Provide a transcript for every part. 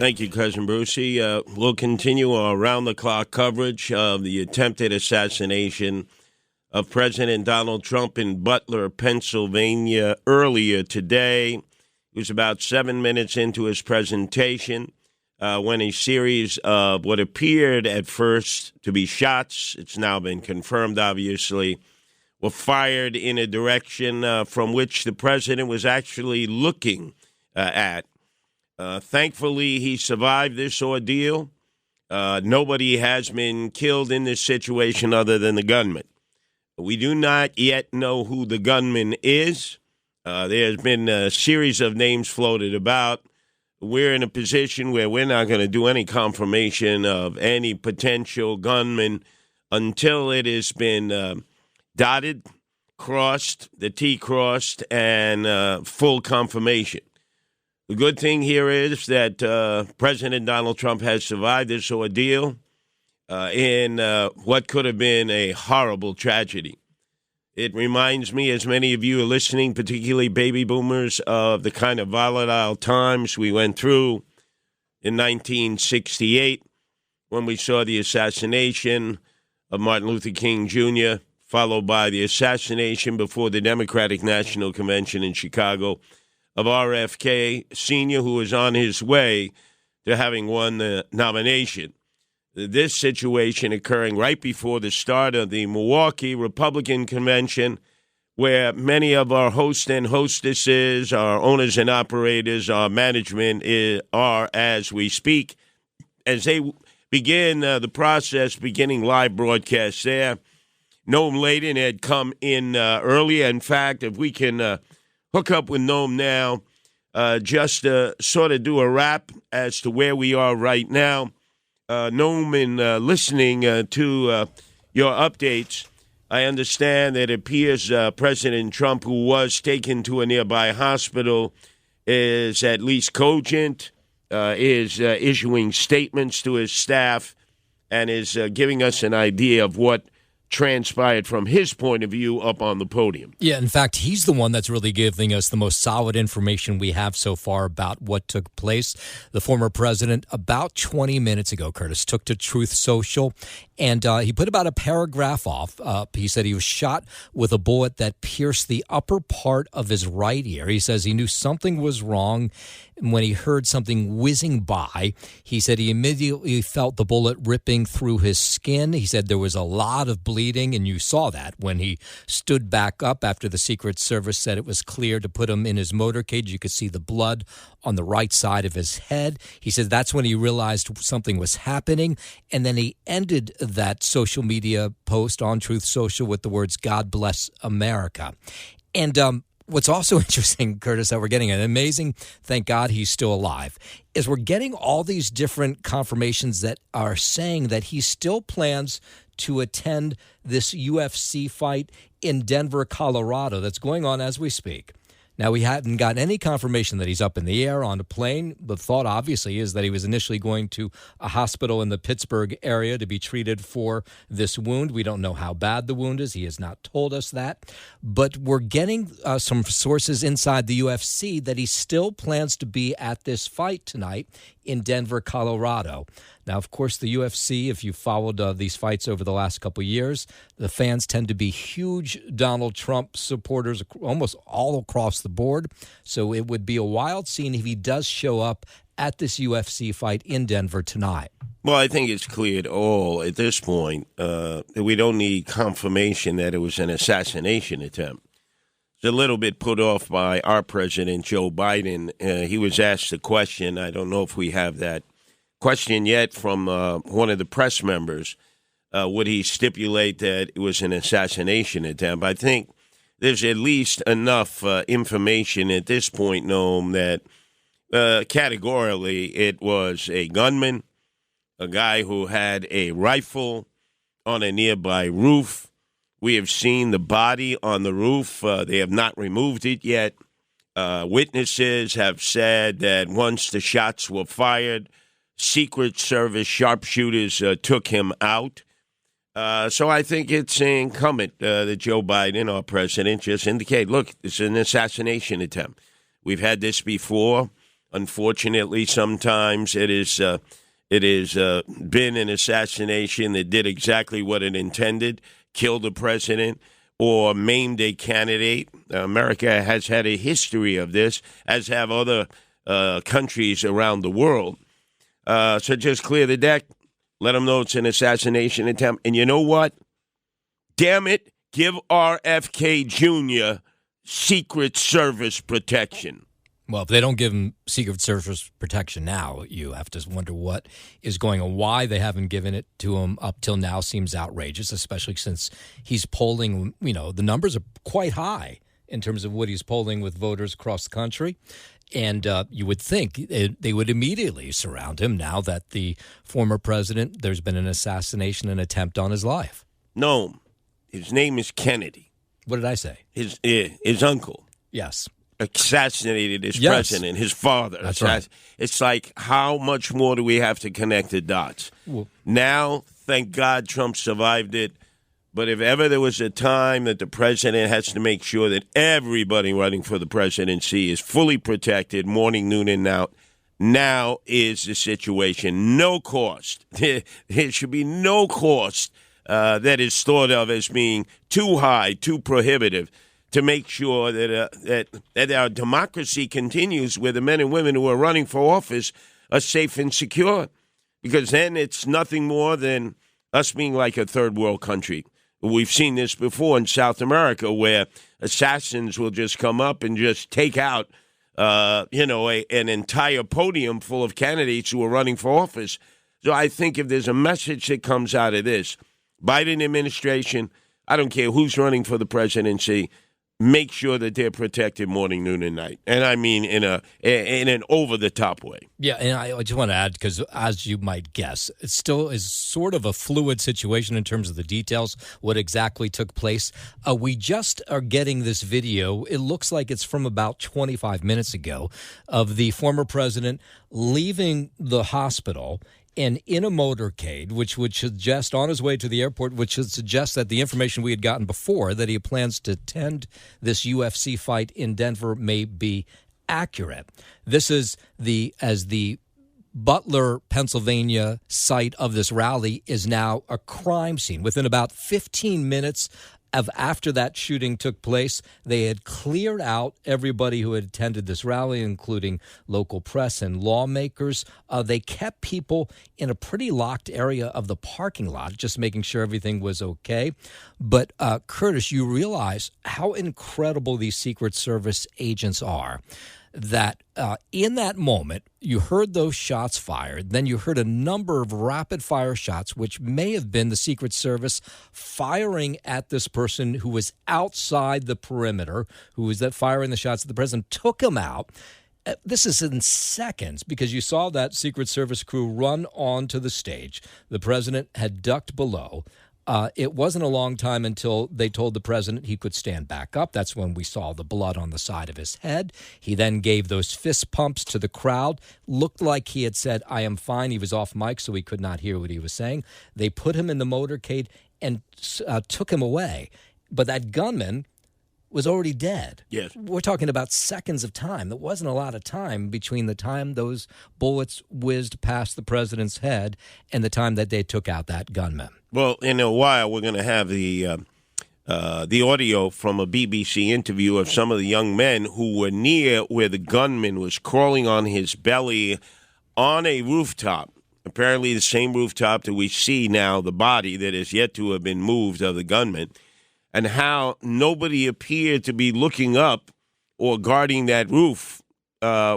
Thank you, Cousin Brucey. We'll continue our round-the-clock coverage of the attempted assassination of President Donald Trump in Butler, Pennsylvania, earlier today. He was about 7 minutes into his presentation when a series of what appeared at first to be shots, it's now been confirmed, obviously, were fired in a direction from which the president was actually looking at. Thankfully, he survived this ordeal. Nobody has been killed in this situation other than the gunman. We do not yet know who the gunman is. There's been a series of names floated about. We're in a position where we're not going to do any confirmation of any potential gunman until it has been dotted, crossed, the T crossed, and full confirmation. The good thing here is that President Donald Trump has survived this ordeal in what could have been a horrible tragedy. It reminds me, as many of you are listening, particularly baby boomers, of the kind of volatile times we went through in 1968 when we saw the assassination of Martin Luther King Jr., followed by the assassination before the Democratic National Convention in Chicago of RFK Sr., who is on his way to having won the nomination. This situation occurring right before the start of the Milwaukee Republican Convention, where many of our hosts and hostesses, our owners and operators, our management are as we speak, as they begin the process, beginning live broadcasts there. Noam Laden had come in earlier. In fact, if we can hook up with Noam now, just to sort of do a wrap as to where we are right now. Noam, in listening to your updates, I understand that it appears President Trump, who was taken to a nearby hospital, is at least cogent, is issuing statements to his staff, and is giving us an idea of what transpired from his point of view up on the podium. Yeah, in fact, he's the one that's really giving us the most solid information we have so far about what took place. The former president, about 20 minutes ago, Curtis, took to Truth Social, and he put about a paragraph off. He said he was shot with a bullet that pierced the upper part of his right ear. He says he knew something was wrong when he heard something whizzing by. He said he immediately felt the bullet ripping through his skin. He said there was a lot of bleeding, and you saw that when he stood back up after the Secret Service said it was clear to put him in his motorcade. You could see the blood on the right side of his head. He said that's when he realized something was happening, and then he ended that social media post on Truth Social with the words, "God bless America." And what's also interesting, Curtis, that we're getting an amazing, thank God he's still alive, is we're getting all these different confirmations that are saying that he still plans to attend this UFC fight in Denver, Colorado, that's going on as we speak. Now, we hadn't gotten any confirmation that he's up in the air on a plane. The thought, obviously, is that he was initially going to a hospital in the Pittsburgh area to be treated for this wound. We don't know how bad the wound is. He has not told us that. But we're getting some sources inside the UFC that he still plans to be at this fight tonight in Denver, Colorado. Now, of course, the UFC, if you followed these fights over the last couple of years, the fans tend to be huge Donald Trump supporters almost all across the board. So it would be a wild scene if he does show up at this UFC fight in Denver tonight. Well, I think it's clear to all at this point that we don't need confirmation that it was an assassination attempt. It's a little bit put off by our president, Joe Biden. He was asked a question. I don't know if we have that question yet from one of the press members. Would he stipulate that it was an assassination attempt? I think there's at least enough information at this point, Noam, that categorically it was a gunman, a guy who had a rifle on a nearby roof. We have seen the body on the roof. They have not removed it yet. Witnesses have said that once the shots were fired, Secret Service sharpshooters took him out. So I think it's incumbent that Joe Biden, our president, just indicate, look, it's an assassination attempt. We've had this before. Unfortunately, sometimes it is been an assassination that did exactly what it intended, killed a president or maimed a candidate. America has had a history of this, as have other countries around the world. So just clear the deck. Let them know it's an assassination attempt. And you know what? Damn it, give RFK Jr. Secret Service protection. Well, if they don't give him Secret Service protection now, you have to wonder what is going on. Why they haven't given it to him up till now seems outrageous, especially since he's polling, the numbers are quite high in terms of what he's polling with voters across the country. And you would think they would immediately surround him now that the former president, there's been an assassination, an attempt on his life. No, his name is Kennedy. What did I say? His uncle. Yes. Assassinated his president, his father. That's right. It's like, how much more do we have to connect the dots? Well, now, thank God Trump survived it. But if ever there was a time that the president has to make sure that everybody running for the presidency is fully protected, morning, noon, and night, now is the situation. No cost. There should be no cost that is thought of as being too high, too prohibitive, to make sure that our democracy continues, where the men and women who are running for office are safe and secure. Because then it's nothing more than us being like a third world country. We've seen this before in South America, where assassins will just come up and just take out, an entire podium full of candidates who are running for office. So I think if there's a message that comes out of this, Biden administration, I don't care who's running for the presidency, make sure that they're protected morning, noon, and night. And I mean in an over-the-top way. Yeah, and I just want to add, because as you might guess, it still is sort of a fluid situation in terms of the details, what exactly took place. We just are getting this video. It looks like it's from about 25 minutes ago of the former president leaving the hospital and in a motorcade, which would suggest, on his way to the airport, which would suggest that the information we had gotten before, that he plans to attend this UFC fight in Denver, may be accurate. This is as the Butler, Pennsylvania site of this rally is now a crime scene. Within about 15 minutes after that shooting took place, they had cleared out everybody who had attended this rally, including local press and lawmakers. They kept people in a pretty locked area of the parking lot, just making sure everything was okay. But, Curtis, you realize how incredible these Secret Service agents are. That in that moment, you heard those shots fired. Then you heard a number of rapid-fire shots, which may have been the Secret Service firing at this person who was outside the perimeter, who was firing the shots at the president, took him out. This is in seconds, because you saw that Secret Service crew run onto the stage. The president had ducked below. It wasn't a long time until they told the president he could stand back up. That's when we saw the blood on the side of his head. He then gave those fist pumps to the crowd. Looked like he had said, "I am fine." He was off mic, so we could not hear what he was saying. They put him in the motorcade and took him away. But that gunman was already dead. Yes. We're talking about seconds of time. There wasn't a lot of time between the time those bullets whizzed past the president's head and the time that they took out that gunman. Well, in a while, we're going to have the audio from a BBC interview of some of the young men who were near where the gunman was crawling on his belly on a rooftop. Apparently the same rooftop that we see now, the body that is yet to have been moved of the gunman, and how nobody appeared to be looking up or guarding that roof,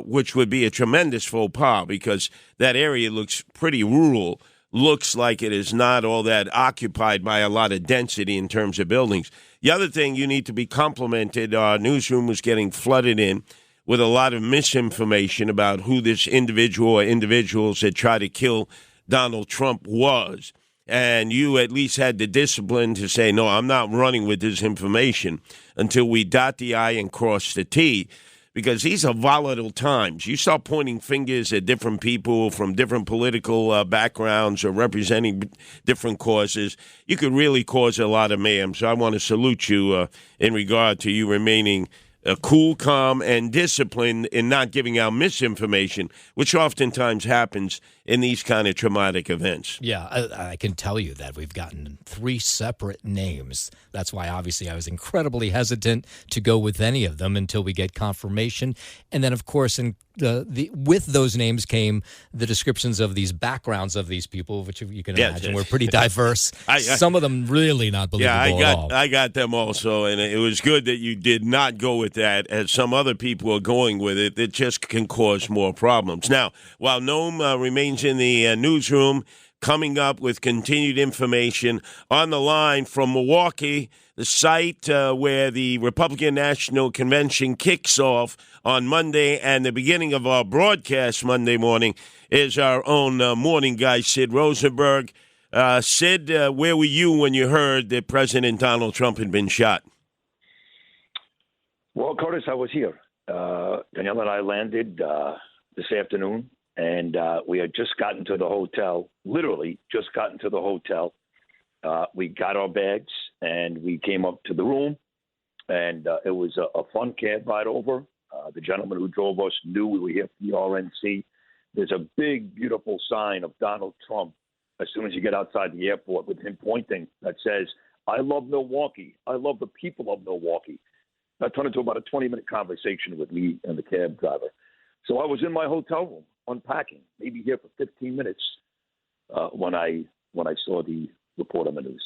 which would be a tremendous faux pas, because that area looks pretty rural. Looks like it is not all that occupied by a lot of density in terms of buildings. The other thing you need to be complimented, our newsroom was getting flooded in with a lot of misinformation about who this individual or individuals that tried to kill Donald Trump was. And you at least had the discipline to say, no, I'm not running with this information until we dot the I and cross the T. Because these are volatile times. You start pointing fingers at different people from different political backgrounds or representing different causes, you could really cause a lot of mayhem. So I want to salute you in regard to you remaining cool, calm, and disciplined in not giving out misinformation, which oftentimes happens in these kind of traumatic events. Yeah, I can tell you that we've gotten 3 separate names. That's why, obviously, I was incredibly hesitant to go with any of them until we get confirmation. And then, of course, with those names came the descriptions of these backgrounds of these people, which you can imagine were pretty diverse. Some of them really not believable at all. I got them also, and it was good that you did not go with that, as some other people are going with it. It just can cause more problems. Now, while Noam remains in the newsroom, coming up with continued information on the line from Milwaukee, the site where the Republican National Convention kicks off on Monday, and the beginning of our broadcast Monday morning is our own morning guy, Sid Rosenberg. Sid, where were you when you heard that President Donald Trump had been shot? Well, Curtis, I was here. Danielle and I landed this afternoon, and we had just gotten to the hotel, literally just gotten to the hotel. We got our bags, and we came up to the room, and it was a fun cab ride over. The gentleman who drove us knew we were here for the RNC. There's a big, beautiful sign of Donald Trump as soon as you get outside the airport with him pointing that says, "I love Milwaukee. I love the people of Milwaukee." That turned into about a 20-minute conversation with me and the cab driver. So I was in my hotel room unpacking, maybe here for 15 minutes when I saw the report on the news.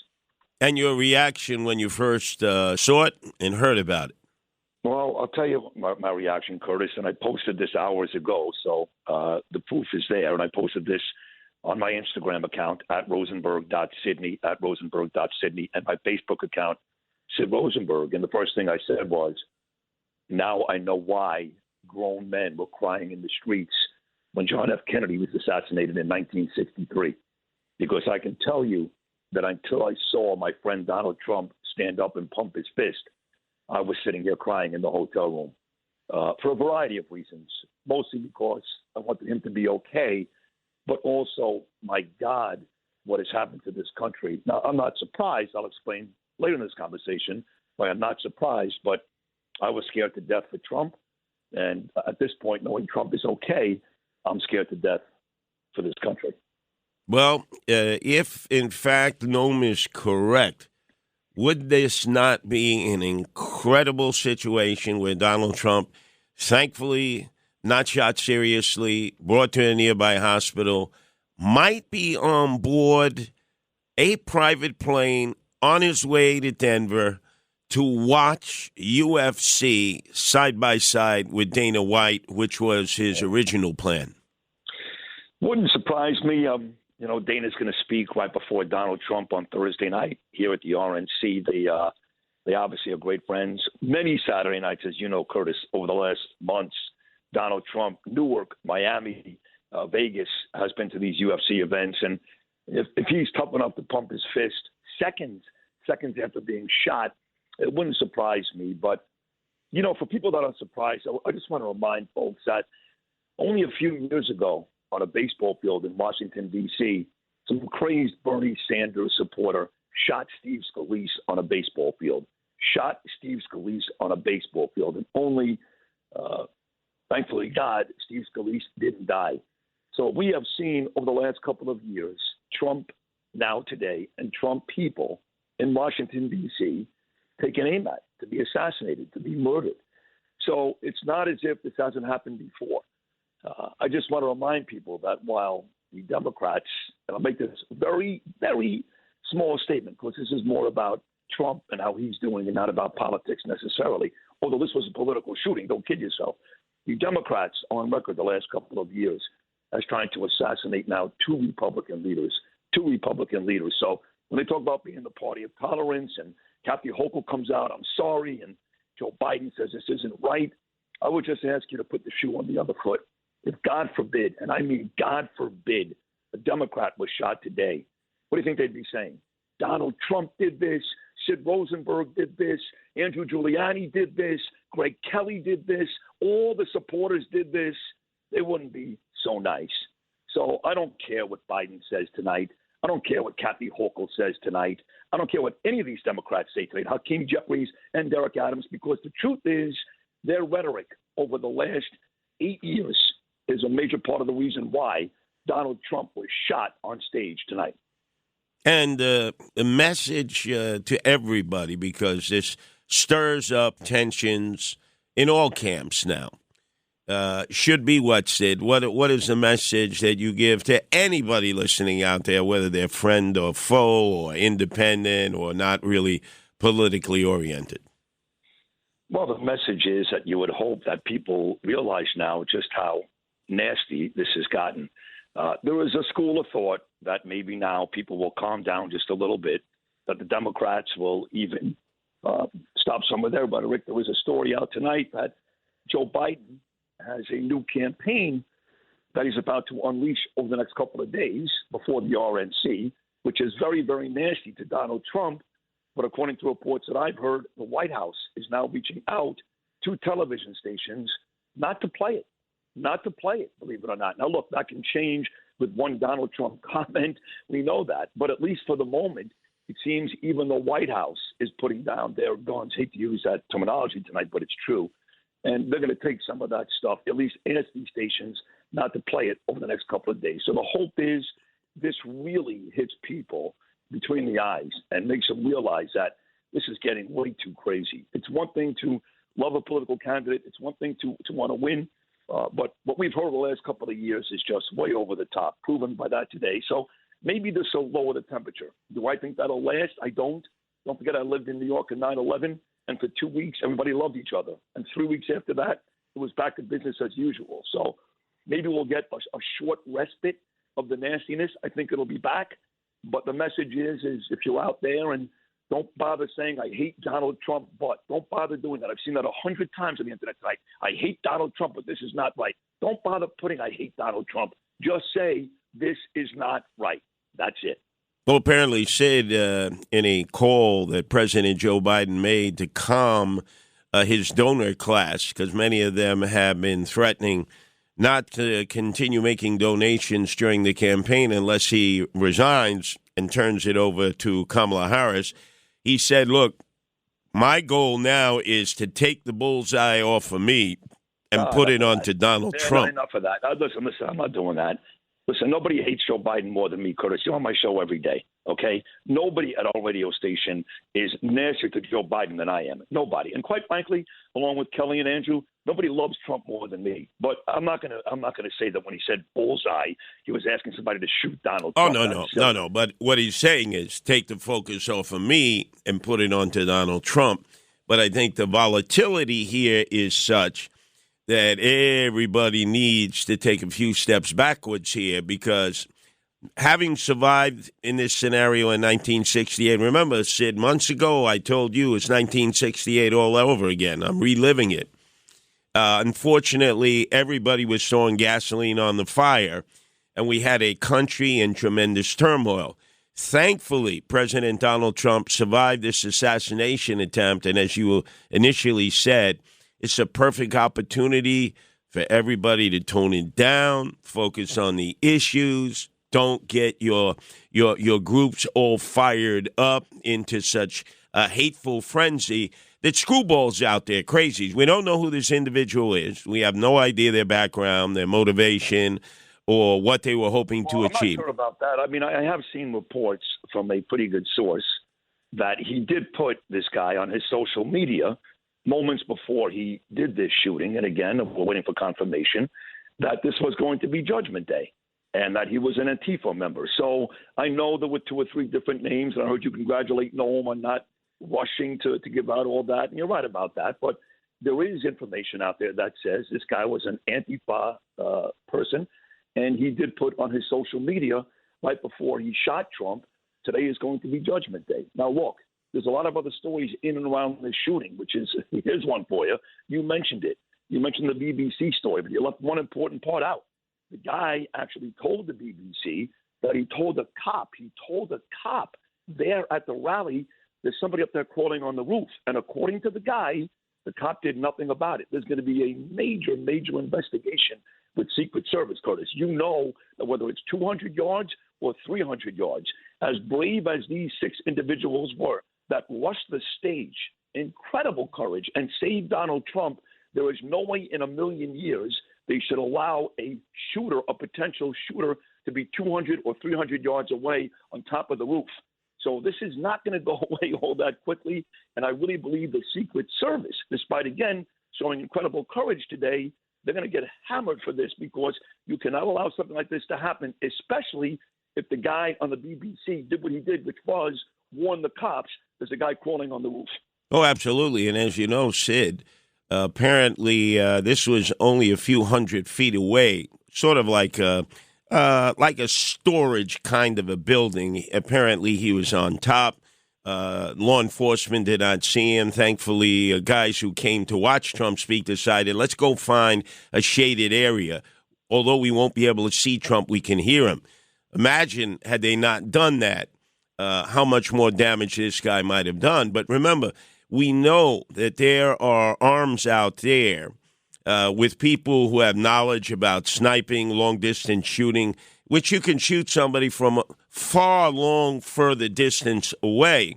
And your reaction when you first saw it and heard about it? Well, I'll tell you my reaction, Curtis, and I posted this hours ago, so the proof is there, and I posted this on my Instagram account, @rosenberg.sydney, @rosenberg.sydney, and my Facebook account, Sid Rosenberg. And the first thing I said was, now I know why grown men were crying in the streets when John F. Kennedy was assassinated in 1963. Because I can tell you that until I saw my friend Donald Trump stand up and pump his fist, I was sitting here crying in the hotel room for a variety of reasons, mostly because I wanted him to be okay, but also, my God, what has happened to this country. Now, I'm not surprised. I'll explain later in this conversation why I'm not surprised, but I was scared to death for Trump. And at this point, knowing Trump is okay, I'm scared to death for this country. Well, if in fact Noam is correct, would this not be an incredible situation where Donald Trump, thankfully not shot seriously, brought to a nearby hospital, might be on board a private plane on his way to Denver to watch UFC side by side with Dana White, which was his original plan? Wouldn't surprise me. Dana's going to speak right before Donald Trump on Thursday night here at the RNC. They obviously are great friends. Many Saturday nights, as you know, Curtis, over the last months, Donald Trump, Newark, Miami, Vegas, has been to these UFC events. And if he's tough enough to pump his fist seconds after being shot, it wouldn't surprise me. But, for people that are surprised, I just want to remind folks that only a few years ago on a baseball field in Washington, D.C., some crazed Bernie Sanders supporter shot Steve Scalise on a baseball field. And only, thankfully God, Steve Scalise didn't die. So we have seen over the last couple of years, Trump now today and Trump people in Washington, D.C., taken aim at, to be assassinated, to be murdered. So it's not as if this hasn't happened before. I just want to remind people that while the Democrats, and I'll make this very, very small statement because this is more about Trump and how he's doing and not about politics necessarily, although this was a political shooting, don't kid yourself. The Democrats are on record the last couple of years as trying to assassinate now two Republican leaders. So when they talk about being the party of tolerance and Kathy Hochul comes out, I'm sorry, and Joe Biden says this isn't right, I would just ask you to put the shoe on the other foot. If God forbid, and I mean God forbid, a Democrat was shot today, what do you think they'd be saying? Donald Trump did this, Sid Rosenberg did this, Andrew Giuliani did this, Greg Kelly did this, all the supporters did this. They wouldn't be so nice. So I don't care what Biden says tonight. I don't care what Kathy Hochul says tonight. I don't care what any of these Democrats say tonight, Hakeem Jeffries and Derek Adams, because the truth is Their rhetoric over the last 8 years is a major part of the reason why Donald Trump was shot on stage tonight. And the message to everybody, because this stirs up tensions in all camps now, should be what, Sid? What is the message that you give to anybody listening out there, whether they're friend or foe or independent or not really politically oriented? Well, the message is that you would hope that people realize now just how nasty this has gotten. There is a school of thought that maybe now people will calm down just a little bit, that the Democrats will even stop some of their rhetoric. There was a story out tonight that Joe Biden has a new campaign that he's about to unleash over the next couple of days before the RNC, which is very, very nasty to Donald Trump. But according to reports that I've heard, the White House is now reaching out to television stations not to play it. Not to play it, believe it or not. Now, look, that can change with one Donald Trump comment. We know that. But at least for the moment, it seems even the White House is putting down their guns. Hate to use that terminology tonight, but it's true. And they're going to take some of that stuff, at least ask these stations not to play it over the next couple of days. So the hope is this really hits people between the eyes and makes them realize that this is getting way too crazy. It's one thing to love a political candidate. It's one thing to want to win. But what we've heard the last couple of years is just way over the top, proven by that today. So maybe this will lower the temperature. Do I think that'll last? I don't. Don't forget I lived in New York in 9/11, and for 2 weeks, everybody loved each other. And 3 weeks after that, it was back to business as usual. So maybe we'll get a short respite of the nastiness. I think it'll be back. But the message is if you're out there and don't bother saying, I hate Donald Trump, but don't bother doing that. I've seen that 100 times on the internet tonight. I hate Donald Trump, but this is not right. Don't bother putting I hate Donald Trump. Just say this is not right. That's it. Well, apparently, Sid, in a call that President Joe Biden made to calm his donor class, because many of them have been threatening not to continue making donations during the campaign unless he resigns and turns it over to Kamala Harris. He said, look, my goal now is to take the bullseye off of me and put it on to Donald Trump. Enough of that. Listen, I'm not doing that. Listen, nobody hates Joe Biden more than me, Curtis. You're on my show every day, okay? Nobody at our radio station is nastier to Joe Biden than I am. Nobody. And quite frankly, along with Kelly and Andrew, nobody loves Trump more than me. But I'm not gonna say that when he said bullseye, he was asking somebody to shoot Donald Trump. Oh, no. But what he's saying is take the focus off of me and put it onto Donald Trump. But I think the volatility here is such that everybody needs to take a few steps backwards here, because having survived in this scenario in 1968, remember, Sid, months ago I told you it's 1968 all over again. I'm reliving it. Unfortunately, everybody was throwing gasoline on the fire, and we had a country in tremendous turmoil. Thankfully, President Donald Trump survived this assassination attempt, and as you initially said, it's a perfect opportunity for everybody to tone it down, focus on the issues. Don't get your groups all fired up into such a hateful frenzy that screwballs out there, crazies. We don't know who this individual is. We have no idea their background, their motivation, or what they were hoping to achieve. I'm not sure about that. I mean, I have seen reports from a pretty good source that he did put this guy on his social media moments before he did this shooting, and again, we're waiting for confirmation, that this was going to be Judgment Day and that he was an Antifa member. So I know there were 2 or 3 different names, and I heard you congratulate Noam on not rushing to give out all that, and you're right about that, but there is information out there that says this guy was an Antifa person, and he did put on his social media right before he shot Trump, today is going to be Judgment Day. Now, look, there's a lot of other stories in and around this shooting, which is, here's one for you. You mentioned it. You mentioned the BBC story, but you left one important part out. The guy actually told the BBC that he told a cop there at the rally, there's somebody up there crawling on the roof. And according to the guy, the cop did nothing about it. There's going to be a major, major investigation with Secret Service, Curtis. You know that whether it's 200 yards or 300 yards, as brave as these 6 individuals were that rushed the stage, incredible courage, and saved Donald Trump, There is no way in a million years they should allow a shooter, a potential shooter, to be 200 or 300 yards away on top of the roof. So this is not going to go away all that quickly. And I really believe the Secret Service, despite, again, showing incredible courage today, they're going to get hammered for this, because you cannot allow something like this to happen, especially if the guy on the BBC did what he did, which was warn the cops there's a guy crawling on the roof. Oh, absolutely. And as you know, Sid, apparently this was only a few hundred feet away, sort of like a storage kind of a building. Apparently he was on top. Law enforcement did not see him. Thankfully, guys who came to watch Trump speak decided, let's go find a shaded area. Although we won't be able to see Trump, we can hear him. Imagine had they not done that, how much more damage this guy might have done. But remember, we know that there are arms out there with people who have knowledge about sniping, long-distance shooting, which you can shoot somebody from further distance away.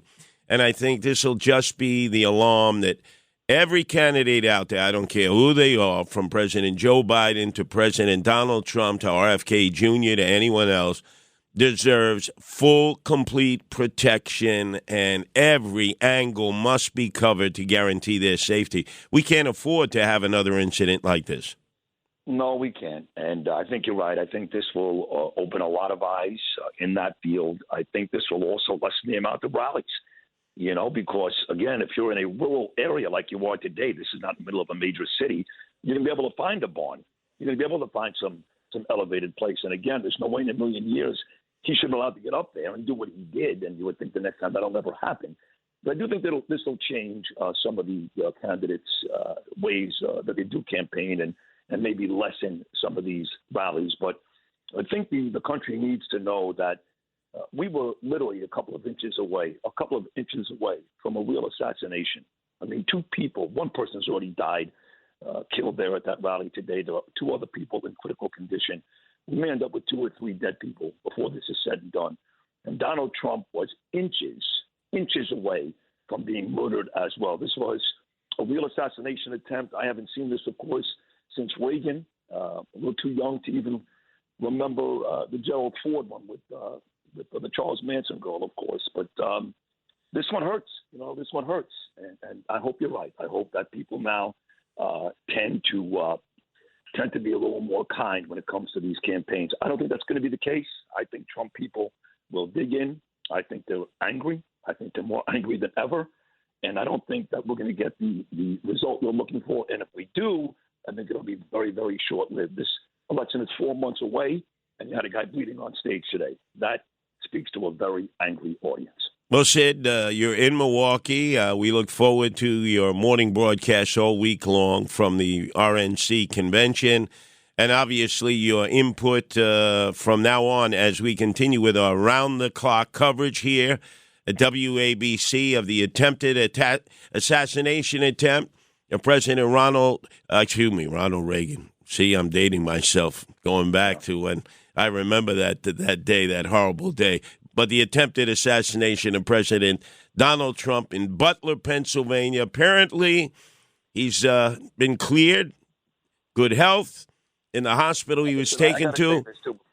And I think this will just be the alarm that every candidate out there, I don't care who they are, from President Joe Biden to President Donald Trump to RFK Jr. to anyone else, deserves full, complete protection, and every angle must be covered to guarantee their safety. We can't afford to have another incident like this. No, we can't. And I think you're right. I think this will open a lot of eyes in that field. I think this will also lessen the amount of rallies, because, again, if you're in a rural area like you are today, this is not in the middle of a major city, you're going to be able to find a barn. You're going to be able to find some elevated place. And, again, there's no way in a million years he should be allowed to get up there and do what he did, and you would think the next time that'll never happen. But I do think this will change some of the candidates' ways that they do campaign and maybe lessen some of these rallies. But I think the country needs to know that we were literally a couple of inches away from a real assassination. I mean, two people, one person's already died, killed there at that rally today. There are two other people in critical condition. We may end up with 2 or 3 dead people before this is said and done. And Donald Trump was inches away from being murdered as well. This was a real assassination attempt. I haven't seen this, of course, since Reagan. A little too young to even remember the Gerald Ford one with the Charles Manson girl, of course. But this one hurts. This one hurts. And I hope you're right. I hope that people now tend to be a little more kind when it comes to these campaigns. I don't think that's going to be the case. I think Trump people will dig in. I think they're angry. I think they're more angry than ever. And I don't think that we're going to get the result we're looking for. And if we do, I think it'll be very, very short-lived. This election is 4 months away, and you had a guy bleeding on stage today. That speaks to a very angry audience. Well, Sid, you're in Milwaukee. We look forward to your morning broadcast all week long from the RNC convention. And obviously your input from now on as we continue with our round-the-clock coverage here at WABC of the attempted assassination attempt of President Ronald Reagan. See, I'm dating myself, going back to when I remember that day, that horrible day. But the attempted assassination of President Donald Trump in Butler, Pennsylvania. Apparently, he's been cleared, good health, in the hospital he was taken to,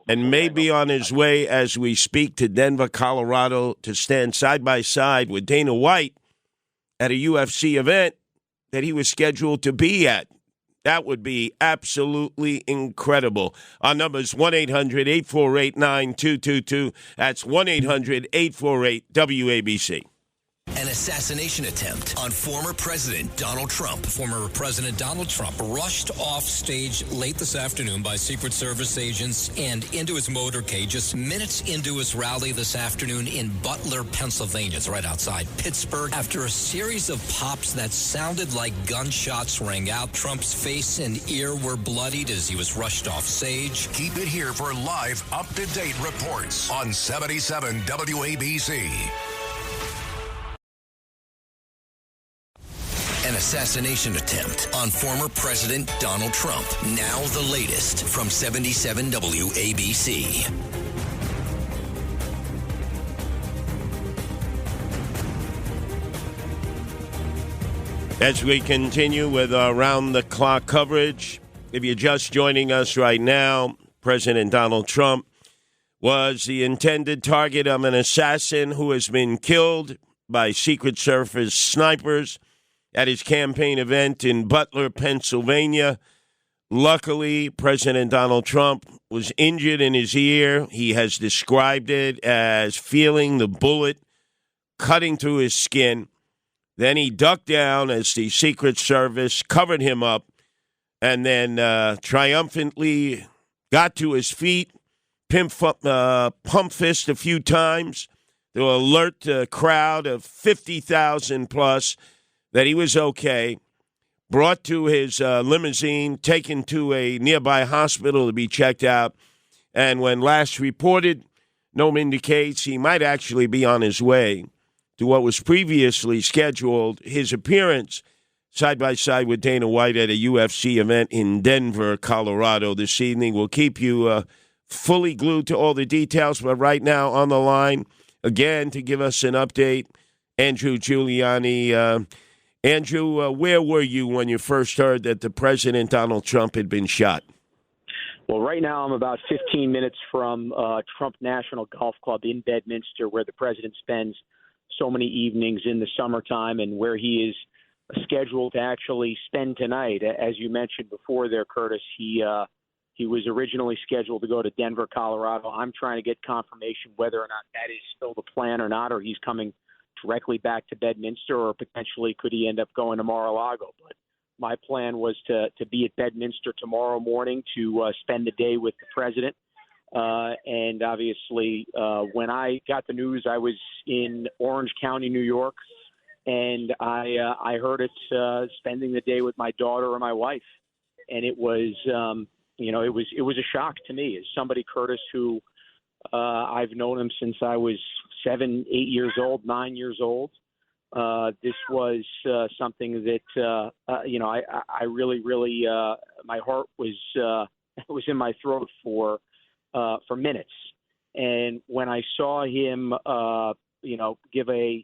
and may be on his way as we speak to Denver, Colorado, to stand side by side with Dana White at a UFC event that he was scheduled to be at. That would be absolutely incredible. Our number is 1-800-848-9222. That's 1-800-848-WABC. An assassination attempt on former President Donald Trump. Former President Donald Trump rushed off stage late this afternoon by Secret Service agents and into his motorcade just minutes into his rally this afternoon in Butler, Pennsylvania. It's right outside Pittsburgh. After a series of pops that sounded like gunshots rang out, Trump's face and ear were bloodied as he was rushed off stage. Keep it here for live, up-to-date reports on 77 WABC. An assassination attempt on former President Donald Trump. Now the latest from 77 WABC. As we continue with our round-the-clock coverage, if you're just joining us right now, President Donald Trump was the intended target of an assassin who has been killed by Secret Service snipers at his campaign event in Butler, Pennsylvania. Luckily, President Donald Trump was injured in his ear. He has described it as feeling the bullet cutting through his skin. Then he ducked down as the Secret Service covered him up and then triumphantly got to his feet, pump fist a few times to alert the crowd of 50,000 plus that he was okay, brought to his limousine, taken to a nearby hospital to be checked out, and when last reported, Noam indicates he might actually be on his way to what was previously scheduled, his appearance side-by-side with Dana White at a UFC event in Denver, Colorado this evening. We'll keep you fully glued to all the details, but right now on the line, again, to give us an update, Andrew Giuliani. Andrew, where were you when you first heard that the President, Donald Trump, had been shot? Well, right now I'm about 15 minutes from Trump National Golf Club in Bedminster, where the president spends so many evenings in the summertime and where he is scheduled to actually spend tonight. As you mentioned before there, Curtis, he was originally scheduled to go to Denver, Colorado. I'm trying to get confirmation whether or not that is still the plan or not, or he's coming directly back to Bedminster, or potentially could he end up going to Mar-a-Lago. But my plan was to be at Bedminster tomorrow morning to spend the day with the president. And obviously, when I got the news, I was in Orange County, New York, and I heard it spending the day with my daughter and my wife. And it was, it was a shock to me as somebody, Curtis, who I've known him since I was 7, 8 years old, 9 years old. This was something that, I really, really, my heart was in my throat for minutes. And when I saw him, give a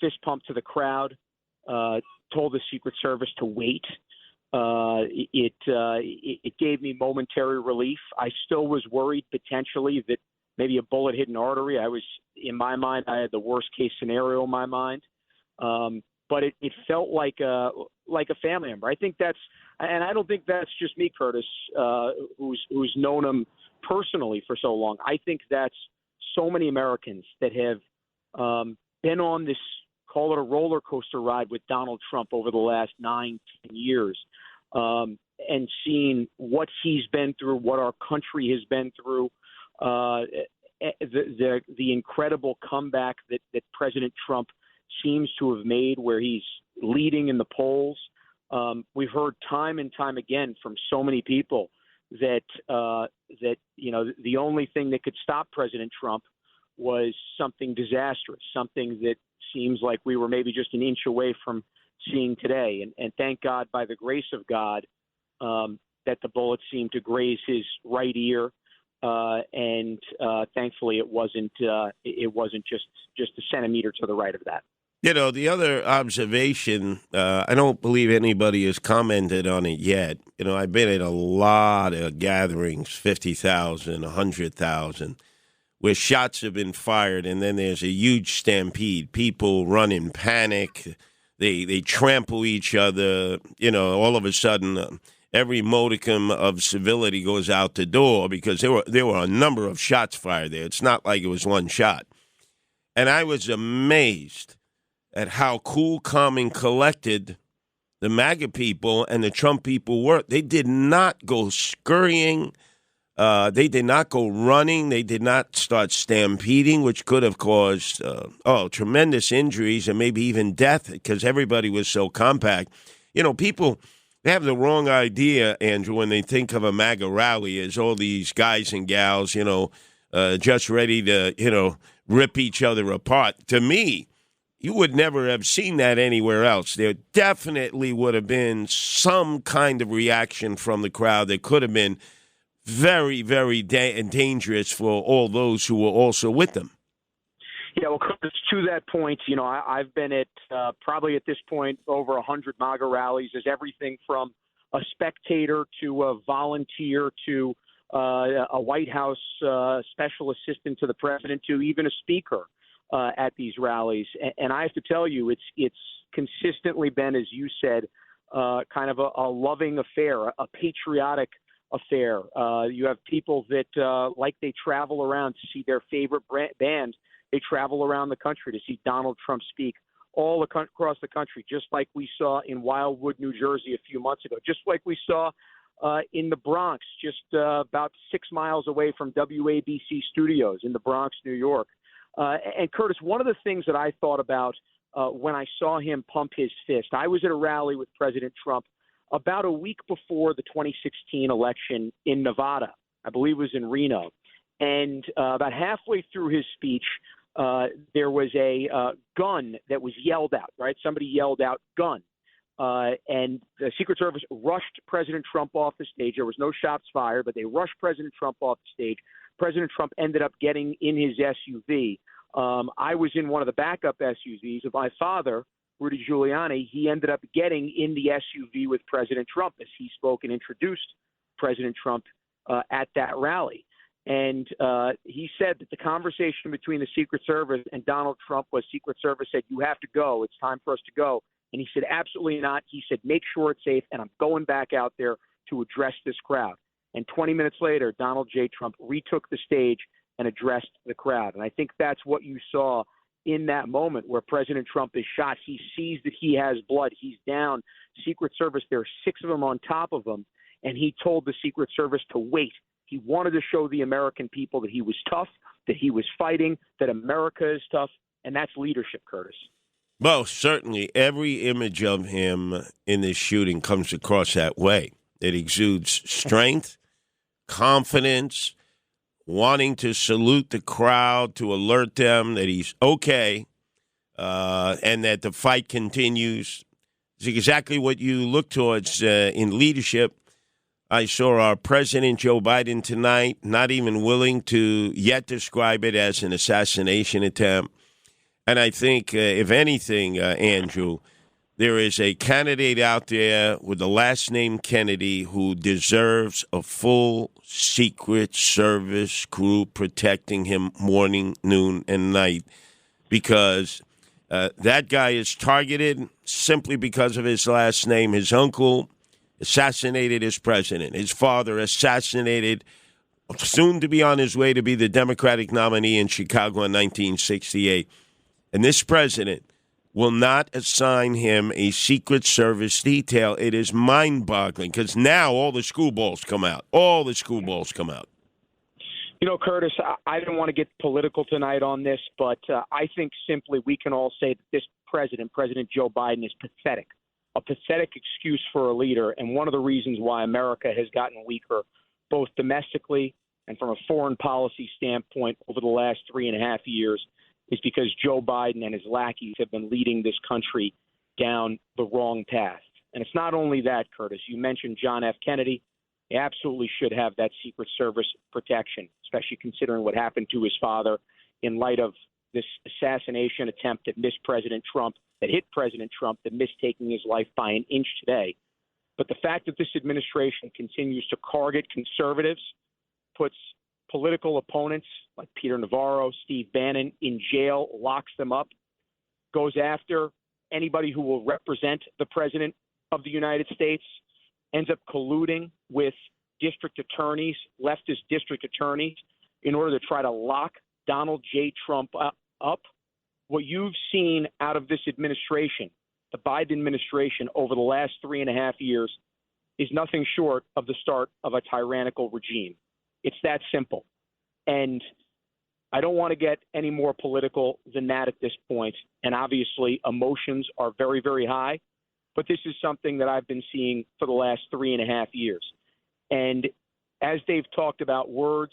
fist pump to the crowd, told the Secret Service to wait, it gave me momentary relief. I still was worried potentially that maybe a bullet hit an artery. In my mind, I had the worst case scenario in my mind. But it felt like a family member. I think and I don't think that's just me, Curtis, who's known him personally for so long. I think that's so many Americans that have been on this, call it a roller coaster ride with Donald Trump over the last 9-10 years, and seen what he's been through, what our country has been through, the incredible comeback that President Trump seems to have made, where he's leading in the polls. We've heard time and time again from so many people that the only thing that could stop President Trump was something disastrous, something that seems like we were maybe just an inch away from seeing today. And thank God, by the grace of God, that the bullet seemed to graze his right ear. And thankfully it wasn't just a centimeter to the right of that. The other observation, I don't believe anybody has commented on it yet. I've been at a lot of gatherings, 50,000, 100,000, where shots have been fired, and then there's a huge stampede. People run in panic. They trample each other. All of a sudden, every modicum of civility goes out the door because there were a number of shots fired there. It's not like it was one shot. And I was amazed at how cool, calm, and collected the MAGA people and the Trump people were. They did not go scurrying. They did not go running. They did not start stampeding, which could have caused tremendous injuries and maybe even death because everybody was so compact. People, they have the wrong idea, Andrew, when they think of a MAGA rally as all these guys and gals, just ready to, rip each other apart. To me, you would never have seen that anywhere else. There definitely would have been some kind of reaction from the crowd that could have been very, very dangerous for all those who were also with them. Yeah, well, Curtis, to that point, I've been at probably at this point over 100 MAGA rallies. There's everything from a spectator to a volunteer to a White House special assistant to the president to even a speaker at these rallies. And I have to tell you, it's consistently been, as you said, kind of a loving affair, a patriotic affair. You have people that like they travel around to see their favorite band. They travel around the country to see Donald Trump speak all across the country, just like we saw in Wildwood, New Jersey a few months ago, just like we saw in the Bronx, just about 6 miles away from WABC studios in the Bronx, New York. And Curtis, one of the things that I thought about when I saw him pump his fist, I was at a rally with President Trump about a week before the 2016 election in Nevada. I believe it was in Reno. And about halfway through his speech, there was a gun that was yelled out, right? Somebody yelled out, gun. And the Secret Service rushed President Trump off the stage. There was no shots fired, but they rushed President Trump off the stage. President Trump ended up getting in his SUV. I was in one of the backup SUVs of my father, Rudy Giuliani. He ended up getting in the SUV with President Trump as he spoke and introduced President Trump at that rally. And he said that the conversation between the Secret Service and Donald Trump was Secret Service said, you have to go. It's time for us to go. And he said, absolutely not. He said, make sure it's safe. And I'm going back out there to address this crowd. And 20 minutes later, Donald J. Trump retook the stage and addressed the crowd. And I think that's what you saw in that moment where President Trump is shot. He sees that he has blood. He's down. Secret Service, there are 6 of them on top of him. And he told the Secret Service to wait. He wanted to show the American people that he was tough, that he was fighting, that America is tough. And that's leadership, Curtis. Well, certainly every image of him in this shooting comes across that way. It exudes strength, confidence, wanting to salute the crowd, to alert them that he's okay, and that the fight continues. It's exactly what you look towards in leadership. I saw our President Joe Biden tonight not even willing to yet describe it as an assassination attempt. And I think, if anything, Andrew, there is a candidate out there with the last name Kennedy who deserves a full Secret Service crew protecting him morning, noon, and night, because that guy is targeted simply because of his last name. His uncle assassinated his president. His father assassinated, soon to be on his way to be the Democratic nominee in Chicago in 1968. And this president will not assign him a Secret Service detail. It is mind-boggling because now all the screwballs come out. All the screwballs come out. You know, Curtis, I didn't want to get political tonight on this, but I think simply we can all say that this president, President Joe Biden, is pathetic, a pathetic excuse for a leader, and one of the reasons why America has gotten weaker, both domestically and from a foreign policy standpoint over the last 3.5 years, is because Joe Biden and his lackeys have been leading this country down the wrong path. And it's not only that, Curtis. You mentioned John F. Kennedy. He absolutely should have that Secret Service protection, especially considering what happened to his father in light of this assassination attempt that missed President Trump, that hit President Trump, that missed taking his life by an inch today. But the fact that this administration continues to target conservatives, puts political opponents like Peter Navarro, Steve Bannon in jail, locks them up, goes after anybody who will represent the president of the United States, ends up colluding with district attorneys, leftist district attorneys, in order to try to lock Donald J. Trump up. What you've seen out of this administration, the Biden administration, over the last 3.5 years is nothing short of the start of a tyrannical regime. It's that simple. And I don't want to get any more political than that at this point. And obviously, emotions are very, very high. But this is something that I've been seeing for the last 3.5 years. And as they've talked about, words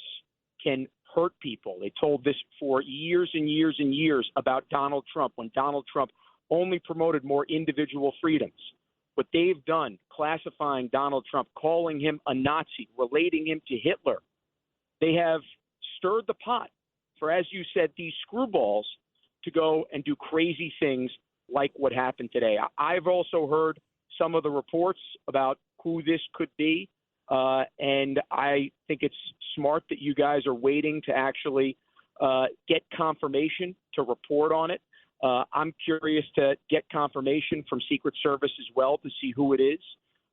can hurt people. They told this for years and years and years about Donald Trump, when Donald Trump only promoted more individual freedoms. What they've done, classifying Donald Trump, calling him a Nazi, relating him to Hitler, they have stirred the pot for, as you said, these screwballs to go and do crazy things like what happened today. I've also heard some of the reports about who this could be, and I think it's smart that you guys are waiting to actually get confirmation to report on it. I'm curious to get confirmation from Secret Service as well to see who it is.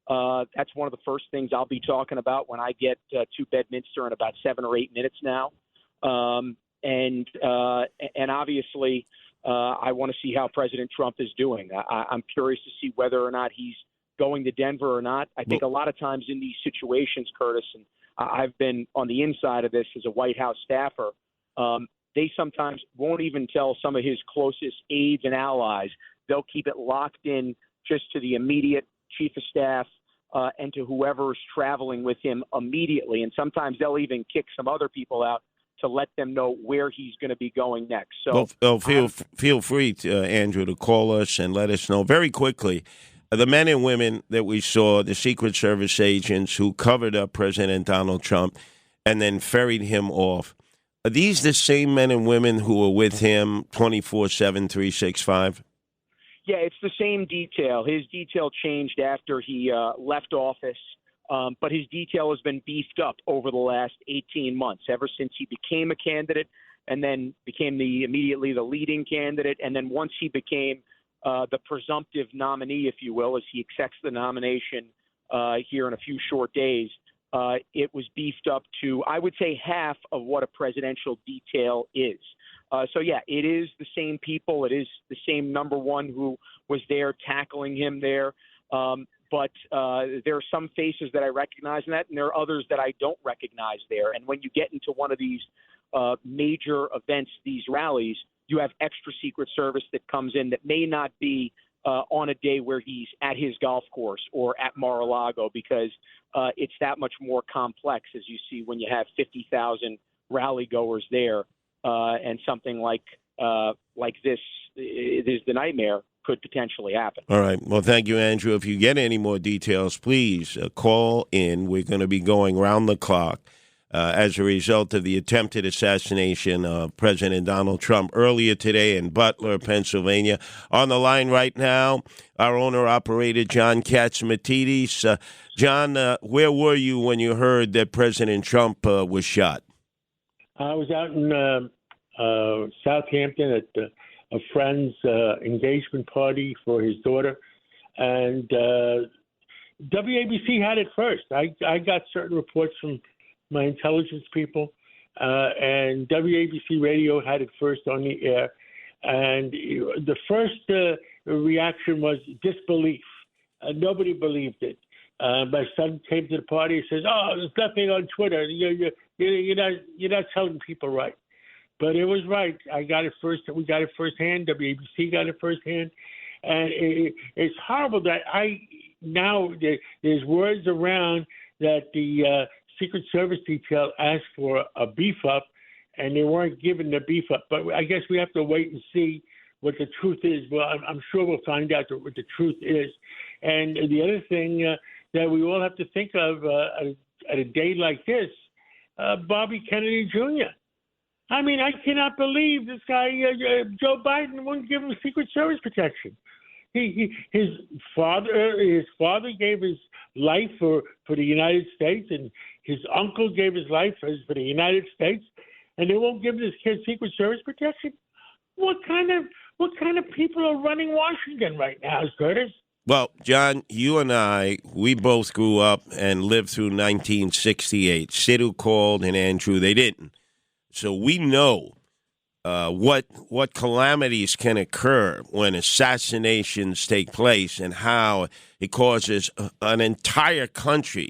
That's one of the first things I'll be talking about when I get to Bedminster in about 7 or 8 minutes now. And obviously, I want to see how President Trump is doing. I'm curious to see whether or not he's going to Denver or not. I think a lot of times in these situations, Curtis, and I've been on the inside of this as a White House staffer, they sometimes won't even tell some of his closest aides and allies. They'll keep it locked in just to the immediate chief of staff and to whoever is traveling with him immediately. And sometimes they'll even kick some other people out to let them know where he's going to be going next. So feel free, Andrew, to call us and let us know very quickly. The men and women that we saw, the Secret Service agents who covered up President Donald Trump and then ferried him off, are these the same men and women who were with him 24/7, 365? Yeah, it's the same detail. His detail changed after he left office, but his detail has been beefed up over the last 18 months, ever since he became a candidate and then became immediately the leading candidate. And then once he became the presumptive nominee, if you will, as he accepts the nomination here in a few short days, it was beefed up to, I would say, half of what a presidential detail is. So, yeah, it is the same people. It is the same number one who was there tackling him there. But there are some faces that I recognize in that, and there are others that I don't recognize there. And when you get into one of these major events, these rallies, you have extra Secret Service that comes in that may not be on a day where he's at his golf course or at Mar-a-Lago, because it's that much more complex, as you see when you have 50,000 rally goers there, and something like this is the nightmare could potentially happen. All right. Well, thank you, Andrew. If you get any more details, please call in. We're going to be going round the clock as a result of the attempted assassination of President Donald Trump earlier today in Butler, Pennsylvania. On the line right now, our owner-operator, John Catsimatidis. John, where were you when you heard that President Trump was shot? I was out in Southampton at a friend's engagement party for his daughter, and WABC had it first. I got certain reports from my intelligence people, and WABC Radio had it first on the air. And the first reaction was disbelief. Nobody believed it. My son came to the party and says, "Oh, there's nothing on Twitter. You're not telling people right." But it was right. I got it first. We got it firsthand. WABC got it firsthand, and it's horrible that there's words around that the Secret Service detail asked for a beef up, and they weren't given the beef up. But I guess we have to wait and see what the truth is. Well, I'm sure we'll find out what the truth is. And the other thing that we all have to think of at a day like this, Bobby Kennedy Jr. I mean, I cannot believe this guy, Joe Biden, wouldn't give him Secret Service protection. His father gave his life for the United States, and his uncle gave his life for the United States, and they won't give this kid Secret Service protection. What kind of people are running Washington right now, Curtis? Well, John, you and we both grew up and lived through 1968. Sidhu called and Andrew, they didn't. So we know what calamities can occur when assassinations take place and how it causes an entire country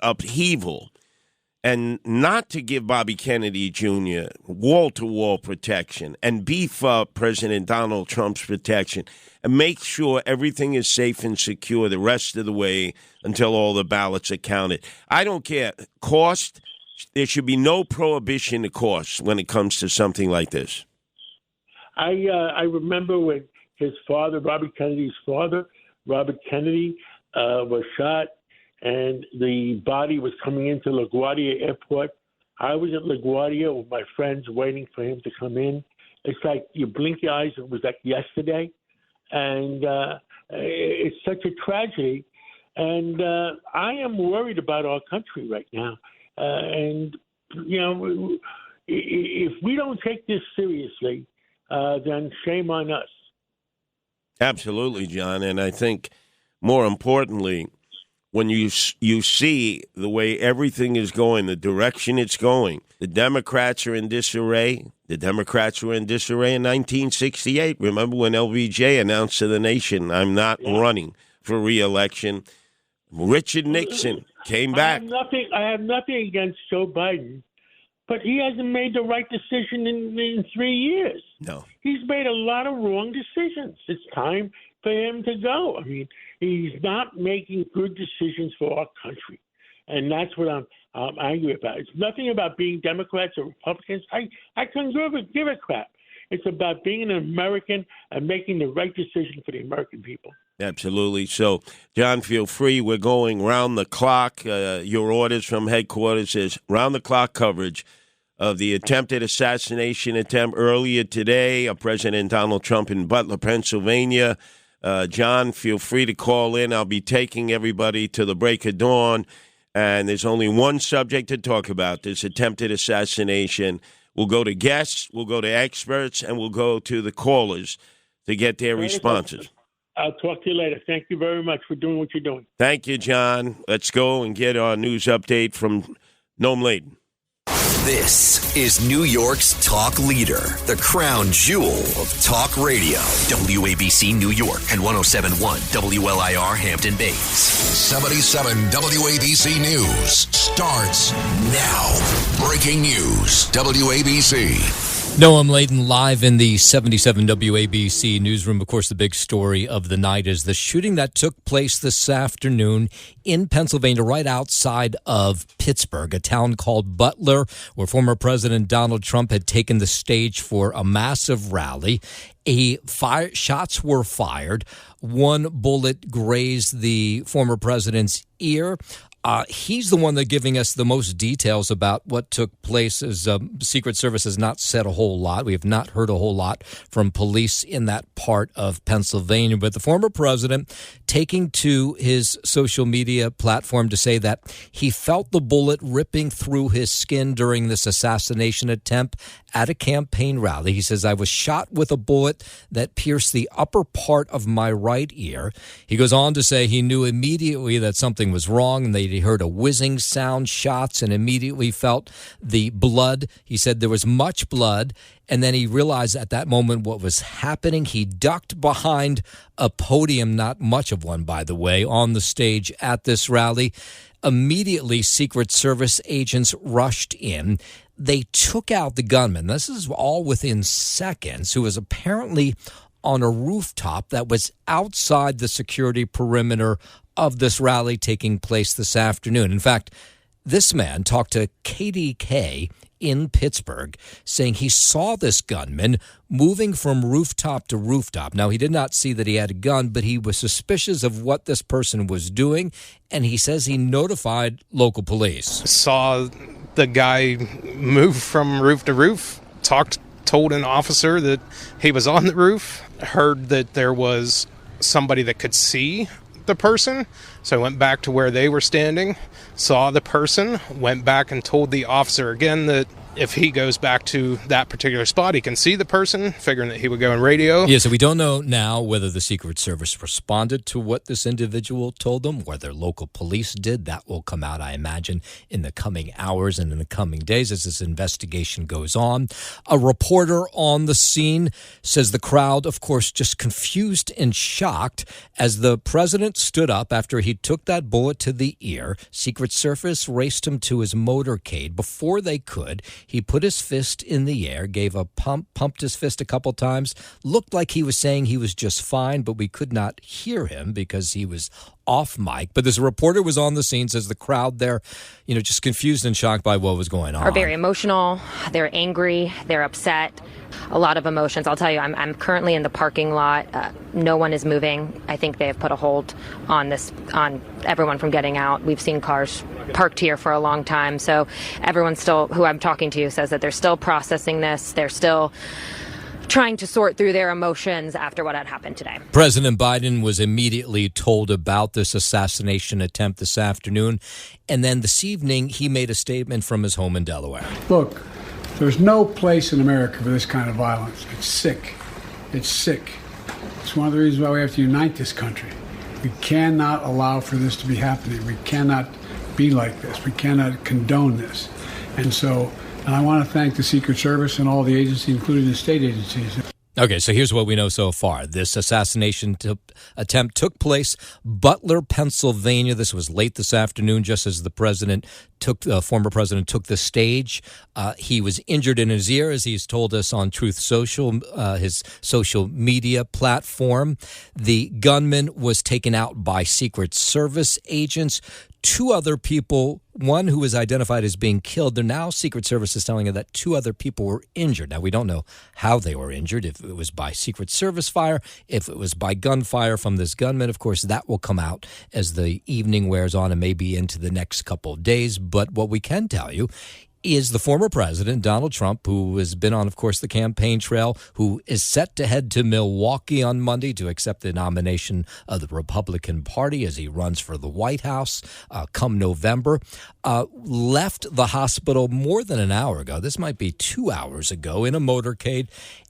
upheaval. And not to give Bobby Kennedy Jr. wall-to-wall protection and beef up President Donald Trump's protection and make sure everything is safe and secure the rest of the way until all the ballots are counted. I don't care. Cost, there should be no prohibition to cost when it comes to something like this. I remember when his father, Robert Kennedy's father, Robert Kennedy, was shot, and the body was coming into LaGuardia Airport. I was at LaGuardia with my friends waiting for him to come in. It's like you blink your eyes, it was like yesterday. And it's such a tragedy. And I am worried about our country right now. If we don't take this seriously, then shame on us. Absolutely, John. And I think more importantly, when you see the way everything is going, the direction it's going, the Democrats are in disarray. The Democrats were in disarray in 1968. Remember when LBJ announced to the nation, I'm not running for re-election. Richard Nixon came back. I have nothing against Joe Biden, but he hasn't made the right decision in 3 years. No. He's made a lot of wrong decisions. It's time for him to go. I mean, he's not making good decisions for our country. And that's what I'm angry about. It's nothing about being Democrats or Republicans. I couldn't give a crap. It's about being an American and making the right decision for the American people. Absolutely. So, John, feel free. We're going round the clock. Your orders from headquarters is round-the-clock coverage of the attempted assassination attempt earlier today of President Donald Trump in Butler, Pennsylvania. John, feel free to call in. I'll be taking everybody to the break of dawn. And there's only one subject to talk about, this attempted assassination. We'll go to guests, we'll go to experts, and we'll go to the callers to get their responses. I'll talk to you later. Thank you very much for doing what you're doing. Thank you, John. Let's go and get our news update from Noam Laden. This is New York's talk leader, the crown jewel of talk radio. WABC New York and 107.1 WLIR Hampton Bays. 77 WABC News starts now. Breaking news, WABC. Noam Laden live in the 77 WABC newsroom. Of course, the big story of the night is the shooting that took place this afternoon in Pennsylvania, right outside of Pittsburgh, a town called Butler, where former President Donald Trump had taken the stage for a massive rally. Shots were fired. One bullet grazed the former president's ear. He's the one that's giving us the most details about what took place, as Secret Service has not said a whole lot. We have not heard a whole lot from police in that part of Pennsylvania. But the former president taking to his social media platform to say that he felt the bullet ripping through his skin during this assassination attempt at a campaign rally. He says, I was shot with a bullet that pierced the upper part of my right ear. He goes on to say he knew immediately that something was wrong and that he heard a whizzing sound, shots, and immediately felt the blood. He said there was much blood, and then he realized at that moment what was happening. He ducked behind a podium, not much of one, by the way, on the stage at this rally. Immediately, Secret Service agents rushed in. They took out the gunman. This is all within seconds, who was apparently on a rooftop that was outside the security perimeter of this rally taking place this afternoon. In fact, this man talked to KDK in Pittsburgh, saying he saw this gunman moving from rooftop to rooftop. Now, he did not see that he had a gun, but he was suspicious of what this person was doing, and he says he notified local police. Saw the guy move from roof to roof, told an officer that he was on the roof, heard that there was somebody that could see the person, so I went back to where they were standing, saw the person, went back and told the officer again that if he goes back to that particular spot, he can see the person, figuring that he would go on radio. Yeah, so we don't know now whether the Secret Service responded to what this individual told them, whether local police did. That will come out, I imagine, in the coming hours and in the coming days as this investigation goes on. A reporter on the scene says the crowd, of course, just confused and shocked as the president stood up after he took that bullet to the ear. Secret Service raced him to his motorcade. Before they could, he put his fist in the air, gave a pumped his fist a couple times, looked like he was saying he was just fine, but we could not hear him because he was off mic. But this reporter was on the scene, says the crowd there, just confused and shocked by what was going on. Are very emotional. They're angry. They're upset. A lot of emotions. I'll tell you, I'm currently in the parking lot. No one is moving. I think they have put a hold on everyone from getting out. We've seen cars parked here for a long time. So everyone still, who I'm talking to, says that they're still processing this. They're still trying to sort through their emotions after what had happened today. President Biden was immediately told about this assassination attempt this afternoon, and then this evening he made a statement from his home in Delaware. Look, there's no place in America for this kind of violence. It's sick. It's sick. It's one of the reasons why we have to unite this country. We cannot allow for this to be happening. We cannot be like this. We cannot condone this. And I want to thank the Secret Service and all the agencies, including the state agencies. Okay, so here's what we know so far. This assassination attempt took place Butler, Pennsylvania. This was late this afternoon, just as the former president took the stage. He was injured in his ear, as he's told us on Truth Social, his social media platform. The gunman was taken out by Secret Service agents. Two other people, one who was identified as being killed. They're now Secret Service is telling us that two other people were injured. Now, we don't know how they were injured, if it was by Secret Service fire, if it was by gunfire from this gunman. Of course, that will come out as the evening wears on and maybe into the next couple of days. But what we can tell you is the former president, Donald Trump, who has been on, of course, the campaign trail, who is set to head to Milwaukee on Monday to accept the nomination of the Republican Party as he runs for the White House come November, left the hospital more than an hour ago. This might be 2 hours ago in a motorcade.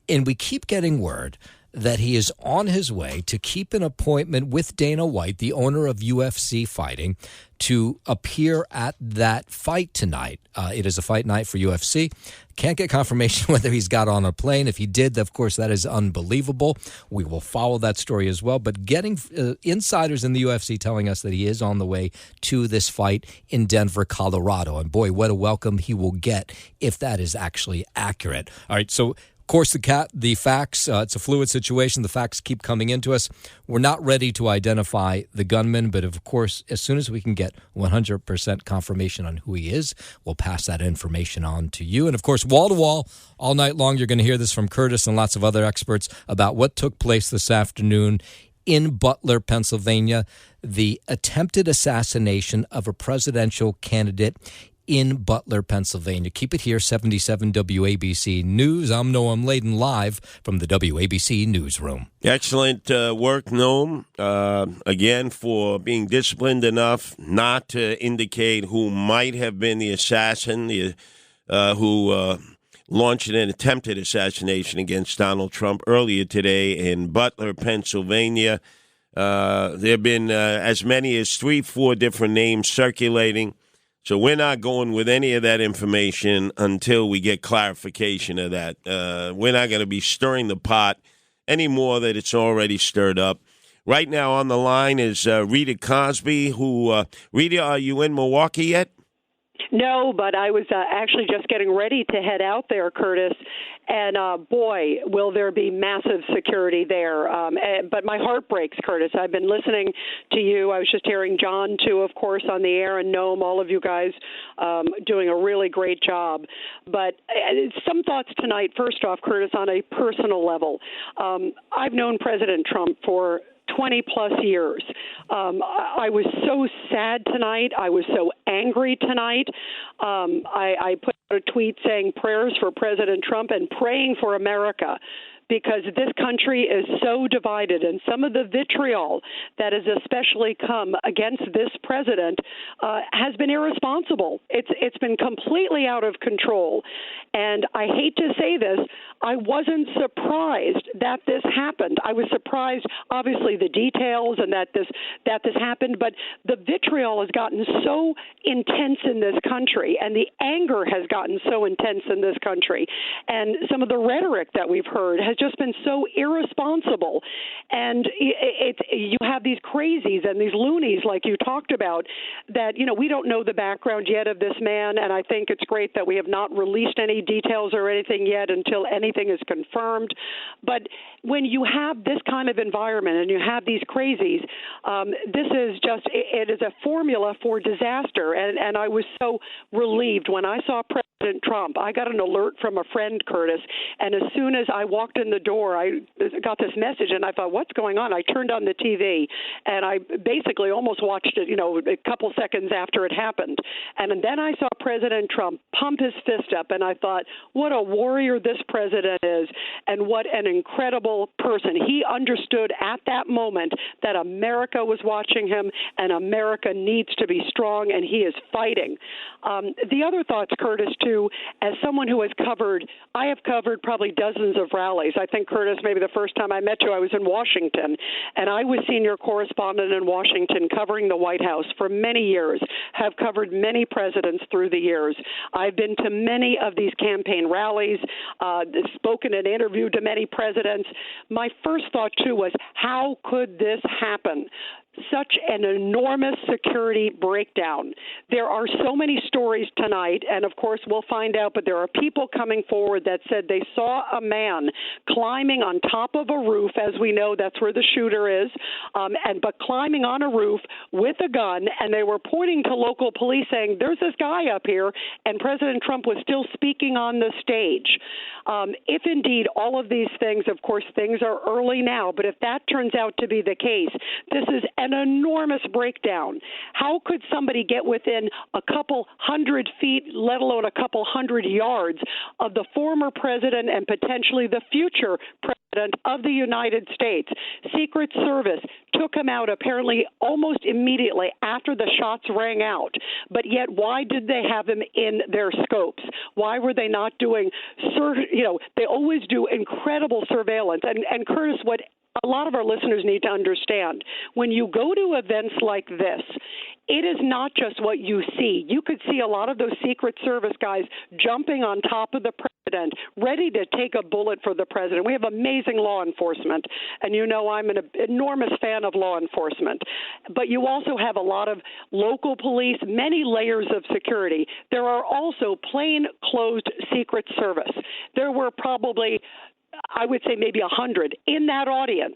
And we keep getting word that he is on his way to keep an appointment with Dana White, the owner of UFC Fighting, to appear at that fight tonight. It is a fight night for UFC. Can't get confirmation whether he's got on a plane. If he did, of course, that is unbelievable. We will follow that story as well. But getting insiders in the UFC telling us that he is on the way to this fight in Denver, Colorado. And boy, what a welcome he will get if that is actually accurate. All right, so of course, the facts, it's a fluid situation. The facts keep coming into us. We're not ready to identify the gunman, but of course, as soon as we can get 100% confirmation on who he is, we'll pass that information on to you. And of course, wall to wall, all night long, you're going to hear this from Curtis and lots of other experts about what took place this afternoon in Butler, Pennsylvania, the attempted assassination of a presidential candidate in Butler, Pennsylvania. Keep it here, 77 WABC News. I'm Noam Laden, live from the WABC Newsroom. Excellent work, Noam, again, for being disciplined enough not to indicate who might have been the assassin who launched an attempted assassination against Donald Trump earlier today in Butler, Pennsylvania. There have been as many as 3-4 different names circulating. So we're not going with any of that information until we get clarification of that. We're not going to be stirring the pot any more that it's already stirred up. Right now on the line is Rita Cosby, who, Rita, are you in Milwaukee yet? No, but I was actually just getting ready to head out there, Curtis, and boy, will there be massive security there. But my heart breaks, Curtis. I've been listening to you. I was just hearing John, too, of course, on the air, and Noam, all of you guys doing a really great job. But some thoughts tonight, first off, Curtis, on a personal level. I've known President Trump for 20-plus years. I was so sad tonight. I was so angry tonight. I put out a tweet saying prayers for President Trump and praying for America, because this country is so divided, and some of the vitriol that has especially come against this president has been irresponsible. It's been completely out of control. And I hate to say this, I wasn't surprised that this happened. I was surprised, obviously, the details and that this happened, but the vitriol has gotten so intense in this country, and the anger has gotten so intense in this country, and some of the rhetoric that we've heard has just been so irresponsible. And you have these crazies and these loonies, like you talked about, that, we don't know the background yet of this man, and I think it's great that we have not released any details or anything yet until anything is confirmed. But when you have this kind of environment and you have these crazies, this is it is a formula for disaster. And I was so relieved when I saw President President Trump. I got an alert from a friend, Curtis, and as soon as I walked in the door, I got this message, and I thought, what's going on? I turned on the TV, and I basically almost watched it, a couple seconds after it happened. And then I saw President Trump pump his fist up, and I thought, what a warrior this president is, and what an incredible person. He understood at that moment that America was watching him, and America needs to be strong, and he is fighting. The other thoughts, Curtis, too, as someone who I have covered probably dozens of rallies. I think, Curtis, maybe the first time I met you, I was in Washington, and I was senior correspondent in Washington covering the White House for many years, have covered many presidents through the years. I've been to many of these campaign rallies, spoken and interviewed to many presidents. My first thought, too, was how could this happen? Such an enormous security breakdown. There are so many stories tonight, and of course we'll find out, but there are people coming forward that said they saw a man climbing on top of a roof. As we know, that's where the shooter is, but climbing on a roof with a gun, and they were pointing to local police saying, there's this guy up here, and President Trump was still speaking on the stage. If indeed all of these things, of course, things are early now, but if that turns out to be the case, this is an enormous breakdown. How could somebody get within a couple hundred feet, let alone a couple hundred yards, of the former president and potentially the future president of the United States? Secret Service took him out apparently almost immediately after the shots rang out. But yet, why did they have him in their scopes? Why were they not doing, they always do incredible surveillance. And Curtis, what a lot of our listeners need to understand, when you go to events like this, it is not just what you see. You could see a lot of those Secret Service guys jumping on top of the president, ready to take a bullet for the president. We have amazing law enforcement, and I'm an enormous fan of law enforcement. But you also have a lot of local police, many layers of security. There are also plain-clothes Secret Service. There were probably, I would say, maybe 100 in that audience.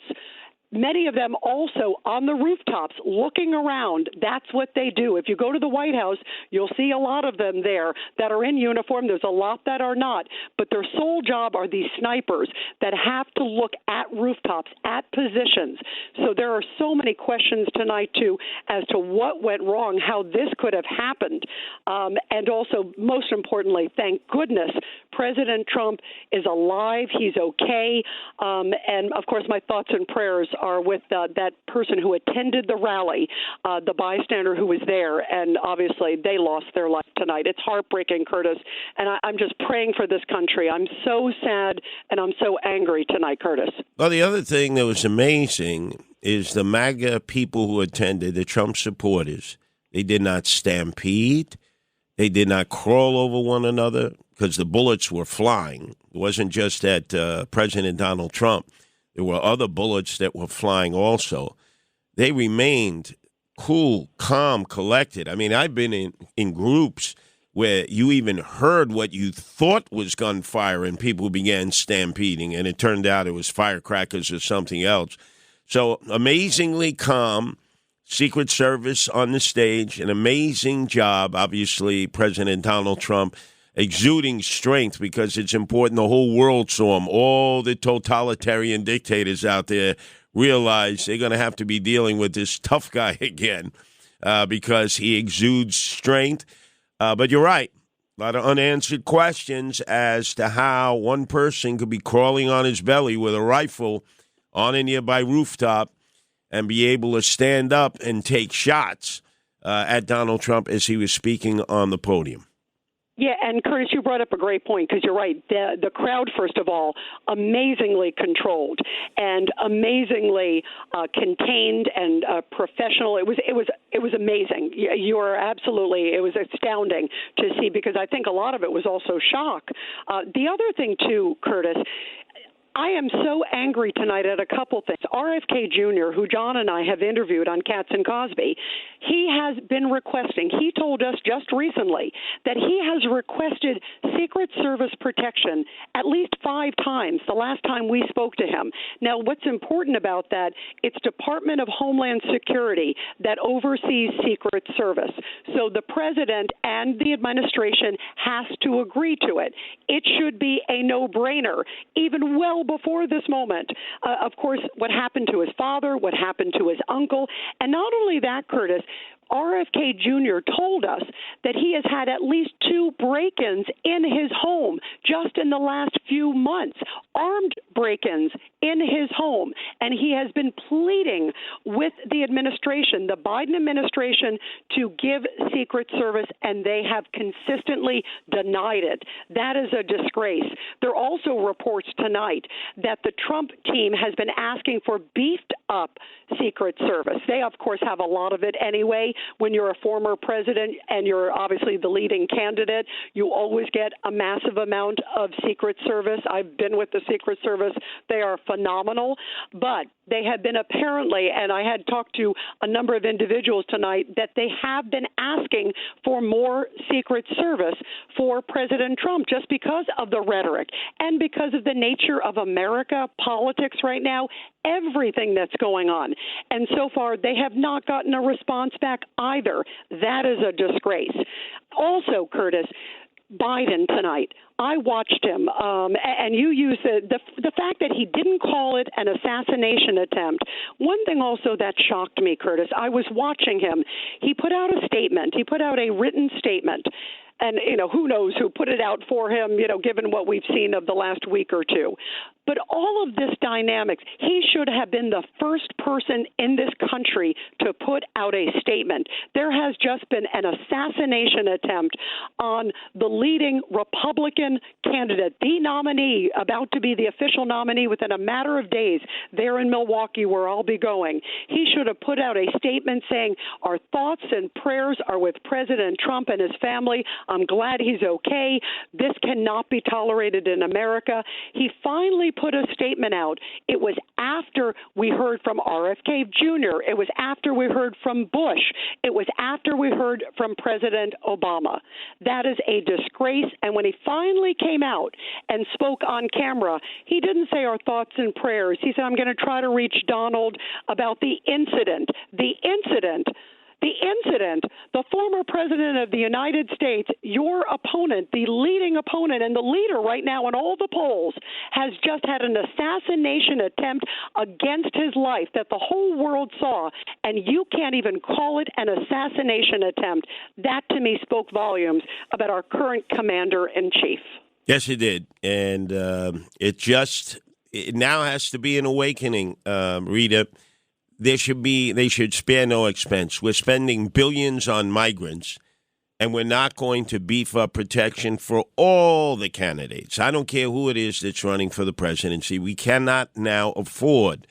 Many of them also on the rooftops looking around. That's what they do. If you go to the White House, you'll see a lot of them there that are in uniform. There's a lot that are not. But their sole job are these snipers that have to look at rooftops, at positions. So there are so many questions tonight, too, as to what went wrong, how this could have happened. And also, most importantly, thank goodness, President Trump is alive. He's okay. And, of course, my thoughts and prayers are with that person who attended the rally, the bystander who was there, and obviously they lost their life tonight. It's heartbreaking, Curtis, and I'm just praying for this country. I'm so sad and I'm so angry tonight, Curtis. Well, the other thing that was amazing is the MAGA people who attended, the Trump supporters. They did not stampede. They did not crawl over one another because the bullets were flying. It wasn't just at President Donald Trump. There were other bullets that were flying also. They remained cool, calm, collected. I mean, I've been in groups where you even heard what you thought was gunfire and people began stampeding, and it turned out it was firecrackers or something else. So amazingly calm, Secret Service on the stage, an amazing job, obviously, President Donald Trump exuding strength because it's important the whole world saw him. All the totalitarian dictators out there realize they're going to have to be dealing with this tough guy again because he exudes strength. But you're right. A lot of unanswered questions as to how one person could be crawling on his belly with a rifle on a nearby rooftop and be able to stand up and take shots at Donald Trump as he was speaking on the podium. Yeah, and Curtis, you brought up a great point because you're right. The crowd, first of all, amazingly controlled and amazingly contained and professional. It was amazing. You are absolutely. It was astounding to see because I think a lot of it was also shock. The other thing too, Curtis, I am so angry tonight at a couple things. RFK Jr., who John and I have interviewed on Katz and Cosby, he has been requesting, he told us just recently that he has requested Secret Service protection at least 5 times the last time we spoke to him. Now, what's important about that, it's Department of Homeland Security that oversees Secret Service. So the president and the administration has to agree to it. It should be a no-brainer, even well before this moment. Of course, what happened to his father, what happened to his uncle, and not only that, Curtis, RFK Jr. told us that he has had at least 2 break-ins in his home just in the last few months, armed break-ins in his home. And he has been pleading with the administration, the Biden administration, to give Secret Service, and they have consistently denied it. That is a disgrace. There are also reports tonight that the Trump team has been asking for beefed-up Secret Service. They, of course, have a lot of it anyway. When you're a former president and you're obviously the leading candidate, you always get a massive amount of Secret Service. I've been with the Secret Service. They are phenomenal. But they have been apparently, and I had talked to a number of individuals tonight, that they have been asking for more Secret Service for President Trump just because of the rhetoric and because of the nature of America politics right now, everything that's going on. And so far, they have not gotten a response back either. That is a disgrace. Also, Curtis, Biden tonight, I watched him, and you use the fact that he didn't call it an assassination attempt. One thing also that shocked me, Curtis, I was watching him. He put out a statement. He put out a written statement. And, who knows who put it out for him, given what we've seen of the last week or two. But all of this dynamics, he should have been the first person in this country to put out a statement. There has just been an assassination attempt on the leading Republican candidate, the nominee, about to be the official nominee within a matter of days there in Milwaukee, where I'll be going. He should have put out a statement saying, our thoughts and prayers are with President Trump and his family. I'm glad he's okay. This cannot be tolerated in America. He finally put a statement out. It was after we heard from RFK Jr. It was after we heard from Bush. It was after we heard from President Obama. That is a disgrace. And when he finally came out and spoke on camera, he didn't say our thoughts and prayers. He said, I'm going to try to reach Donald about the incident. The former president of the United States, your opponent, the leading opponent and the leader right now in all the polls, has just had an assassination attempt against his life that the whole world saw, and you can't even call it an assassination attempt. That, to me, spoke volumes about our current commander-in-chief. Yes, it did. And it now has to be an awakening, Rita. They should spare no expense. We're spending billions on migrants, and we're not going to beef up protection for all the candidates. I don't care who it is that's running for the presidency. We cannot now afford,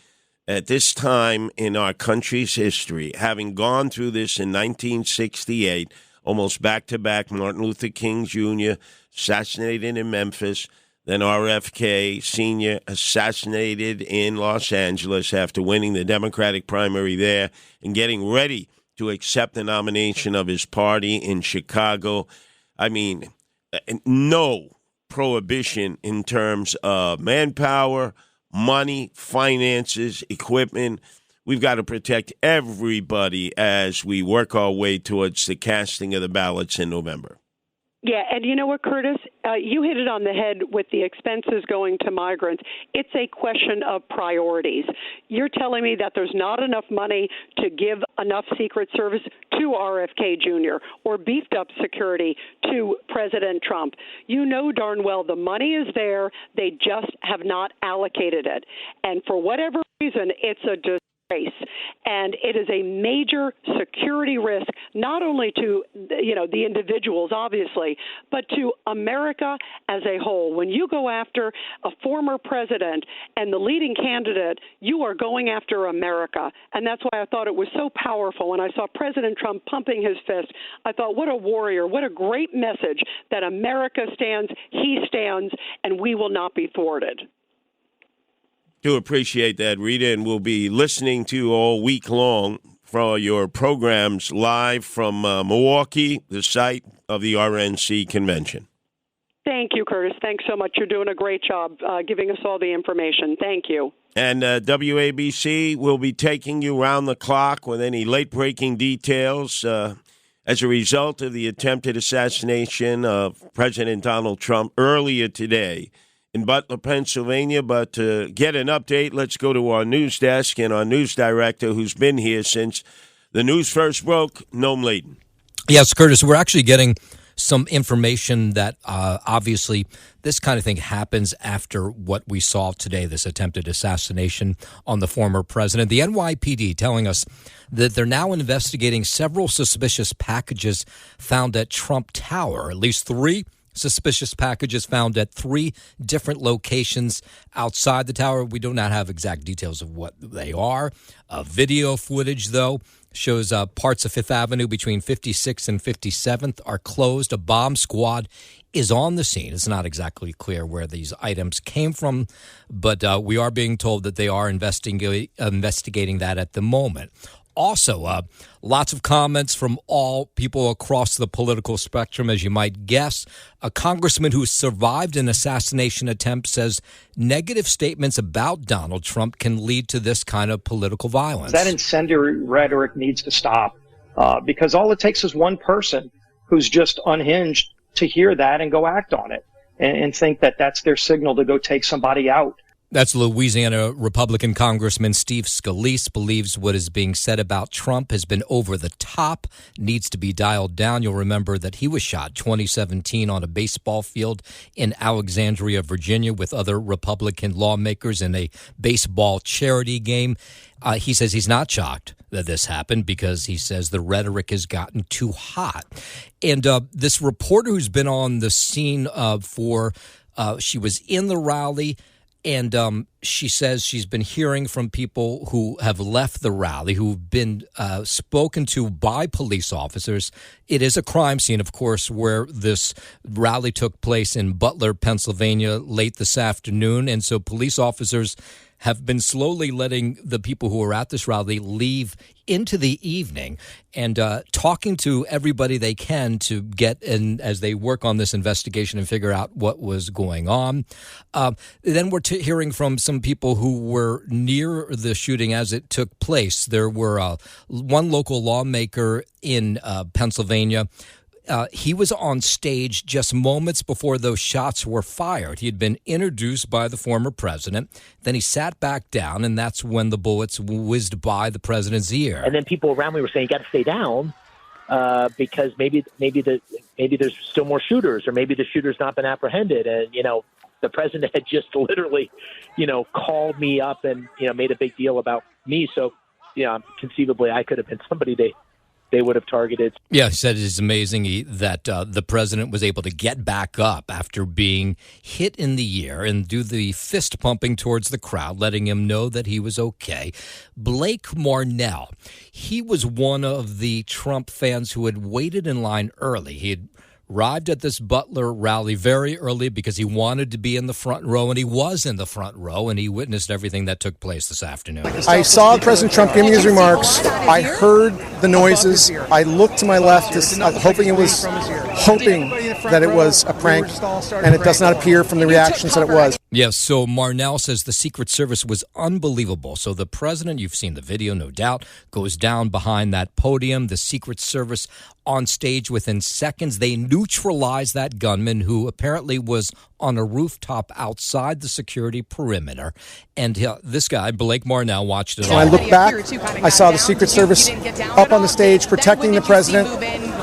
at this time in our country's history, having gone through this in 1968, almost back-to-back, Martin Luther King Jr. assassinated in Memphis, then RFK Sr. assassinated in Los Angeles after winning the Democratic primary there and getting ready to accept the nomination of his party in Chicago. I mean, no prohibition in terms of manpower, money, finances, equipment. We've got to protect everybody as we work our way towards the casting of the ballots in November. Yeah, and you know what, Curtis? You hit it on the head with the expenses going to migrants. It's a question of priorities. You're telling me that there's not enough money to give enough Secret Service to RFK Jr. or beefed up security to President Trump. You know darn well the money is there. They just have not allocated it. And for whatever reason, it's a disgrace. And it is a major security risk, not only to the individuals, obviously, but to America as a whole. When you go after a former president and the leading candidate, you are going after America. And that's why I thought it was so powerful when I saw President Trump pumping his fist. I thought, what a warrior, what a great message that America stands, he stands, and we will not be thwarted. Do appreciate that, Rita, and we'll be listening to you all week long for your programs live from Milwaukee, the site of the RNC convention. Thank you, Curtis. Thanks so much. You're doing a great job giving us all the information. Thank you. And WABC will be taking you round the clock with any late-breaking details as a result of the attempted assassination of President Donald Trump earlier today in Butler, Pennsylvania. But to get an update, let's go to our news desk and our news director, who's been here since the news first broke, Noam Laden. Yes, Curtis, we're actually getting some information that obviously this kind of thing happens after what we saw today, this attempted assassination on the former president. The NYPD telling us that they're now investigating several suspicious packages found at Trump Tower, at least 3 suspicious packages found at 3 different locations outside the tower. We do not have exact details of what they are. Video footage, though, shows parts of Fifth Avenue between 56th and 57th are closed. A bomb squad is on the scene. It's not exactly clear where these items came from, but we are being told that they are investigating that at the moment. Also, lots of comments from all people across the political spectrum, as you might guess. A congressman who survived an assassination attempt says negative statements about Donald Trump can lead to this kind of political violence. That incendiary rhetoric needs to stop because all it takes is one person who's just unhinged to hear that and go act on it and think that that's their signal to go take somebody out. That's Louisiana Republican Congressman Steve Scalise believes what is being said about Trump has been over the top, needs to be dialed down. You'll remember that he was shot 2017 on a baseball field in Alexandria, Virginia, with other Republican lawmakers in a baseball charity game. He says he's not shocked that this happened because he says the rhetoric has gotten too hot. And this reporter who's been on the scene she was in the rally, and she says she's been hearing from people who have left the rally, who've been spoken to by police officers. It is a crime scene, of course, where this rally took place in Butler, Pennsylvania, late this afternoon. And so police officers have been slowly letting the people who are at this rally leave into the evening and talking to everybody they can to get in as they work on this investigation and figure out what was going on. Then we're hearing from some people who were near the shooting as it took place. There were one local lawmaker in Pennsylvania. He was on stage just moments before those shots were fired. He had been introduced by the former president. Then he sat back down, and that's when the bullets whizzed by the president's ear. And then people around me were saying, "You got to stay down because maybe there's still more shooters, or maybe the shooter's not been apprehended." And the president had just literally, called me up and made a big deal about me. So, conceivably, I could have been somebody they would have targeted. Yeah, he said it is amazing that the president was able to get back up after being hit in the ear and do the fist pumping towards the crowd, letting him know that he was okay. Blake Marnell, he was one of the Trump fans who had waited in line early. He had arrived at this Butler rally very early because he wanted to be in the front row, and he was in the front row, and he witnessed everything that took place this afternoon. I saw President Trump giving his remarks. I heard the noises. I looked to my left, hoping that it was a prank, and it does not appear from the reactions that it was. Yes, so Marnell says the Secret Service was unbelievable. So the president, you've seen the video, no doubt, goes down behind that podium. The Secret Service on stage within seconds. They neutralized that gunman who apparently was on a rooftop outside the security perimeter. And this guy, Blake Marnell, watched it all. When I looked back, I saw the Secret Service up on the stage protecting the president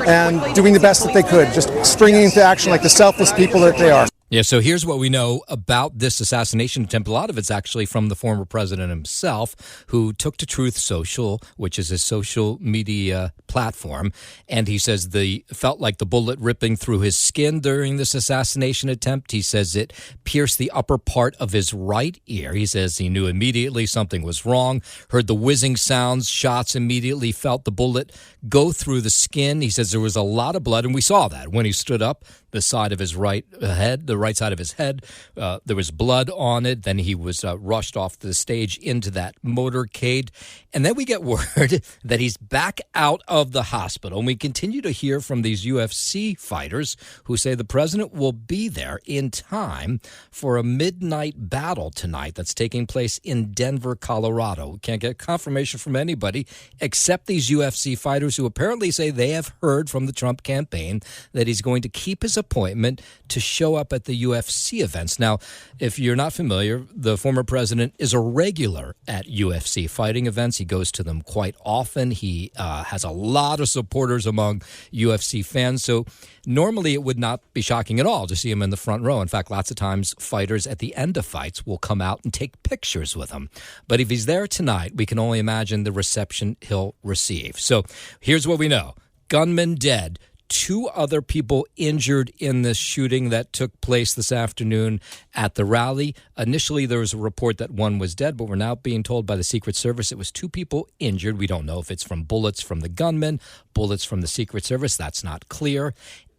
and doing the best that they could, just springing into action like the selfless people that they are. Yeah, so here's what we know about this assassination attempt. A lot of it's actually from the former president himself, who took to Truth Social, which is his social media platform, and he says felt like the bullet ripping through his skin during this assassination attempt. He says it pierced the upper part of his right ear. He says he knew immediately something was wrong, heard the whizzing sounds, shots, immediately felt the bullet go through the skin. He says there was a lot of blood, and we saw that when he stood up. the side of his right head, the right side of his head. There was blood on it. Then he was rushed off the stage into that motorcade. And then we get word that he's back out of the hospital. And we continue to hear from these UFC fighters who say the president will be there in time for a midnight battle tonight that's taking place in Denver, Colorado. We can't get confirmation from anybody except these UFC fighters who apparently say they have heard from the Trump campaign that he's going to keep his appointment to show up at the UFC events. Now, if you're not familiar, the former president is a regular at UFC fighting events. He goes to them quite often. He has a lot of supporters among UFC fans. So normally it would not be shocking at all to see him in the front row. In fact, lots of times fighters at the end of fights will come out and take pictures with him. But if he's there tonight, we can only imagine the reception he'll receive. So here's what we know. Gunman dead. 2 other people injured in this shooting that took place this afternoon at the rally. Initially, there was a report that 1 was dead, but we're now being told by the Secret Service it was 2 people injured. We don't know if it's from bullets from the gunman, bullets from the Secret Service. That's not clear.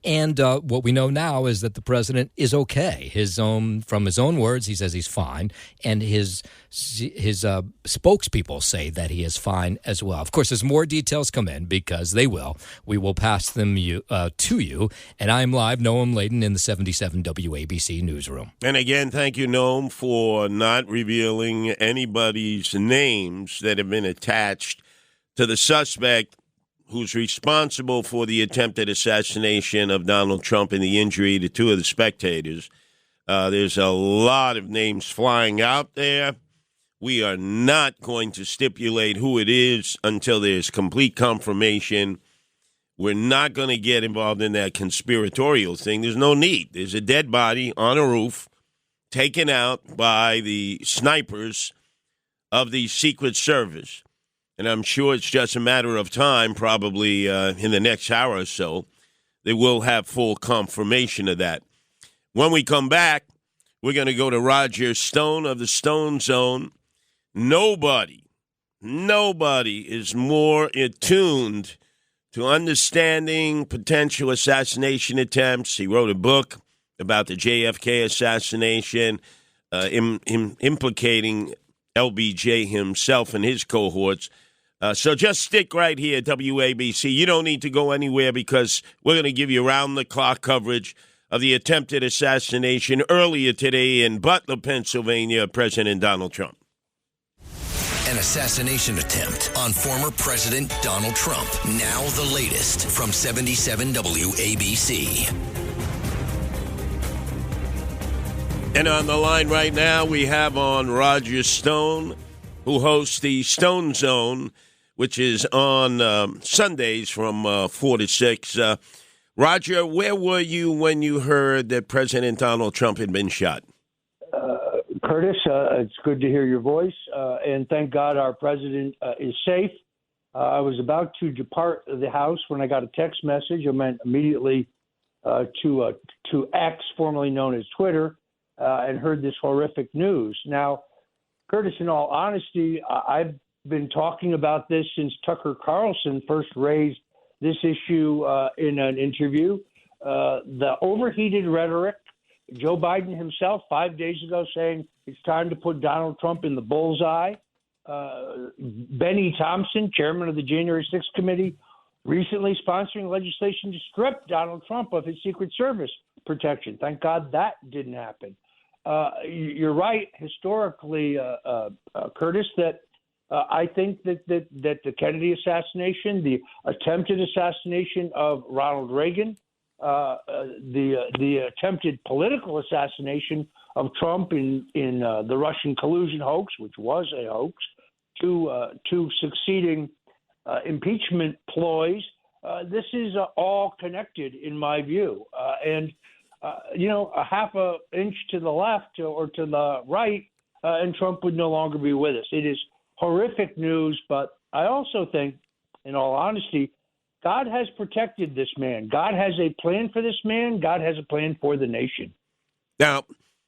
And what we know now is that the president is okay. From his own words, he says he's fine, and his spokespeople say that he is fine as well. Of course, as more details come in, because they will, we will pass them to you. And I'm live, Noam Laden, in the 77 WABC newsroom. And again, thank you, Noam, for not revealing anybody's names that have been attached to the suspect who's responsible for the attempted assassination of Donald Trump and the injury to 2 of the spectators. There's a lot of names flying out there. We are not going to stipulate who it is until there's complete confirmation. We're not going to get involved in that conspiratorial thing. There's no need. There's a dead body on a roof taken out by the snipers of the Secret Service. And I'm sure it's just a matter of time, probably in the next hour or so, they will have full confirmation of that. When we come back, we're going to go to Roger Stone of the Stone Zone. Nobody is more attuned to understanding potential assassination attempts. He wrote a book about the JFK assassination, implicating LBJ himself and his cohorts. So just stick right here, WABC. You don't need to go anywhere because we're going to give you round-the-clock coverage of the attempted assassination earlier today in Butler, Pennsylvania, of President Donald Trump. An assassination attempt on former President Donald Trump. Now the latest from 77 WABC. And on the line right now, we have on Roger Stone, who hosts the Stone Zone, which is on Sundays from 4 to 6. Roger, where were you when you heard that President Donald Trump had been shot? Curtis, it's good to hear your voice, and thank God our president is safe. I was about to depart the house when I got a text message. I went immediately to X, formerly known as Twitter, and heard this horrific news. Now, Curtis, in all honesty, I've been talking about this since Tucker Carlson first raised this issue in an interview. The overheated rhetoric, Joe Biden himself 5 days ago saying it's time to put Donald Trump in the bullseye. Benny Thompson, chairman of the January 6th committee, recently sponsoring legislation to strip Donald Trump of his Secret Service protection. Thank God that didn't happen. You're right, historically, Curtis, that I think that the Kennedy assassination, the attempted assassination of Ronald Reagan, the attempted political assassination of Trump in the Russian collusion hoax, which was a hoax, two succeeding impeachment ploys. This is all connected, in my view. And a half an inch to the left or to the right, and Trump would no longer be with us. It is horrific news, but I also think, in all honesty, God has protected this man. God has a plan for this man. God has a plan for the nation. Now,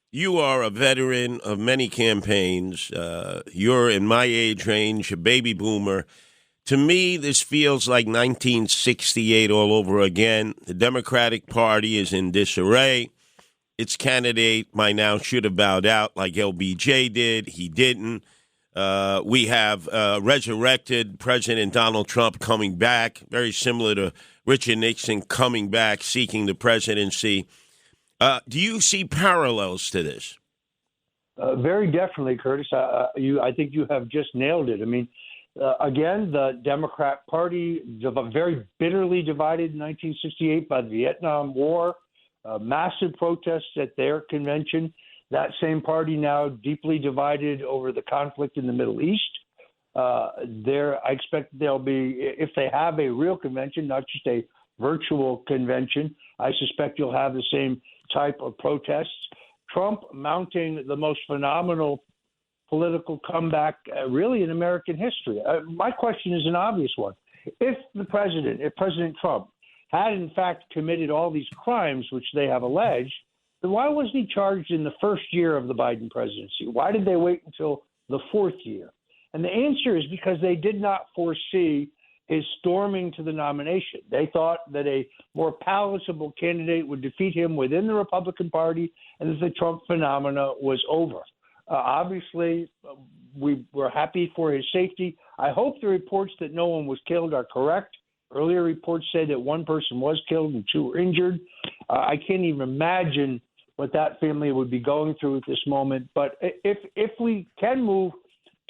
you are a veteran of many campaigns. You're in my age range, a baby boomer. To me, this feels like 1968 all over again. The Democratic Party is in disarray. Its candidate by now should have bowed out like LBJ did. He didn't. We have resurrected President Donald Trump coming back, very similar to Richard Nixon coming back, seeking the presidency. Do you see parallels to this? Very definitely, Curtis. I think you have just nailed it. I mean, again, the Democrat Party very bitterly divided in 1968 by the Vietnam War, massive protests at their convention. That same party now deeply divided over the conflict in the Middle East. I expect there'll be, if they have a real convention, not just a virtual convention, I suspect you'll have the same type of protests. Trump mounting the most phenomenal political comeback really in American history. My question is an obvious one. If President Trump had in fact committed all these crimes which they have alleged, then why wasn't he charged in the first year of the Biden presidency? Why did they wait until the fourth year? And the answer is because they did not foresee his storming to the nomination. They thought that a more palatable candidate would defeat him within the Republican Party and that the Trump phenomena was over. Obviously, we were happy for his safety. I hope the reports that no one was killed are correct. Earlier reports say that one person was killed and two were injured. I can't even imagine what that family would be going through at this moment. But if we can move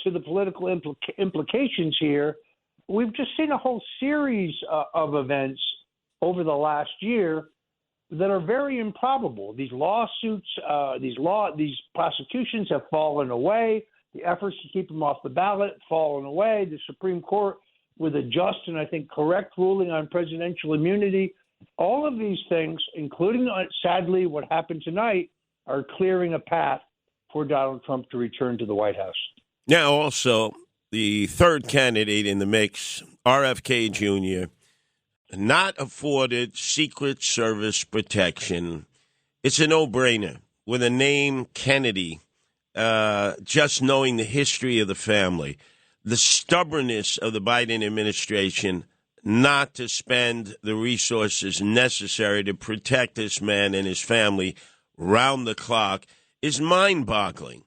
to the political implications here, we've just seen a whole series of events over the last year that are very improbable. These lawsuits, these prosecutions have fallen away. The efforts to keep them off the ballot fallen away. The Supreme Court with a just and I think correct ruling on presidential immunity. All of these things, including sadly what happened tonight, are clearing a path for Donald Trump to return to the White House. Now, also, the third candidate in the mix, RFK Jr., not afforded Secret Service protection. It's a no-brainer. With a name, Kennedy, just knowing the history of the family, the stubbornness of the Biden administration not to spend the resources necessary to protect this man and his family round the clock is mind-boggling.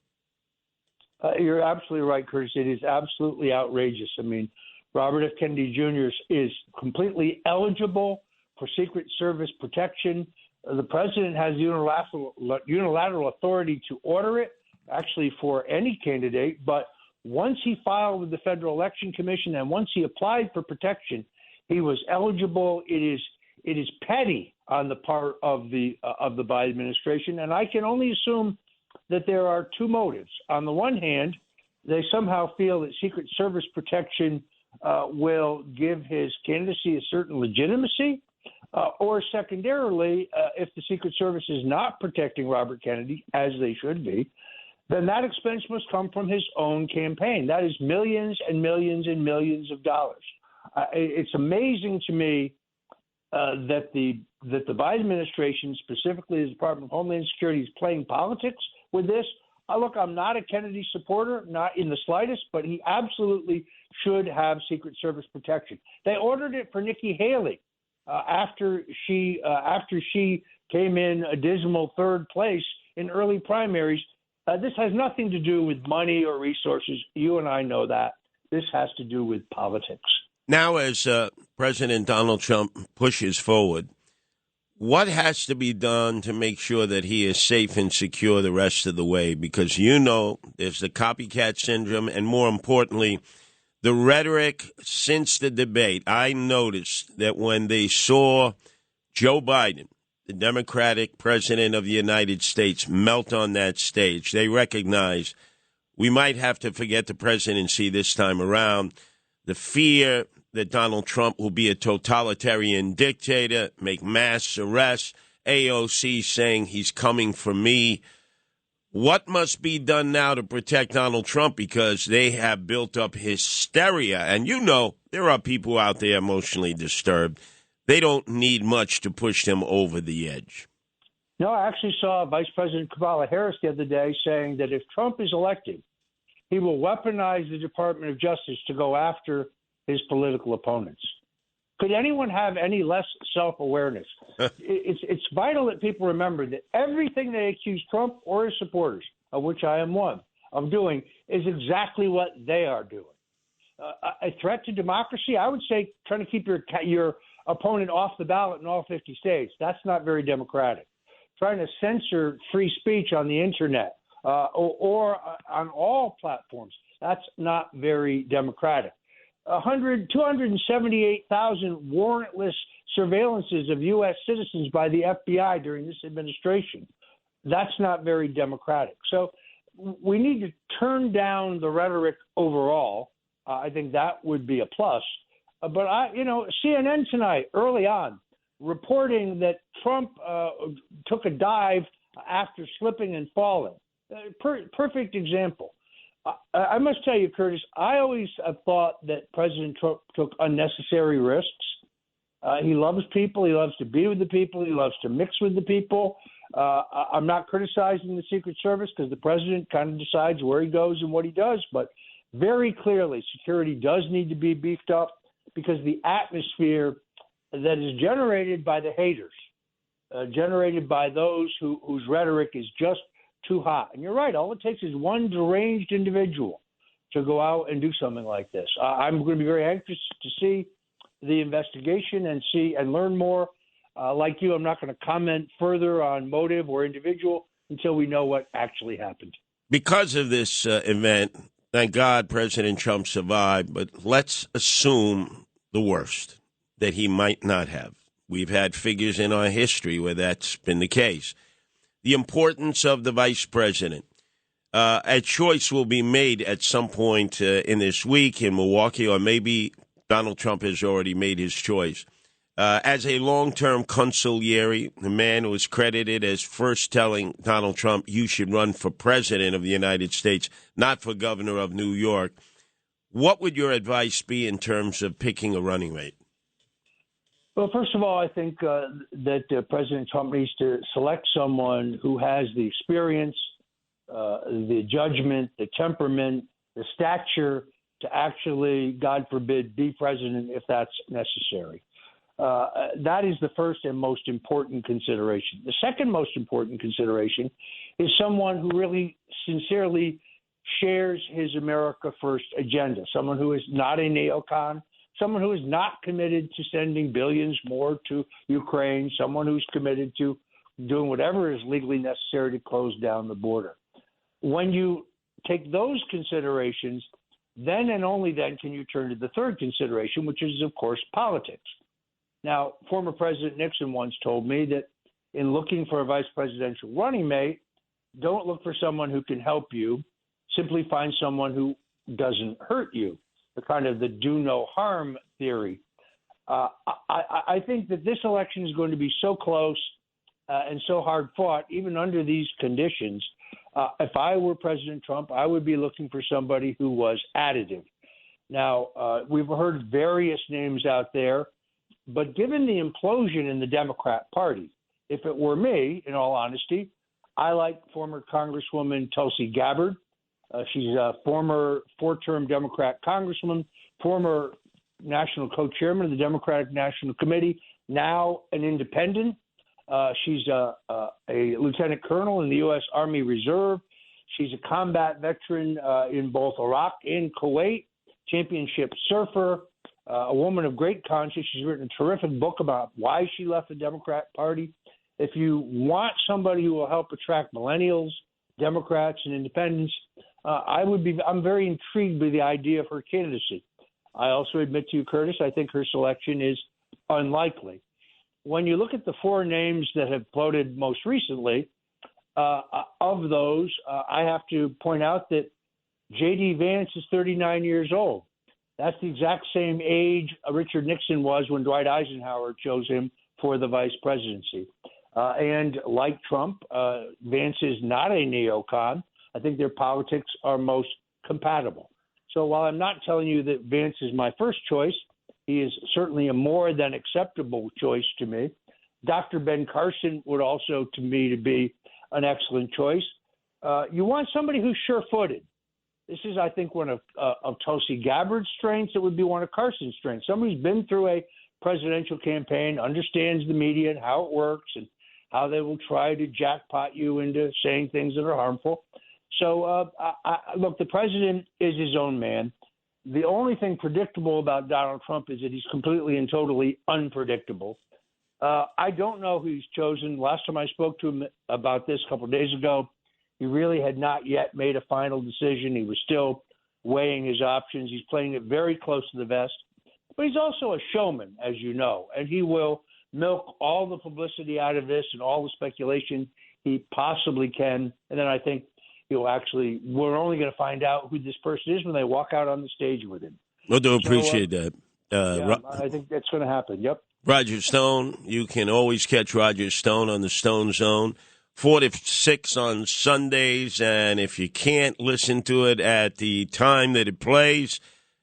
You're absolutely right, Curtis. It is absolutely outrageous. I mean, Robert F. Kennedy Jr. is completely eligible for Secret Service protection. The president has unilateral authority to order it, actually for any candidate. But once he filed with the Federal Election Commission and once he applied for protection, he was eligible. It is petty on the part of the Biden administration, and I can only assume that there are two motives. On the one hand, they somehow feel that Secret Service protection will give his candidacy a certain legitimacy, or secondarily, if the Secret Service is not protecting Robert Kennedy, as they should be, then that expense must come from his own campaign. That is millions and millions and millions of dollars. It's amazing to me that the Biden administration, specifically the Department of Homeland Security, is playing politics with this. Look, I'm not a Kennedy supporter, not in the slightest, but he absolutely should have Secret Service protection. They ordered it for Nikki Haley after she came in a dismal third place in early primaries. This has nothing to do with money or resources. You and I know that. This has to do with politics. Now, as President Donald Trump pushes forward, what has to be done to make sure that he is safe and secure the rest of the way? Because, you know, there's the copycat syndrome, and more importantly, the rhetoric since the debate. I noticed that when they saw Joe Biden, the Democratic president of the United States, melt on that stage, they recognized we might have to forget the presidency this time around. The fear that Donald Trump will be a totalitarian dictator, make mass arrests, AOC saying he's coming for me. What must be done now to protect Donald Trump? Because they have built up hysteria. And you know, there are people out there emotionally disturbed. They don't need much to push them over the edge. No, I actually saw Vice President Kamala Harris the other day saying that if Trump is elected, he will weaponize the Department of Justice to go after his political opponents. Could anyone have any less self-awareness? It's vital that people remember that everything they accuse Trump or his supporters, of which I am one, of doing is exactly what they are doing. A threat to democracy, I would say trying to keep your opponent off the ballot in all 50 states. That's not very democratic. Trying to censor free speech on the internet or on all platforms, that's not very democratic. 278,000 warrantless surveillances of U.S. citizens by the FBI during this administration. That's not very democratic. So we need to turn down the rhetoric overall. I think that would be a plus. But CNN tonight, early on, reporting that Trump took a dive after slipping and falling. Perfect example. I must tell you, Curtis, I always have thought that President Trump took unnecessary risks. He loves people. He loves to be with the people. He loves to mix with the people. I'm not criticizing the Secret Service because the president kind of decides where he goes and what he does. But very clearly, security does need to be beefed up because the atmosphere that is generated by the haters, generated by those whose rhetoric is just too hot. And you're right. All it takes is one deranged individual to go out and do something like this. I'm going to be very anxious to see the investigation and learn more. Like you, I'm not going to comment further on motive or individual until we know what actually happened. Because of this event, thank God President Trump survived, but let's assume the worst, that he might not have. We've had figures in our history where that's been the case. The importance of the vice president. A choice will be made at some point in this week in Milwaukee, or maybe Donald Trump has already made his choice. As a long-term consigliere, the man who was credited as first telling Donald Trump, you should run for president of the United States, not for governor of New York, what would your advice be in terms of picking a running mate? Well, first of all, I think that President Trump needs to select someone who has the experience, the judgment, the temperament, the stature to actually, God forbid, be president if that's necessary. That is the first and most important consideration. The second most important consideration is someone who really sincerely shares his America First agenda, someone who is not a neocon, someone who is not committed to sending billions more to Ukraine, someone who's committed to doing whatever is legally necessary to close down the border. When you take those considerations, then and only then can you turn to the third consideration, which is, of course, politics. Now, former President Nixon once told me that in looking for a vice presidential running mate, don't look for someone who can help you. Simply find someone who doesn't hurt you. The kind of the do no harm theory. I think that this election is going to be so close and so hard fought, even under these conditions. If I were President Trump, I would be looking for somebody who was additive. Now, we've heard various names out there, but given the implosion in the Democrat Party, if it were me, in all honesty, I like former Congresswoman Tulsi Gabbard. She's a former four-term Democrat congresswoman, former national co-chairman of the Democratic National Committee, now an independent. She's a lieutenant colonel in the U.S. Army Reserve. She's a combat veteran in both Iraq and Kuwait, championship surfer, a woman of great conscience. She's written a terrific book about why she left the Democrat Party. If you want somebody who will help attract millennials, Democrats, and independents, I'm very intrigued by the idea of her candidacy. I also admit to you, Curtis, I think her selection is unlikely. When you look at the four names that have floated most recently, of those, I have to point out that J.D. Vance is 39 years old. That's the exact same age Richard Nixon was when Dwight Eisenhower chose him for the vice presidency. And like Trump, Vance is not a neocon. I think their politics are most compatible. So while I'm not telling you that Vance is my first choice, he is certainly a more than acceptable choice to me. Dr. Ben Carson would also, to me, to be an excellent choice. You want somebody who's sure-footed. This is, I think, one of Tulsi Gabbard's strengths. It would be one of Carson's strengths. Somebody who's been through a presidential campaign, understands the media and how it works and how they will try to jackpot you into saying things that are harmful. So, look, the president is his own man. The only thing predictable about Donald Trump is that he's completely and totally unpredictable. I don't know who he's chosen. Last time I spoke to him about this a couple of days ago, he really had not yet made a final decision. He was still weighing his options. He's playing it very close to the vest. But he's also a showman, as you know, and he will milk all the publicity out of this and all the speculation he possibly can. And then I think we're only going to find out who this person is when they walk out on the stage with him. Well, do appreciate that. I think that's going to happen. Yep. Roger Stone, you can always catch Roger Stone on the Stone Zone, 4 to 6 on Sundays. And if you can't listen to it at the time that it plays,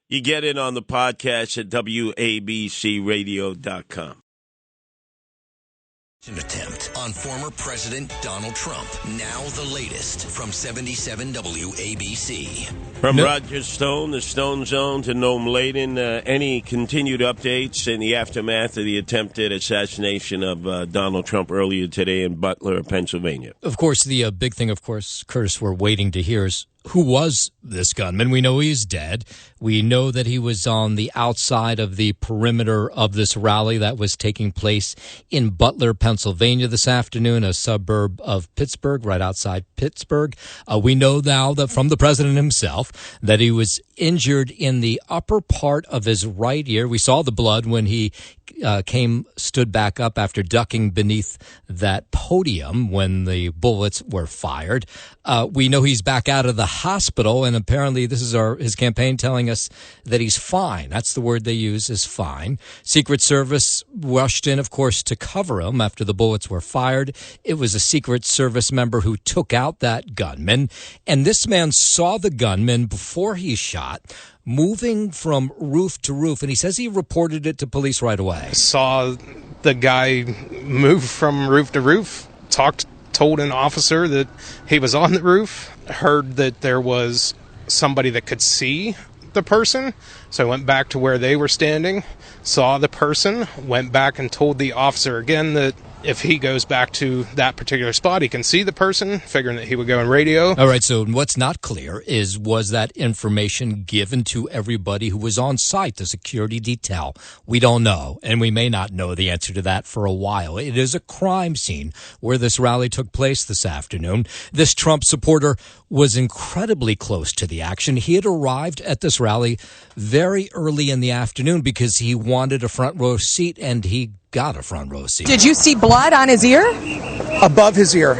you get it on the podcast at WABCRadio.com. An attempt on former President Donald Trump. Now the latest from 77 WABC. From Roger Stone, the Stone Zone, to Noam Laden, any continued updates in the aftermath of the attempted assassination of Donald Trump earlier today in Butler, Pennsylvania? Of course, the big thing, Curtis, we're waiting to hear is who was this gunman. We know he's dead. We know that he was on the outside of the perimeter of this rally that was taking place in Butler, Pennsylvania this afternoon, a suburb of Pittsburgh, right outside Pittsburgh. We know now that from the president himself that he was injured in the upper part of his right ear. We saw the blood when he stood back up after ducking beneath that podium when the bullets were fired. We know he's back out of the hospital, and apparently this is his campaign telling us that he's fine. That's the word they use, is fine. Secret Service rushed in, of course, to cover him after the bullets were fired. It was a Secret Service member who took out that gunman, and this man saw the gunman before he shot, moving from roof to roof, and he says he reported it to police right away. Saw the guy move from roof to roof, told an officer that he was on the roof, heard that there was somebody that could see the person, so I went back to where they were standing, saw the person, went back and told the officer again that if he goes back to that particular spot, he can see the person, figuring that he would go on radio. All right, so what's not clear was that information given to everybody who was on site, the security detail? We don't know, and we may not know the answer to that for a while. It is a crime scene where this rally took place this afternoon. This Trump supporter was incredibly close to the action. He had arrived at this rally very early in the afternoon because he wanted a front row seat, and he got a front row seat. Did you see blood on his ear? Above his ear.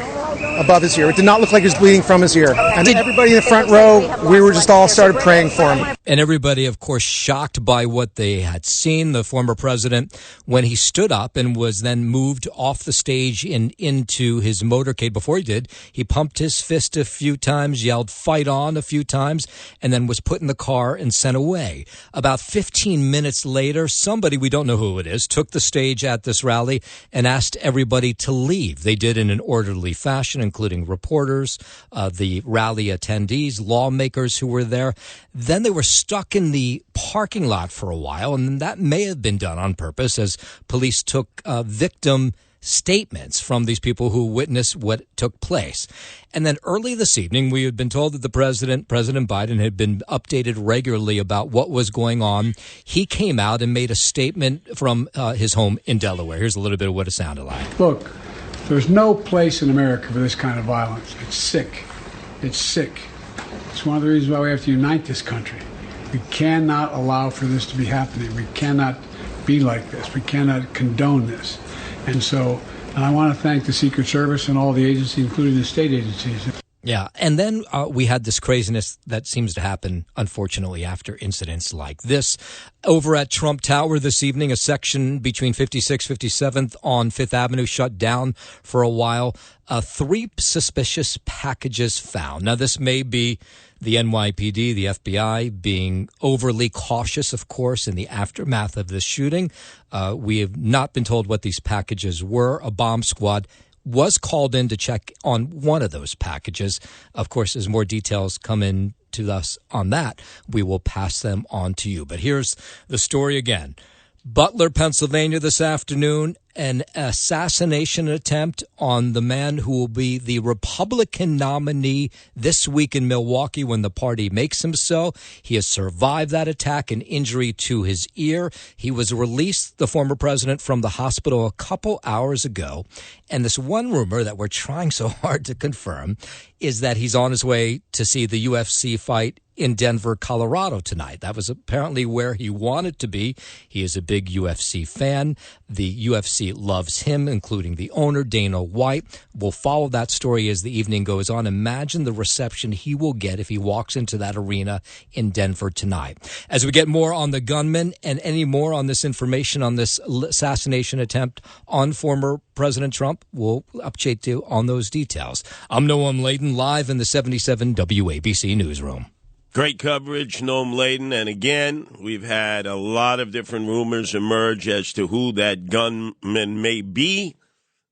It did not look like he was bleeding from his ear. And everybody in the front row, we were just all started praying for him. And everybody, of course, shocked by what they had seen. The former president, when he stood up and was then moved off the stage and into his motorcade, before he did, he pumped his fist a few times, yelled "fight on" a few times, and then was put in the car and sent away. About 15 minutes later, somebody, we don't know who it is, took the stage at this rally and asked everybody to leave. They did in an orderly fashion, including reporters, the rally attendees, lawmakers who were there. Then they were stuck in the parking lot for a while, and that may have been done on purpose as police took victim statements from these people who witnessed what took place. And then early this evening, we had been told that President Biden, had been updated regularly about what was going on. He came out and made a statement from his home in Delaware. Here's a little bit of what it sounded like. Look, there's no place in America for this kind of violence. It's sick. It's sick. It's one of the reasons why we have to unite this country. We cannot allow for this to be happening. We cannot be like this. We cannot condone this. And I want to thank the Secret Service and all the agencies, including the state agencies. Yeah, and then we had this craziness that seems to happen, unfortunately, after incidents like this. Over at Trump Tower this evening, a section between 56th, 57th on Fifth Avenue shut down for a while. 3 suspicious packages found. Now, this may be the NYPD, the FBI, being overly cautious, of course, in the aftermath of this shooting. We have not been told what these packages were. A bomb squad was called in to check on one of those packages. Of course, as more details come in to us on that, we will pass them on to you. But here's the story again. Butler, Pennsylvania this afternoon, an assassination attempt on the man who will be the Republican nominee this week in Milwaukee when the party makes him so. He has survived that attack, an injury to his ear. He was released, the former president, from the hospital a couple hours ago. And this one rumor that we're trying so hard to confirm is that he's on his way to see the UFC fight in Denver, Colorado tonight. That was apparently where he wanted to be. He is a big UFC fan. The UFC loves him, including the owner, Dana White. We'll follow that story as the evening goes on. Imagine the reception he will get if he walks into that arena in Denver tonight. As we get more on the gunman and any more on this information on this assassination attempt on former President Trump, we'll update you on those details. I'm Noam Laden, live in the 77 WABC newsroom. Great coverage, Noam Laden. And again, we've had a lot of different rumors emerge as to who that gunman may be.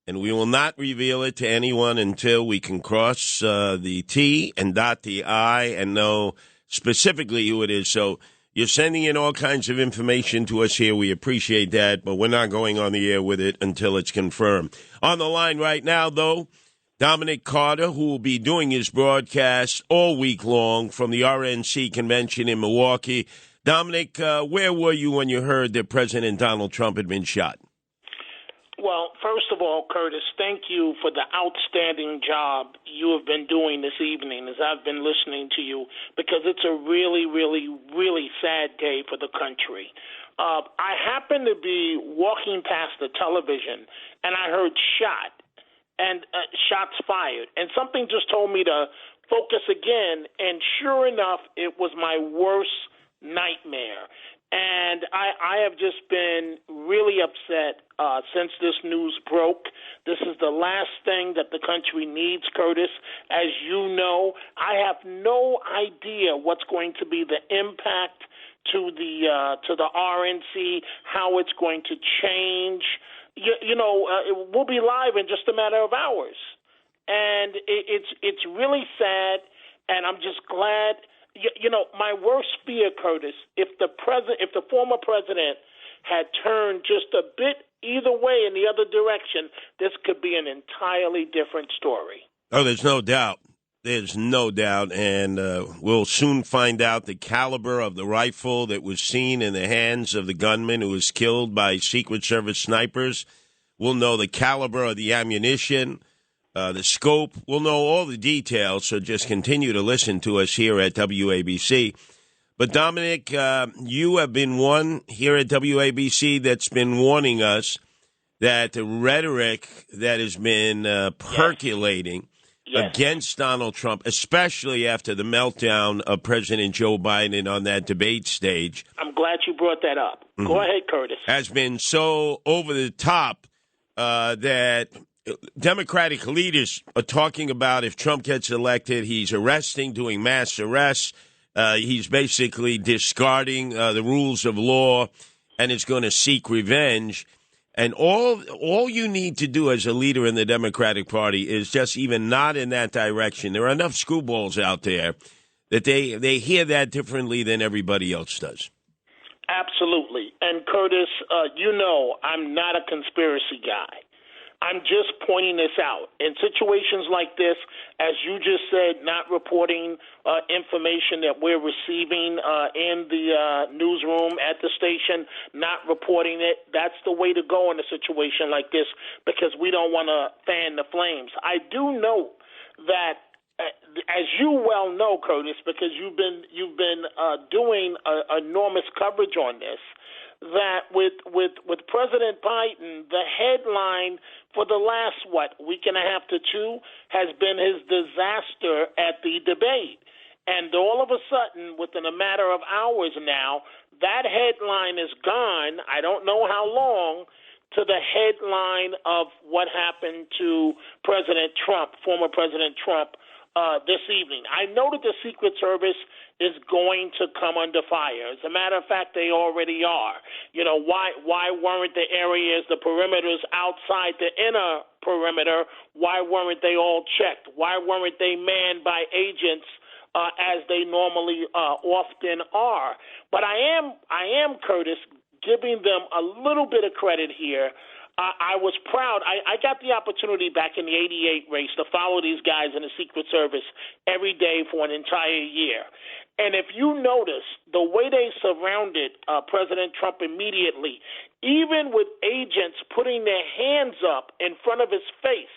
And we will not reveal it to anyone until we can cross the T and dot the I and know specifically who it is. So you're sending in all kinds of information to us here. We appreciate that, but we're not going on the air with it until it's confirmed. On the line right now, though, Dominic Carter, who will be doing his broadcast all week long from the RNC convention in Milwaukee. Dominic, where were you when you heard that President Donald Trump had been shot? Well, first of all, Curtis, thank you for the outstanding job you have been doing this evening as I've been listening to you, because it's a really, really, really sad day for the country. I happened to be walking past the television, and I heard shot. And shots fired. And something just told me to focus again, and sure enough, it was my worst nightmare. And I have just been really upset since this news broke. This is the last thing that the country needs, Curtis. As you know, I have no idea what's going to be the impact to the RNC, how it's going to change. We'll be live in just a matter of hours, and it's really sad. And I'm just glad. My worst fear, Curtis, if the former president had turned just a bit either way in the other direction, this could be an entirely different story. Oh, there's no doubt. There's no doubt, and we'll soon find out the caliber of the rifle that was seen in the hands of the gunman who was killed by Secret Service snipers. We'll know the caliber of the ammunition, the scope. We'll know all the details, so just continue to listen to us here at WABC. But, Dominic, you have been one here at WABC that's been warning us that the rhetoric that has been percolating against Donald Trump, especially after the meltdown of President Joe Biden on that debate stage. I'm glad you brought that up. Mm-hmm. Go ahead, Curtis. Has been so over the top that Democratic leaders are talking about if Trump gets elected, he's doing mass arrests. He's basically discarding the rules of law and is going to seek revenge. And all you need to do as a leader in the Democratic Party is just even not in that direction. There are enough screwballs out there that they hear that differently than everybody else does. Absolutely. And Curtis, I'm not a conspiracy guy. I'm just pointing this out. In situations like this, as you just said, not reporting information that we're receiving in the newsroom at the station, not reporting it, that's the way to go in a situation like this, because we don't want to fan the flames. I do know that, as you well know, Curtis, because you've been doing enormous coverage on this, that with President Biden, the headline for the last, week and a half to two, has been his disaster at the debate. And all of a sudden, within a matter of hours now, that headline is gone, I don't know how long, to the headline of what happened to President Trump, former President Trump, this evening. I know that the Secret Service is going to come under fire. As a matter of fact, they already are. Why weren't the areas, the perimeters outside the inner perimeter, why weren't they all checked? Why weren't they manned by agents as they normally often are. But I am, Curtis, giving them a little bit of credit here. I was proud. I got the opportunity back in the 88 race to follow these guys in the Secret Service every day for an entire year. And if you notice, the way they surrounded President Trump immediately, even with agents putting their hands up in front of his face,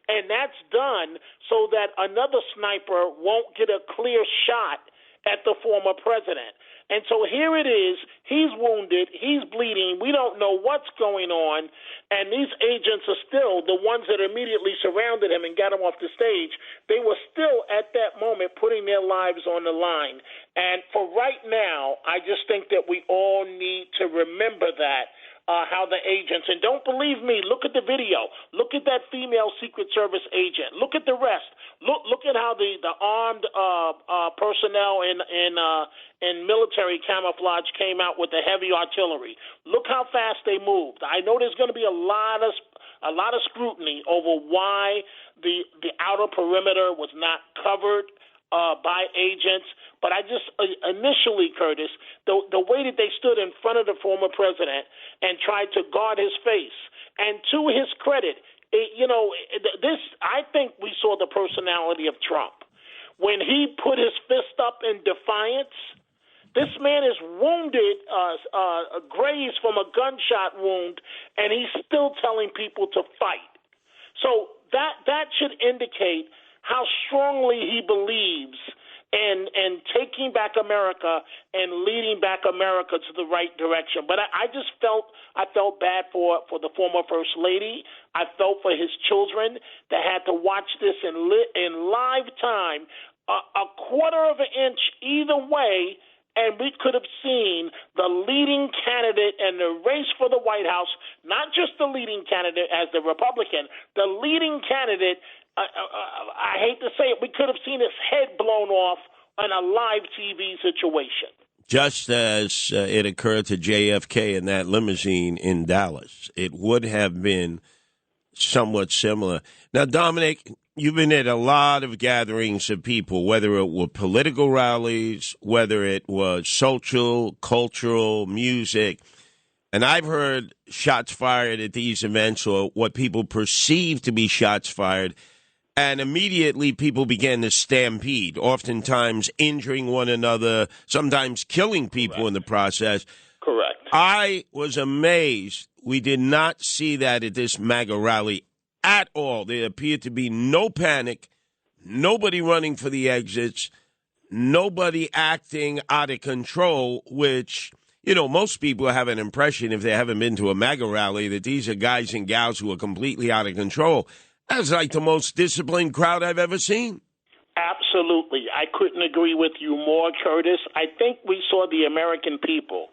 and that's done so that another sniper won't get a clear shot at the former president. And so here it is. He's wounded. He's bleeding. We don't know what's going on. And these agents are still the ones that immediately surrounded him and got him off the stage. They were still at that moment putting their lives on the line. And for right now, I just think that we all need to remember that. How the agents, and don't believe me, look at the video. Look at that female Secret Service agent. Look at the rest. Look at how the armed personnel in military camouflage came out with the heavy artillery. Look how fast they moved. I know there's going to be a lot of scrutiny over why the outer perimeter was not covered by agents. But I just initially, Curtis, the way that they stood in front of the former president and tried to guard his face, and to his credit, I think we saw the personality of Trump. When he put his fist up in defiance, this man is wounded, grazed from a gunshot wound, and he's still telling people to fight. So that should indicate how strongly he believes and taking back America and leading back America to the right direction. But I felt bad for the former First Lady. I felt for his children that had to watch this in live time, a quarter of an inch either way, and we could have seen the leading candidate in the race for the White House, not just the leading candidate as the Republican, the leading candidate. I hate to say it, we could have seen his head blown off in a live TV situation. Just as it occurred to JFK in that limousine in Dallas, it would have been somewhat similar. Now, Dominic, you've been at a lot of gatherings of people, whether it were political rallies, whether it was social, cultural, music. And I've heard shots fired at these events, or what people perceive to be shots fired. And immediately people began to stampede, oftentimes injuring one another, sometimes killing people in the process. Correct. I was amazed. We did not see that at this MAGA rally at all. There appeared to be no panic, nobody running for the exits, nobody acting out of control, which, most people have an impression, if they haven't been to a MAGA rally, that these are guys and gals who are completely out of control. That's like the most disciplined crowd I've ever seen. Absolutely. I couldn't agree with you more, Curtis. I think we saw the American people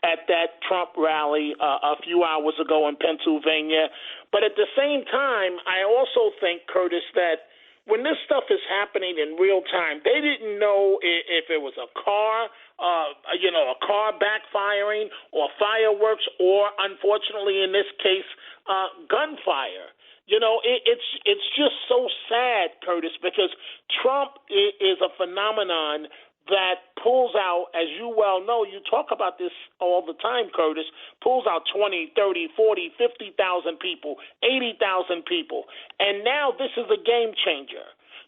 at that Trump rally a few hours ago in Pennsylvania. But at the same time, I also think, Curtis, that when this stuff is happening in real time, they didn't know if it was a car, a car backfiring, or fireworks, or, unfortunately in this case, gunfire. It's just so sad, Curtis, because Trump is a phenomenon that pulls out, as you well know, you talk about this all the time, Curtis, pulls out 20, 30, 40, 50,000 people, 80,000 people. And now this is a game changer.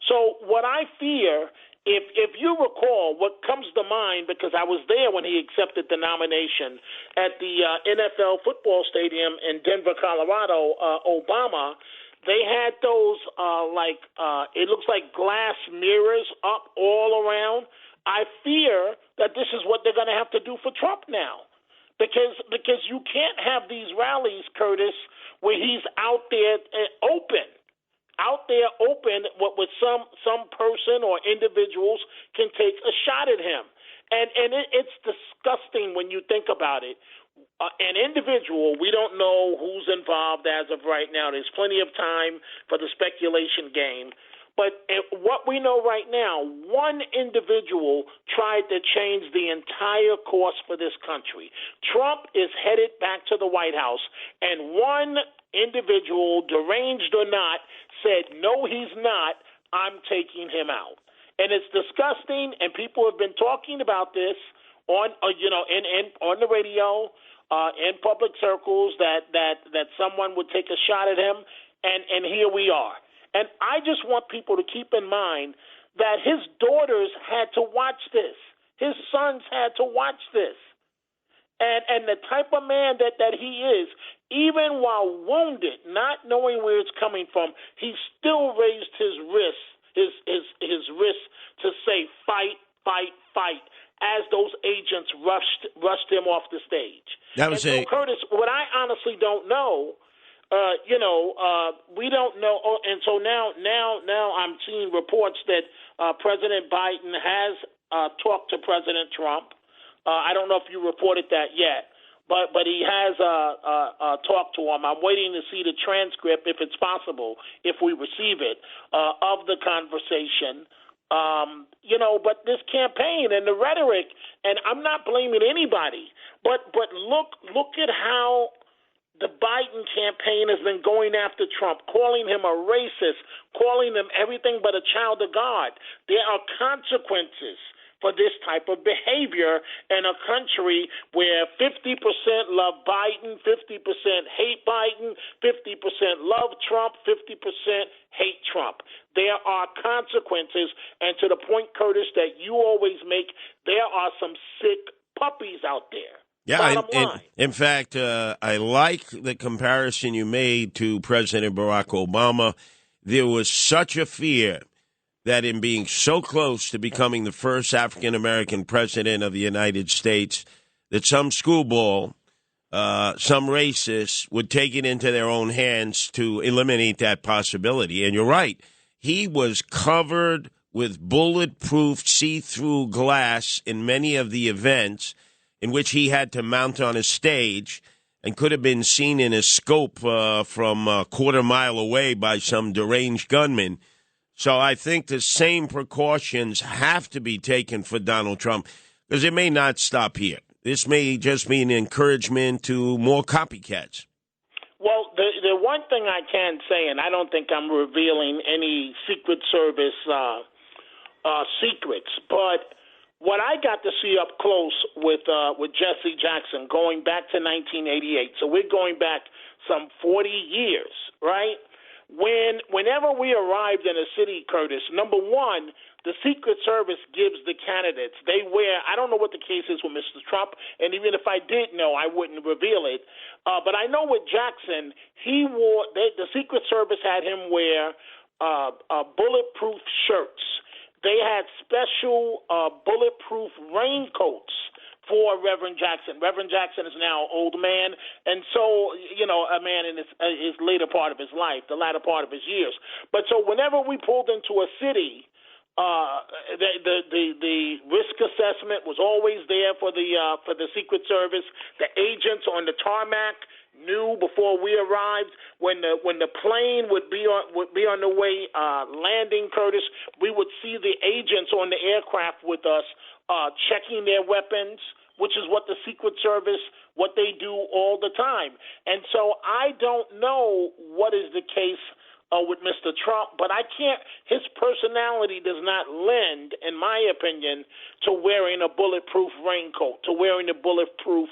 So what I fear, if you recall, what comes to mind, because I was there when he accepted the nomination at the NFL football stadium in Denver, Colorado, Obama, they had those it looks like glass mirrors up all around. I fear that this is what they're going to have to do for Trump now, because you can't have these rallies, Curtis, where he's out there open with some person or individuals can take a shot at him. And it's disgusting when you think about it. An individual, we don't know who's involved as of right now. There's plenty of time for the speculation game. But what we know right now, one individual tried to change the entire course for this country. Trump is headed back to the White House, and one individual, deranged or not, said, no, he's not. I'm taking him out. And it's disgusting, and people have been talking about this on on the radio, in public circles, that someone would take a shot at him, and here we are. And I just want people to keep in mind that his daughters had to watch this. His sons had to watch this. And the type of man that he is, even while wounded, not knowing where it's coming from, he still raised his wrist to say, fight, fight, fight, as those agents rushed him off the stage. So, Curtis, what I honestly don't know, we don't know. And so now I'm seeing reports that President Biden has talked to President Trump. I don't know if you reported that yet, but he has talked to him. I'm waiting to see the transcript, if it's possible, if we receive it, of the conversation. But this campaign and the rhetoric, and I'm not blaming anybody, but look at how the Biden campaign has been going after Trump, calling him a racist, calling him everything but a child of God. There are consequences for this type of behavior in a country where 50% love Biden, 50% hate Biden, 50% love Trump, 50% hate Trump. There are consequences, and to the point, Curtis, that you always make, there are some sick puppies out there. Yeah, in fact, I like the comparison you made to President Barack Obama. There was such a fear that in being so close to becoming the first African-American president of the United States, that some screwball, some racist, would take it into their own hands to eliminate that possibility. And you're right. He was covered with bulletproof see-through glass in many of the events in which he had to mount on a stage and could have been seen in a scope from a quarter mile away by some deranged gunman. So I think the same precautions have to be taken for Donald Trump, because it may not stop here. This may just be an encouragement to more copycats. Well, the one thing I can say, and I don't think I'm revealing any Secret Service secrets, but what I got to see up close with Jesse Jackson going back to 1988, so we're going back some 40 years, right? Whenever we arrived in a city, Curtis, number one, the Secret Service gives the candidates, they wear, I don't know what the case is with Mr. Trump, and even if I did know, I wouldn't reveal it. But I know with Jackson, the Secret Service had him wear bulletproof shirts. They had special bulletproof raincoats for Reverend Jackson. Reverend Jackson is now an old man, and so, a man in his later part of his life, the latter part of his years. But so whenever we pulled into a city, the risk assessment was always there for the Secret Service. The agents on the tarmac knew before we arrived. When the plane would be on the way landing, Curtis, we would see the agents on the aircraft with us checking their weapons, which is what the Secret Service, what they do all the time. And so I don't know what is the case with Mr. Trump, but his personality does not lend, in my opinion, to wearing a bulletproof raincoat, to wearing a bulletproof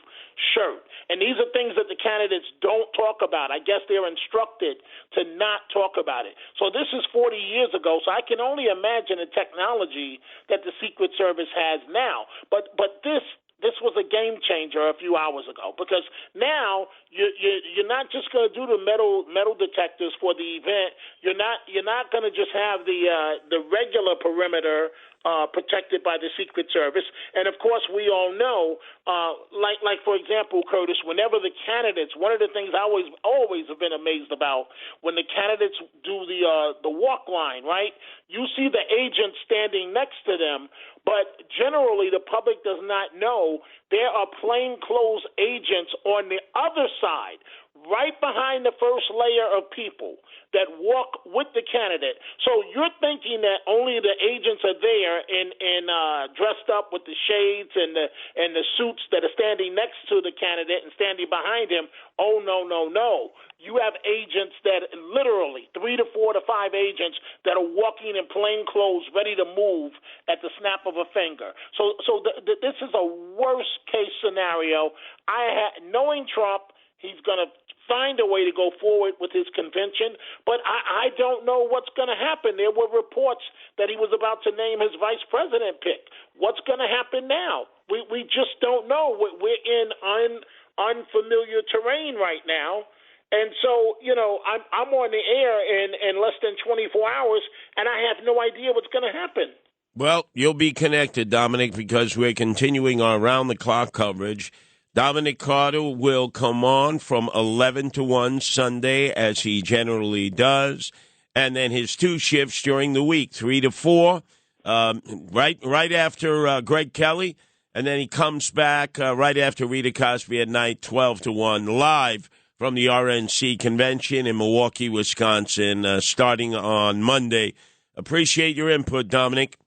shirt. And these are things that the candidates don't talk about. I guess they're instructed to not talk about it. So this is 40 years ago, so I can only imagine the technology that the Secret Service has now. But this was a game changer a few hours ago, because now you're not just going to do the metal detectors for the event. You're not going to just have the regular perimeter protected by the Secret Service. And of course, we all know, like for example, Curtis, whenever the candidates, one of the things I always have been amazed about, when the candidates do the walk line, right? You see the agent standing next to them, but generally the public does not know there are plainclothes agents on the other side, right behind the first layer of people that walk with the candidate. So you're thinking that only the agents are there in dressed up with the shades and the suits that are standing next to the candidate and standing behind him. Oh, no, no, no. You have agents that literally 3 to 4 to 5 agents that are walking in plain clothes ready to move at the snap of a finger. So this is a worst case scenario. Knowing Trump, he's going to find a way to go forward with his convention, but I don't know what's going to happen. There were reports that he was about to name his vice president pick. What's going to happen now? We just don't know. We're in unfamiliar terrain right now. And so, I'm on the air in less than 24 hours, and I have no idea what's going to happen. Well, you'll be connected, Dominic, because we're continuing our round-the-clock coverage. Dominic Carter will come on from 11 to 1 Sunday, as he generally does, and then his 2 shifts during the week, 3 to 4, right after Greg Kelly, and then he comes back right after Rita Cosby at night, 12 to 1, live from the RNC convention in Milwaukee, Wisconsin, starting on Monday. Appreciate your input, Dominic.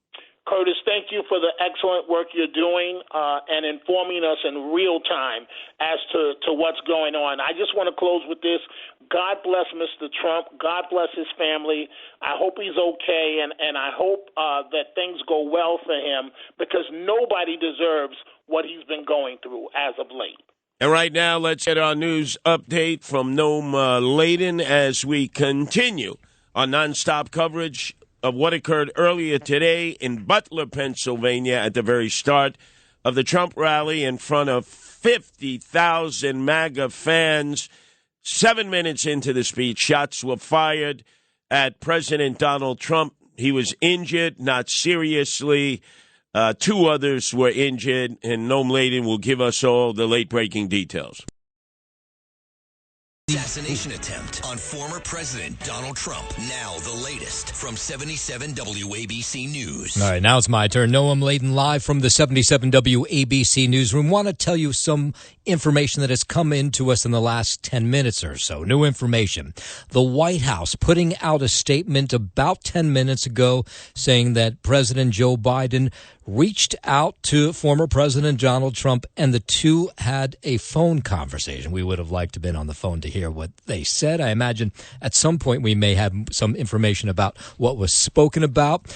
Curtis, thank you for the excellent work you're doing and informing us in real time as to what's going on. I just want to close with this. God bless Mr. Trump. God bless his family. I hope he's okay, and I hope that things go well for him, because nobody deserves what he's been going through as of late. And right now, let's get our news update from Noam Laden as we continue our nonstop coverage of what occurred earlier today in Butler, Pennsylvania, at the very start of the Trump rally in front of 50,000 MAGA fans. 7 minutes into the speech, shots were fired at President Donald Trump. He was injured, not seriously. 2 others were injured, and Noam Laden will give us all the late-breaking details. Assassination attempt on former President Donald Trump. Now the latest from 77 WABC News. All right, now it's my turn. Noam Laden live from the 77 WABC Newsroom. Want to tell you some information that has come into us in the last 10 minutes or so. New information. The White House putting out a statement about 10 minutes ago saying that President Joe Biden reached out to former President Donald Trump, and the two had a phone conversation. We would have liked to have been on the phone to hear what they said. I imagine at some point we may have some information about what was spoken about.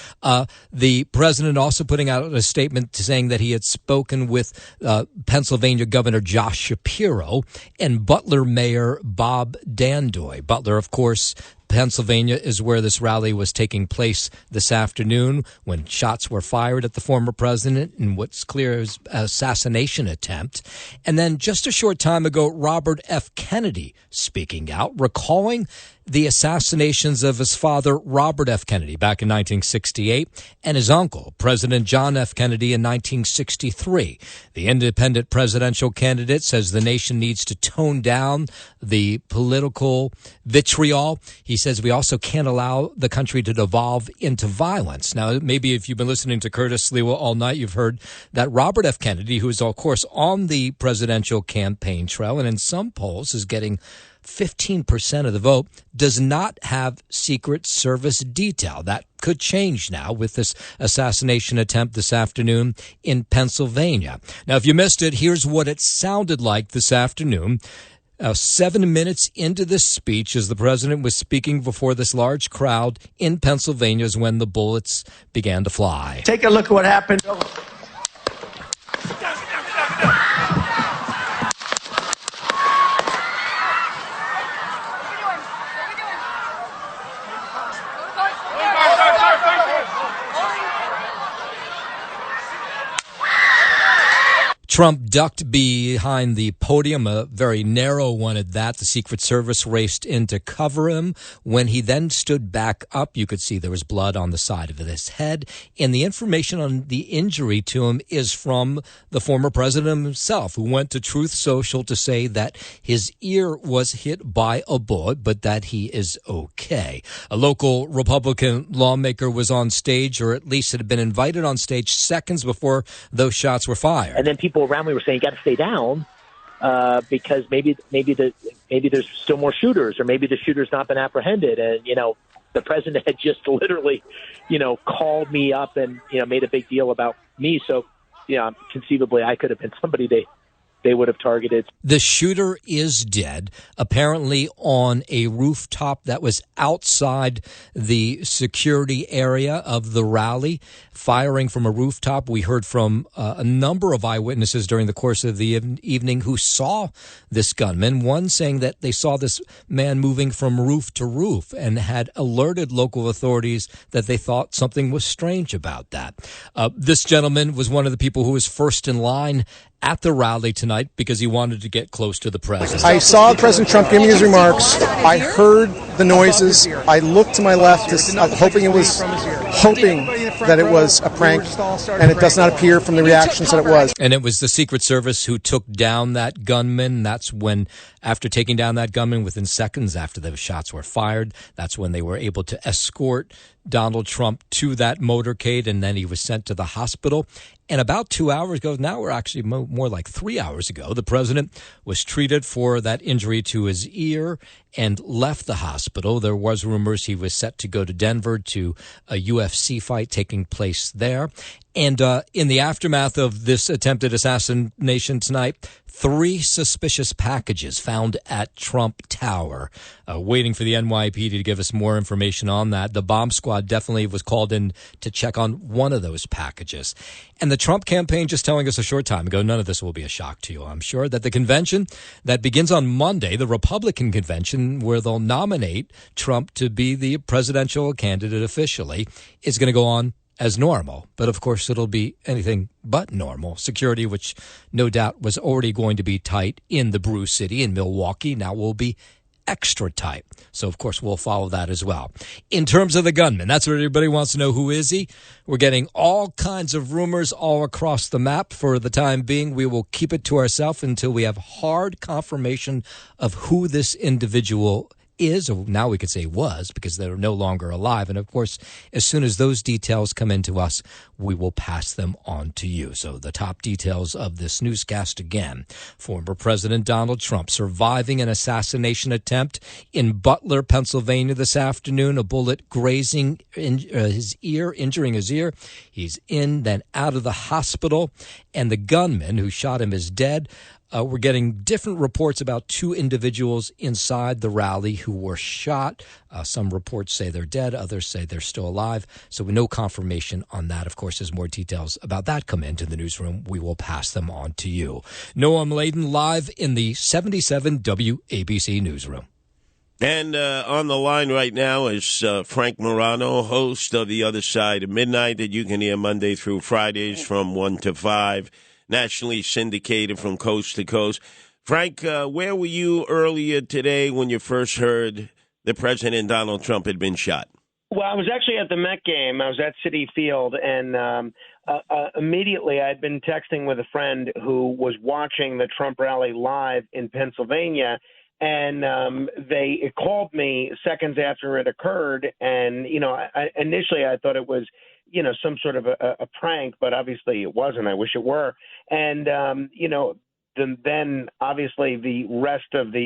The president also putting out a statement saying that he had spoken with Pennsylvania Governor Josh Shapiro and Butler Mayor Bob Dandoy. Butler, of course, Pennsylvania is where this rally was taking place this afternoon when shots were fired at the former president in what's clear as an assassination attempt. And then just a short time ago, Robert F. Kennedy speaking out, recalling the assassinations of his father, Robert F. Kennedy, back in 1968, and his uncle, President John F. Kennedy, in 1963. The independent presidential candidate says the nation needs to tone down the political vitriol. He says we also can't allow the country to devolve into violence. Now, maybe if you've been listening to Curtis Sliwa all night, you've heard that Robert F. Kennedy, who is, of course, on the presidential campaign trail and in some polls is getting 15% of the vote, does not have Secret Service detail. That could change now with this assassination attempt this afternoon in Pennsylvania. Now, if you missed it, here's what it sounded like this afternoon. 7 minutes into this speech, as the president was speaking before this large crowd in Pennsylvania, is when the bullets began to fly. Take a look at what happened. Trump ducked behind the podium, a very narrow one at that. The Secret Service raced in to cover him. When he then stood back up, you could see there was blood on the side of his head. And the information on the injury to him is from the former president himself, who went to Truth Social to say that his ear was hit by a bullet, but that he is okay. A local Republican lawmaker was on stage, or at least had been invited on stage seconds before those shots were fired. And then people around me were saying, you got to stay down because maybe there's still more shooters, or maybe the shooter's not been apprehended. And, the president had just literally, called me up and, made a big deal about me. So, conceivably I could have been somebody they would have targeted. The shooter is dead, apparently on a rooftop that was outside the security area of the rally, firing from a rooftop. We heard from a number of eyewitnesses during the course of the evening who saw this gunman, one saying that they saw this man moving from roof to roof and had alerted local authorities that they thought something was strange about that. This gentleman was one of the people who was first in line at the rally tonight because he wanted to get close to the president. I saw President Trump giving his remarks. I heard the noises. I looked to my left, hoping that it was a prank, and it does not appear from the reactions that it was. And it was the Secret Service who took down that gunman. That's when, after taking down that gunman, within seconds after the shots were fired, that's when they were able to escort Donald Trump to that motorcade, and then he was sent to the hospital. And about 2 hours ago, now we're actually more like 3 hours ago, the president was treated for that injury to his ear and left the hospital. There was rumors he was set to go to Denver to a UFC fight taking place there. And in the aftermath of this attempted assassination tonight, 3 suspicious packages found at Trump Tower. Waiting for the NYPD to give us more information on that. The bomb squad definitely was called in to check on one of those packages. And the Trump campaign just telling us a short time ago, none of this will be a shock to you, I'm sure, that the convention that begins on Monday, the Republican convention, where they'll nominate Trump to be the presidential candidate officially, is going to go on as normal. But of course, it'll be anything but normal. Security, which no doubt was already going to be tight in the Brew City in Milwaukee, now will be extra tight. So, of course, we'll follow that as well. In terms of the gunman, that's what everybody wants to know. Who is he? We're getting all kinds of rumors all across the map. For the time being, we will keep it to ourselves until we have hard confirmation of who this individual is, or now we could say was, because they're no longer alive. And of course, as soon as those details come into us, we will pass them on to you. So the top details of this newscast again: former President Donald Trump surviving an assassination attempt in Butler, Pennsylvania this afternoon, a bullet grazing his ear, injuring his ear. He's in, then out of the hospital, and the gunman who shot him is dead. We're getting different reports about 2 individuals inside the rally who were shot. Some reports say they're dead. Others say they're still alive. So no confirmation on that. Of course, as more details about that come into the newsroom, we will pass them on to you. Noam Laden live in the 77 WABC newsroom. And on the line right now is Frank Morano, host of The Other Side of Midnight, that you can hear Monday through Fridays from 1 to 5. Nationally syndicated from coast to coast. Frank, where were you earlier today when you first heard that President Donald Trump had been shot? Well, I was actually at the Met game. I was at Citi Field, and immediately I had been texting with a friend who was watching the Trump rally live in Pennsylvania, and they called me seconds after it occurred. And, initially I thought it was, some sort of a prank, but obviously it wasn't. I wish it were. And, then obviously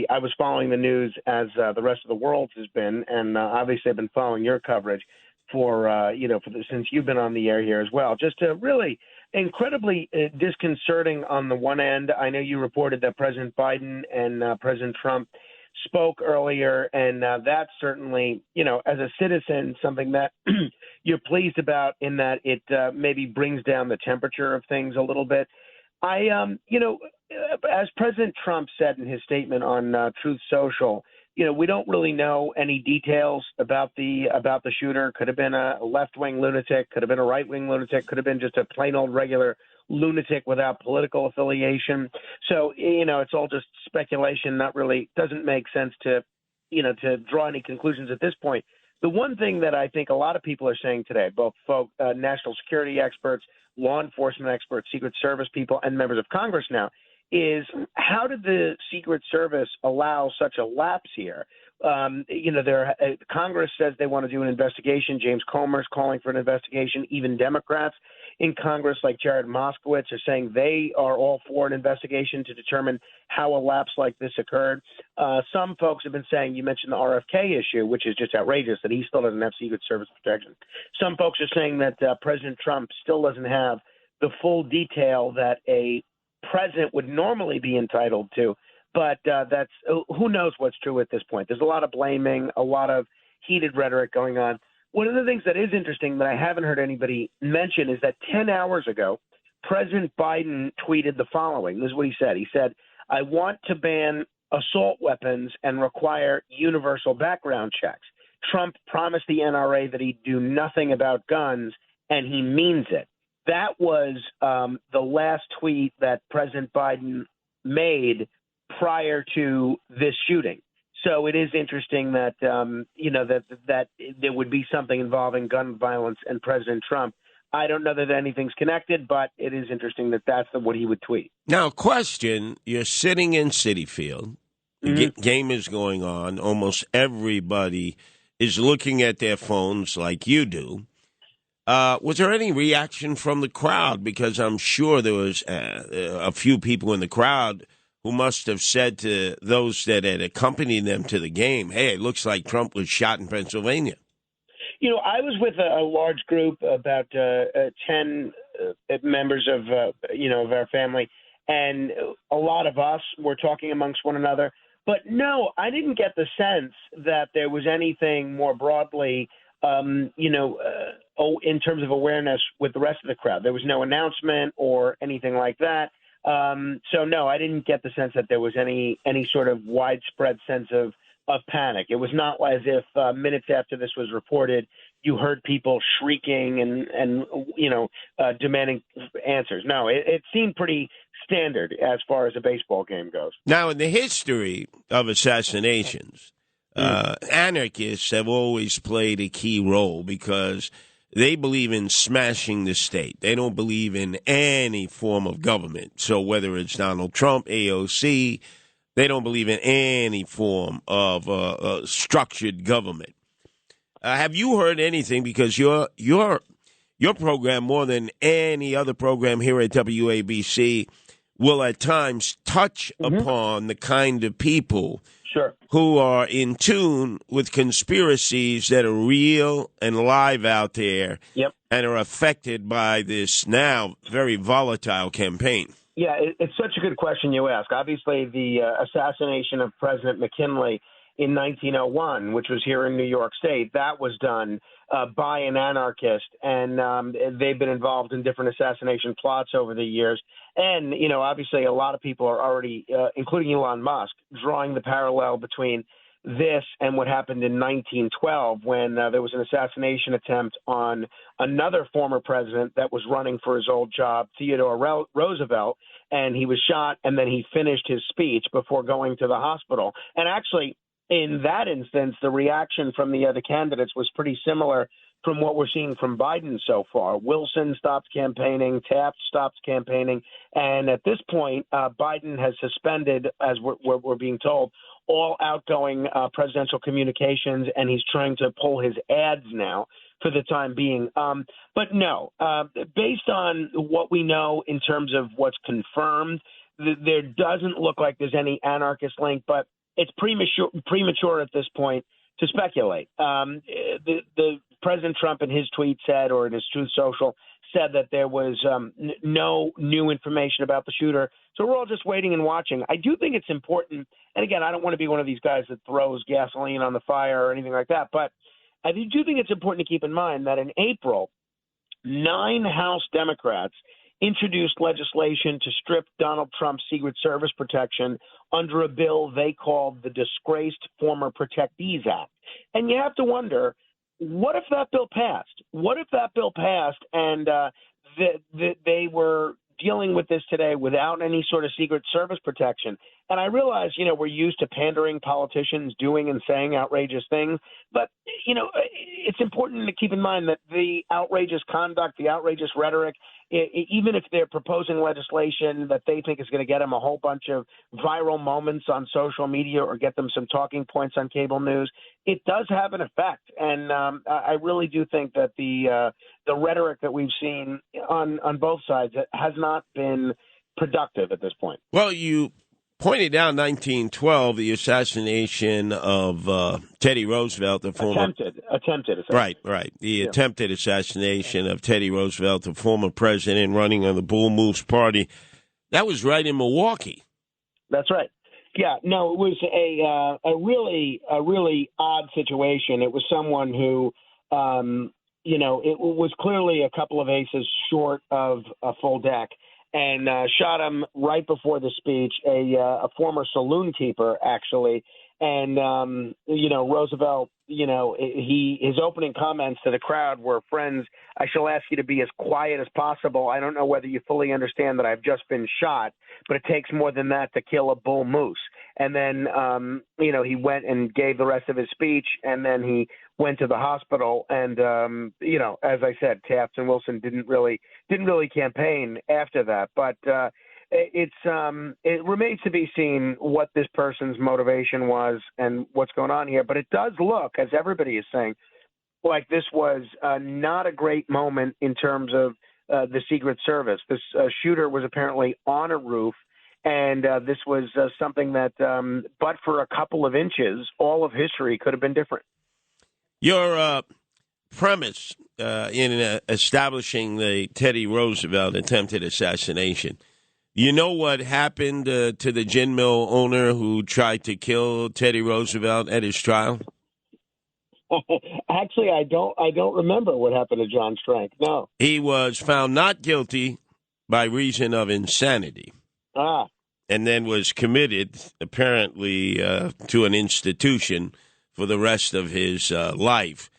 I was following the news as the rest of the world has been. And obviously I've been following your coverage since you've been on the air here as well. Just really incredibly disconcerting on the one end. I know you reported that President Biden and President Trump spoke earlier, and that's certainly, as a citizen, something that you're pleased about, in that it maybe brings down the temperature of things a little bit. As President Trump said in his statement on Truth Social, we don't really know any details about the shooter. Could have been a left-wing lunatic, could have been a right-wing lunatic, could have been just a plain old regular lunatic without political affiliation. So, it's all just speculation, doesn't make sense to draw any conclusions at this point. The one thing that I think a lot of people are saying today, both national security experts, law enforcement experts, Secret Service people, and members of Congress now, is how did the Secret Service allow such a lapse here? Congress says they want to do an investigation. James Comer's calling for an investigation. Even Democrats. in Congress, like Jared Moskowitz, are saying they are all for an investigation to determine how a lapse like this occurred. Some folks have been saying, you mentioned the RFK issue, which is just outrageous that he still doesn't have Secret Service protection. Some folks are saying that President Trump still doesn't have the full detail that a president would normally be entitled to. But that's who knows what's true at this point. There's a lot of blaming, a lot of heated rhetoric going on. One of the things that is interesting that I haven't heard anybody mention is that 10 hours ago, President Biden tweeted the following. This is what he said. He said, I want to ban assault weapons and require universal background checks. Trump promised the NRA that he'd do nothing about guns, and he means it. That was the last tweet that President Biden made prior to this shooting. So it is interesting that that there would be something involving gun violence and President Trump. I don't know that anything's connected, but it is interesting that that's what he would tweet. Now, question: you're sitting in Citi Field. The game is going on. Almost everybody is looking at their phones like you do. Was there any reaction from the crowd? Because I'm sure there was a few people in the crowd who must have said to those that had accompanied them to the game, hey, it looks like Trump was shot in Pennsylvania. You know, I was with a large group, about 10 members of our family, and a lot of us were talking amongst one another. But no, I didn't get the sense that there was anything more broadly, in terms of awareness with the rest of the crowd. There was no announcement or anything like that. So no, I didn't get the sense that there was any sort of widespread sense of panic. It was not as if minutes after this was reported, you heard people shrieking and demanding answers. No, it seemed pretty standard as far as a baseball game goes. Now, in the history of assassinations, anarchists have always played a key role because they believe in smashing the state. They don't believe in any form of government. So whether it's Donald Trump, AOC, they don't believe in any form of structured government. Have you heard anything? Because your program, more than any other program here at WABC, will at times touch upon the kind of people who are in tune with conspiracies that are real and live out there and are affected by this now very volatile campaign. Yeah, it's such a good question you ask. Obviously, the assassination of President McKinley in 1901, which was here in New York State, that was done by an anarchist, and they've been involved in different assassination plots over the years. And, obviously a lot of people are already, including Elon Musk, drawing the parallel between this and what happened in 1912 when there was an assassination attempt on another former president that was running for his old job, Theodore Roosevelt, and he was shot, and then he finished his speech before going to the hospital. And actually, in that instance, the reaction from the other candidates was pretty similar from what we're seeing from Biden so far. Wilson stopped campaigning, Taft stopped campaigning, and at this point, Biden has suspended, as we're being told, all outgoing presidential communications, and he's trying to pull his ads now for the time being. But no, based on what we know in terms of what's confirmed, there doesn't look like there's any anarchist link, but it's premature at this point to speculate. The President Trump in his tweet said, or in his Truth Social, said that there was no new information about the shooter. So we're all just waiting and watching. I do think it's important, and again, I don't want to be one of these guys that throws gasoline on the fire or anything like that, but I do think it's important to keep in mind that in April, 9 House Democrats introduced legislation to strip Donald Trump's Secret Service protection under a bill they called the Disgraced Former Protectees Act. And you have to wonder, what if that bill passed? What if that bill passed and they were dealing with this today without any sort of Secret Service protection? And I realize, we're used to pandering politicians doing and saying outrageous things, but, it's important to keep in mind that the outrageous conduct, the outrageous rhetoric even if they're proposing legislation that they think is going to get them a whole bunch of viral moments on social media or get them some talking points on cable news, it does have an effect. And I really do think that the rhetoric that we've seen on both sides has not been productive at this point. Well, you pointed out 1912, the assassination of Teddy Roosevelt, the former attempted assassination. Right. The attempted assassination of Teddy Roosevelt, the former president running on the Bull Moose Party. That was right in Milwaukee. That's right. Yeah, no, it was a really odd situation. It was someone who, it was clearly a couple of aces short of a full deck, and shot him right before the speech, a former saloon keeper, actually. And, Roosevelt, his opening comments to the crowd were, "Friends, I shall ask you to be as quiet as possible. I don't know whether you fully understand that I've just been shot, but it takes more than that to kill a bull moose." And then, he went and gave the rest of his speech, and then he went to the hospital. And, as I said, Taft and Wilson didn't really campaign after that. But it remains to be seen what this person's motivation was and what's going on here. But it does look, as everybody is saying, like this was not a great moment in terms of the Secret Service. This shooter was apparently on a roof, and this was something that, but for a couple of inches, all of history could have been different. Your premise in establishing the Teddy Roosevelt attempted assassination, you know what happened to the gin mill owner who tried to kill Teddy Roosevelt at his trial? Actually, I don't remember what happened to John Strank. No. He was found not guilty by reason of insanity. And then was committed, apparently, to an institution for the rest of his life.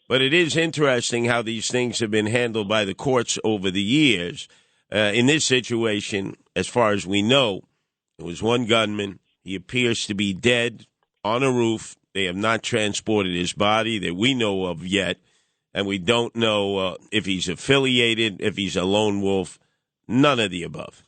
But it is interesting how these things have been handled by the courts over the years. In this situation, as far as we know, it was one gunman. He appears to be dead on a roof. They have not transported his body that we know of yet, and we don't know if he's affiliated, if he's a lone wolf, none of the above.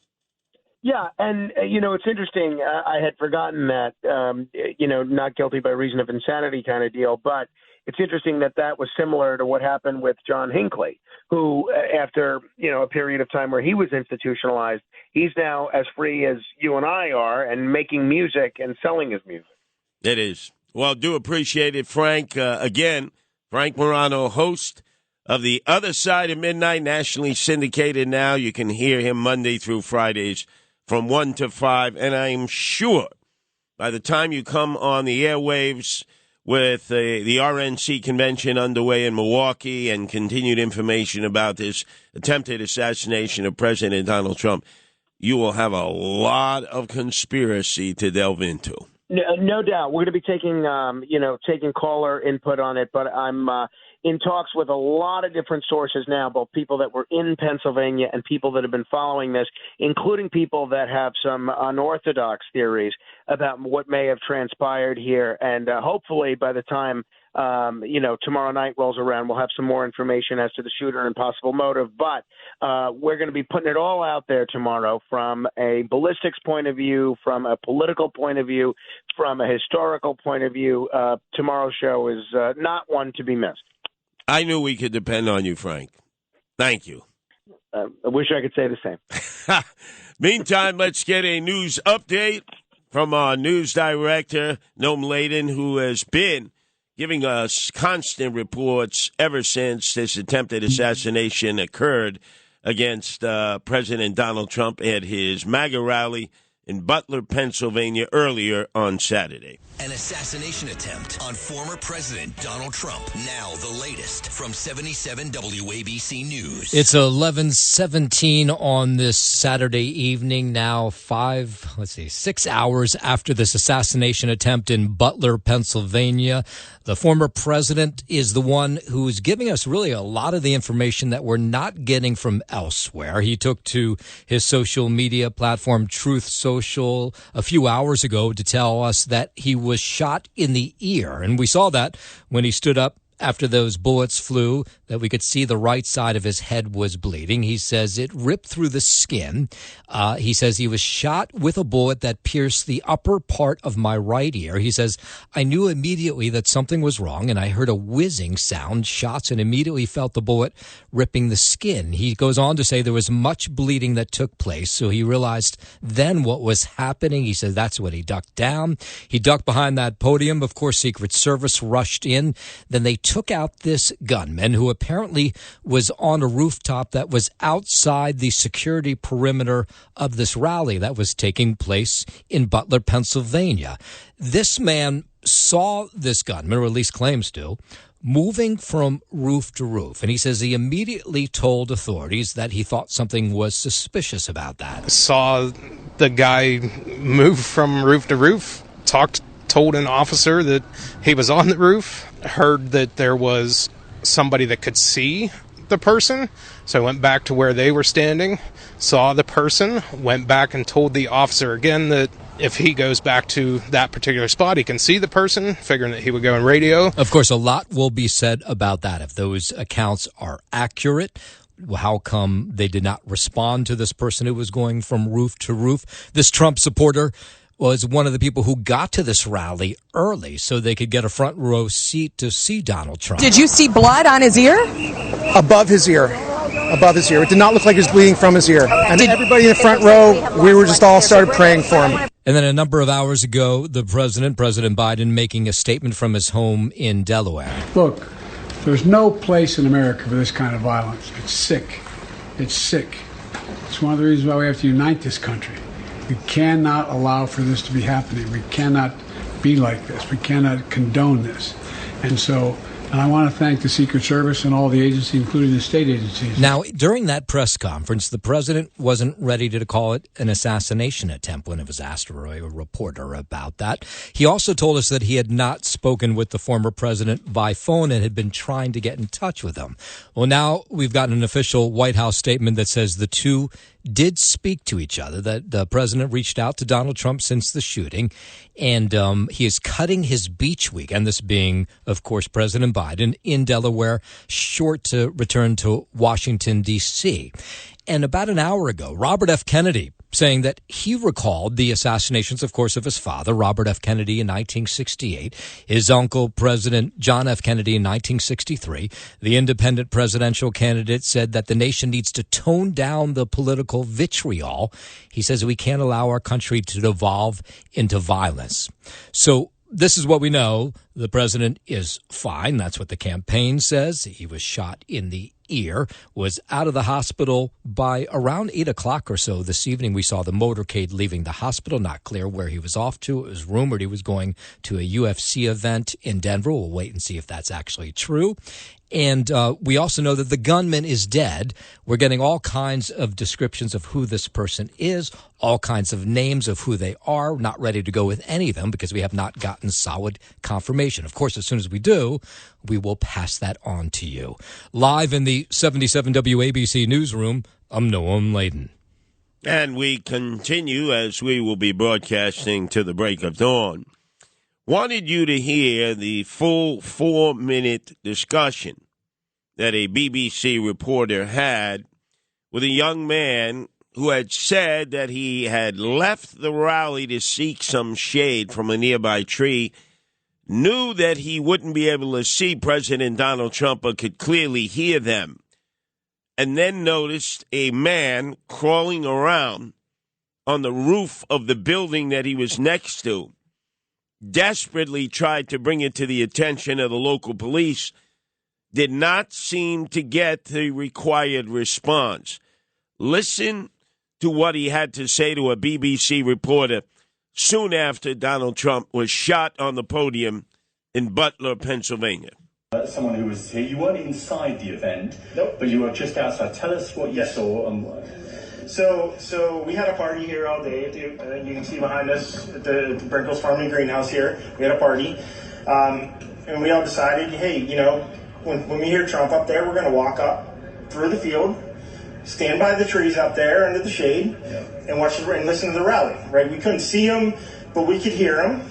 Yeah, and, it's interesting. I had forgotten that, not guilty by reason of insanity kind of deal, but it's interesting that was similar to what happened with John Hinckley, who, after, a period of time where he was institutionalized, he's now as free as you and I are and making music and selling his music. It is. Well, do appreciate it, Frank. Again, Frank Morano, host of The Other Side of Midnight, nationally syndicated now. You can hear him Monday through Fridays from 1 to 5. And I'm sure by the time you come on the airwaves with the RNC convention underway in Milwaukee and continued information about this attempted assassination of President Donald Trump, you will have a lot of conspiracy to delve into. No doubt. We're going to be taking caller input on it, but I'm in talks with a lot of different sources now, both people that were in Pennsylvania and people that have been following this, including people that have some unorthodox theories about what may have transpired here. And hopefully by the time tomorrow night rolls around, we'll have some more information as to the shooter and possible motive. But we're going to be putting it all out there tomorrow from a ballistics point of view, from a political point of view, from a historical point of view. Tomorrow's show is not one to be missed. I knew we could depend on you, Frank. Thank you. I wish I could say the same. Meantime, let's get a news update from our news director, Noam Laden, who has been giving us constant reports ever since this attempted assassination occurred against President Donald Trump at his MAGA rally in Butler, Pennsylvania, earlier on Saturday. An assassination attempt on former President Donald Trump. Now the latest from 77 WABC News. It's 11:17 on this Saturday evening. Now 6 hours after this assassination attempt in Butler, Pennsylvania. The former president is the one who's giving us really a lot of the information that we're not getting from elsewhere. He took to his social media platform, Truth Social, a few hours ago to tell us that he was shot in the ear. And we saw that when he stood up after those bullets flew that we could see the right side of his head was bleeding. He says it ripped through the skin. He says he was shot with a bullet that pierced the upper part of my right ear. He says, I knew immediately that something was wrong, and I heard a whizzing sound, shots, and immediately felt the bullet ripping the skin. He goes on to say there was much bleeding that took place, so he realized then what was happening. He says that's when he ducked down. He ducked behind that podium. Of course, Secret Service rushed in. Then they took out this gunman who apparently was on a rooftop that was outside the security perimeter of this rally that was taking place in Butler, Pennsylvania. This man saw this gunman, or at least claims to, moving from roof to roof. And he says he immediately told authorities that he thought something was suspicious about that. Saw the guy move from roof to roof, told an officer that he was on the roof, heard that there was somebody that could see the person, so I went back to where they were standing, saw the person, went back and told the officer again that if he goes back to that particular spot, he can see the person, figuring that he would go on radio. Of course, a lot will be said about that. If those accounts are accurate, how come they did not respond to this person who was going from roof to roof? This Trump supporter was one of the people who got to this rally early so they could get a front row seat to see Donald Trump. Did you see blood on his ear? Above his ear. Above his ear. It did not look like he was bleeding from his ear. And everybody in the front row, we were just all started praying for him. And then a number of hours ago, the President Biden, making a statement from his home in Delaware. Look, there's no place in America for this kind of violence. It's sick. It's sick. It's one of the reasons why we have to unite this country. We cannot allow for this to be happening. We cannot be like this. We cannot condone this. And I want to thank the Secret Service and all the agencies, including the state agencies. Now, during that press conference, the president wasn't ready to call it an assassination attempt when it was asked a reporter about that. He also told us that he had not spoken with the former president by phone and had been trying to get in touch with him. Well, now we've got an official White House statement that says the two did speak to each other, that the president reached out to Donald Trump since the shooting, and he is cutting his beach week, and this being, of course, President Biden in Delaware, short to return to Washington, D.C. And about an hour ago, Robert F. Kennedy saying that he recalled the assassinations, of course, of his father, Robert F. Kennedy, in 1968, his uncle, President John F. Kennedy, in 1963. The independent presidential candidate said that the nation needs to tone down the political vitriol. He says we can't allow our country to devolve into violence. So this is what we know. The president is fine. That's what the campaign says. He was shot in the ear, was out of the hospital by around 8 o'clock or so this evening. We saw the motorcade leaving the hospital, not clear where he was off to. It was rumored he was going to a UFC event in Denver. We'll wait and see if that's actually true. And we also know that the gunman is dead. We're getting all kinds of descriptions of who this person is, all kinds of names of who they are. Not ready to go with any of them because we have not gotten solid confirmation. Of course, as soon as we do, we will pass that on to you. Live in the 77 WABC newsroom, I'm Noam Laden. And we continue as we will be broadcasting to the break of dawn. Wanted you to hear the full 4-minute discussion that a BBC reporter had with a young man who had said that he had left the rally to seek some shade from a nearby tree, knew that he wouldn't be able to see President Donald Trump but could clearly hear them, and then noticed a man crawling around on the roof of the building that he was next to, desperately tried to bring it to the attention of the local police, did not seem to get the required response. Listen to what he had to say to a BBC reporter soon after Donald Trump was shot on the podium in Butler, Pennsylvania. Someone who was here, you weren't inside the event, nope, but you were just outside. Tell us what you saw and what. So we had a party here all day. You can see behind us at the Brinkles Farming Greenhouse here. We had a party, and we all decided, hey, when we hear Trump up there, we're going to walk up through the field, stand by the trees up there under the shade, and watch and listen to the rally. Right? We couldn't see him, but we could hear him.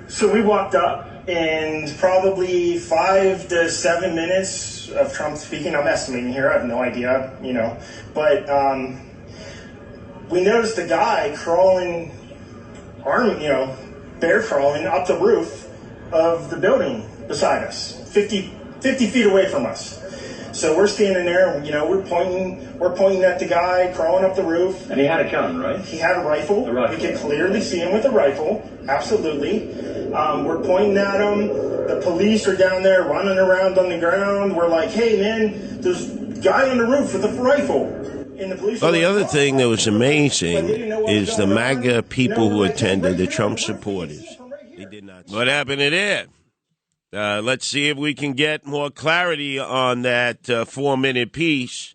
So we walked up, in probably 5 to 7 minutes of Trump speaking. I'm estimating here. I have no idea, but we noticed a guy crawling, bear crawling up the roof of the building beside us, 50 feet away from us. So we're standing there, we're pointing at the guy crawling up the roof. And he had a gun, right? He had a rifle. We could clearly see him with a rifle. Absolutely. We're pointing at him. The police are down there running around on the ground. We're like, hey, man, there's a guy on the roof with a rifle. And the police well, the other thing that was amazing is the MAGA people who attended, the Trump supporters. They did not. What happened to there? Let's see if we can get more clarity on that 4-minute piece.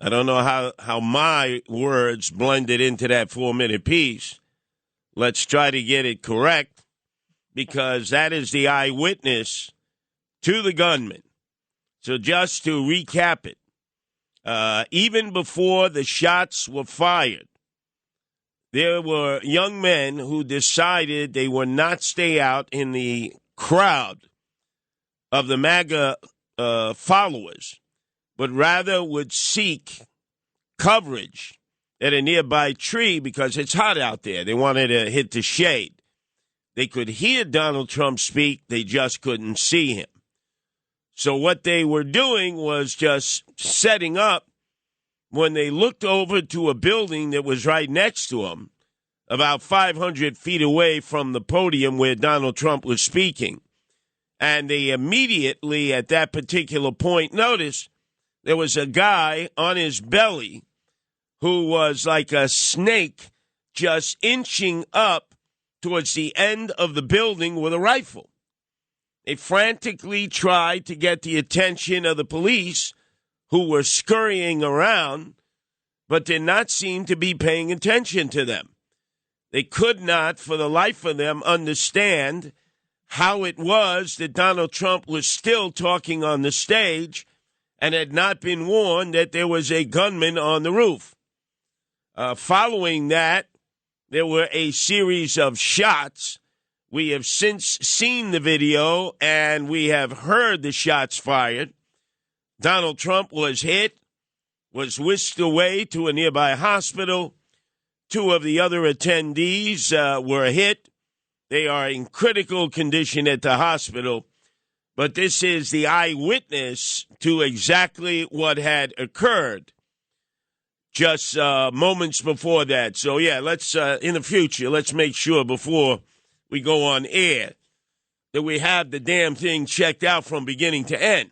I don't know how my words blended into that 4-minute piece. Let's try to get it correct, because that is the eyewitness to the gunman. So just to recap it, even before the shots were fired, there were young men who decided they would not stay out in the crowd of the MAGA followers, but rather would seek coverage at a nearby tree because it's hot out there. They wanted to hit the shade. They could hear Donald Trump speak. They just couldn't see him. So what they were doing was just setting up. When they looked over to a building that was right next to them, about 500 feet away from the podium where Donald Trump was speaking, and they immediately, at that particular point, noticed there was a guy on his belly who was like a snake just inching up towards the end of the building with a rifle. They frantically tried to get the attention of the police, who were scurrying around, but did not seem to be paying attention to them. They could not, for the life of them, understand how it was that Donald Trump was still talking on the stage and had not been warned that there was a gunman on the roof. Following that, there were a series of shots. We have since seen the video, and we have heard the shots fired. Donald Trump was hit, was whisked away to a nearby hospital. 2 of the other attendees were hit. They are in critical condition at the hospital. But this is the eyewitness to exactly what had occurred just moments before that. So, yeah, let's, in the future, let's make sure before we go on air that we have the damn thing checked out from beginning to end.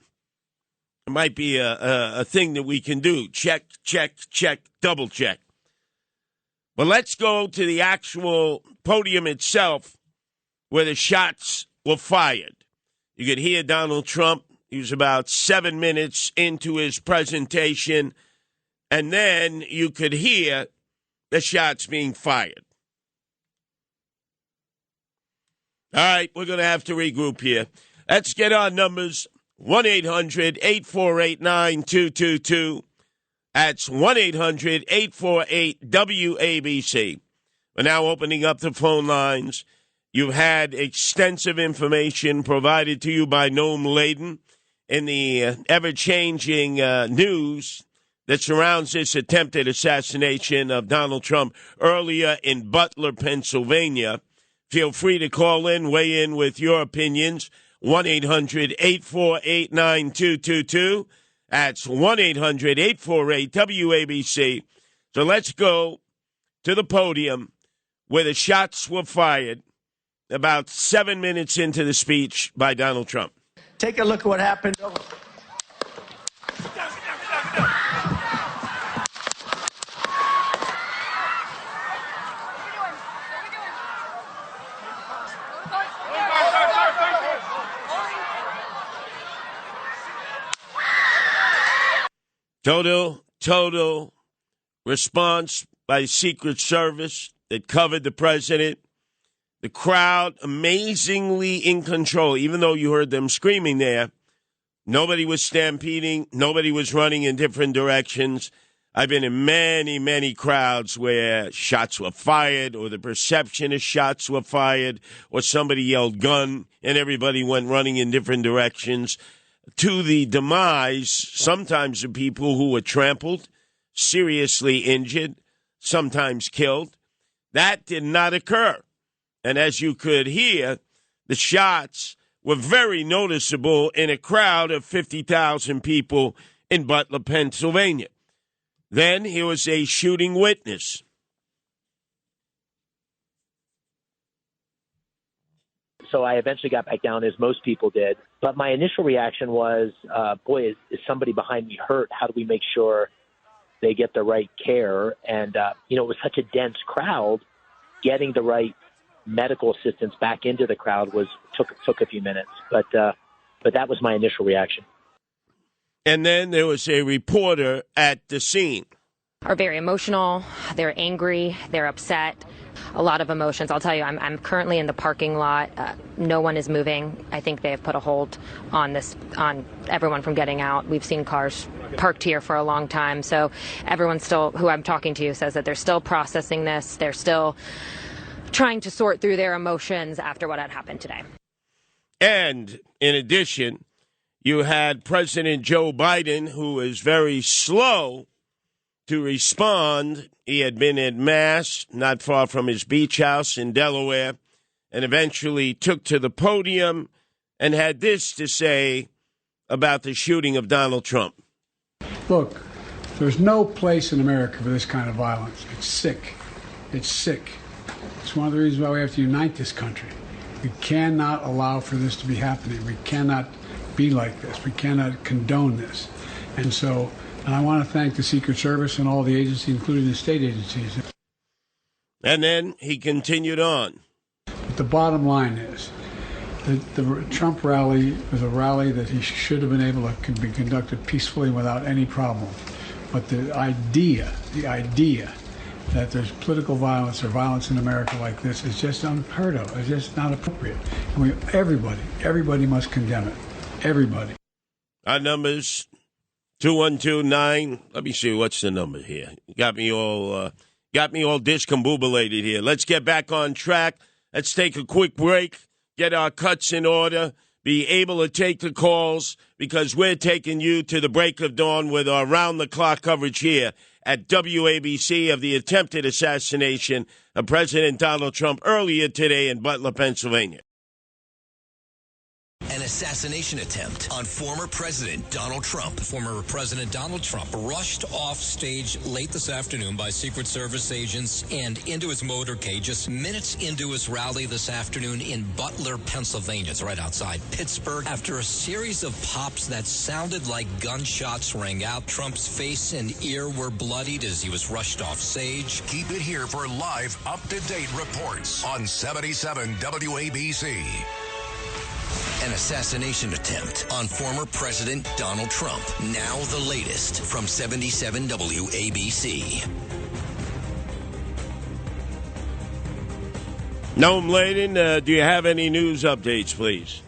It might be a thing that we can do. Check, double check. But let's go to the actual podium itself where the shots were fired. You could hear Donald Trump. He was about 7 minutes into his presentation, and then you could hear the shots being fired. All right, we're going to have to regroup here. Let's get our numbers. 1-800-848-9222. That's 1-800-848-WABC. We're now opening up the phone lines. You've had extensive information provided to you by Noam Laden in the ever-changing news that surrounds this attempted assassination of Donald Trump earlier in Butler, Pennsylvania. Feel free to call in, weigh in with your opinions. 1-800-848-9222. That's 1-800-848-WABC. So let's go to the podium where the shots were fired about 7 minutes into the speech by Donald Trump. Take a look at what happened. Total response by the Secret Service that covered the president. The crowd amazingly in control, even though you heard them screaming there. Nobody was stampeding. Nobody was running in different directions. I've been in many, many crowds where shots were fired or the perception of shots were fired or somebody yelled gun and everybody went running in different directions, to the demise sometimes of people who were trampled, seriously injured, sometimes killed. That did not occur. And as you could hear, the shots were very noticeable in a crowd of 50,000 people in Butler, Pennsylvania. Then here was a shooting witness. So I eventually got back down, as most people did. But my initial reaction was, boy, is somebody behind me hurt? How do we make sure they get the right care? And, it was such a dense crowd. Getting the right medical assistance back into the crowd took a few minutes. But that was my initial reaction. And then there was a reporter at the scene. Are very emotional. They're angry. They're upset. A lot of emotions. I'll tell you, I'm currently in the parking lot. No one is moving. I think they have put a hold on everyone from getting out. We've seen cars parked here for a long time. So everyone still, who I'm talking to, says that they're still processing this. They're still trying to sort through their emotions after what had happened today. And in addition, you had President Joe Biden, who is very slow to respond. He had been at Mass, not far from his beach house in Delaware, and eventually took to the podium and had this to say about the shooting of Donald Trump. Look, there's no place in America for this kind of violence. It's sick. It's sick. It's one of the reasons why we have to unite this country. We cannot allow for this to be happening. We cannot be like this. We cannot condone this. And I want to thank the Secret Service and all the agencies, including the state agencies. And then he continued on. But the bottom line is that the Trump rally was a rally that he should have been able to be conducted peacefully without any problem. But the idea that there's political violence or violence in America like this is just unheard of. It's just not appropriate. And everybody must condemn it. Everybody. Our numbers, 212-9. Let me see, what's the number here? Got me all discombobulated here. Let's get back on track. Let's take a quick break, get our cuts in order, be able to take the calls, because we're taking you to the break of dawn with our round-the-clock coverage here at WABC of the attempted assassination of President Donald Trump earlier today in Butler, Pennsylvania. An assassination attempt on former President Donald Trump. Former President Donald Trump rushed off stage late this afternoon by Secret Service agents and into his motorcade just minutes into his rally this afternoon in Butler, Pennsylvania. It's right outside Pittsburgh. After a series of pops that sounded like gunshots rang out, Trump's face and ear were bloodied as he was rushed off stage. Keep it here for live, up-to-date reports on 77 WABC. An assassination attempt on former President Donald Trump. Now the latest from 77 WABC. Noam Laden, do you have any news updates, please?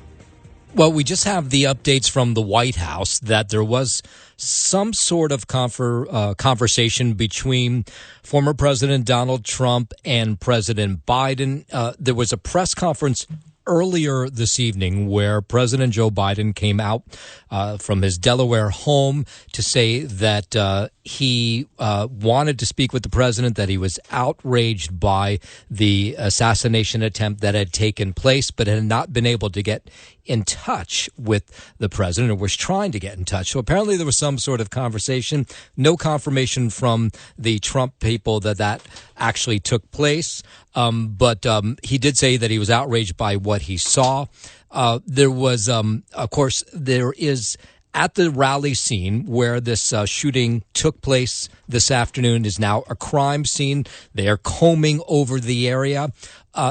Well, we just have the updates from the White House that there was some sort of conversation between former President Donald Trump and President Biden. There was a press conference earlier this evening where President Joe Biden came out from his Delaware home to say that he wanted to speak with the president, that he was outraged by the assassination attempt that had taken place, but had not been able to get in touch with the president, or was trying to get in touch. So apparently there was some sort of conversation. No confirmation from the Trump people that actually took place. But he did say that he was outraged by what he saw. There was, of course, there is at the rally scene where this shooting took place this afternoon is now a crime scene. They are combing over the area.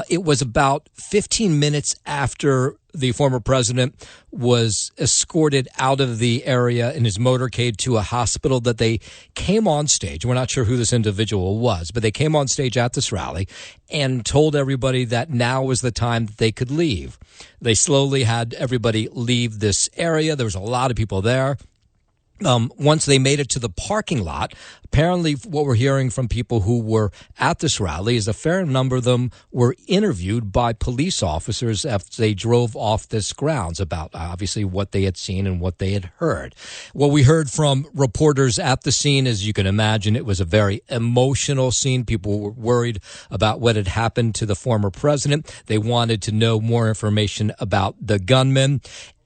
It was about 15 minutes after the former president was escorted out of the area in his motorcade to a hospital that they came on stage. We're not sure who this individual was, but they came on stage at this rally and told everybody that now was the time that they could leave. They slowly had everybody leave this area. There was a lot of people there. once they made it to the parking lot, apparently what we're hearing from people who were at this rally is a fair number of them were interviewed by police officers as they drove off this grounds about obviously what they had seen and what they had heard. What we heard from reporters at the scene, as you can imagine, it was a very emotional scene. People were worried about what had happened to the former president. They wanted to know more information about the gunman.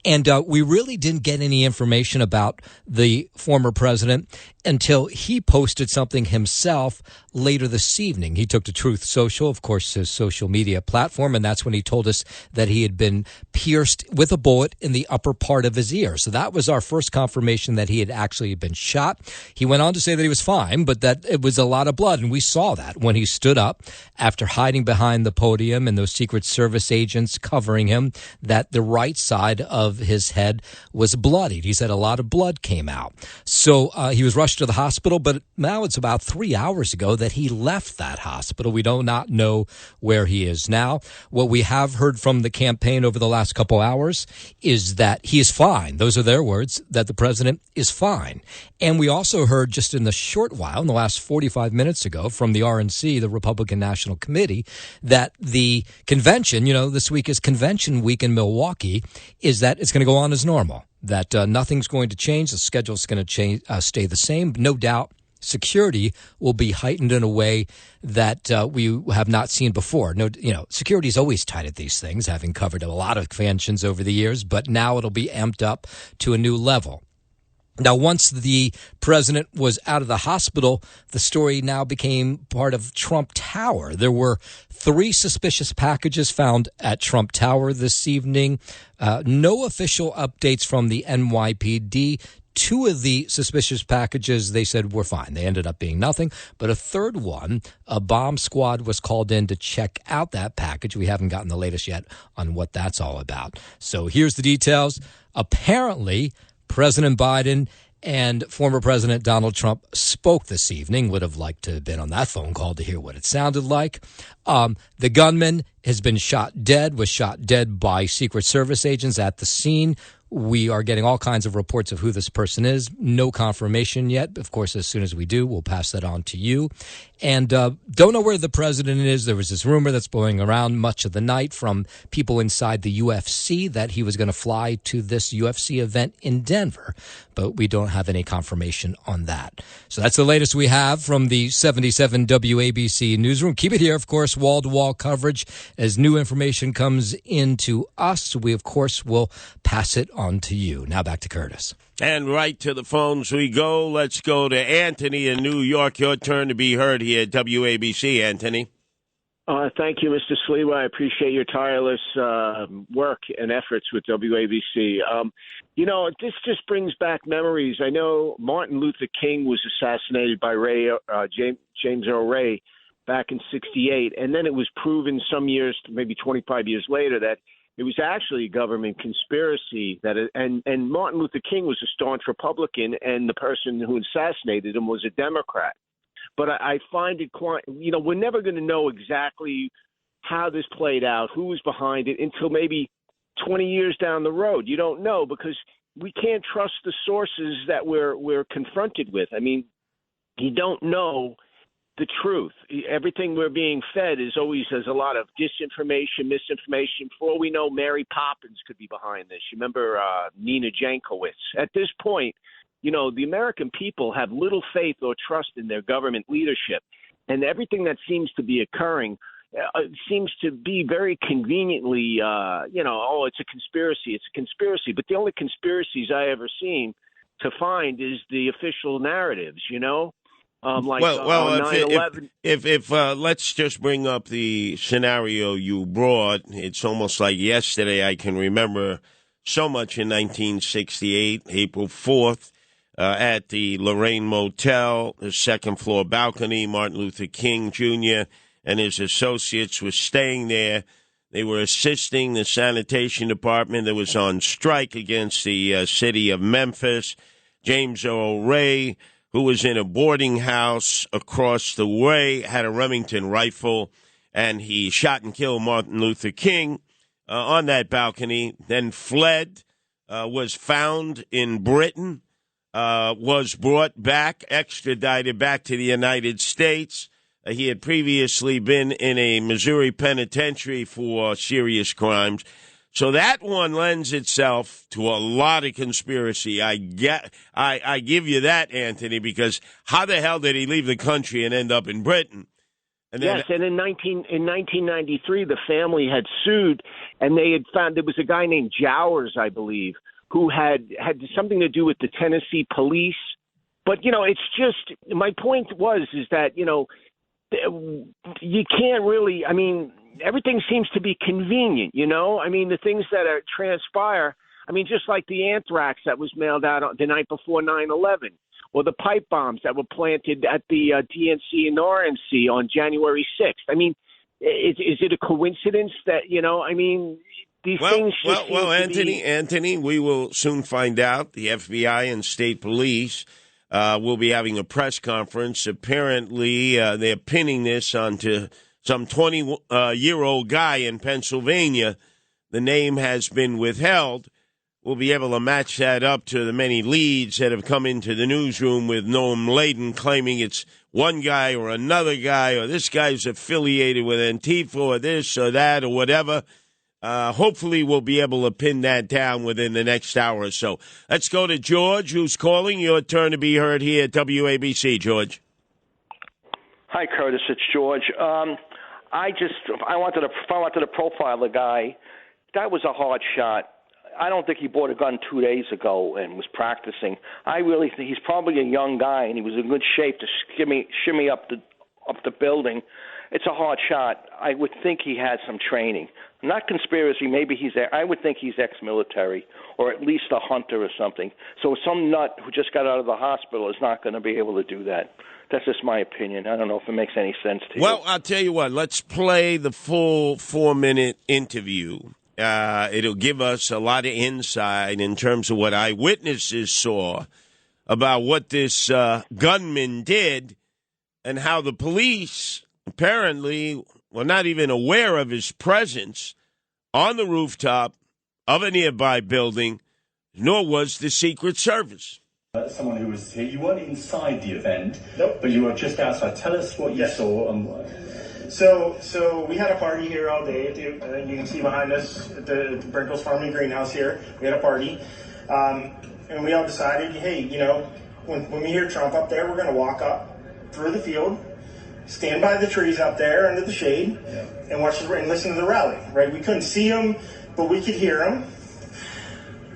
And we really didn't get any information about the former president until he posted something himself later this evening. He took to Truth Social, of course, his social media platform, and that's when he told us that he had been pierced with a bullet in the upper part of his ear. So that was our first confirmation that he had actually been shot. He went on to say that he was fine, but that it was a lot of blood, and we saw that when he stood up after hiding behind the podium and those Secret Service agents covering him, that the right side of his head was bloodied. He said a lot of blood came out. So he was rushed to the hospital, but now it's about 3 hours ago that he left that hospital. We do not know where he is now. What we have heard from the campaign over the last couple hours is that he is fine. Those are their words, that the president is fine. And we also heard just in the short while, in the last 45 minutes ago, from the RNC, the Republican National Committee, that the convention, this week is convention week in Milwaukee, is that it's going to go on as normal, that nothing's going to change. The schedule's going to stay the same. No doubt security will be heightened in a way that we have not seen before. Security is always tight at these things, having covered a lot of conventions over the years, but now it'll be amped up to a new level. Now, once the president was out of the hospital, the story now became part of Trump Tower. There were 3 suspicious packages found at Trump Tower this evening. No official updates from the NYPD. 2 of the suspicious packages, they said, were fine. They ended up being nothing. But a third one, a bomb squad was called in to check out that package. We haven't gotten the latest yet on what that's all about. So here's the details. Apparently, President Biden and former President Donald Trump spoke this evening. Would have liked to have been on that phone call to hear what it sounded like. The gunman has been shot dead, was shot dead by Secret Service agents at the scene. We are getting all kinds of reports of who this person is. No confirmation yet. Of course, as soon as we do, we'll pass that on to you. And don't know where the president is. There was this rumor that's going around much of the night from people inside the UFC that he was going to fly to this UFC event in Denver. But we don't have any confirmation on that. So that's the latest we have from the 77 WABC newsroom. Keep it here, of course, wall-to-wall coverage. As new information comes into us, we, of course, will pass it on to you. Now back to Curtis. And right to the phones we go. Let's go to Anthony in New York. Your turn to be heard here at WABC, Anthony. Thank you, Mr. Sliwa. I appreciate your tireless work and efforts with WABC. This just brings back memories. I know Martin Luther King was assassinated by James Earl Ray back in '68, and then it was proven some years, maybe 25 years later, that it was actually a government conspiracy. And Martin Luther King was a staunch Republican, and the person who assassinated him was a Democrat. But I find it quite, we're never going to know exactly how this played out, who was behind it, until maybe 20 years down the road. You don't know, because we can't trust the sources that we're confronted with. I mean, you don't know the truth. Everything we're being fed is always has a lot of disinformation, misinformation. For all we know, Mary Poppins could be behind this. You remember Nina Jankowicz. At this point, the American people have little faith or trust in their government leadership. And everything that seems to be occurring seems to be very conveniently, it's a conspiracy. It's a conspiracy. But the only conspiracies I ever seen to find is the official narratives, on 9/11. If let's just bring up the scenario you brought. It's almost like yesterday. I can remember so much in 1968, April 4th. At the Lorraine Motel, the second-floor balcony, Martin Luther King Jr. and his associates were staying there. They were assisting the sanitation department that was on strike against the city of Memphis. James Earl Ray, who was in a boarding house across the way, had a Remington rifle, and he shot and killed Martin Luther King on that balcony, then fled, was found in Britain. was brought back, extradited back to the United States. He had previously been in a Missouri penitentiary for serious crimes. So that one lends itself to a lot of conspiracy. I give you that, Anthony, because how the hell did he leave the country and end up in Britain? And then, yes, and in 1993, the family had sued, and they had found there was a guy named Jowers, I believe, who had something to do with the Tennessee police. But, it's just, my point is that, you can't really, everything seems to be convenient, the things that transpire, just like the anthrax that was mailed out the night before 9/11, or the pipe bombs that were planted at the DNC and RNC on January 6th. Is it a coincidence that, these things just Well, Anthony, we will soon find out. The FBI and state police will be having a press conference. Apparently, they're pinning this onto some 20-year-old guy in Pennsylvania. The name has been withheld. We'll be able to match that up to the many leads that have come into the newsroom with Noam Laden claiming it's one guy or another guy, or this guy's affiliated with Antifa or this or that or whatever. Hopefully we'll be able to pin that down within the next hour or so. Let's go to George, who's calling. Your turn to be heard here at WABC, George. Hi, Curtis. It's George. I wanted to profile the guy. That was a hard shot. I don't think he bought a gun 2 days ago and was practicing. I really think he's probably a young guy, and he was in good shape to shimmy up the building. It's a hard shot. I would think he had some training. Not conspiracy. Maybe I would think he's ex-military or at least a hunter or something. So some nut who just got out of the hospital is not going to be able to do that. That's just my opinion. I don't know if it makes any sense to you. Well, I'll tell you what. Let's play the full 4-minute interview. It'll give us a lot of insight in terms of what eyewitnesses saw about what this gunman did and how the police apparently were not even aware of his presence on the rooftop of a nearby building, nor was the Secret Service. Someone who was here, you weren't inside the event, nope, but you were just outside. Tell us what you saw. So we had a party here all day. You can see behind us at the Brinkles Farm and Greenhouse here. We had a party. And we all decided, hey, when we hear Trump up there, we're going to walk up through the field, stand by the trees up there under the shade, and listen to the rally, right? We couldn't see him, but we could hear him.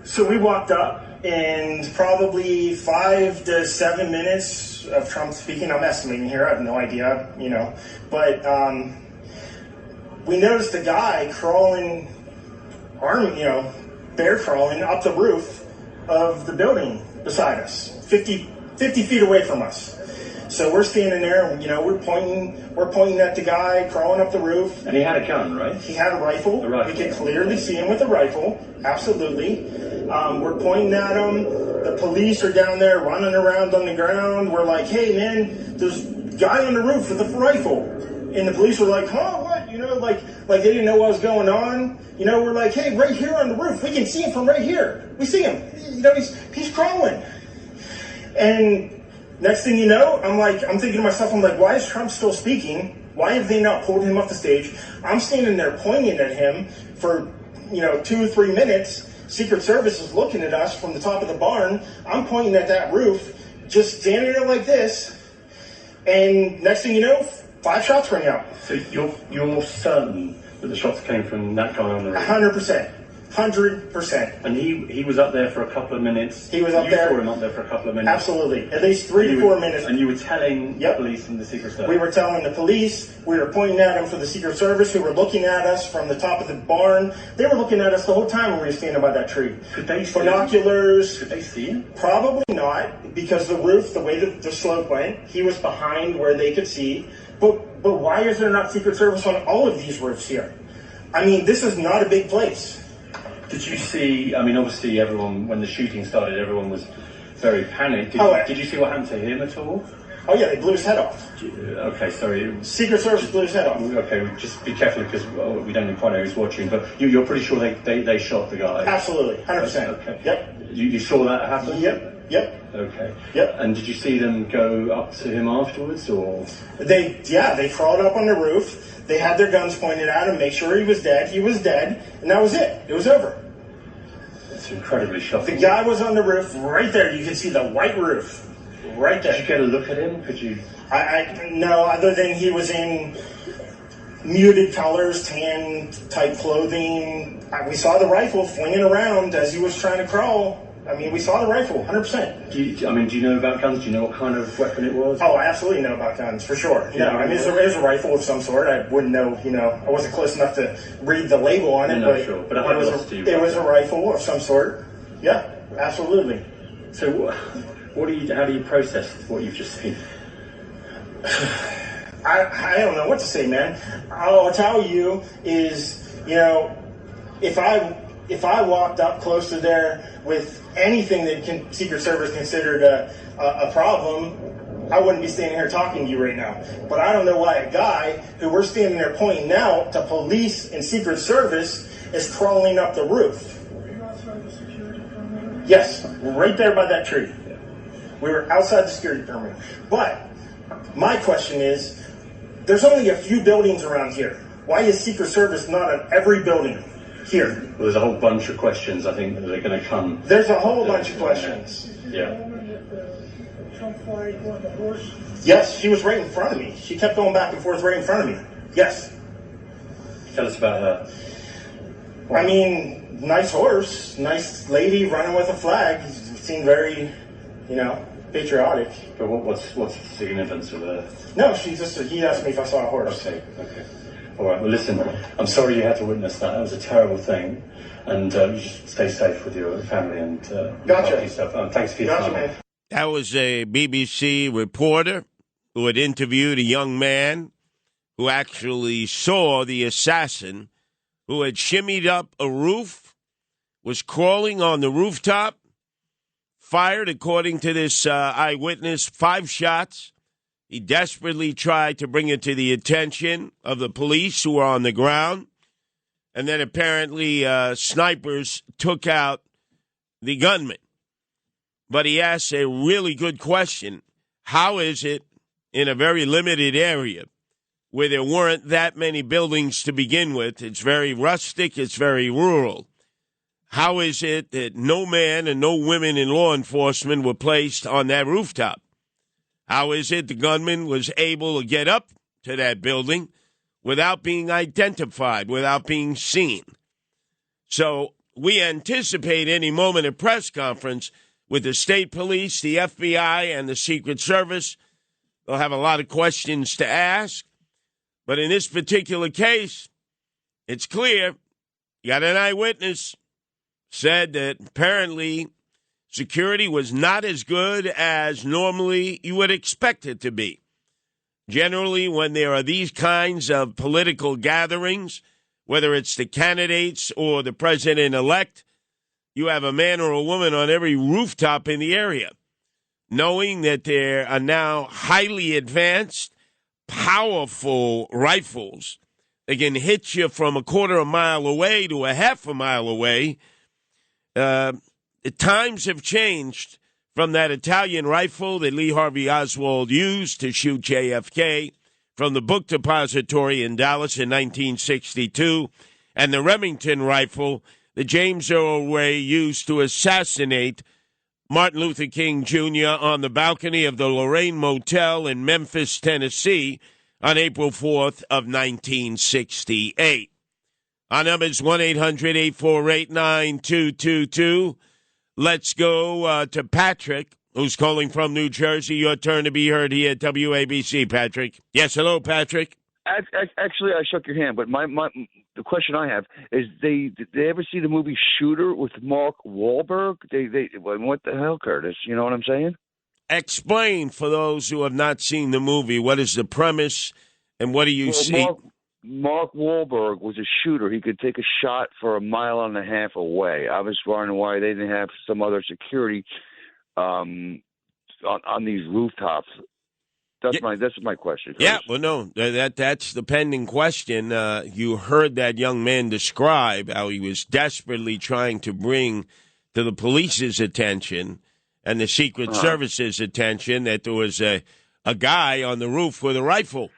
So we walked up, and probably 5 to 7 minutes of Trump speaking. I'm estimating here. I have no idea, But we noticed the guy crawling, bear crawling up the roof of the building beside us, 50 feet away from us. So we're standing there, and we're pointing at the guy crawling up the roof. And he had a gun, right? He had a rifle. We could clearly see him with a rifle. Absolutely. We're pointing at him. The police are down there running around on the ground. We're like, hey man, there's a guy on the roof with a rifle. And the police were like, huh, what? Like they didn't know what was going on. We're like, hey, right here on the roof, we can see him from right here. We see him. He's crawling. And next thing you know, I'm thinking to myself, why is Trump still speaking? Why have they not pulled him off the stage? I'm standing there pointing at him for, 2 or 3 minutes. Secret Service is looking at us from the top of the barn. I'm pointing at that roof, just standing there like this. And next thing you know, 5 shots ring out. So you're certain that the shots came from that guy on the roof? 100%. 100%. And he was up there for a couple of minutes. He was up there. You saw him up there for a couple of minutes. Absolutely. At least 3 to 4 minutes. And you were telling the police and the Secret Service? We were telling the police. We were pointing at them for the Secret Service, who were looking at us from the top of the barn. They were looking at us the whole time when we were standing by that tree. Could they see binoculars? Could they see him? Probably not, because the roof, the way the slope went, he was behind where they could see. But why is there not Secret Service on all of these roofs here? I mean, this is not a big place. Did you see, obviously everyone, when the shooting started, everyone was very panicked. Did you see what happened to him at all? Oh yeah, they blew his head off. Okay, sorry. Secret Service blew his head off. Okay, just be careful because we don't quite know who's watching, but you're pretty sure they shot the guy? Absolutely, 100%. Okay. Yep. You saw that happen? Yep. Yep. Okay. Yep. And did you see them go up to him afterwards, or? They crawled up on the roof. They had their guns pointed at him, make sure he was dead. He was dead, and that was it. It was over. It's incredibly shocking. The guy was on the roof right there. You can see the white roof right there. Did you get a look at him? Could you? No, other than he was in muted colors, tan type clothing. We saw the rifle flinging around as he was trying to crawl. I mean, we saw the rifle, 100%. Do you know about guns? Do you know what kind of weapon it was? Oh, I absolutely know about guns, for sure. Yeah, I mean, it was a rifle of some sort. I wouldn't know, I wasn't close enough to read the label on it, but sure. But it was a rifle of some sort. Yeah, absolutely. So how do you process what you've just seen? I don't know what to say, man. All I'll tell you is, if I walked up close to there with anything that Secret Service considered a problem, I wouldn't be standing here talking to you right now. But I don't know why a guy who we're standing there pointing out to police and Secret Service is crawling up the roof. Were you outside the security perimeter? Yes, right there by that tree. We were outside the security perimeter. But my question is, there's only a few buildings around here. Why is Secret Service not at every building here? Well, there's a whole bunch of questions, I think, that are going to come. There's a whole bunch of questions. Yeah. Trump flag on the horse? Yes, she was right in front of me. She kept going back and forth right in front of me. Yes. Tell us about her. I mean, nice horse, nice lady running with a flag. Seemed very, patriotic. But what's the significance of her? No, he asked me if I saw a horse. Okay. All right, well, listen, I'm sorry you had to witness that. That was a terrible thing. And you just stay safe with your family and gotcha. Yourself. Thanks for your time. Man. That was a BBC reporter who had interviewed a young man who actually saw the assassin who had shimmied up a roof, was crawling on the rooftop, fired, according to this eyewitness, 5 shots. He desperately tried to bring it to the attention of the police who were on the ground. And then apparently snipers took out the gunman. But he asked a really good question. How is it in a very limited area where there weren't that many buildings to begin with? It's very rustic. It's very rural. How is it that no man and no women in law enforcement were placed on that rooftop? How is it the gunman was able to get up to that building without being identified, without being seen? So we anticipate any moment a press conference with the state police, the FBI, and the Secret Service. They'll have a lot of questions to ask. But in this particular case, it's clear. You got an eyewitness said that apparently security was not as good as normally you would expect it to be. Generally, when there are these kinds of political gatherings, whether it's the candidates or the president-elect, you have a man or a woman on every rooftop in the area, knowing that there are now highly advanced, powerful rifles that can hit you from a quarter of a mile away to a half a mile away. The times have changed from that Italian rifle that Lee Harvey Oswald used to shoot JFK from the book depository in Dallas in 1962, and the Remington rifle that James Earl Ray used to assassinate Martin Luther King Jr. on the balcony of the Lorraine Motel in Memphis, Tennessee on April 4th of 1968. Our number is 1-800-848-9222. Let's go to Patrick, who's calling from New Jersey. Your turn to be heard here at WABC, Patrick. Yes, hello, Patrick. Actually, I shook your hand, but the question I have is, did they ever see the movie Shooter with Mark Wahlberg? What the hell, Curtis? You know what I'm saying? Explain for those who have not seen the movie. What is the premise, and what do you see? Mark Wahlberg was a shooter. He could take a shot for a mile and a half away. I was wondering why they didn't have some other security on these rooftops. That's my question. Chris. Yeah, well, no, that's the pending question. You heard that young man describe how he was desperately trying to bring to the police's attention and the Secret Service's attention that there was a guy on the roof with a rifle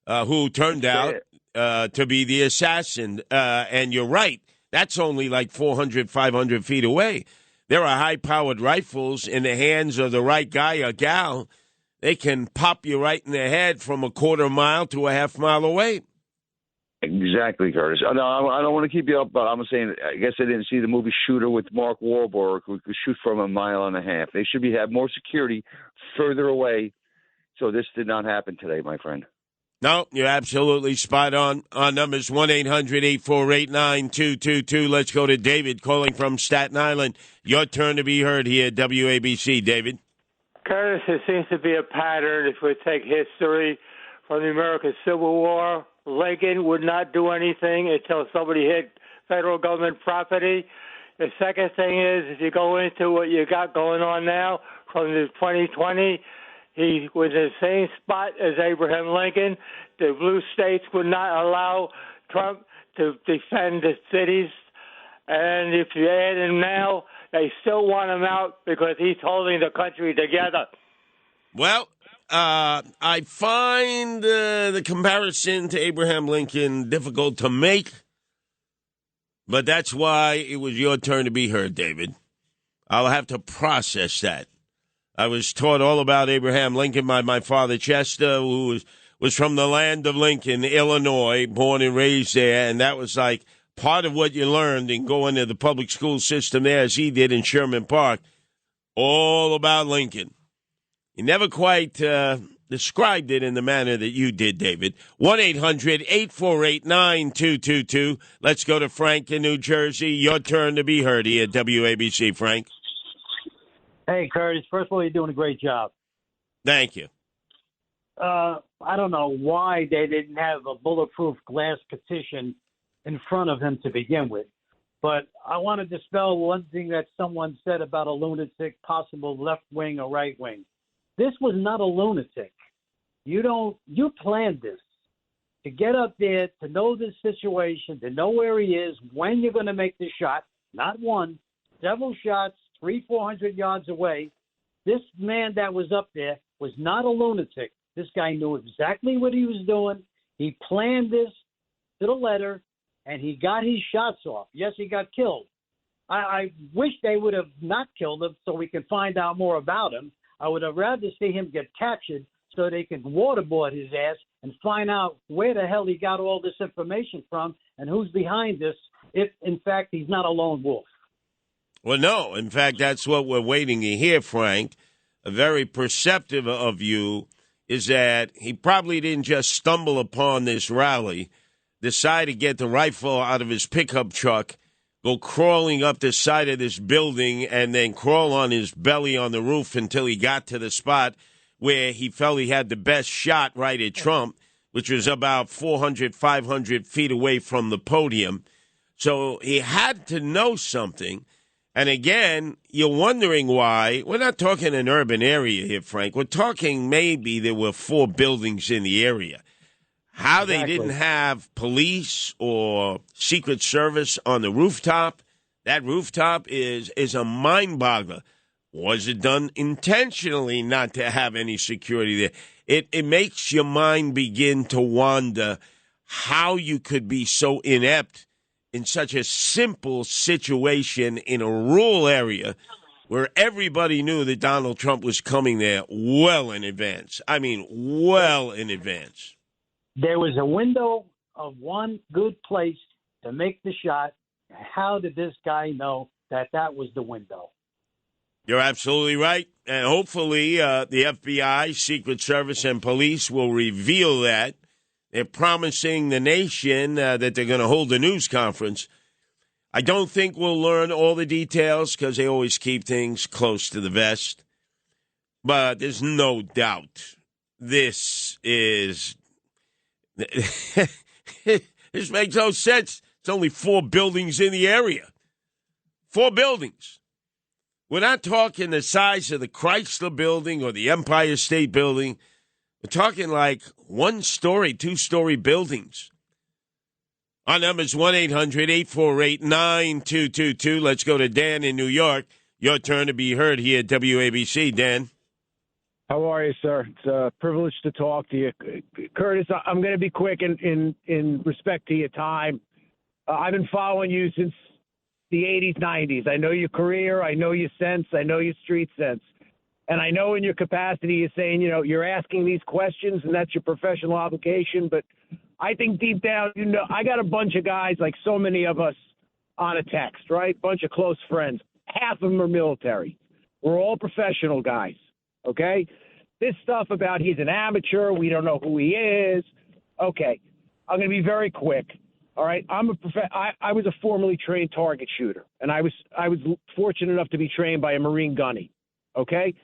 who turned out to be the assassin. And you're right. That's only like 400, 500 feet away. There are high-powered rifles in the hands of the right guy or gal. They can pop you right in the head from a quarter mile to a half mile away. Exactly, Curtis. No, I don't want to keep you up, but I'm saying I guess I didn't see the movie Shooter with Mark Wahlberg, who could shoot from 1.5 miles. They should have more security further away, so this did not happen today, my friend. No, you're absolutely spot on. Our number's 1-800-848-9222. Let's go to David calling from Staten Island. Your turn to be heard here at WABC. David? Curtis, there seems to be a pattern. If we take history from the American Civil War, Lincoln would not do anything until somebody hit federal government property. The second thing is, if you go into what you got going on now from the 2020, he was in the same spot as Abraham Lincoln. The blue states would not allow Trump to defend the cities. And if you add him now, they still want him out because he's holding the country together. Well, I find the comparison to Abraham Lincoln difficult to make, but that's why it was your turn to be heard, David. I'll have to process that. I was taught all about Abraham Lincoln by my father, Chester, who was from the land of Lincoln, Illinois, born and raised there, and that was like part of what you learned in going to the public school system there, as he did in Sherman Park, all about Lincoln. He never quite described it in the manner that you did, David. 1-800-848-9222. Let's go to Frank in New Jersey. Your turn to be heard here at WABC, Frank. Hey, Curtis. First of all, you're doing a great job. Thank you. I don't know why they didn't have a bulletproof glass petition in front of him to begin with. But I want to dispel one thing that someone said about a lunatic, possible left wing or right wing. This was not a lunatic. You planned this. To get up there, to know this situation, to know where he is, when you're going to make the shot, not one, several shots, 300-400 yards away. This man that was up there was not a lunatic. This guy knew exactly what he was doing. He planned this to the letter, and he got his shots off. Yes, he got killed. I wish they would have not killed him so we can find out more about him. I would have rather see him get captured so they can waterboard his ass and find out where the hell he got all this information from and who's behind this, if, in fact, he's not a lone wolf. Well, no. In fact, that's what we're waiting to hear, Frank. Very perceptive of you is that he probably didn't just stumble upon this rally, decide to get the rifle out of his pickup truck, go crawling up the side of this building, and then crawl on his belly on the roof until he got to the spot where he felt he had the best shot right at Trump, which was about 400, 500 feet away from the podium. So he had to know something. And again, you're wondering why. We're not talking an urban area here, Frank. We're talking maybe there were 4 buildings in the area. How they didn't have police or Secret Service on the rooftop, that rooftop is a mind-boggler. Was it done intentionally not to have any security there? It makes your mind begin to wander how you could be so inept in such a simple situation in a rural area where everybody knew that Donald Trump was coming there well in advance. I mean, well in advance. There was a window of one good place to make the shot. How did this guy know that was the window? You're absolutely right. And hopefully the FBI, Secret Service, and police will reveal that. They're promising the nation that they're going to hold a news conference. I don't think we'll learn all the details because they always keep things close to the vest. But there's no doubt this is... this makes no sense. It's only 4 buildings in the area. 4 buildings. We're not talking the size of the Chrysler Building or the Empire State Building. We're talking like 1-story, 2-story buildings. Our number is 1-800-848-9222. Let's go to Dan in New York. Your turn to be heard here at WABC, Dan. How are you, sir? It's a privilege to talk to you. Curtis, I'm going to be quick in respect to your time. I've been following you since the 80s, 90s. I know your career. I know your sense. I know your street sense. And I know in your capacity you're saying, you're asking these questions and that's your professional obligation. But I think deep down, I got a bunch of guys like so many of us on a text, right? Bunch of close friends. Half of them are military. We're all professional guys, okay? This stuff about he's an amateur, we don't know who he is. Okay, I'm going to be very quick. All right, I was a formerly trained target shooter, and I was fortunate enough to be trained by a Marine gunny. Okay,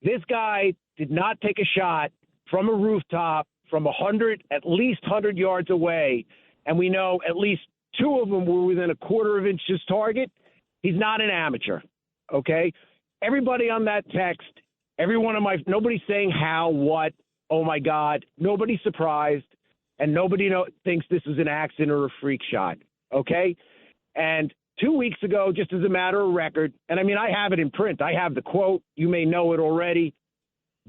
this guy did not take a shot from a rooftop from at least 100 yards away, and we know at least 2 of them were within a quarter of inches target. He's not an amateur. Okay, everybody on that text, nobody's saying how, what, oh my God, nobody's surprised. And nobody thinks this is an accident or a freak shot, okay? And 2 weeks ago, just as a matter of record, and I mean, I have it in print. I have the quote. You may know it already.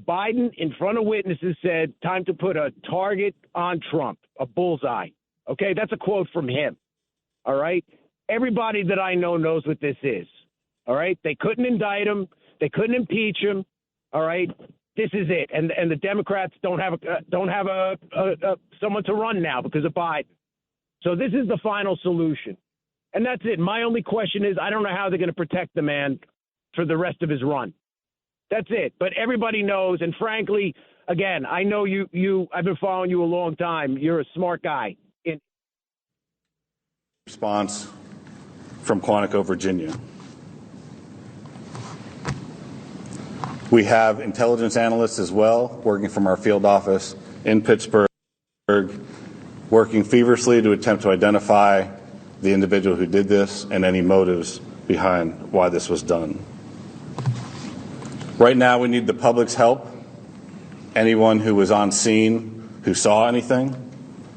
Biden, in front of witnesses, said, time to put a target on Trump, a bullseye. Okay, that's a quote from him, all right? Everybody that I know knows what this is, all right? They couldn't indict him. They couldn't impeach him, all right? This is it, and the Democrats don't have someone to run now because of Biden. So this is the final solution, and that's it. My only question is, I don't know how they're going to protect the man for the rest of his run. That's it. But everybody knows, and frankly, again, I know you. I've been following you a long time. You're a smart guy. Response from Quantico, Virginia. We have intelligence analysts as well, working from our field office in Pittsburgh, working feverishly to attempt to identify the individual who did this and any motives behind why this was done. Right now, we need the public's help. Anyone who was on scene, who saw anything,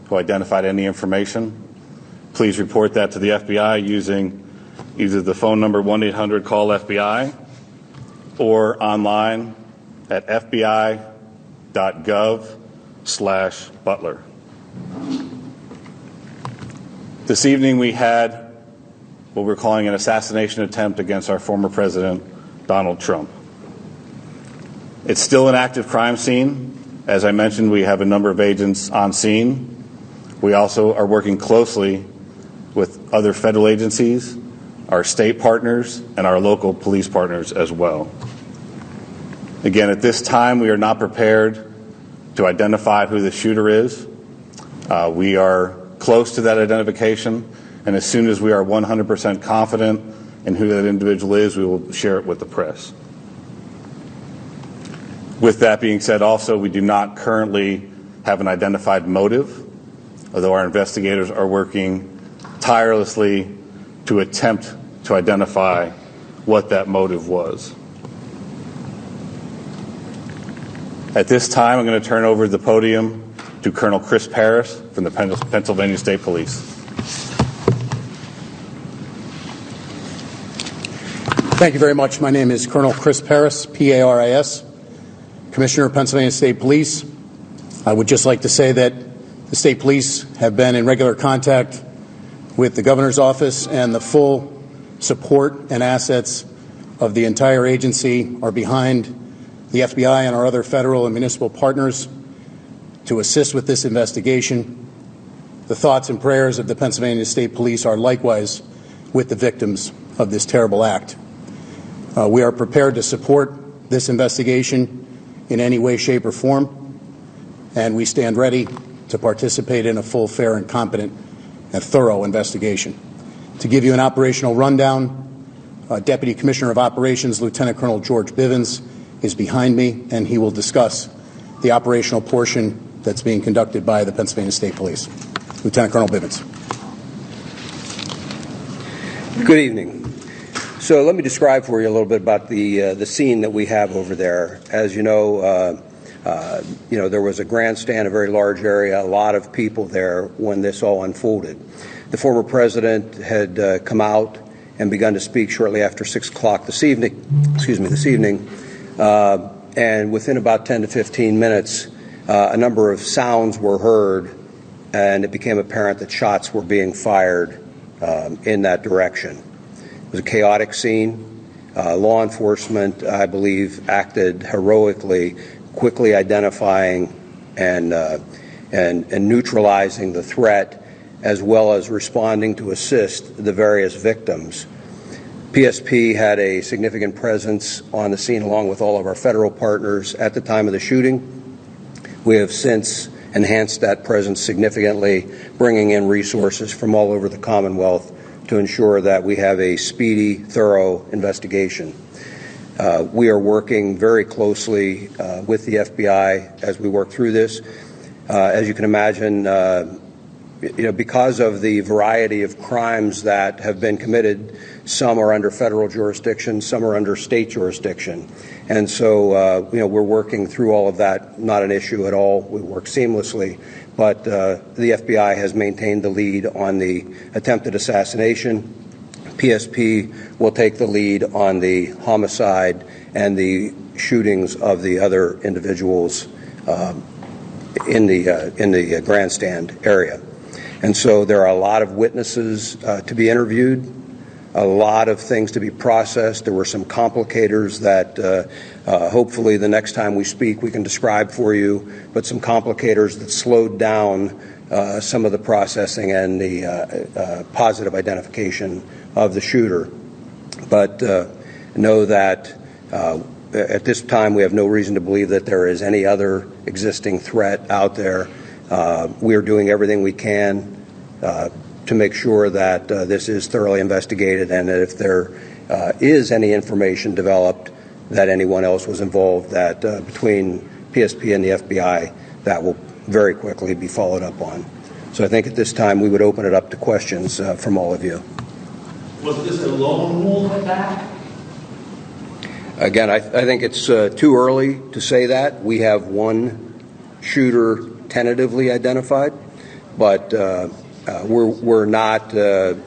who identified any information, please report that to the FBI using either the phone number 1-800-CALL-FBI or online at fbi.gov/Butler. This evening we had what we're calling an assassination attempt against our former president, Donald Trump. It's still an active crime scene. As I mentioned, we have a number of agents on scene. We also are working closely with other federal agencies, our state partners, and our local police partners as well. Again, at this time, we are not prepared to identify who the shooter is. We are close to that identification, and as soon as we are 100% confident in who that individual is, we will share it with the press. With that being said, also, we do not currently have an identified motive, although our investigators are working tirelessly to attempt to identify what that motive was. At this time, I'm going to turn over the podium to Colonel Chris Paris from the Pennsylvania State Police. Thank you very much. My name is Colonel Chris Paris, P-A-R-I-S, Commissioner of Pennsylvania State Police. I would just like to say that the State Police have been in regular contact with the Governor's Office, and the full support and assets of the entire agency are behind the FBI and our other federal and municipal partners to assist with this investigation. The thoughts and prayers of the Pennsylvania State Police are likewise with the victims of this terrible act. We are prepared to support this investigation in any way, shape, or form, and we stand ready to participate in a full, fair, and competent and thorough investigation. To give you an operational rundown, Deputy Commissioner of Operations, Lieutenant Colonel George Bivens, is behind me, and he will discuss the operational portion that's being conducted by the Pennsylvania State Police. Lieutenant Colonel Bivens. Good evening. So let me describe for you a little bit about the scene that we have over there. As you know, there was a grandstand, a very large area, a lot of people there when this all unfolded. The former president had come out and begun to speak shortly after 6 o'clock this evening. And within about 10 to 15 minutes, a number of sounds were heard, and it became apparent that shots were being fired in that direction. It was a chaotic scene. Law enforcement, I believe, acted heroically, quickly identifying and neutralizing the threat, as well as responding to assist the various victims. PSP had a significant presence on the scene along with all of our federal partners at the time of the shooting. We have since enhanced that presence significantly, bringing in resources from all over the Commonwealth to ensure that we have a speedy, thorough investigation. We are working very closely with the FBI as we work through this. As you can imagine, because of the variety of crimes that have been committed, some are under federal jurisdiction, some are under state jurisdiction. And so, we're working through all of that, not an issue at all. We work seamlessly. But the FBI has maintained the lead on the attempted assassination. PSP will take the lead on the homicide and the shootings of the other individuals in the grandstand area. And so there are a lot of witnesses to be interviewed, a lot of things to be processed. There were some complicators that hopefully the next time we speak we can describe for you, but some complicators that slowed down some of the processing and the positive identification of the shooter. But know that at this time we have no reason to believe that there is any other existing threat out there. We are doing everything we can to make sure that this is thoroughly investigated, and that if there is any information developed that anyone else was involved, that between PSP and the FBI, that will very quickly be followed up on. So I think at this time we would open it up to questions from all of you. Was this a lone wolf attack? Again, I think it's too early to say that. We have one shooter tentatively identified, but we're not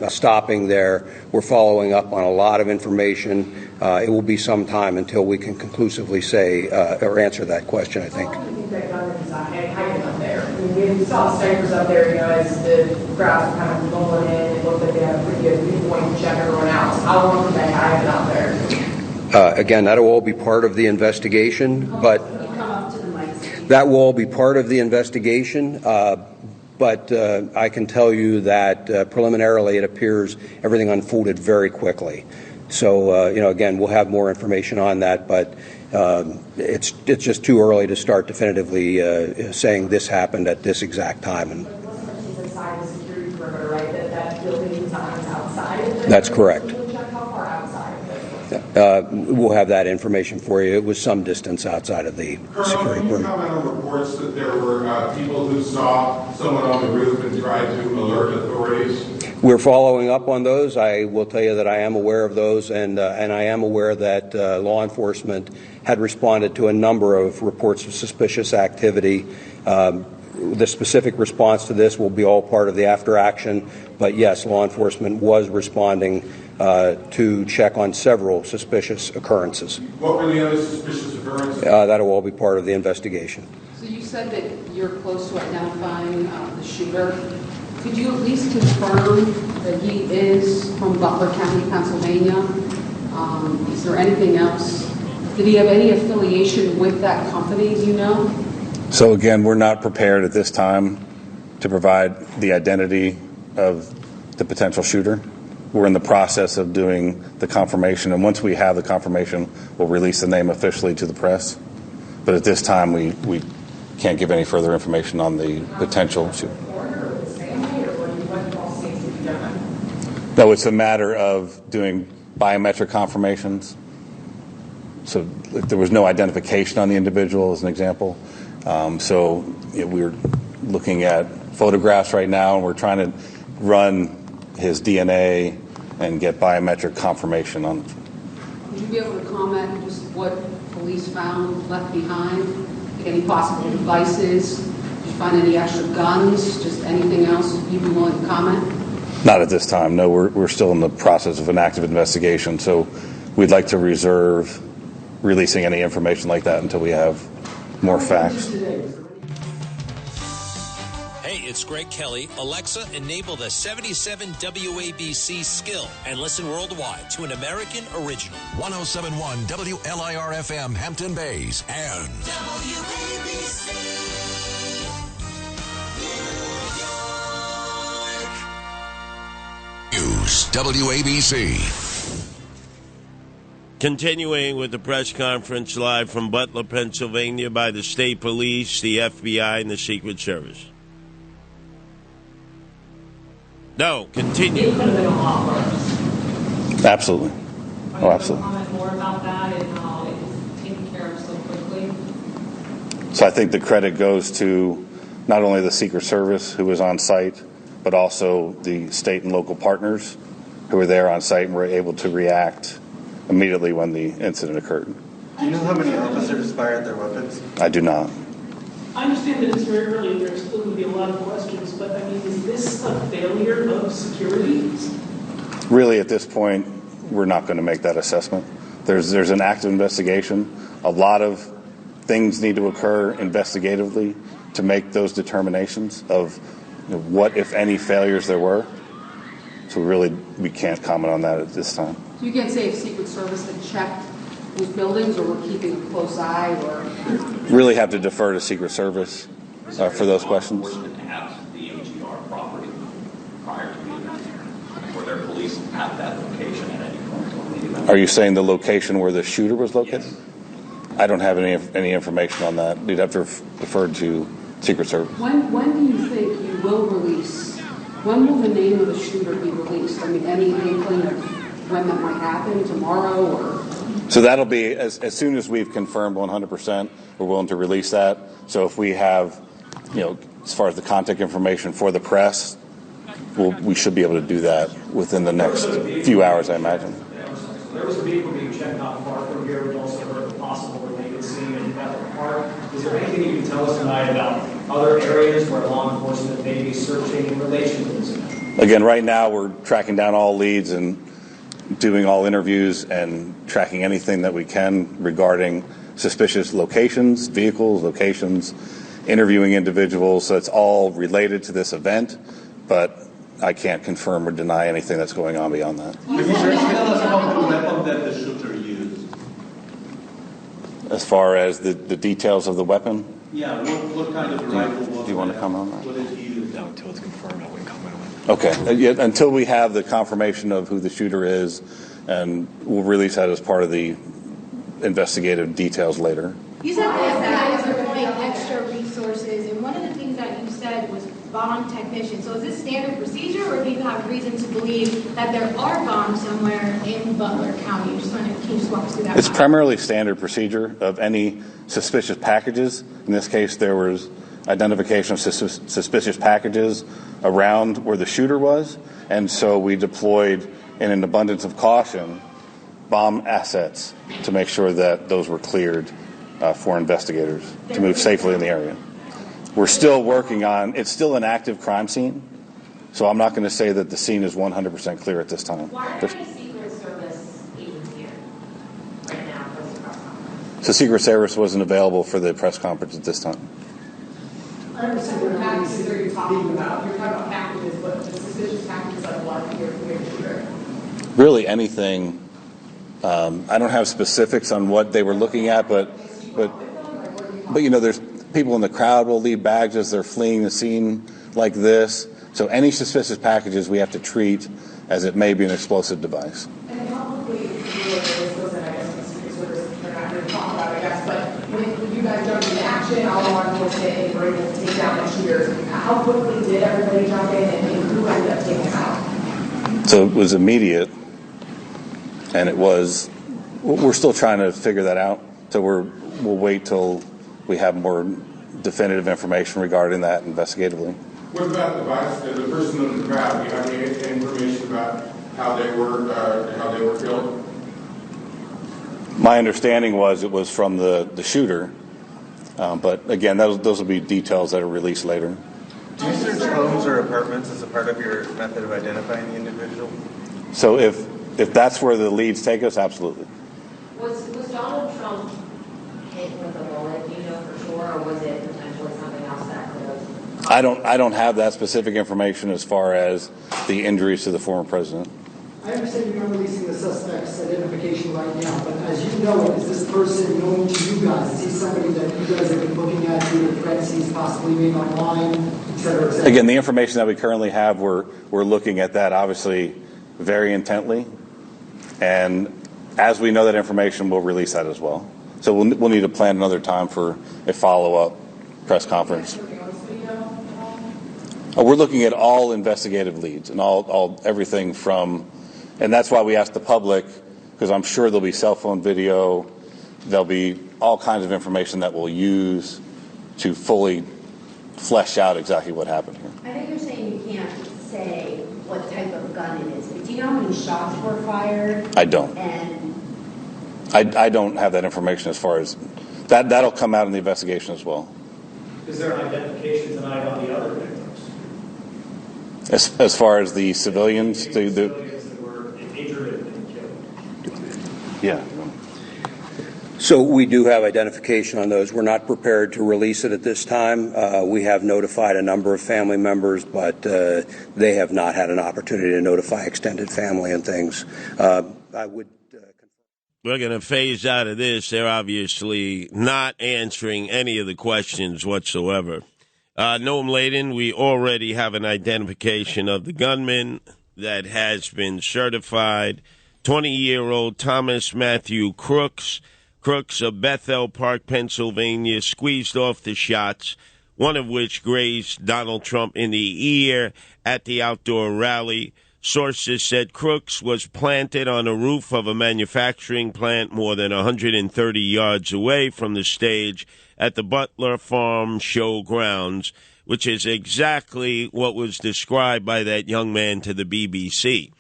stopping there. We're following up on a lot of information. It will be some time until we can conclusively say or answer that question, I think. How long do you think that gun is hiding up there? I mean, we saw snipers up there, as the crowds were kind of rolling in. It looked like they had a pretty good viewpoint to check everyone out. So how long did they hide it out there? Again, that will all be part of the investigation, but that will all be part of the investigation. But I can tell you that preliminarily it appears everything unfolded very quickly. So, again, we'll have more information on that, but it's just too early to start definitively saying this happened at this exact time. And inside the security perimeter, right? That building is outside of it? That's correct. How far outside of it? We'll have that information for you. It was some distance outside of the security perimeter. Colonel, can you comment on reports that there were people who saw someone on the roof and tried to alert authorities? We're following up on those. I will tell you that I am aware of those, and I am aware that law enforcement had responded to a number of reports of suspicious activity. The specific response to this will be all part of the after action, but yes, law enforcement was responding to check on several suspicious occurrences. What were the other suspicious occurrences? That will all be part of the investigation. So you said that you're close to identifying the shooter. Could you at least confirm that he is from Butler County, Pennsylvania? Is there anything else? Did he have any affiliation with that company, do you know? So again, we're not prepared at this time to provide the identity of the potential shooter. We're in the process of doing the confirmation, and once we have the confirmation, we'll release the name officially to the press. But at this time, we can't give any further information on the potential shooter. No, it's a matter of doing biometric confirmations. So if there was no identification on the individual, as an example. We're looking at photographs right now, and we're trying to run his DNA and get biometric confirmation on. Would you be able to comment just what police found left behind? Like any possible devices? Did you find any extra guns? Just anything else you'd be willing to comment? Not at this time. No, we're still in the process of an active investigation, so we'd like to reserve releasing any information like that until we have more facts. Hey, it's Greg Kelly. Alexa, enable the 77 WABC skill and listen worldwide to an American original. 1071 WLIR-FM Hampton Bays and WABC. News, WABC. Continuing with the press conference live from Butler, Pennsylvania by the state police, the FBI, and the Secret Service. No, continue. It could have been a lot worse. Absolutely. Oh, absolutely. Comment more about that and how it was taken care of so quickly. So I think the credit goes to not only the Secret Service, who was on site, but also the state and local partners who were there on site and were able to react immediately when the incident occurred. Do you know how many officers fired their weapons? I do not. I understand that it's very early and there still going to be a lot of questions, but I mean, is this a failure of security? Really, at this point, we're not going to make that assessment. There's an active investigation. A lot of things need to occur investigatively to make those determinations of what, if any, failures there were. So really, we can't comment on that at this time. So you can't say if Secret Service had checked those buildings or were keeping a close eye or... Really have to defer to Secret Service for those questions. At the AGR property prior to the event? Were there police at that location at any point? Are you saying the location where the shooter was located? Yes. I don't have any information on that. You'd have to defer to Secret Service. When do you think you will release? When will the name of the shooter be released? I mean, any inkling of when that might happen, tomorrow or? So that'll be as soon as we've confirmed 100%, we're willing to release that. So if we have, as far as the contact information for the press, we should be able to do that within the next few hours, I imagine. There was a vehicle being checked not far from here. We also heard a possible related scene in Bethel Park. Is there anything you can tell us tonight about other areas where law enforcement may be searching in relation to this event? Again, right now we're tracking down all leads and doing all interviews and tracking anything that we can regarding suspicious locations, vehicles, locations, interviewing individuals. So it's all related to this event, but I can't confirm or deny anything that's going on beyond that. Can you tell us about the weapon that the shooter used? As far as the details of the weapon? Yeah, what kind of rifle was it? Do you want to comment on that? What did he use? No, until it's confirmed, I wouldn't comment on it. Okay. Until we have the confirmation of who the shooter is, and we'll release that as part of the investigative details later. You said the FBI is deploying extra resources, and one of the things that you said was bomb technicians. So is this standard procedure, or do you have reason to believe that there are bombs somewhere in Butler County? Can you just walk us through that? It's primarily standard procedure of any suspicious packages. In this case, there was identification of suspicious packages around where the shooter was, and so we deployed, in an abundance of caution, bomb assets to make sure that those were cleared for investigators to move safely in the area. We're still working on, it's still an active crime scene, so I'm not going to say that the scene is 100% clear at this time. Why are there any Secret Service agents here right now for this press conference? So Secret Service wasn't available for the press conference at this time. I understand what packages are you talking about? You're talking about packages, but the suspicious packages like what here from your shooter? Really anything. I don't have specifics on what they were looking at, but there's people in the crowd will leave bags as they're fleeing the scene like this. So any suspicious packages we have to treat as it may be an explosive device. And then how quickly, this wasn't, I guess, the Secret Service, they're not going to talk about it, I guess, but when you guys jumped into action, all law enforcement, and were able to take down the shooters, how quickly did everybody jump in and who ended up taking them out? So it was immediate, and we're still trying to figure that out. So we'll wait till we have more definitive information regarding that investigatively. What about the person in the crowd? Do you have any information about how they were killed? My understanding was it was from the shooter, but again, those will be details that are released later. Do you search homes or apartments as a part of your method of identifying the individual? So if that's where the leads take us, absolutely. Was Donald Trump hit with a bullet, do you know for sure, or was it potentially something else that could have? I don't have that specific information as far as the injuries to the former president. I understand you're not releasing the suspect's identification right now, but as you know it, is this person known to you guys? Is he somebody that you guys have been looking at due to threats he's possibly made online, et cetera, et cetera? Again, the information that we currently have, we're looking at that obviously very intently, and as we know that information, we'll release that as well. So we'll need to plan another time for a follow-up press conference. We're looking at all investigative leads and all everything from. And that's why we asked the public, because I'm sure there'll be cell phone video, there'll be all kinds of information that we'll use to fully flesh out exactly what happened here. I think you're saying you can't say what type of gun it is, but do you know how many shots were fired? I don't. And I don't have that information as far as that. That'll come out in the investigation as well. Is there an identification tonight on the other victims? As far as the civilians, yeah. So we do have identification on those. We're not prepared to release it at this time. We have notified a number of family members, but they have not had an opportunity to notify extended family and things. I would. We're going to phase out of this. They're obviously not answering any of the questions whatsoever. Noam Laden, we already have an identification of the gunman that has been certified. 20-year-old Thomas Matthew Crooks of Bethel Park, Pennsylvania, squeezed off the shots, one of which grazed Donald Trump in the ear at the outdoor rally. Sources said Crooks was planted on a roof of a manufacturing plant more than 130 yards away from the stage at the Butler Farm Showgrounds, which is exactly what was described by that young man to the BBC.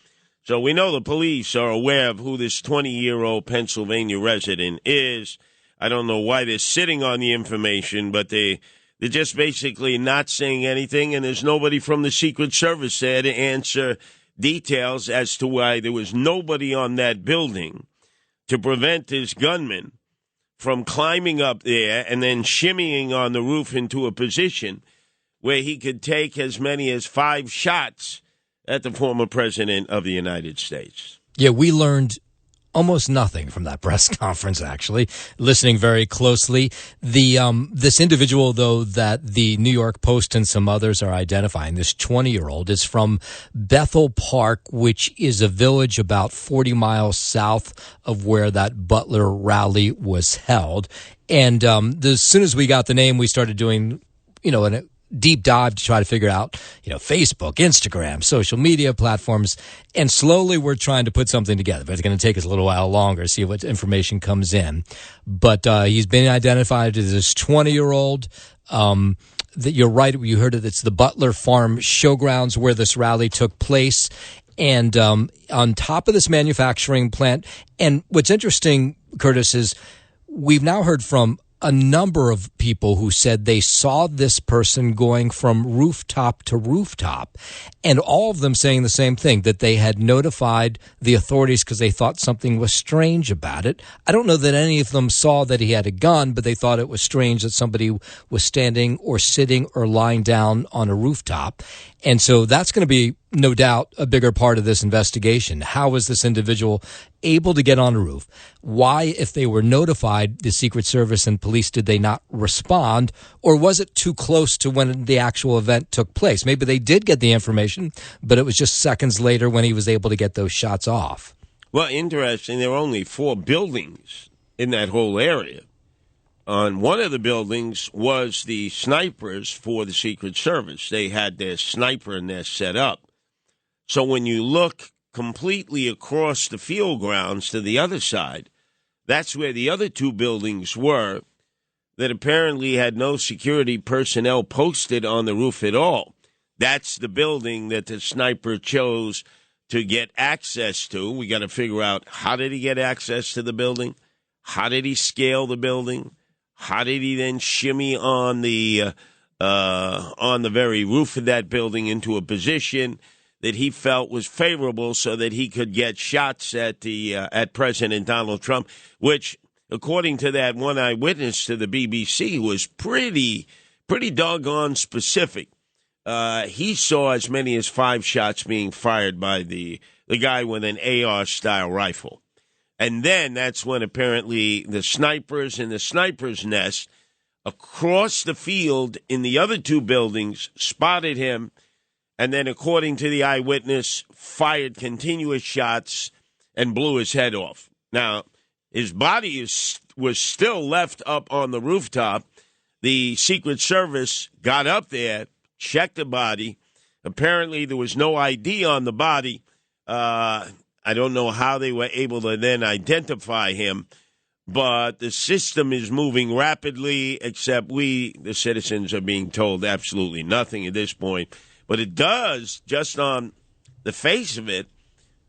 So we know the police are aware of who this 20-year-old Pennsylvania resident is. I don't know why they're sitting on the information, but they're just basically not saying anything, and there's nobody from the Secret Service there to answer details as to why there was nobody on that building to prevent this gunman from climbing up there and then shimmying on the roof into a position where he could take as many as 5 shots at the former president of the United States. Yeah, we learned almost nothing from that press conference, actually, listening very closely. This individual, though, that the New York Post and some others are identifying, this 20-year-old, is from Bethel Park, which is a village about 40 miles south of where that Butler rally was held. And as soon as we got the name, we started doing, an deep dive to try to figure out, Facebook, Instagram, social media platforms. And slowly we're trying to put something together. But it's going to take us a little while longer to see what information comes in. But he's been identified as this 20-year-old. That you're right. You heard it. It's the Butler Farm Showgrounds where this rally took place. And on top of this manufacturing plant. And what's interesting, Curtis, is we've now heard from a number of people who said they saw this person going from rooftop to rooftop, and all of them saying the same thing, that they had notified the authorities because they thought something was strange about it. I don't know that any of them saw that he had a gun, but they thought it was strange that somebody was standing or sitting or lying down on a rooftop. And so that's going to be, no doubt, a bigger part of this investigation. How was this individual able to get on a roof? Why, if they were notified, the Secret Service and police, did they not respond? Or was it too close to when the actual event took place? Maybe they did get the information, but it was just seconds later when he was able to get those shots off. Well, interesting. There were only 4 buildings in that whole area. On one of the buildings was the snipers for the Secret Service. They had their sniper nest set up. So when you look completely across the field grounds to the other side, that's where the other 2 buildings were that apparently had no security personnel posted on the roof at all. That's the building that the sniper chose to get access to. We got to figure out, how did he get access to the building? How did he scale the building? How did he then shimmy on the on the very roof of that building into a position that he felt was favorable so that he could get shots at President Donald Trump, which, according to that one eyewitness to the BBC, was pretty doggone specific. He saw as many as 5 shots being fired by the guy with an AR-style rifle. And then that's when apparently the snipers in the sniper's nest across the field in the other 2 buildings spotted him, and then, according to the eyewitness, fired continuous shots and blew his head off. Now, his body was still left up on the rooftop. The Secret Service got up there, checked the body. Apparently, there was no ID on the body. I don't know how they were able to then identify him, but the system is moving rapidly, except we, the citizens, are being told absolutely nothing at this point. But it does, just on the face of it,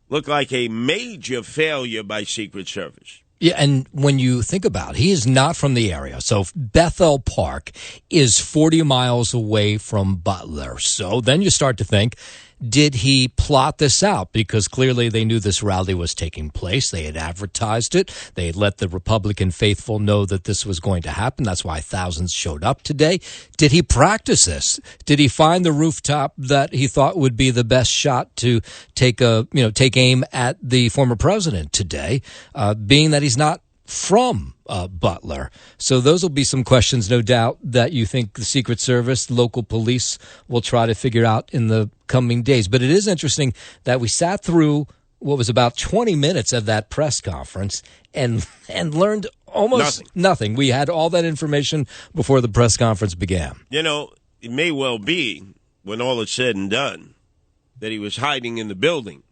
look like a major failure by Secret Service. Yeah, and when you think about it, he is not from the area. So Bethel Park is 40 miles away from Butler. So then you start to think, did he plot this out? Because clearly they knew this rally was taking place. They had advertised it. They had let the Republican faithful know that this was going to happen. That's why thousands showed up today. Did he practice this? Did he find the rooftop that he thought would be the best shot to take aim at the former president today, being that he's not from Butler? So those will be some questions, no doubt, that you think the Secret Service, local police will try to figure out in the coming days. But it is interesting that we sat through what was about 20 minutes of that press conference and learned almost nothing. We had all that information before the press conference began. You know, it may well be, when all is said and done, that he was hiding in the building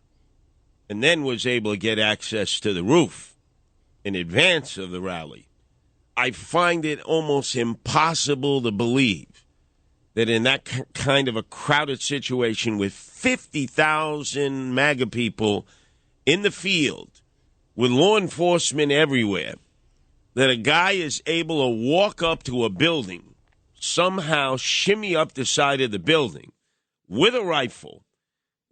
and then was able to get access to the roof in advance of the rally. I find it almost impossible to believe that in that kind of a crowded situation with 50,000 MAGA people in the field, with law enforcement everywhere, that a guy is able to walk up to a building, somehow shimmy up the side of the building with a rifle,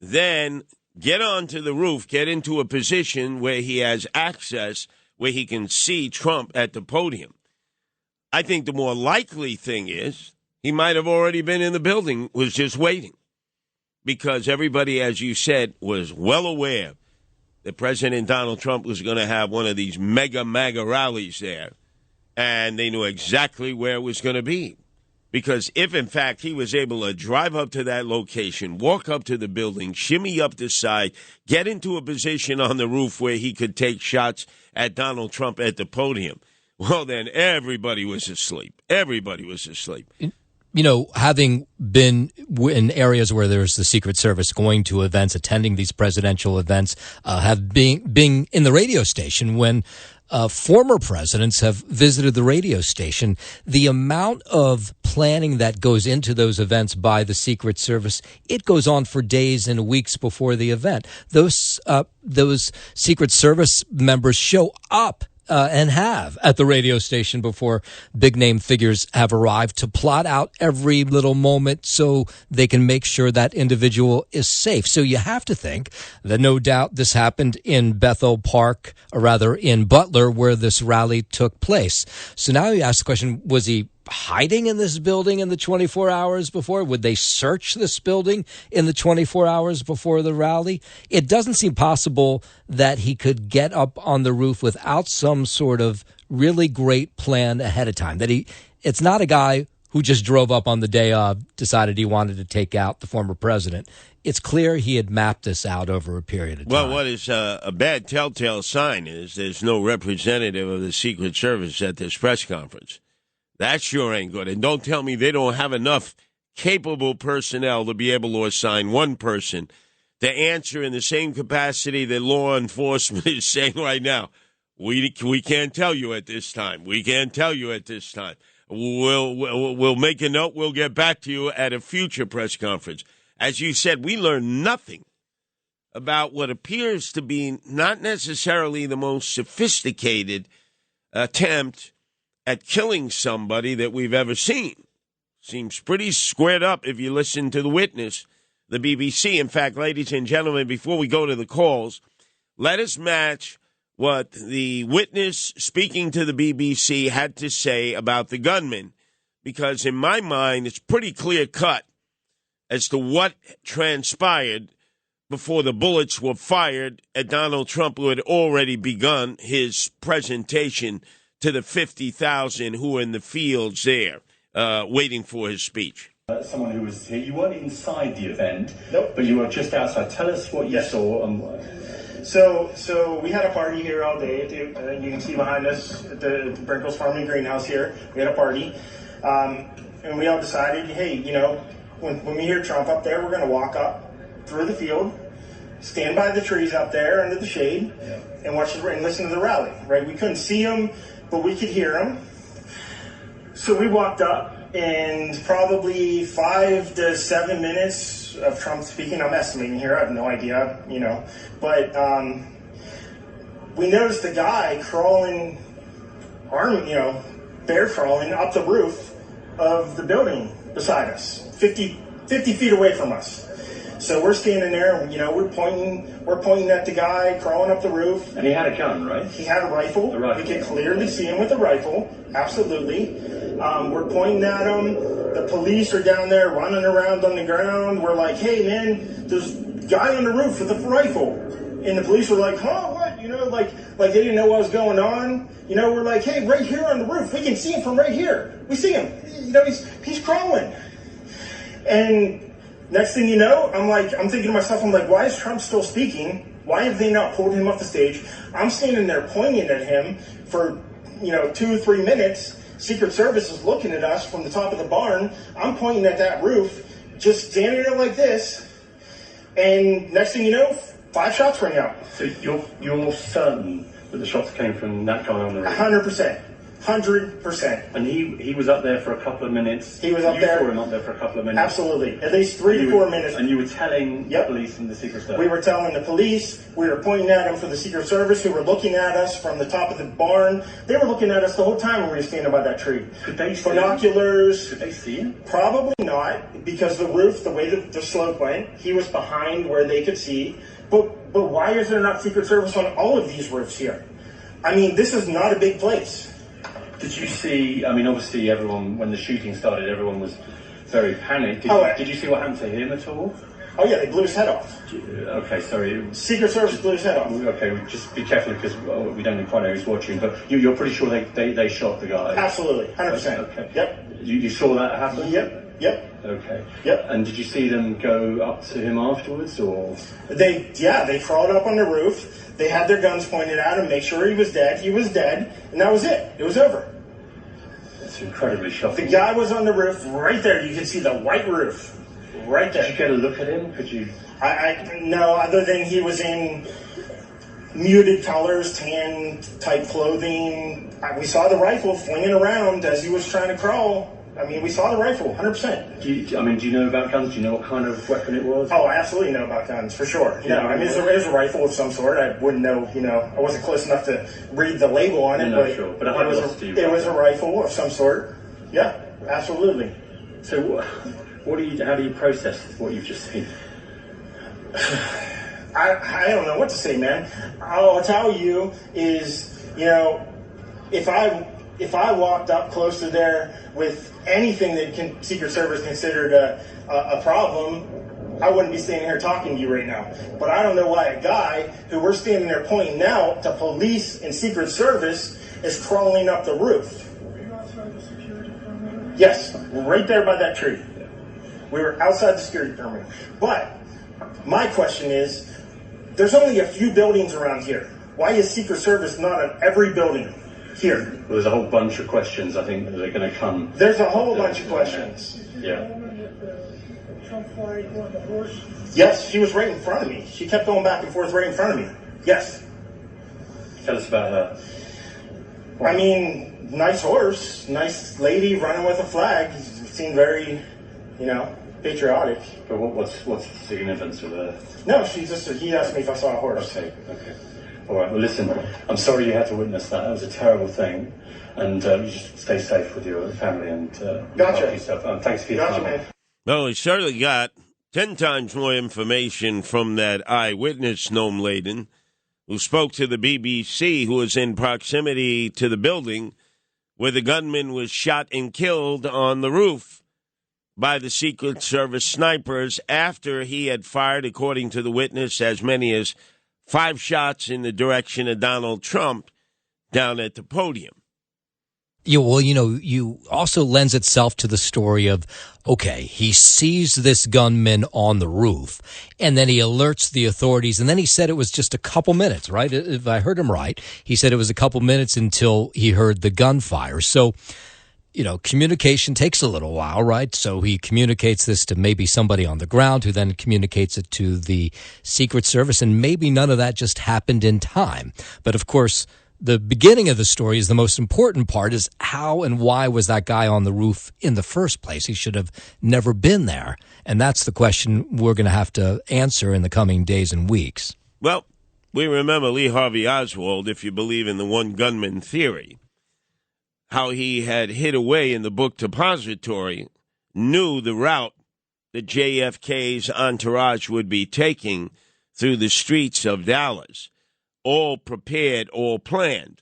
then get onto the roof, get into a position where he has access, where he can see Trump at the podium. I think the more likely thing is he might have already been in the building, was just waiting. Because everybody, as you said, was well aware that President Donald Trump was going to have one of these mega MAGA rallies there. And they knew exactly where it was going to be. Because if, in fact, he was able to drive up to that location, walk up to the building, shimmy up the side, get into a position on the roof where he could take shots at Donald Trump at the podium, well, then everybody was asleep. Everybody was asleep. You know, having been in areas where there's the Secret Service, going to events, attending these presidential events, being in the radio station when former presidents have visited the radio station, the amount of planning that goes into those events by the Secret Service, it goes on for days and weeks before the event. Those Secret Service members show up and have at the radio station before big name figures have arrived to plot out every little moment so they can make sure that individual is safe. So you have to think that no doubt this happened in Bethel Park, or rather in Butler, where this rally took place. So now you ask the question, was he hiding in this building in the 24 hours before? Would they search this building in the 24 hours before the rally? It doesn't seem possible that he could get up on the roof without some sort of really great plan ahead of time. It's not a guy who just drove up on the day of, decided he wanted to take out the former president. It's clear he had mapped this out over a period of time. Well, what is a bad telltale sign is there's no representative of the Secret Service at this press conference. That sure ain't good. And don't tell me they don't have enough capable personnel to be able to assign one person to answer in the same capacity that law enforcement is saying right now. We can't tell you at this time. We can't tell you at this time. We'll make a note. We'll get back to you at a future press conference. As you said, we learned nothing about what appears to be not necessarily the most sophisticated attempt at killing somebody that we've ever seen. seems pretty squared up if you listen to the witness, the BBC. In fact, ladies and gentlemen, before we go to the calls, let us match what the witness speaking to the BBC had to say about the gunman, because in my mind, it's pretty clear cut as to what transpired before the bullets were fired at Donald Trump, who had already begun his presentation to the 50,000 who were in the fields there waiting for his speech. Someone who was here, you weren't inside the event, nope, but you were just outside. Tell us what you saw. So we had a party here all day. You can see behind us at the Brinkles Farm and Greenhouse here. We had a party. And we all decided, hey, you know, when we hear Trump up there, we're going to walk up through the field, stand by the trees up there under the shade, and watch and listen to the rally, right? We couldn't see him, but we could hear him. So we walked up, and probably 5 to 7 minutes of Trump speaking, I'm estimating here, I have no idea, you know, but we noticed the guy crawling, bear crawling up the roof of the building beside us, 50 feet away from us. So we're standing there, and, you know, we're pointing at the guy crawling up the roof. And he had a gun, right? He had a rifle. We could clearly see him with a rifle. Absolutely. We're pointing at him. The police are down there running around on the ground. We're like, hey, man, there's a guy on the roof with a rifle. And the police were like, huh, what? You know, like they didn't know what was going on. You know, we're like, hey, right here on the roof. We can see him from right here. We see him. You know, he's crawling. And next thing you know, I'm thinking to myself, I'm like, why is Trump still speaking? Why have they not pulled him off the stage? I'm standing there pointing at him for, 2 or 3 minutes. Secret Service is looking at us from the top of the barn. I'm pointing at that roof, just standing there like this. And next thing you know, 5 shots ring out. So you're certain that the shots came from that guy on the roof? 100%. 100%. And he was up there for a couple of minutes. He was up there. You saw him up there for a couple of minutes. Absolutely. At least 3 to 4 minutes. And you were telling the police and the Secret Service? We were telling the police. We were pointing at them for the Secret Service, who were looking at us from the top of the barn. They were looking at us the whole time when we were standing by that tree. Could they see binoculars? Could they see him? Probably not, because the roof, the way the slope went, he was behind where they could see. But why is there not Secret Service on all of these roofs here? I mean, this is not a big place. Did you see, obviously everyone, when the shooting started, everyone was very panicked. Did you see what happened to him at all? Oh yeah, they blew his head off. Okay, sorry. Secret Service blew his head off. Okay, just be careful because we don't quite know who's watching, but you're pretty sure they shot the guy? Absolutely, 100%. Okay. Yep. You saw that happen? Yep. Okay. Yep. And did you see them go up to him afterwards, or? They crawled up on the roof. They had their guns pointed at him, make sure he was dead. He was dead, and that was it. It was over. That's incredibly shocking. The guy was on the roof right there. You can see the white roof right there. Did you get a look at him? Could you? No, other than he was in muted colors, tan type clothing. We saw the rifle flinging around as he was trying to crawl. We saw the rifle, 100%. Do you know about guns? Do you know what kind of weapon it was? Oh, I absolutely know about guns, for sure. It was a rifle of some sort. I wouldn't know, I wasn't close enough to read the label on it, but sure. But it was a rifle of some sort. Yeah, absolutely. So how do you process what you've just seen? I don't know what to say, man. All I'll tell you is, if I walked up close to there with anything that Secret Service considered a problem, I wouldn't be standing here talking to you right now. But I don't know why a guy who we're standing there pointing out to police and Secret Service is crawling up the roof. Were you outside the security perimeter? Yes, right there by that tree. We were outside the security perimeter. But my question is, there's only a few buildings around here. Why is Secret Service not at every building here? Well, there's a whole bunch of questions, I think, that are going to come. There's a whole bunch of questions. Yeah. Trump flag on the horse? Yes, she was right in front of me. She kept going back and forth right in front of me. Yes. Tell us about her. Nice horse, nice lady running with a flag. Seemed very, patriotic. But what's the significance of her? No, he asked me if I saw a horse. Okay. All right, well, listen, I'm sorry you had to witness that. That was a terrible thing. And you just stay safe with your family and look after yourself. Thanks for your time. Man. Well, we certainly got 10 times more information from that eyewitness, Noam Laden, who spoke to the BBC, who was in proximity to the building where the gunman was shot and killed on the roof by the Secret Service snipers after he had fired, according to the witness, as many as 5 shots in the direction of Donald Trump down at the podium. Yeah, well, you also lends itself to the story of, okay, he sees this gunman on the roof, and then he alerts the authorities, and then he said it was just a couple minutes, right? If I heard him right, he said it was a couple minutes until he heard the gunfire. So, communication takes a little while, right? So he communicates this to maybe somebody on the ground who then communicates it to the Secret Service, and maybe none of that just happened in time. But, of course, the beginning of the story is the most important part, is how and why was that guy on the roof in the first place? He should have never been there. And that's the question we're going to have to answer in the coming days and weeks. Well, we remember Lee Harvey Oswald, if you believe in the one gunman theory, how he had hid away in the book depository, knew the route that JFK's entourage would be taking through the streets of Dallas. All prepared, all planned.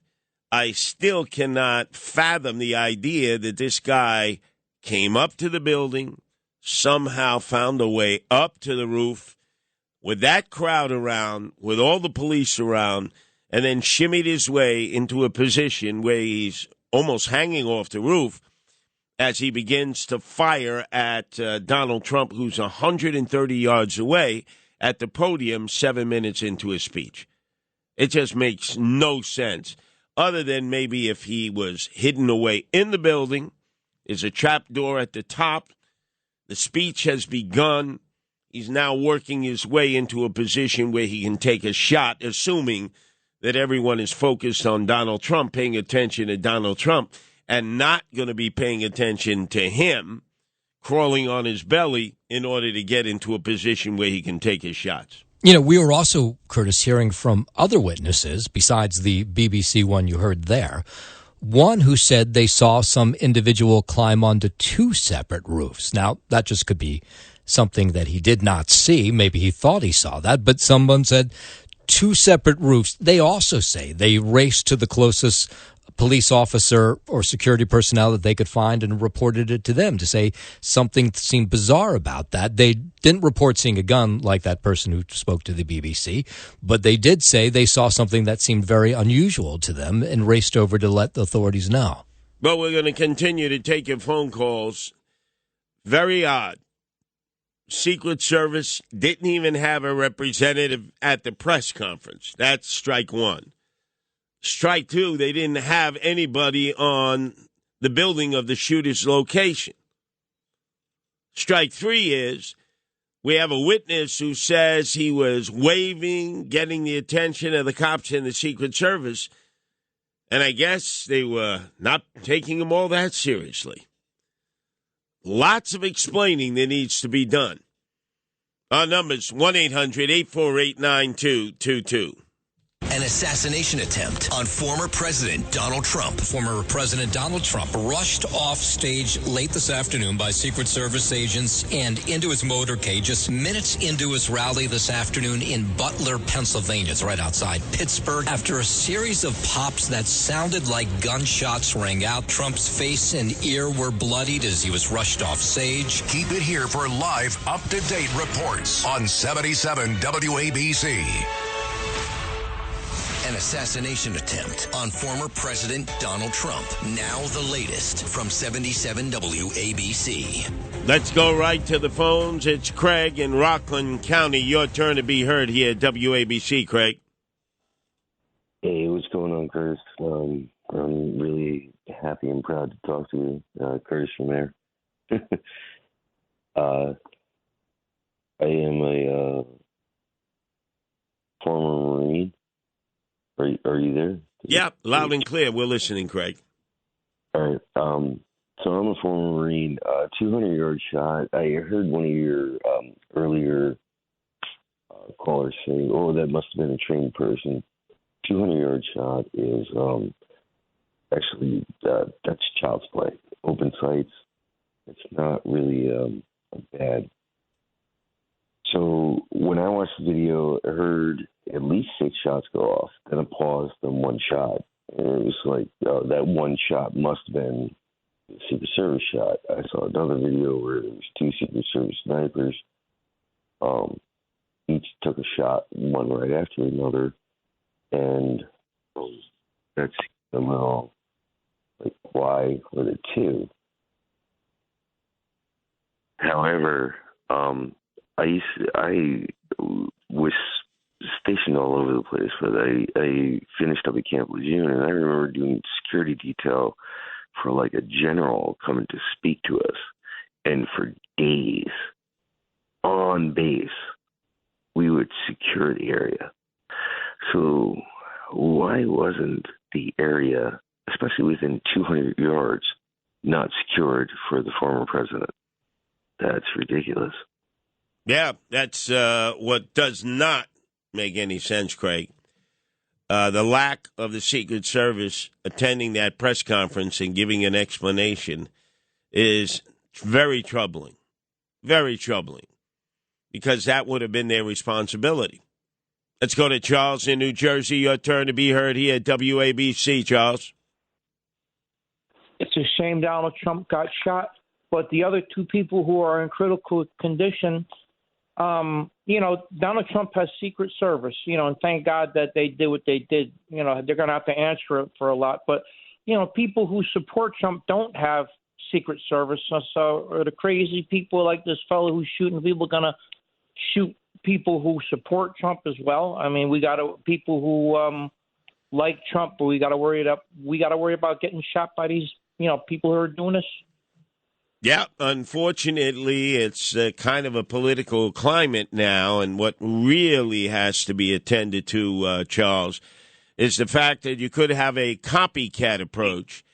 I still cannot fathom the idea that this guy came up to the building, somehow found a way up to the roof with that crowd around, with all the police around, and then shimmied his way into a position where he's almost hanging off the roof as he begins to fire at Donald Trump, who's 130 yards away at the podium 7 minutes into his speech. It just makes no sense, other than maybe if he was hidden away in the building, there's a trap door at the top, the speech has begun, he's now working his way into a position where he can take a shot, assuming that everyone is focused on Donald Trump, paying attention to Donald Trump, and not going to be paying attention to him crawling on his belly in order to get into a position where he can take his shots. We were also, Curtis, hearing from other witnesses, besides the BBC one you heard there, one who said they saw some individual climb onto 2 separate roofs. Now, that just could be something that he did not see. Maybe he thought he saw that, but someone said 2 separate roofs. They also say they raced to the closest police officer or security personnel that they could find and reported it to them to say something seemed bizarre about that. They didn't report seeing a gun like that person who spoke to the BBC, but they did say they saw something that seemed very unusual to them and raced over to let the authorities know. But we're going to continue to take your phone calls. Very odd. Secret Service didn't even have a representative at the press conference. That's strike one. Strike two, they didn't have anybody on the building of the shooter's location. Strike three is we have a witness who says he was waving, getting the attention of the cops in the Secret Service, and I guess they were not taking him all that seriously. Lots of explaining that needs to be done. Our number's 1-800-848-9222. An assassination attempt on former President Donald Trump. Former President Donald Trump rushed off stage late this afternoon by Secret Service agents and into his motorcade just minutes into his rally this afternoon in Butler, Pennsylvania. It's right outside Pittsburgh. After a series of pops that sounded like gunshots rang out, Trump's face and ear were bloodied as he was rushed off stage. Keep it here for live, up-to-date reports on 77 WABC. An assassination attempt on former President Donald Trump. Now the latest from 77 WABC. Let's go right to the phones. It's Craig in Rockland County. Your turn to be heard here at WABC, Craig. Hey, what's going on, Curtis? I'm really happy and proud to talk to you, Curtis from there. I am a former Marine. Are you there? Yeah, loud and clear. We're listening, Craig. All right. So I'm a former Marine. 200-yard shot. I heard one of your earlier callers say, "Oh, that must have been a trained person." 200-yard shot is actually that's child's play. Open sights, it's not really bad. So when I watched the video, I heard at least 6 shots go off, then a pause, then 1 shot. And it was like that 1 shot must have been the Secret Service shot. I saw another video where there was 2 Secret Service snipers. Each took a shot, one right after another, and that's a little like, why were there 2? However, I was stationed all over the place, but I finished up at Camp Lejeune, and I remember doing security detail for like a general coming to speak to us, and for days on base we would secure the area. So why wasn't the area, especially within 200 yards, not secured for the former president? That's ridiculous. Yeah, that's what does not make any sense, Craig. The lack of the Secret Service attending that press conference and giving an explanation is very troubling. Very troubling. Because that would have been their responsibility. Let's go to Charles in New Jersey. Your turn to be heard here at WABC, Charles. It's a shame Donald Trump got shot, but the other 2 people who are in critical condition, Donald Trump has Secret Service, and thank God that they did what they did. They're going to have to answer for a lot. But, people who support Trump don't have Secret Service. So are the crazy people like this fellow who's shooting people going to shoot people who support Trump as well? I mean, we got people who like Trump, but we got to worry about getting shot by these, people who are doing this. Yeah, unfortunately, it's kind of a political climate now, and what really has to be attended to, Charles, is the fact that you could have a copycat approach.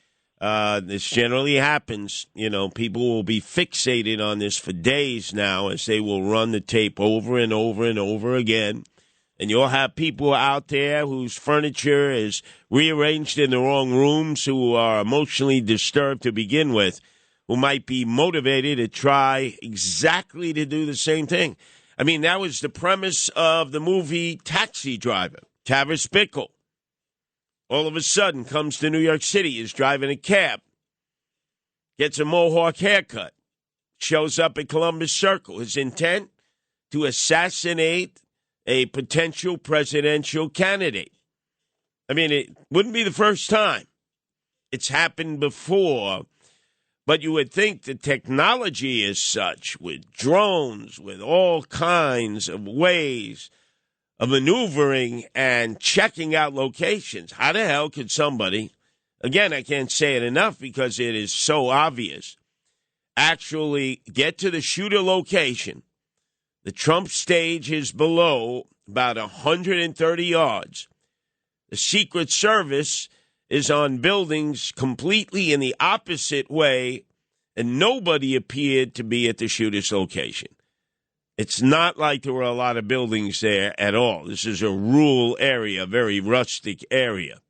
This generally happens. People will be fixated on this for days now as they will run the tape over and over and over again. And you'll have people out there whose furniture is rearranged in the wrong rooms, who are emotionally disturbed to begin with, who might be motivated to try exactly to do the same thing. I mean, that was the premise of the movie Taxi Driver. Tavis Bickle, all of a sudden, comes to New York City, is driving a cab, gets a mohawk haircut, shows up at Columbus Circle. His intent, to assassinate a potential presidential candidate. I mean, it wouldn't be the first time. It's happened before. But you would think the technology is such, with drones, with all kinds of ways of maneuvering and checking out locations. How the hell could somebody, again, I can't say it enough because it is so obvious, actually get to the shooter location? The Trump stage is below about 130 yards. The Secret Service is on buildings completely in the opposite way, and nobody appeared to be at the shooter's location. It's not like there were a lot of buildings there at all. This is a rural area, a very rustic area.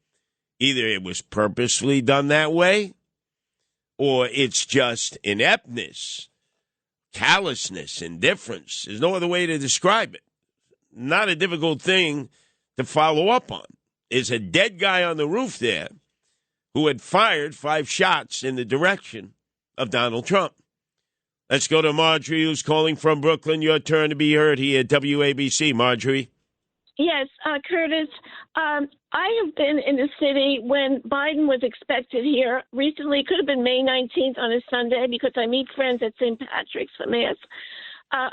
Either it was purposely done that way, or it's just ineptness, callousness, indifference. There's no other way to describe it. Not a difficult thing to follow up on. Is a dead guy on the roof there who had fired 5 shots in the direction of Donald Trump. Let's go to Marjorie, who's calling from Brooklyn. Your turn to be heard here at WABC. Marjorie. Yes, Curtis. I have been in the city when Biden was expected here recently. It could have been May 19th on a Sunday because I meet friends at St. Patrick's for Mass.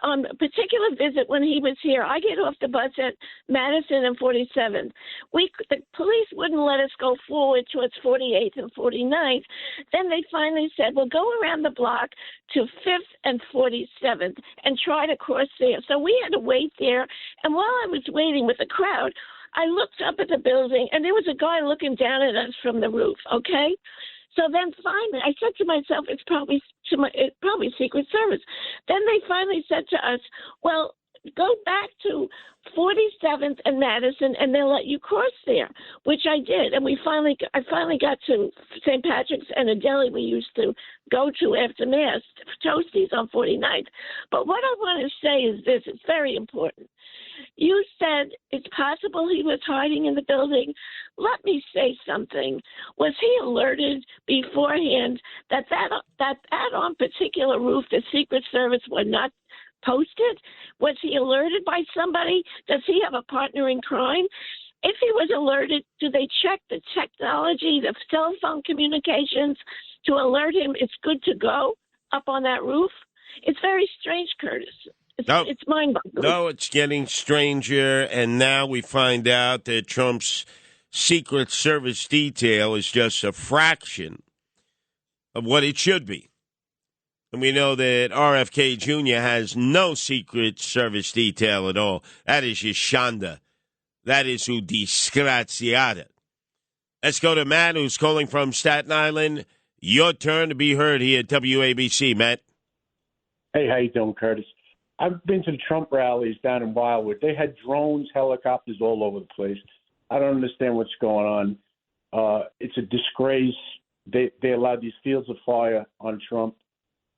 On a particular visit when he was here, I get off the bus at Madison and 47th. The police wouldn't let us go forward towards 48th and 49th. Then they finally said, well, go around the block to 5th and 47th and try to cross there. So we had to wait there. And while I was waiting with the crowd, I looked up at the building, and there was a guy looking down at us from the roof, okay? So then finally, I said to myself, it's probably Secret Service. Then they finally said to us, well, go back to 47th and Madison, and they'll let you cross there, which I did. And I finally got to St. Patrick's and a deli we used to go to after Mass, Toasties on 49th. But what I want to say is this, it's very important. You said it's possible he was hiding in the building. Let me say something. Was he alerted beforehand that on particular roof the Secret Service would not posted? Was he alerted by somebody? Does he have a partner in crime? If he was alerted, do they check the technology, the cell phone communications to alert him it's good to go up on that roof? It's very strange, Curtis. It's mind-boggling. No, it's getting stranger, and now we find out that Trump's Secret Service detail is just a fraction of what it should be. And we know that RFK Jr. has no Secret Service detail at all. That is Yashanda. That is who disgraziata. Let's go to Matt, who's calling from Staten Island. Your turn to be heard here at WABC, Matt. Hey, how you doing, Curtis? I've been to the Trump rallies down in Wildwood. They had drones, helicopters all over the place. I don't understand what's going on. It's a disgrace. They allowed these fields of fire on Trump.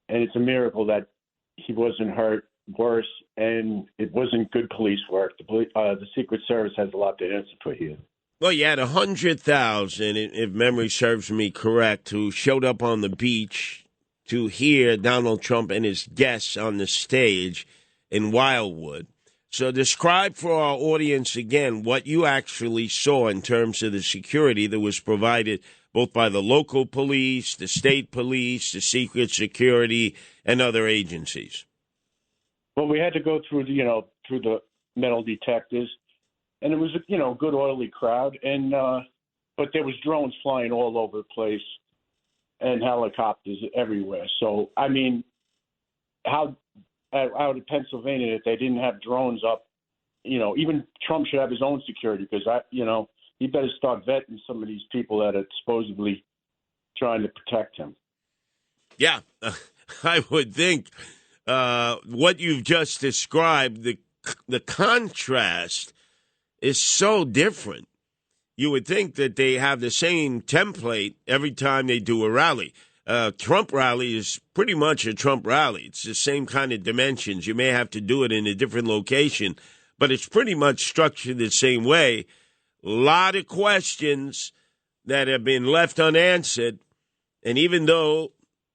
And it's a miracle that he wasn't hurt worse, and it wasn't good police work. The Secret Service has a lot to answer for here. Well, you had 100,000, if memory serves me correct, who showed up on the beach to hear Donald Trump and his guests on the stage in Wildwood. So describe for our audience again what you actually saw in terms of the security that was provided both by the local police, the state police, the secret security, and other agencies. Well, we had to go through the metal detectors, and it was a good orderly crowd, and but there was drones flying all over the place and helicopters everywhere. So I mean, how out of Pennsylvania if they didn't have drones up, even Trump should have his own security because he better start vetting some of these people that are supposedly trying to protect him. Yeah, I would think what you've just described, the contrast is so different. You would think that they have the same template every time they do a rally. Trump rally is pretty much a Trump rally. It's the same kind of dimensions. You may have to do it in a different location, but it's pretty much structured the same way. A lot of questions that have been left unanswered. And even though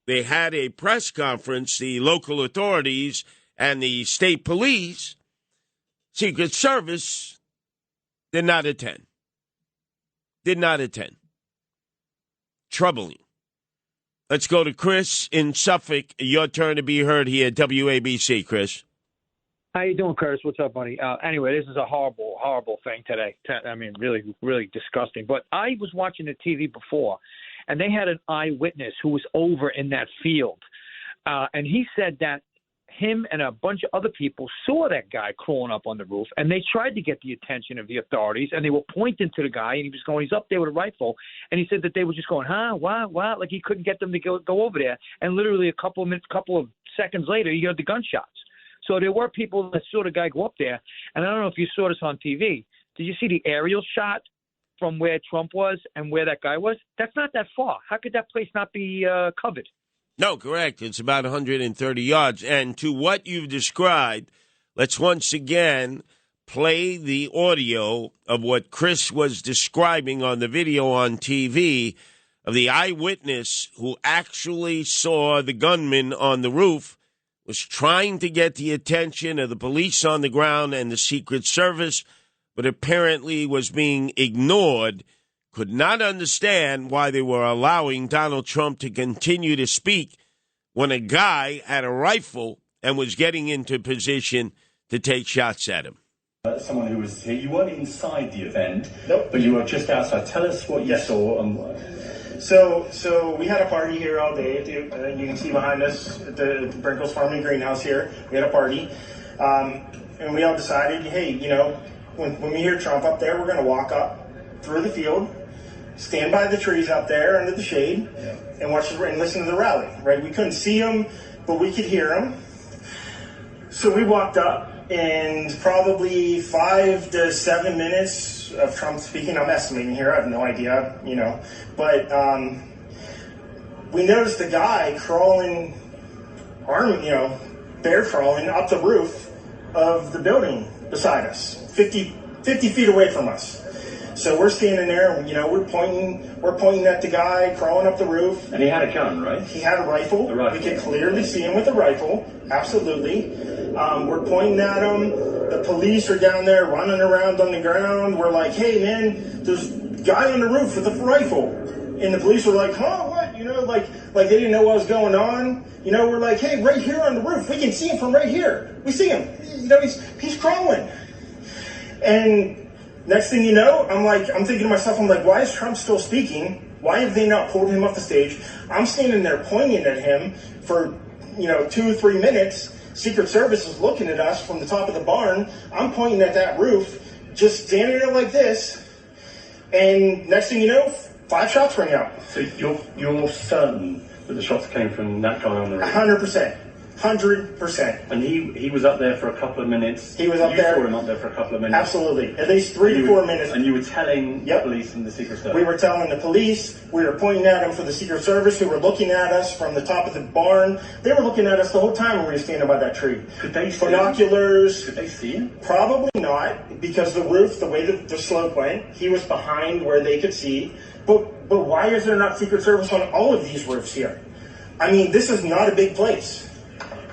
they had a press conference, the local authorities and the state police, Secret Service, did not attend. Did not attend. Troubling. Let's go to Chris in Suffolk. Your turn to be heard here at WABC, Chris. How you doing, Curtis? What's up, buddy? Anyway, this is a horrible, horrible thing today. I mean, really, really disgusting. But I was watching the TV before, and they had an eyewitness who was over in that field. And he said that him and a bunch of other people saw that guy crawling up on the roof, and they tried to get the attention of the authorities, and they were pointing to the guy, and he's up there with a rifle, and he said that they were just going, what, like he couldn't get them to go over there. And literally a couple of seconds later, he heard the gunshots. So there were people that saw the guy go up there, and I don't know if you saw this on TV. Did you see the aerial shot from where Trump was and where that guy was? That's not that far. How could that place not be covered? No, correct. It's about 130 yards. And to what you've described, let's once again play the audio of what Chris was describing on the video on TV of the eyewitness who actually saw the gunman on the roof, was trying to get the attention of the police on the ground and the Secret Service, but apparently was being ignored, could not understand why they were allowing Donald Trump to continue to speak when a guy had a rifle and was getting into position to take shots at him. Someone who was here, you weren't inside the event, nope, but you were just outside. Tell us what you saw. So we had a party here all day. You can see behind us at the Brinkles Farm and Greenhouse here. We had a party, and we all decided, hey, when we hear Trump up there, we're going to walk up through the field, stand by the trees up there under the shade, and watch and listen to the rally. Right? We couldn't see him, but we could hear him. So we walked up. in probably 5 to 7 minutes of Trump speaking. I'm estimating here. I have no idea, but we noticed the guy crawling, bear crawling up the roof of the building beside us, 50 feet away from us. So we're standing there, and, we're pointing at the guy crawling up the roof. And he had a gun, right? He had a rifle. We could clearly see him with a rifle. Absolutely. We're pointing at him. The police are down there running around on the ground. We're like, hey, man, there's a guy on the roof with a rifle. And the police were like, huh, what? Like they didn't know what was going on. We're like, hey, right here on the roof. We can see him from right here. We see him. He's crawling. And next thing you know, I'm thinking to myself, why is Trump still speaking? Why have they not pulled him off the stage? I'm standing there pointing at him for, 2 or 3 minutes. Secret Service is looking at us from the top of the barn. I'm pointing at that roof, just standing there like this. And next thing you know, 5 shots ring out. So you're certain that the shots came from that guy on the roof? 100%. 100%. And he was up there for a couple of minutes. He was up there. You saw him up there for a couple of minutes. Absolutely. At least 3 to 4 minutes. And you were telling the police and the Secret Service? We were telling the police. We were pointing at them for the Secret Service, who were looking at us from the top of the barn. They were looking at us the whole time when we were standing by that tree. Could they see binoculars? Could they see him? Probably not, because the roof, the way the slope went, he was behind where they could see. But why is there not Secret Service on all of these roofs here? This is not a big place.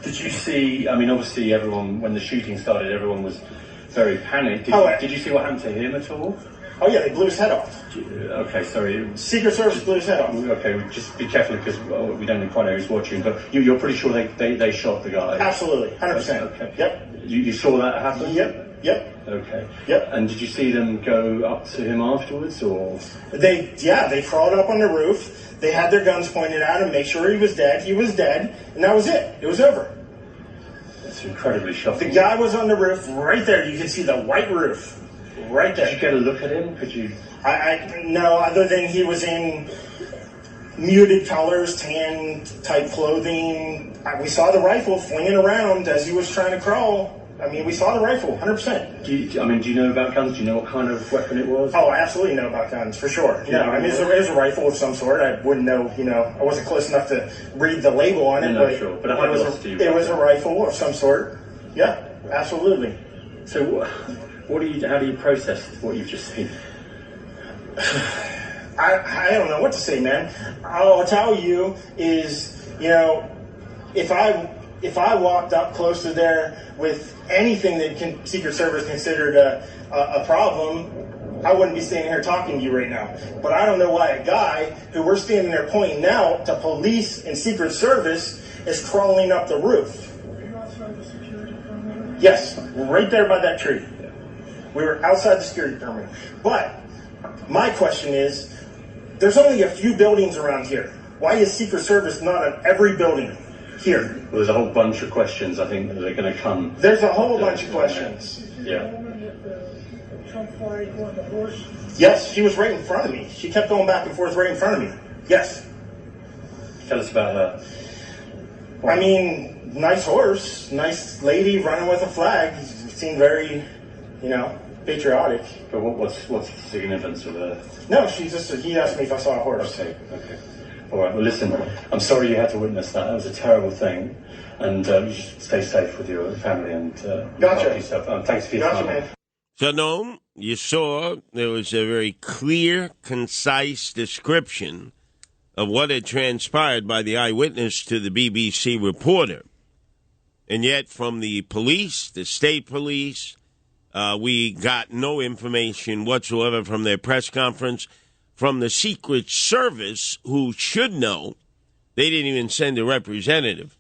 Did you see, obviously everyone, when the shooting started, everyone was very panicked. Did you see what happened to him at all? Oh yeah, they blew his head off. Okay, sorry. Secret Service blew his head off. Okay, just be careful because we don't quite know who's watching, but you're pretty sure they shot the guy? Absolutely, 100%. Okay. Yep. You saw that happen? Yep. Okay. Yep. And did you see them go up to him afterwards, or? They crawled up on the roof. They had their guns pointed at him, make sure he was dead. He was dead, and that was it. It was over. That's incredibly shocking. The guy was on the roof right there. You can see the white roof right there. Did you get a look at him? Could you? No, other than he was in muted colors, tan type clothing. We saw the rifle flinging around as he was trying to crawl. We saw the rifle, 100%. Do you know about guns? Do you know what kind of weapon it was? Oh, I absolutely know about guns, for sure. It was a rifle of some sort. I wouldn't know, I wasn't close enough to read the label on it, but sure. But it was a rifle of some sort. Yeah, absolutely. So how do you process what you've just seen? I don't know what to say, man. All I'll tell you is, if I walked up close to there with anything that Secret Service considered a problem, I wouldn't be standing here talking to you right now. But I don't know why a guy who we're standing there pointing out to police and Secret Service is crawling up the roof. Were you outside the security perimeter? Yes, right there by that tree. We were outside the security perimeter. But my question is, there's only a few buildings around here. Why is Secret Service not on every building here? Well, there's a whole bunch of questions, I think, that are going to come. There's a whole bunch of questions. Yeah. Trump flag on the horse? Yes, she was right in front of me. She kept going back and forth right in front of me. Yes. Tell us about her. Nice horse, nice lady running with a flag. Seemed very, patriotic. But what's the significance of her? No, he asked me if I saw a horse. Okay. All right, well, listen, I'm sorry you had to witness that. That was a terrible thing. And you should stay safe with your family and gotcha. Yourself. Thanks for your time. Man. So, Noam, you saw there was a very clear, concise description of what had transpired by the eyewitness to the BBC reporter. And yet, from the police, the state police, we got no information whatsoever from their press conference. From the Secret Service, who should know, they didn't even send a representative.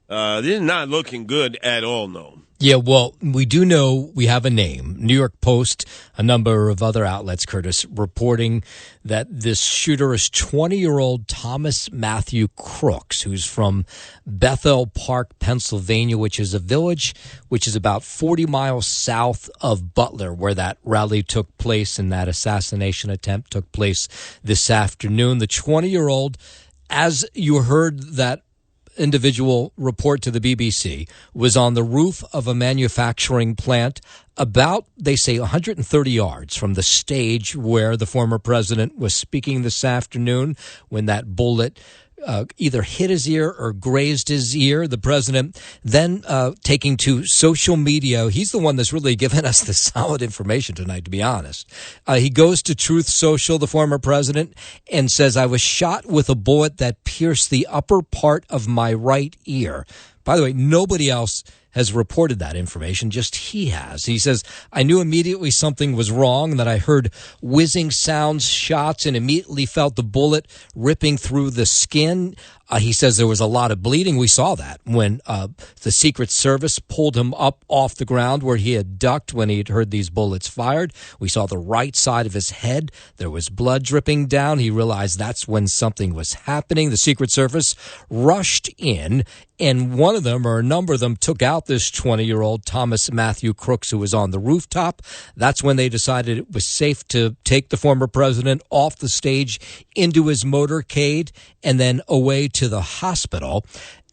This is not looking good at all, no. Yeah, well, we do know we have a name. New York Post, a number of other outlets, Curtis, reporting that this shooter is 20-year-old Thomas Matthew Crooks, who's from Bethel Park, Pennsylvania, which is a village which is about 40 miles south of Butler, where that rally took place and that assassination attempt took place this afternoon. The 20-year-old, as you heard that individual report to the BBC was on the roof of a manufacturing plant about, they say, 130 yards from the stage where the former president was speaking this afternoon when that bullet either hit his ear or grazed his ear. The president then taking to social media. He's the one that's really given us the solid information tonight, to be honest. He goes to Truth Social, the former president, and says, "I was shot with a bullet that pierced the upper part of my right ear." By the way, nobody else has reported that information, just he has. He says, "I knew immediately something was wrong, that I heard whizzing sounds, shots, and immediately felt the bullet ripping through the skin." He says there was a lot of bleeding. We saw that when the Secret Service pulled him up off the ground where he had ducked when he had heard these bullets fired. We saw the right side of his head. There was blood dripping down. He realized that's when something was happening. The Secret Service rushed in, and one of them, or a number of them, took out this 20-year-old Thomas Matthew Crooks, who was on the rooftop. That's when they decided it was safe to take the former president off the stage into his motorcade and then away to the hospital.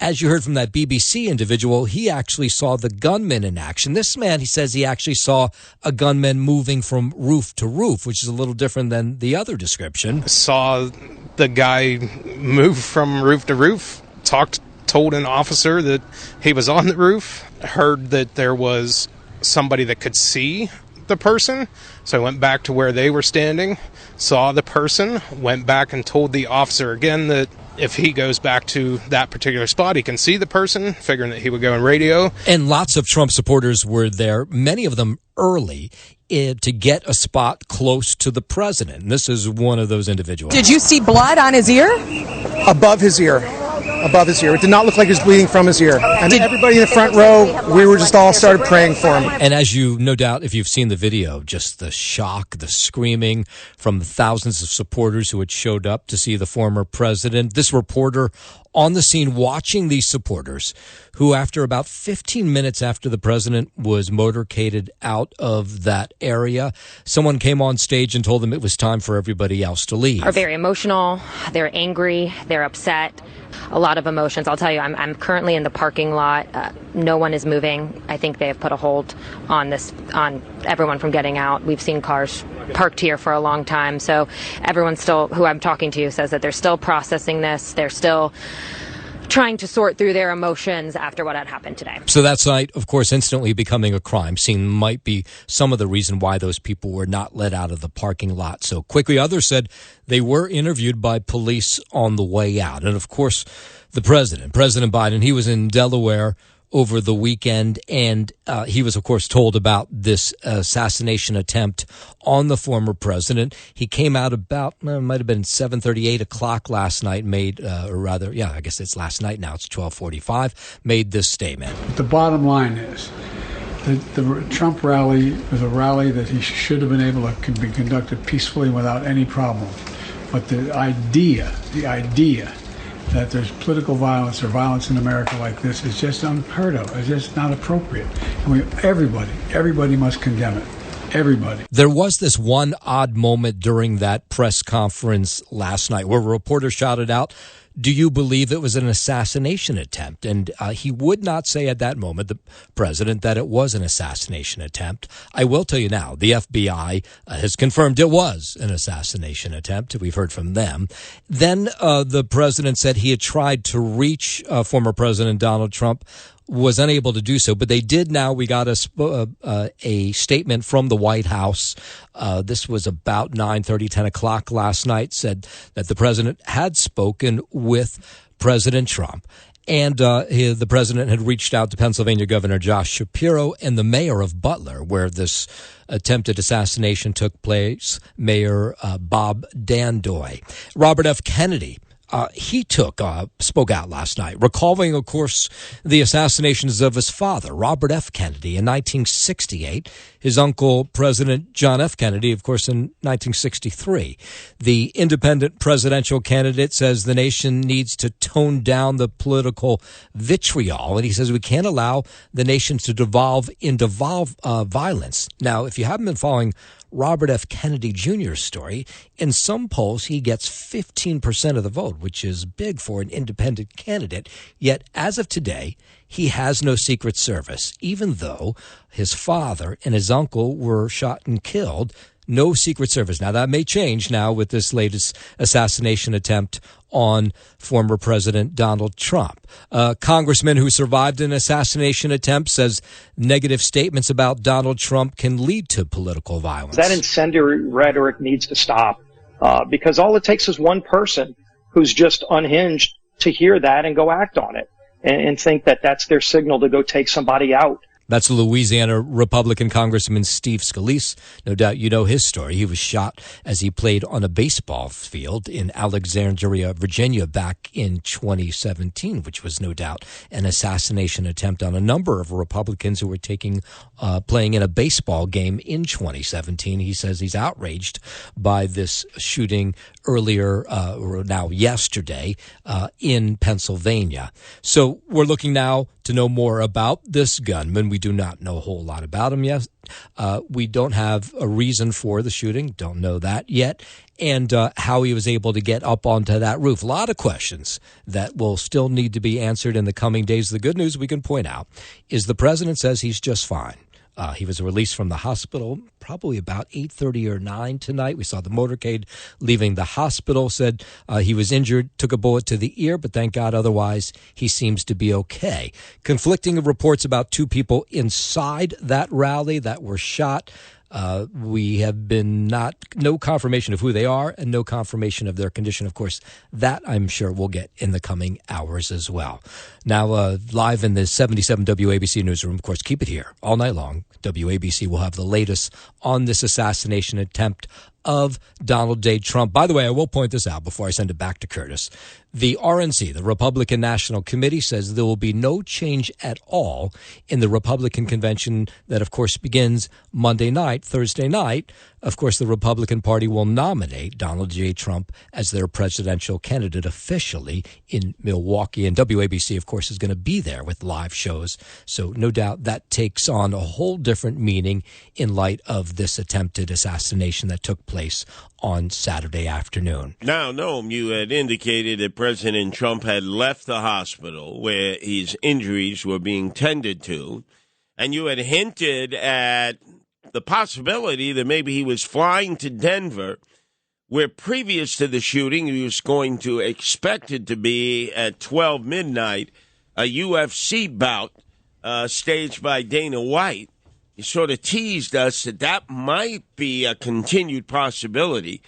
As you heard from that BBC individual, he actually saw the gunman in action. This man, he says he actually saw a gunman moving from roof to roof, which is a little different than the other description. Saw the guy move from roof to roof, told an officer that he was on the roof, heard that there was somebody that could see the person, so I went back to where they were standing, saw the person, went back and told the officer again that if he goes back to that particular spot, he can see the person, figuring that he would go in radio. And lots of Trump supporters were there, many of them early, to get a spot close to the president. And this is one of those individuals. Did you see blood on his ear? Above his ear. Above his ear. It did not look like he was bleeding from his ear. And everybody in the front row, we were just all started praying for him. And as you no doubt, if you've seen the video, just the shock, the screaming from thousands of supporters who had showed up to see the former president. This reporter on the scene watching these supporters who, after about 15 minutes after the president was motorcaded out of that area, someone came on stage and told them it was time for everybody else to leave. Are very emotional. They're angry. They're upset. A lot of emotions. I'll tell you, I'm currently in the parking lot. No one is moving. I think they have put a hold on everyone from getting out. We've seen cars parked here for a long time. So everyone still, who I'm talking to, says that they're still processing this. They're still trying to sort through their emotions after what had happened today. So that night, of course, instantly becoming a crime scene might be some of the reason why those people were not let out of the parking lot so quickly. Others said they were interviewed by police on the way out. And of course, the President Biden, he was in Delaware over the weekend, and he was, of course, told about this assassination attempt on the former president. He came out about, it might have been 7:30, 8 o'clock last night, I guess it's last night now, it's 12:45, made this statement. The bottom line is that the Trump rally was a rally that he should have been able to be conducted peacefully without any problem. But the idea that there's political violence or violence in America like this is just unheard of. It's just not appropriate. And everybody must condemn it. Everybody. There was this one odd moment during that press conference last night where a reporter shouted out, "Do you believe it was an assassination attempt?" And he would not say at that moment, the president, that it was an assassination attempt. I will tell you now, the FBI has confirmed it was an assassination attempt. We've heard from them. Then the president said he had tried to reach former President Donald Trump, was unable to do so, but they did now. We got a statement from the White House. This was about 9:30, 10 o'clock last night, said that the president had spoken with President Trump. And the president had reached out to Pennsylvania Governor Josh Shapiro and the mayor of Butler, where this attempted assassination took place, Mayor Bob Dandoy. Robert F. Kennedy, he spoke out last night, recalling, of course, the assassinations of his father, Robert F. Kennedy, in 1968. His uncle, President John F. Kennedy, of course, in 1963. The independent presidential candidate says the nation needs to tone down the political vitriol. And he says we can't allow the nation to devolve into violence. Now, if you haven't been following Robert F. Kennedy Jr.'s story, in some polls, he gets 15% of the vote. killed, which is big for an independent candidate. Yet, as of today, he has no Secret Service, even though his father and his uncle were shot and killed. No Secret Service. Now, that may change now with this latest assassination attempt on former President Donald Trump. A congressman who survived an assassination attempt says negative statements about Donald Trump can lead to political violence. That incendiary rhetoric needs to stop because all it takes is one person who's just unhinged to hear that and go act on it and think that that's their signal to go take somebody out. That's Louisiana Republican Congressman Steve Scalise. No doubt you know his story. He was shot as he played on a baseball field in Alexandria, Virginia back in 2017, which was no doubt an assassination attempt on a number of Republicans who were playing in a baseball game in 2017. He says he's outraged by this shooting earlier, or now yesterday, in Pennsylvania. So we're looking now to know more about this gunman. We do not know a whole lot about him yet. We don't have a reason for the shooting. Don't know that yet. And how he was able to get up onto that roof. A lot of questions that will still need to be answered in the coming days. The good news we can point out is the president says he's just fine. He was released from the hospital probably about 8:30 or 9 tonight. We saw the motorcade leaving the hospital, said he was injured, took a bullet to the ear, but thank God otherwise he seems to be okay. Conflicting reports about two people inside that rally that were shot. We have been no confirmation of who they are and no confirmation of their condition. Of course, that I'm sure we'll get in the coming hours as well. Now, live in the 77 WABC newsroom, of course, keep it here all night long. WABC will have the latest on this assassination attempt of Donald J. Trump. By the way, I will point this out before I send it back to Curtis. The RNC, the Republican National Committee, says there will be no change at all in the Republican convention that, of course, begins Monday night, Thursday night. Of course, the Republican Party will nominate Donald J. Trump as their presidential candidate officially in Milwaukee. And WABC, of course, is going to be there with live shows. So no doubt that takes on a whole different meaning in light of this attempted assassination that took place on Saturday afternoon. Now, Noam, you had indicated that President Trump had left the hospital where his injuries were being tended to, and you had hinted at the possibility that maybe he was flying to Denver, where previous to the shooting he was going to expected to be at 12 midnight, a UFC bout staged by Dana White. You sort of teased us that might be a continued possibility.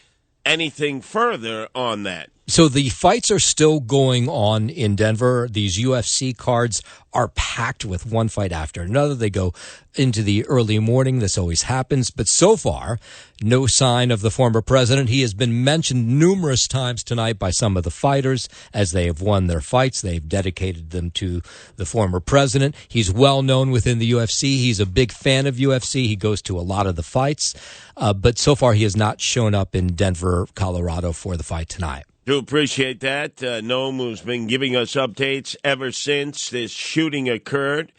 Anything further on that? So the fights are still going on in Denver. These UFC cards are packed with one fight after another. They go into the early morning. This always happens. But so far, no sign of the former president. He has been mentioned numerous times tonight by some of the fighters as they have won their fights. They've dedicated them to the former president. He's well known within the UFC. He's a big fan of UFC. He goes to a lot of the fights. But so far, he has not shown up in Denver, Colorado for the fight tonight. Do appreciate that. Noam, who's been giving us updates ever since this shooting occurred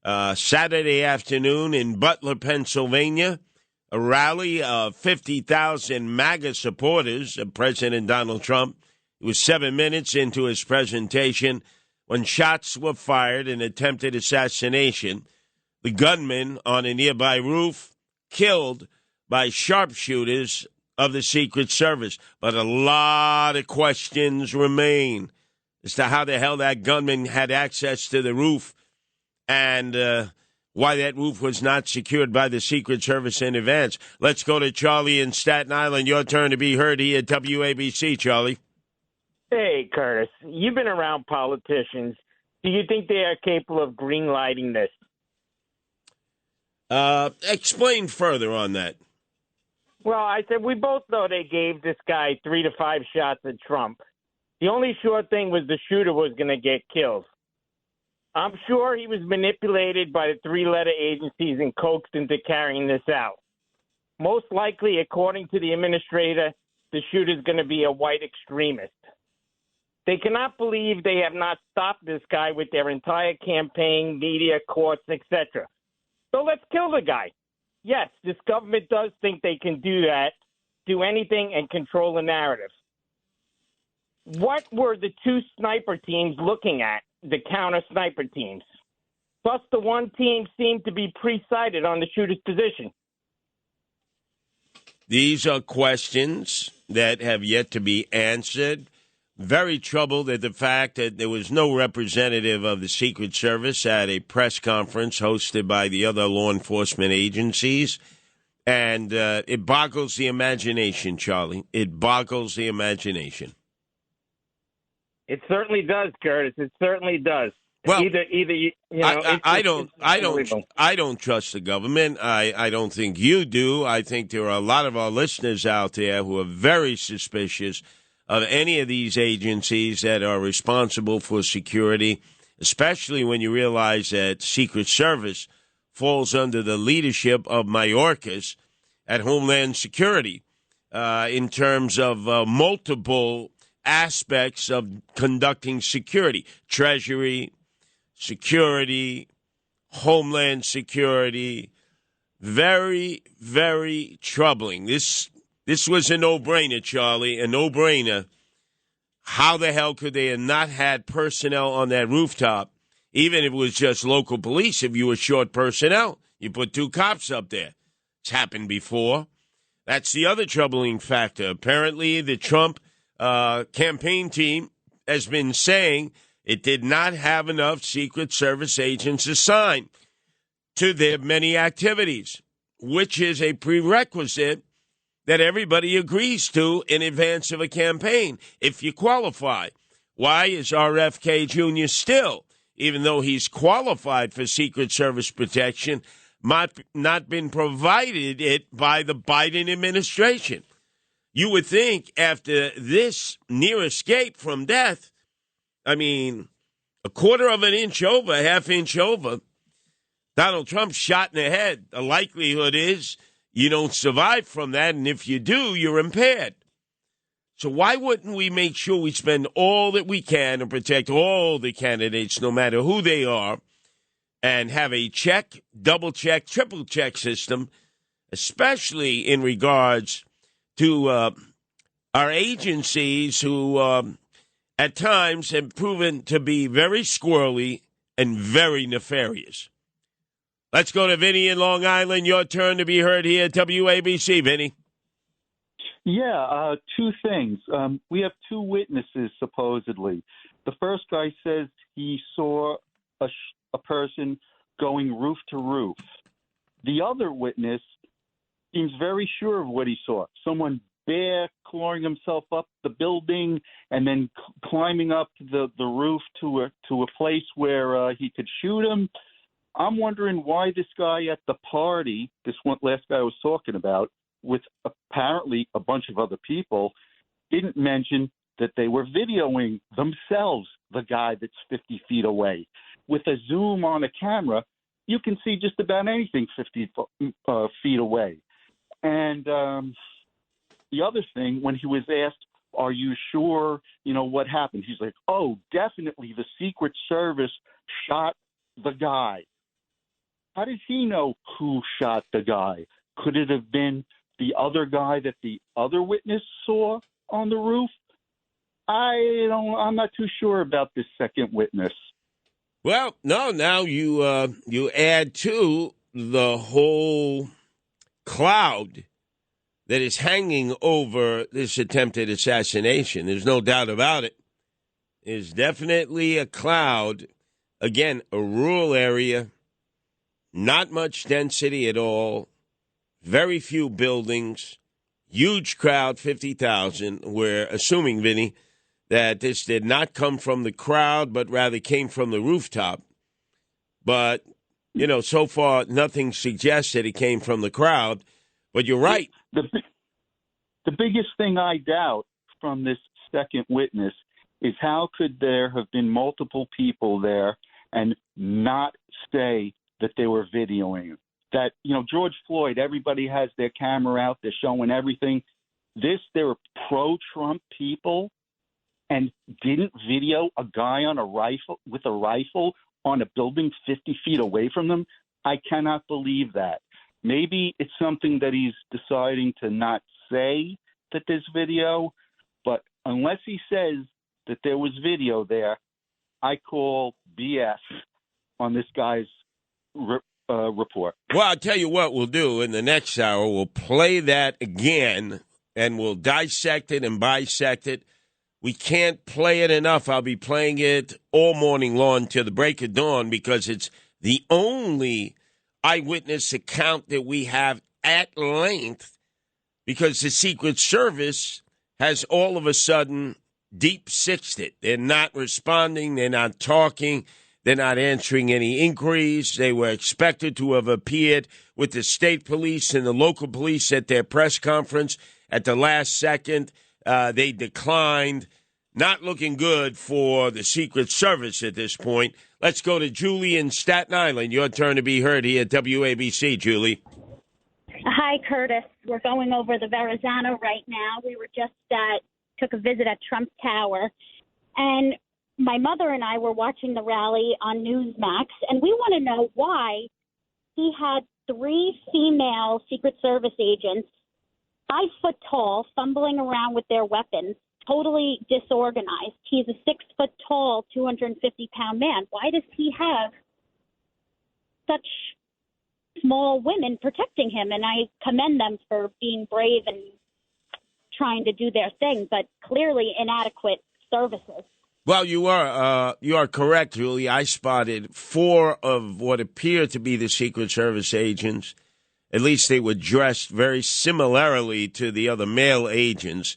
Saturday afternoon in Butler, Pennsylvania. A rally of 50,000 MAGA supporters of President Donald Trump. It was 7 minutes into his presentation when shots were fired in attempted assassination. The gunman on a nearby roof killed by sharpshooters of the Secret Service. But a lot of questions remain as to how the hell that gunman had access to the roof and why that roof was not secured by the Secret Service in advance. Let's go to Charlie in Staten Island. Your turn to be heard here at WABC, Charlie. Hey, Curtis. You've been around politicians. Do you think they are capable of green-lighting this? Explain further on that. Well, I said we both know they gave this guy 3 to 5 shots at Trump. The only sure thing was the shooter was going to get killed. I'm sure he was manipulated by the 3-letter agencies and coaxed into carrying this out. Most likely, according to the administrator, the shooter's going to be a white extremist. They cannot believe they have not stopped this guy with their entire campaign, media, courts, etc. So let's kill the guy. Yes, this government does think they can do that, do anything and control the narrative. what were the two sniper teams looking at, the counter sniper teams? Plus, the one team seemed to be pre-sighted on the shooter's position. These are questions that have yet to be answered. Very troubled at the fact that there was no representative of the Secret Service at a press conference hosted by the other law enforcement agencies. And it boggles the imagination, Charlie. It boggles the imagination. It certainly does, Curtis. It certainly does. Well, I don't trust the government. I don't think you do. I think there are a lot of our listeners out there who are very suspicious of any of these agencies that are responsible for security, especially when you realize that Secret Service falls under the leadership of Mayorkas at Homeland Security in terms of multiple aspects of conducting security, Treasury, security, Homeland Security. Very, very troubling. This was a no-brainer, Charlie, a no-brainer. How the hell could they have not had personnel on that rooftop, even if it was just local police? If you were short personnel, you put two cops up there. It's happened before. That's the other troubling factor. Apparently, the Trump campaign team has been saying it did not have enough Secret Service agents assigned to their many activities, which is a prerequisite that everybody agrees to in advance of a campaign if you qualify. Why is RFK Jr. still, even though he's qualified for Secret Service protection, not been provided it by the Biden administration? You would think after this near escape from death, I mean, a quarter of an inch over, a half inch over, Donald Trump's shot in the head. The likelihood is you don't survive from that, and if you do, you're impaired. So why wouldn't we make sure we spend all that we can to protect all the candidates, no matter who they are, and have a check, double-check, triple-check system, especially in regards to our agencies who at times have proven to be very squirrely and very nefarious. Let's go to Vinny in Long Island. Your turn to be heard here at WABC, Vinny. Yeah, two things. We have two witnesses, supposedly. The first guy says he saw a person going roof to roof. The other witness seems very sure of what he saw. Someone bare clawing himself up the building and then climbing up the roof to a place where he could shoot him. I'm wondering why this guy at the party, this one last guy I was talking about, with apparently a bunch of other people, didn't mention that they were videoing themselves, the guy that's 50 feet away. With a zoom on a camera, you can see just about anything 50 feet away. And the other thing, when he was asked, are you sure, what happened? He's like, oh, definitely the Secret Service shot the guy. How does he know who shot the guy? Could it have been the other guy that the other witness saw on the roof? I'm not too sure about this second witness. Well, no, now you add to the whole cloud that is hanging over this attempted assassination. There's no doubt about it. There's definitely a cloud. Again, a rural area, not much density at all, very few buildings, huge crowd, 50,000. We're assuming, Vinny, that this did not come from the crowd, but rather came from the rooftop. But, so far, nothing suggests that it came from the crowd. But you're right. The biggest thing I doubt from this second witness is how could there have been multiple people there and not say that they were videoing? That, George Floyd, everybody has their camera out, they're showing everything. There were pro-Trump people and didn't video a guy on a rifle with a rifle on a building 50 feet away from them. I cannot believe that. Maybe it's something that he's deciding to not say that there's video, but unless he says that there was video there, I call BS on this guy's report. Well, I'll tell you what we'll do in the next hour. We'll play that again, and we'll dissect it and bisect it. We can't play it enough. I'll be playing it all morning long till the break of dawn because it's the only eyewitness account that we have at length because the Secret Service has all of a sudden deep-sixed it. They're not responding. They're not talking. They're not answering any inquiries. They were expected to have appeared with the state police and the local police at their press conference at the last second. They declined. Not looking good for the Secret Service at this point. Let's go to Julie in Staten Island. Your turn to be heard here at WABC, Julie. Hi, Curtis. We're going over the Verrazano right now. We were just took a visit at Trump Tower, and my mother and I were watching the rally on Newsmax, and we want to know why he had 3 female Secret Service agents, 5 foot tall, fumbling around with their weapons, totally disorganized. He's a 6 foot tall, 250-pound man. Why does he have such small women protecting him? And I commend them for being brave and trying to do their thing, but clearly inadequate services. Well, you are correct, Julie. I spotted 4 of what appear to be the Secret Service agents. At least they were dressed very similarly to the other male agents,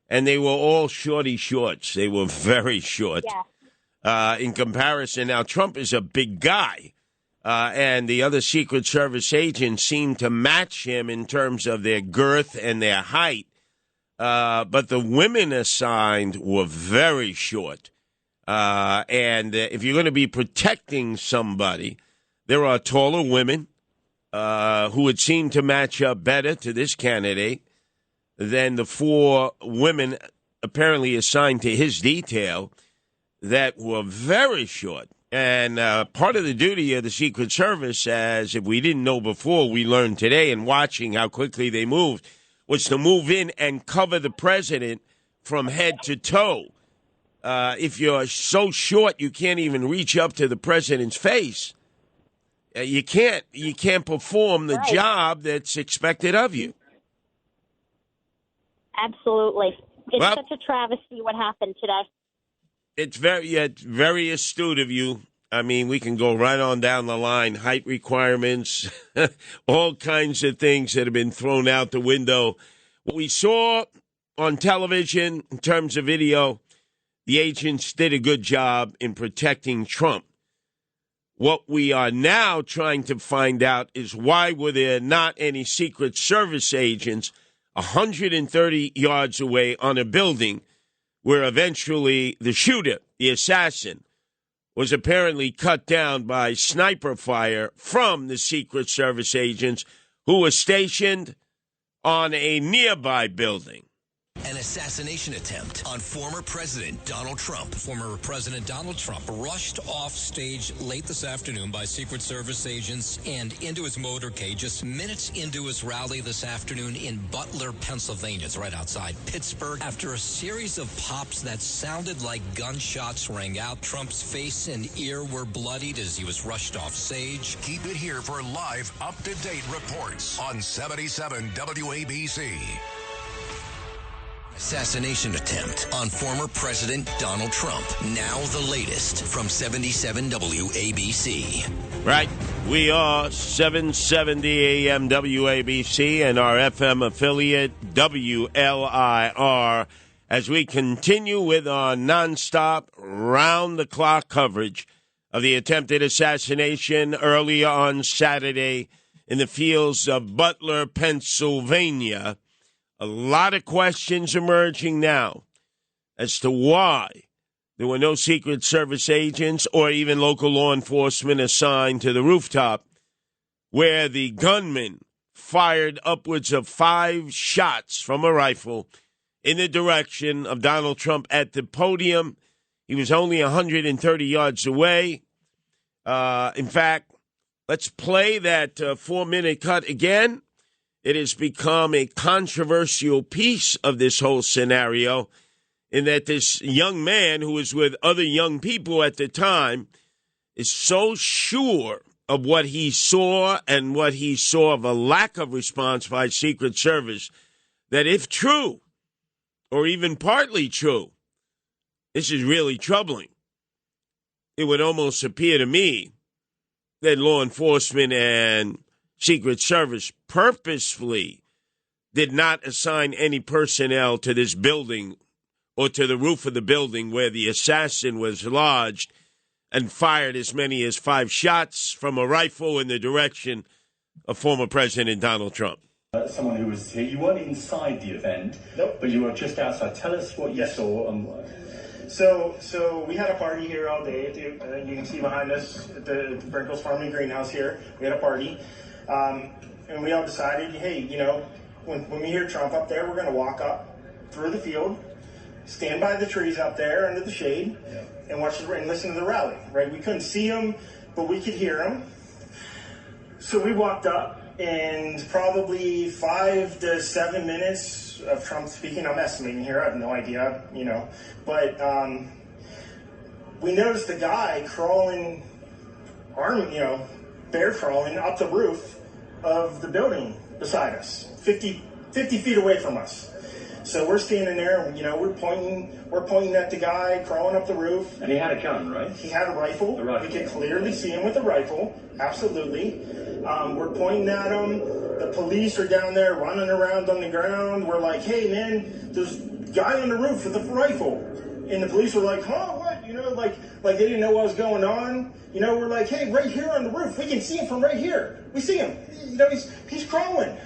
and they were all shorty shorts. They were very short in comparison. Now, Trump is a big guy, and the other Secret Service agents seem to match him in terms of their girth and their height. But the women assigned were very short. And if you're going to be protecting somebody, there are taller women who would seem to match up better to this candidate than the 4 women apparently assigned to his detail that were very short. And part of the duty of the Secret Service, as if we didn't know before, we learned today in watching how quickly they moved, was to move in and cover the president from head to toe. If you're so short you can't even reach up to the president's face, you can't perform the job that's expected of you. Absolutely. It's such a travesty what happened today. It's very astute of you. I mean, we can go right on down the line, height requirements, all kinds of things that have been thrown out the window. What we saw on television in terms of video, the agents did a good job in protecting Trump. What we are now trying to find out is why were there not any Secret Service agents 130 yards away on a building where eventually the shooter, the assassin, was apparently cut down by sniper fire from the Secret Service agents who were stationed on a nearby building. An assassination attempt on former President Donald Trump. Former President Donald Trump rushed off stage late this afternoon by Secret Service agents and into his motorcade just minutes into his rally this afternoon in Butler, Pennsylvania. It's right outside Pittsburgh. After a series of pops that sounded like gunshots rang out, Trump's face and ear were bloodied as he was rushed off stage. Keep it here for live, up-to-date reports on 77 WABC. Assassination attempt on former President Donald Trump. Now the latest from 77 WABC. Right. We are 770 AM WABC and our FM affiliate WLIR as we continue with our nonstop, round-the-clock coverage of the attempted assassination earlier on Saturday in the fields of Butler, Pennsylvania. A lot of questions emerging now as to why there were no Secret Service agents or even local law enforcement assigned to the rooftop where the gunman fired upwards of 5 shots from a rifle in the direction of Donald Trump at the podium. He was only 130 yards away. In fact, let's play that 4-minute cut again. It has become a controversial piece of this whole scenario. in that this young man who was with other young people at the time is so sure of what he saw and what he saw of a lack of response by Secret Service that if true, or even partly true, this is really troubling. It would almost appear to me that law enforcement and Secret Service purposefully did not assign any personnel to this building or to the roof of the building where the assassin was lodged and fired as many as 5 shots from a rifle in the direction of former President Donald Trump. Someone who was here, you weren't inside the event, nope, but you were just outside. Tell us what you saw. So we had a party here all day. You can see behind us at the Brinkles Farming Greenhouse here. We had a party, and we all decided, hey, you know, when we hear Trump up there, we're going to walk up through the field, stand by the trees up there under the shade, and watch and listen to the rally. Right? We couldn't see him, but we could hear him. So we walked up, and probably 5 to 7 minutes of Trump speaking. I'm estimating here. I have no idea, you know. But we noticed the guy crawling, bear crawling up the roof of the building beside us, 50 feet away from us. So we're standing there, you know, we're pointing at the guy crawling up the roof. And he had a gun, right? He had a rifle. We could clearly see him with a rifle, absolutely. We're pointing at him. The police are down there running around on the ground. We're like, hey, man, there's a guy on the roof with a rifle. And the police were like, huh, what? You know, like they didn't know what was going on. You know, we're like, hey, right here on the roof. We can see him from right here. We see him. You know, he's crawling.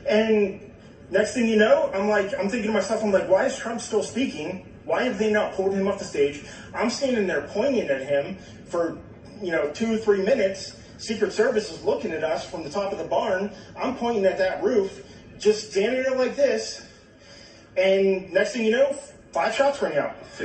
And next thing you know, I'm thinking to myself, I'm like, why is Trump still speaking? Why have they not pulled him off the stage? I'm standing there pointing at him for, 2 or 3 minutes. Secret Service is looking at us from the top of the barn. I'm pointing at that roof, just standing there like this. And next thing you know, 5 shots rang out. So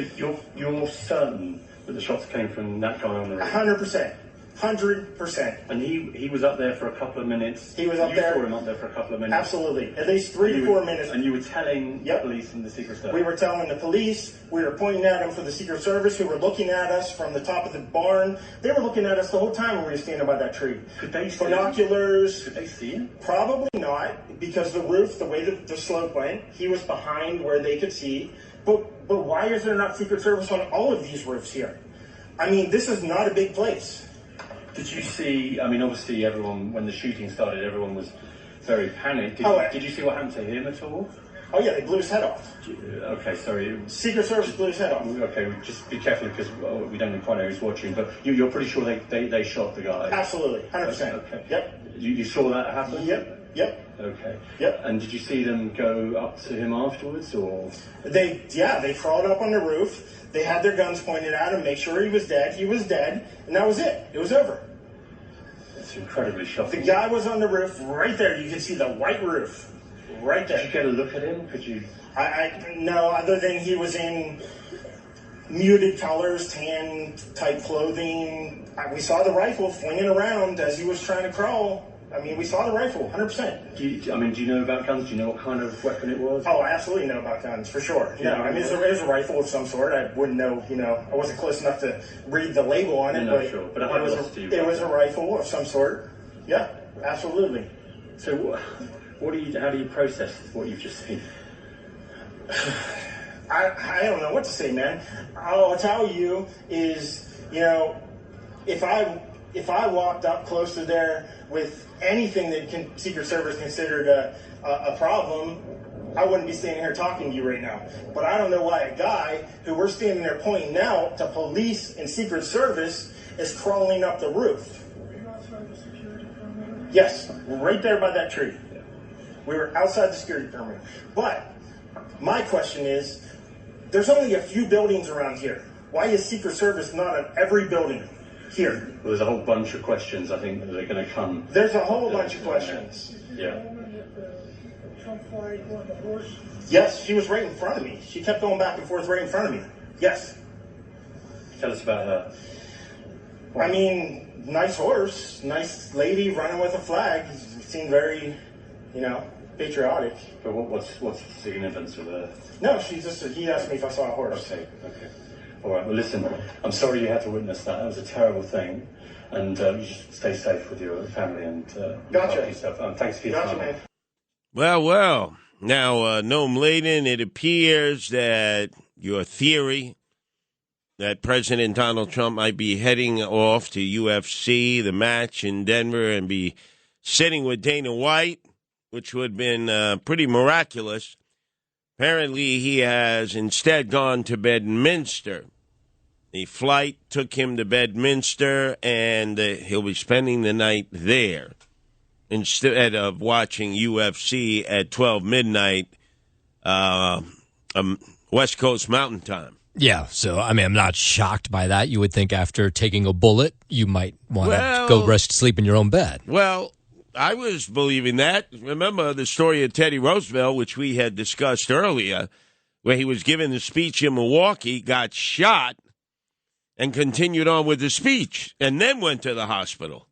you're certain that the shots came from that guy on the roof? 100%. 100%. And he was up there for a couple of minutes. He was up there. You saw him up there for a couple of minutes. Absolutely. At least 3 to 4 minutes. And you were telling the police and the Secret Service? We were telling the police. We were pointing at them for the Secret Service, who were looking at us from the top of the barn. They were looking at us the whole time when we were standing by that tree. Could they see binoculars? Could they see him? Probably not, because the roof, the way the slope went, he was behind where they could see. But why is there not Secret Service on all of these roofs here? I mean, this is not a big place. Did you see, obviously everyone, when the shooting started, everyone was very panicked. Did you see what happened to him at all? Oh yeah, they blew his head off. Okay, sorry. Secret Service blew his head off. Okay, just be careful because we don't quite know who's watching, but you're pretty sure they shot the guy? Absolutely, 100%. Okay. Yep. You saw that happen? Yep. Okay. Yep. And did you see them go up to him afterwards, or? They crawled up on the roof. They had their guns pointed at him, make sure he was dead. He was dead, and that was it. It was over. It's incredibly shocking. The guy was on the roof right there. You can see the white roof right there. Did you get a look at him? Could you? No, other than he was in muted colors, tan type clothing. We saw the rifle flinging around as he was trying to crawl. We saw the rifle, 100%. Do you know about guns? Do you know what kind of weapon it was? Oh, I absolutely know about guns, for sure. It was a rifle of some sort. I wouldn't know, I wasn't close enough to read the label on it, but it was a rifle of some sort. Yeah, absolutely. So how do you process what you've just seen? I don't know what to say, man. All I'll tell you is, if I walked up close to there with anything that Secret Service considered a problem, I wouldn't be standing here talking to you right now. But I don't know why a guy who we're standing there pointing out to police and Secret Service is crawling up the roof. Were you outside the security perimeter? Yes, right there by that tree. We were outside the security perimeter. But my question is, there's only a few buildings around here. Why is Secret Service not at every building here? Well, there's a whole bunch of questions, I think, that are going to come. There's a whole bunch of questions. Yeah. Trump flag on the horse? Yes, she was right in front of me. She kept going back and forth right in front of me. Yes. Tell us about her. Nice horse, nice lady running with a flag. Seemed very you know, patriotic. But what's the significance of that? No, he asked me if I saw a horse. Okay. All right, well, listen, I'm sorry you had to witness that. That was a terrible thing. And you just stay safe with your family and Gotcha. yourself. Thanks for your time. Man. Well. Now, Noam Laden, it appears that your theory that President Donald Trump might be heading off to UFC, the match in Denver, and be sitting with Dana White, which would have been pretty miraculous. Apparently, he has instead gone to Bedminster. The flight took him to Bedminster, and he'll be spending the night there instead of watching UFC at 12 midnight West Coast Mountain Time. Yeah, so, I mean, I'm not shocked by that. You would think after taking a bullet, you might want to go sleep in your own bed. Well, I was believing that. Remember the story of Teddy Roosevelt, which we had discussed earlier, where he was giving the speech in Milwaukee, got shot, and continued on with the speech, and then went to the hospital.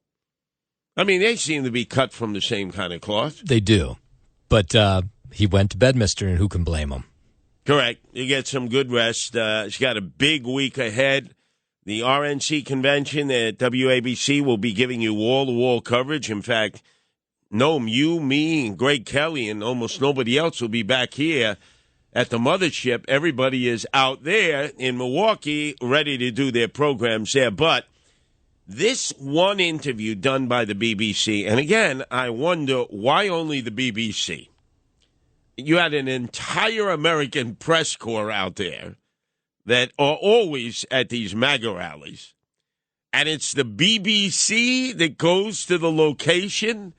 I mean, they seem to be cut from the same kind of cloth. They do. But he went to Bedminster, and who can blame him? Correct. You get some good rest. He's got a big week ahead. The RNC convention at WABC will be giving you wall-to-wall coverage. In fact, Noam, you, me, and Greg Kelly, and almost nobody else will be back here at the mothership. Everybody is out there in Milwaukee ready to do their programs there. But this one interview done by the BBC, and again, I wonder why only the BBC? You had an entire American press corps out there that are always at these MAGA rallies, and it's the BBC that goes to the location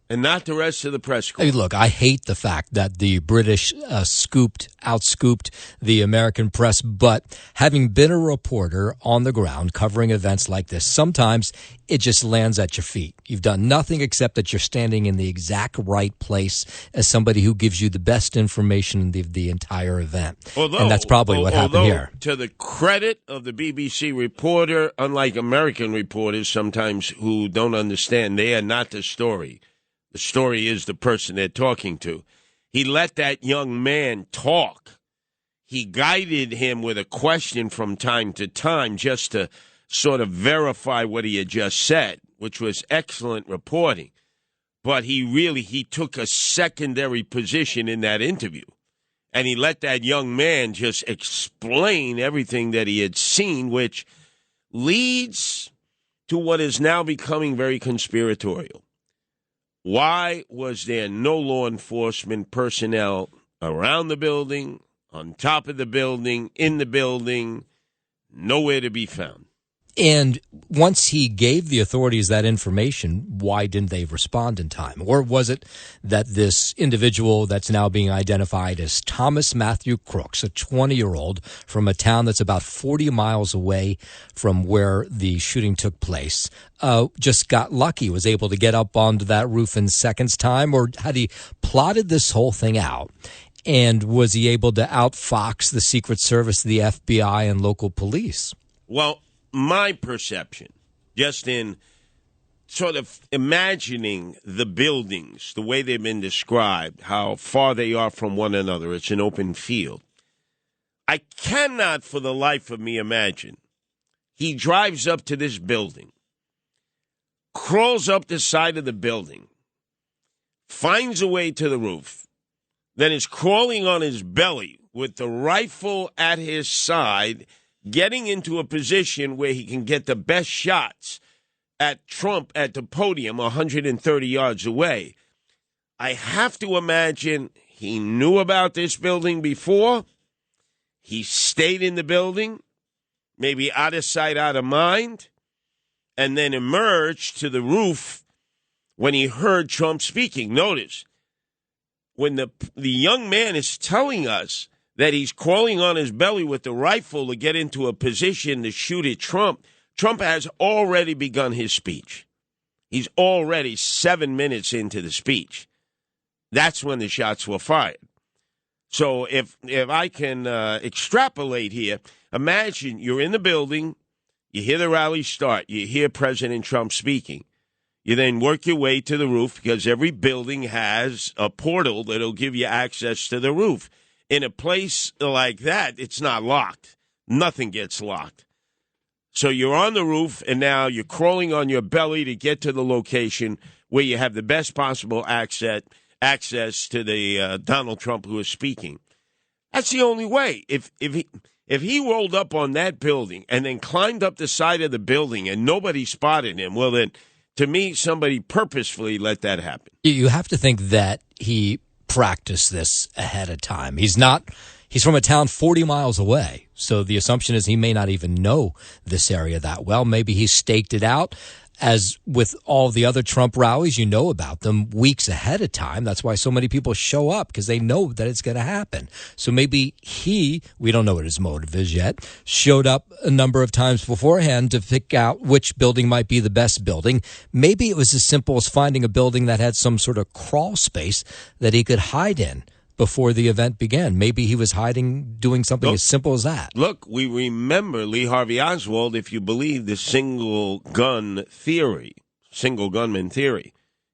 and not the rest of the press corps. Hey, look, I hate the fact that the British outscooped the American press, but having been a reporter on the ground covering events like this, sometimes it just lands at your feet. You've done nothing except that you're standing in the exact right place as somebody who gives you the best information in the entire event. And that's probably what happened here. To the credit of the BBC reporter, unlike American reporters sometimes who don't understand, they are not the story. The story is the person they're talking to. He let that young man talk. He guided him with a question from time to time just to sort of verify what he had just said, which was excellent reporting. But he took a secondary position in that interview. And he let that young man just explain everything that he had seen, which leads to what is now becoming very conspiratorial. Why was there no law enforcement personnel around the building, on top of the building, in the building, nowhere to be found? And once he gave the authorities that information, why didn't they respond in time? Or was it that this individual that's now being identified as Thomas Matthew Crooks, a 20-year-old from a town that's about 40 miles away from where the shooting took place, just got lucky, was able to get up onto that roof in seconds' time? Or had he plotted this whole thing out? And was he able to outfox the Secret Service, the FBI, and local police? Well, my perception, just in sort of imagining the buildings, the way they've been described, how far they are from one another, it's an open field. I cannot for the life of me imagine he drives up to this building, crawls up the side of the building, finds a way to the roof, then is crawling on his belly with the rifle at his side, getting into a position where he can get the best shots at Trump at the podium 130 yards away. I have to imagine he knew about this building before. He stayed in the building, maybe out of sight, out of mind, and then emerged to the roof when he heard Trump speaking. Notice, when the young man is telling us that he's crawling on his belly with the rifle to get into a position to shoot at Trump, Trump has already begun his speech. He's already 7 minutes into the speech. That's when the shots were fired. So if I can extrapolate here, imagine you're in the building, you hear the rally start, you hear President Trump speaking. You then work your way to the roof because every building has a portal that'll give you access to the roof. In a place like that, it's not locked. Nothing gets locked. So you're on the roof, and now you're crawling on your belly to get to the location where you have the best possible access to the Donald Trump who is speaking. That's the only way. If he rolled up on that building and then climbed up the side of the building and nobody spotted him, well then, to me, somebody purposefully let that happen. You have to think that he practiced this ahead of time. He's from a town 40 miles away, so the assumption is he may not even know this area that well. Maybe he staked it out. As with all the other Trump rallies, you know about them weeks ahead of time. That's why so many people show up, because they know that it's going to happen. So maybe we don't know what his motive is yet, showed up a number of times beforehand to pick out which building might be the best building. Maybe it was as simple as finding a building that had some sort of crawl space that he could hide in before the event began. Maybe he was hiding, doing something as simple as that. Look, we remember Lee Harvey Oswald, if you believe the single gunman theory.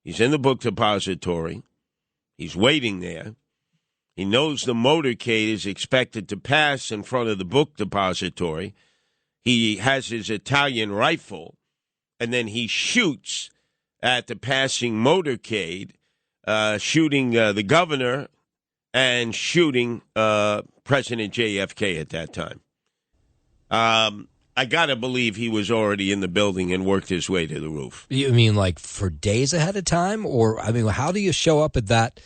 He's in the book depository. He's waiting there. He knows the motorcade is expected to pass in front of the book depository. He has his Italian rifle, and then he shoots at the passing motorcade, shooting the governor and shooting President JFK at that time. I got to believe he was already in the building and worked his way to the roof. You mean like for days ahead of time? Or, I mean, how do you show up at that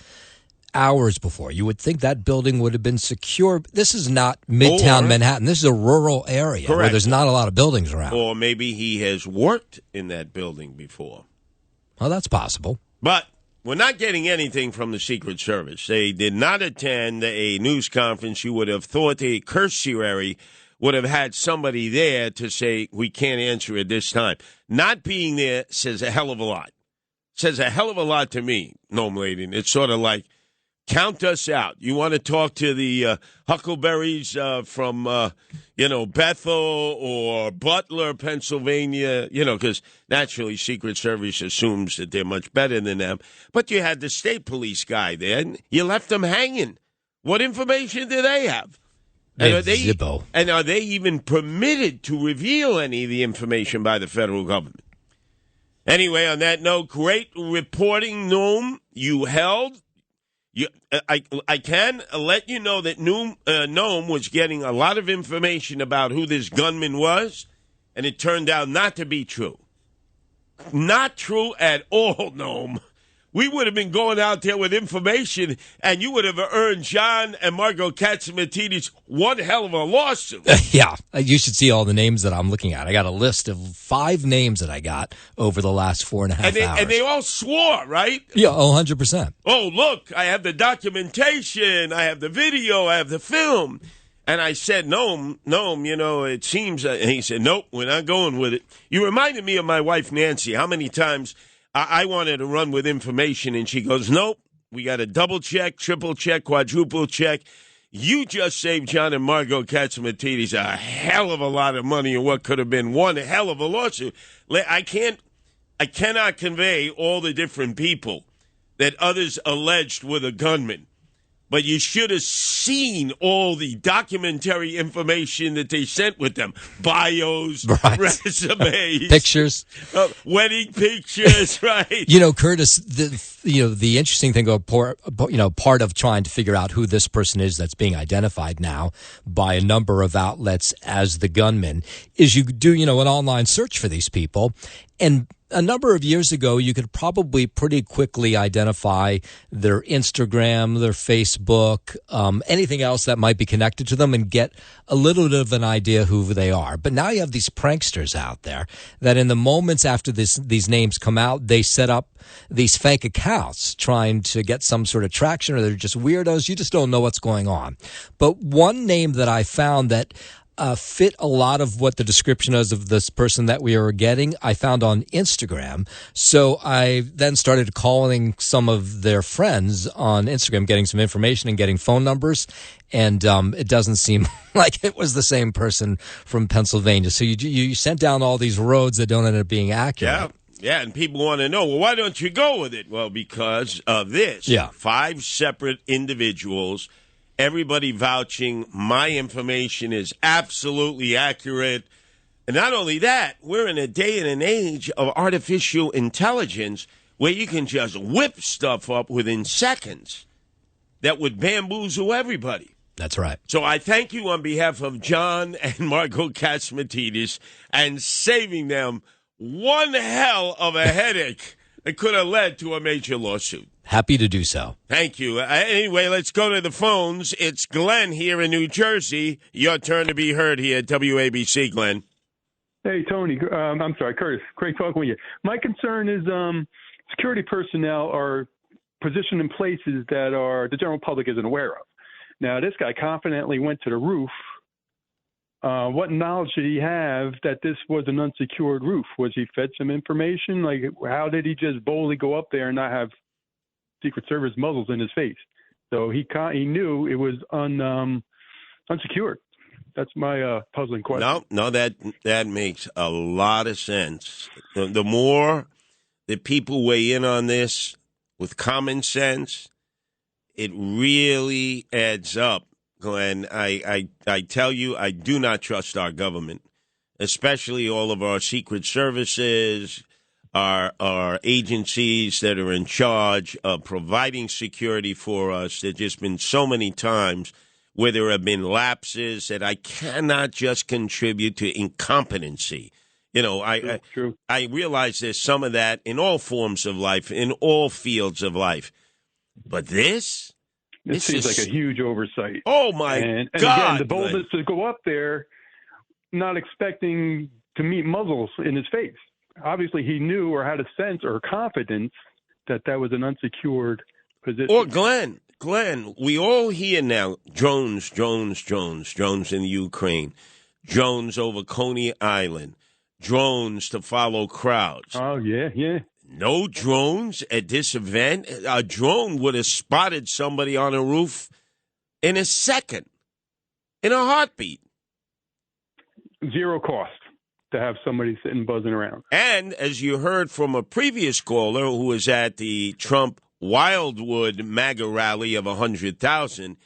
hours before? You would think that building would have been secure. This is not Midtown Manhattan. This is a rural area where there's not a lot of buildings around. Or maybe he has worked in that building before. Well, that's possible. But we're not getting anything from the Secret Service. They did not attend a news conference. You would have thought the cursory would have had somebody there to say, we can't answer at this time. Not being there says a hell of a lot. Says a hell of a lot to me, Noam Laden. It's sort of like, count us out. You want to talk to the Huckleberries from, Bethel or Butler, Pennsylvania, because naturally Secret Service assumes that they're much better than them. But you had the state police guy there, and you left them hanging. What information do they have? And are they even permitted to reveal any of the information by the federal government? Anyway, on that note, great reporting, Noam. You held. I can let you know that Noam was getting a lot of information about who this gunman was, and it turned out not to be true. Not true at all, Noam. We would have been going out there with information, and you would have earned John and Margot Catsimatidis one hell of a lawsuit. Yeah, you should see all the names that I'm looking at. I got a list of 5 names that I got over the last 4.5 hours. And they all swore, right? Yeah, 100%. Oh, look, I have the documentation, I have the video, I have the film. And I said, Noam, it seems, and he said, nope, we're not going with it. You reminded me of my wife, Nancy, how many times I wanted to run with information, and she goes, nope, we got to double check, triple check, quadruple check. You just saved John and Margot Catsimatidis a hell of a lot of money in what could have been one hell of a lawsuit. I cannot convey all the different people that others alleged were the gunmen. But you should have seen all the documentary information that they sent with them. Bios, resumes. Pictures. Wedding pictures, right? Curtis, the interesting thing, part of trying to figure out who this person is that's being identified now by a number of outlets as the gunman is you do, an online search for these people. And a number of years ago, you could probably pretty quickly identify their Instagram, their Facebook, anything else that might be connected to them and get a little bit of an idea who they are. But now you have these pranksters out there that in the moments after these names come out, they set up these fake accounts trying to get some sort of traction, or they're just weirdos. You just don't know what's going on. But one name that I found that fit a lot of what the description is of this person that we are getting, I found on Instagram. So I then started calling some of their friends on Instagram, getting some information and getting phone numbers. And it doesn't seem like it was the same person from Pennsylvania. So you sent down all these roads that don't end up being accurate. Yeah, and people want to know, well, why don't you go with it? Well, because of this. Yeah. 5 separate individuals, everybody vouching my information is absolutely accurate. And not only that, we're in a day and an age of artificial intelligence where you can just whip stuff up within seconds that would bamboozle everybody. That's right. So I thank you on behalf of John and Margot Catsimatidis and saving them one hell of a headache that could have led to a major lawsuit. Happy to do so. Thank you. Anyway, let's go to the phones. It's Glenn here in New Jersey. Your turn to be heard here at WABC, Glenn. Hey, Tony. I'm sorry, Curtis. Great talking with you. My concern is security personnel are positioned in places that the general public isn't aware of. Now, this guy confidently went to the roof. What knowledge did he have that this was an unsecured roof? Was he fed some information? Like, how did he just boldly go up there and not have Secret Service muzzles in his face? So he knew it was unsecured. That's my puzzling question. No, that makes a lot of sense. The more that people weigh in on this with common sense, it really adds up. Glenn, I tell you, I do not trust our government, especially all of our secret services, our agencies that are in charge of providing security for us. There's just been so many times where there have been lapses that I cannot just contribute to incompetency. You know, I realize there's some of that in all forms of life, in all fields of life. But this seems like a huge oversight. Oh, my and God. Again, the boldness to go up there, not expecting to meet muzzles in his face. Obviously, he knew or had a sense or confidence that was an unsecured position. Or Glenn, we all hear now drones in Ukraine, drones over Coney Island, drones to follow crowds. Oh, yeah. No drones at this event. A drone would have spotted somebody on a roof in a second, in a heartbeat. Zero cost to have somebody sitting buzzing around. And as you heard from a previous caller who was at the Trump Wildwood MAGA rally of 100,000,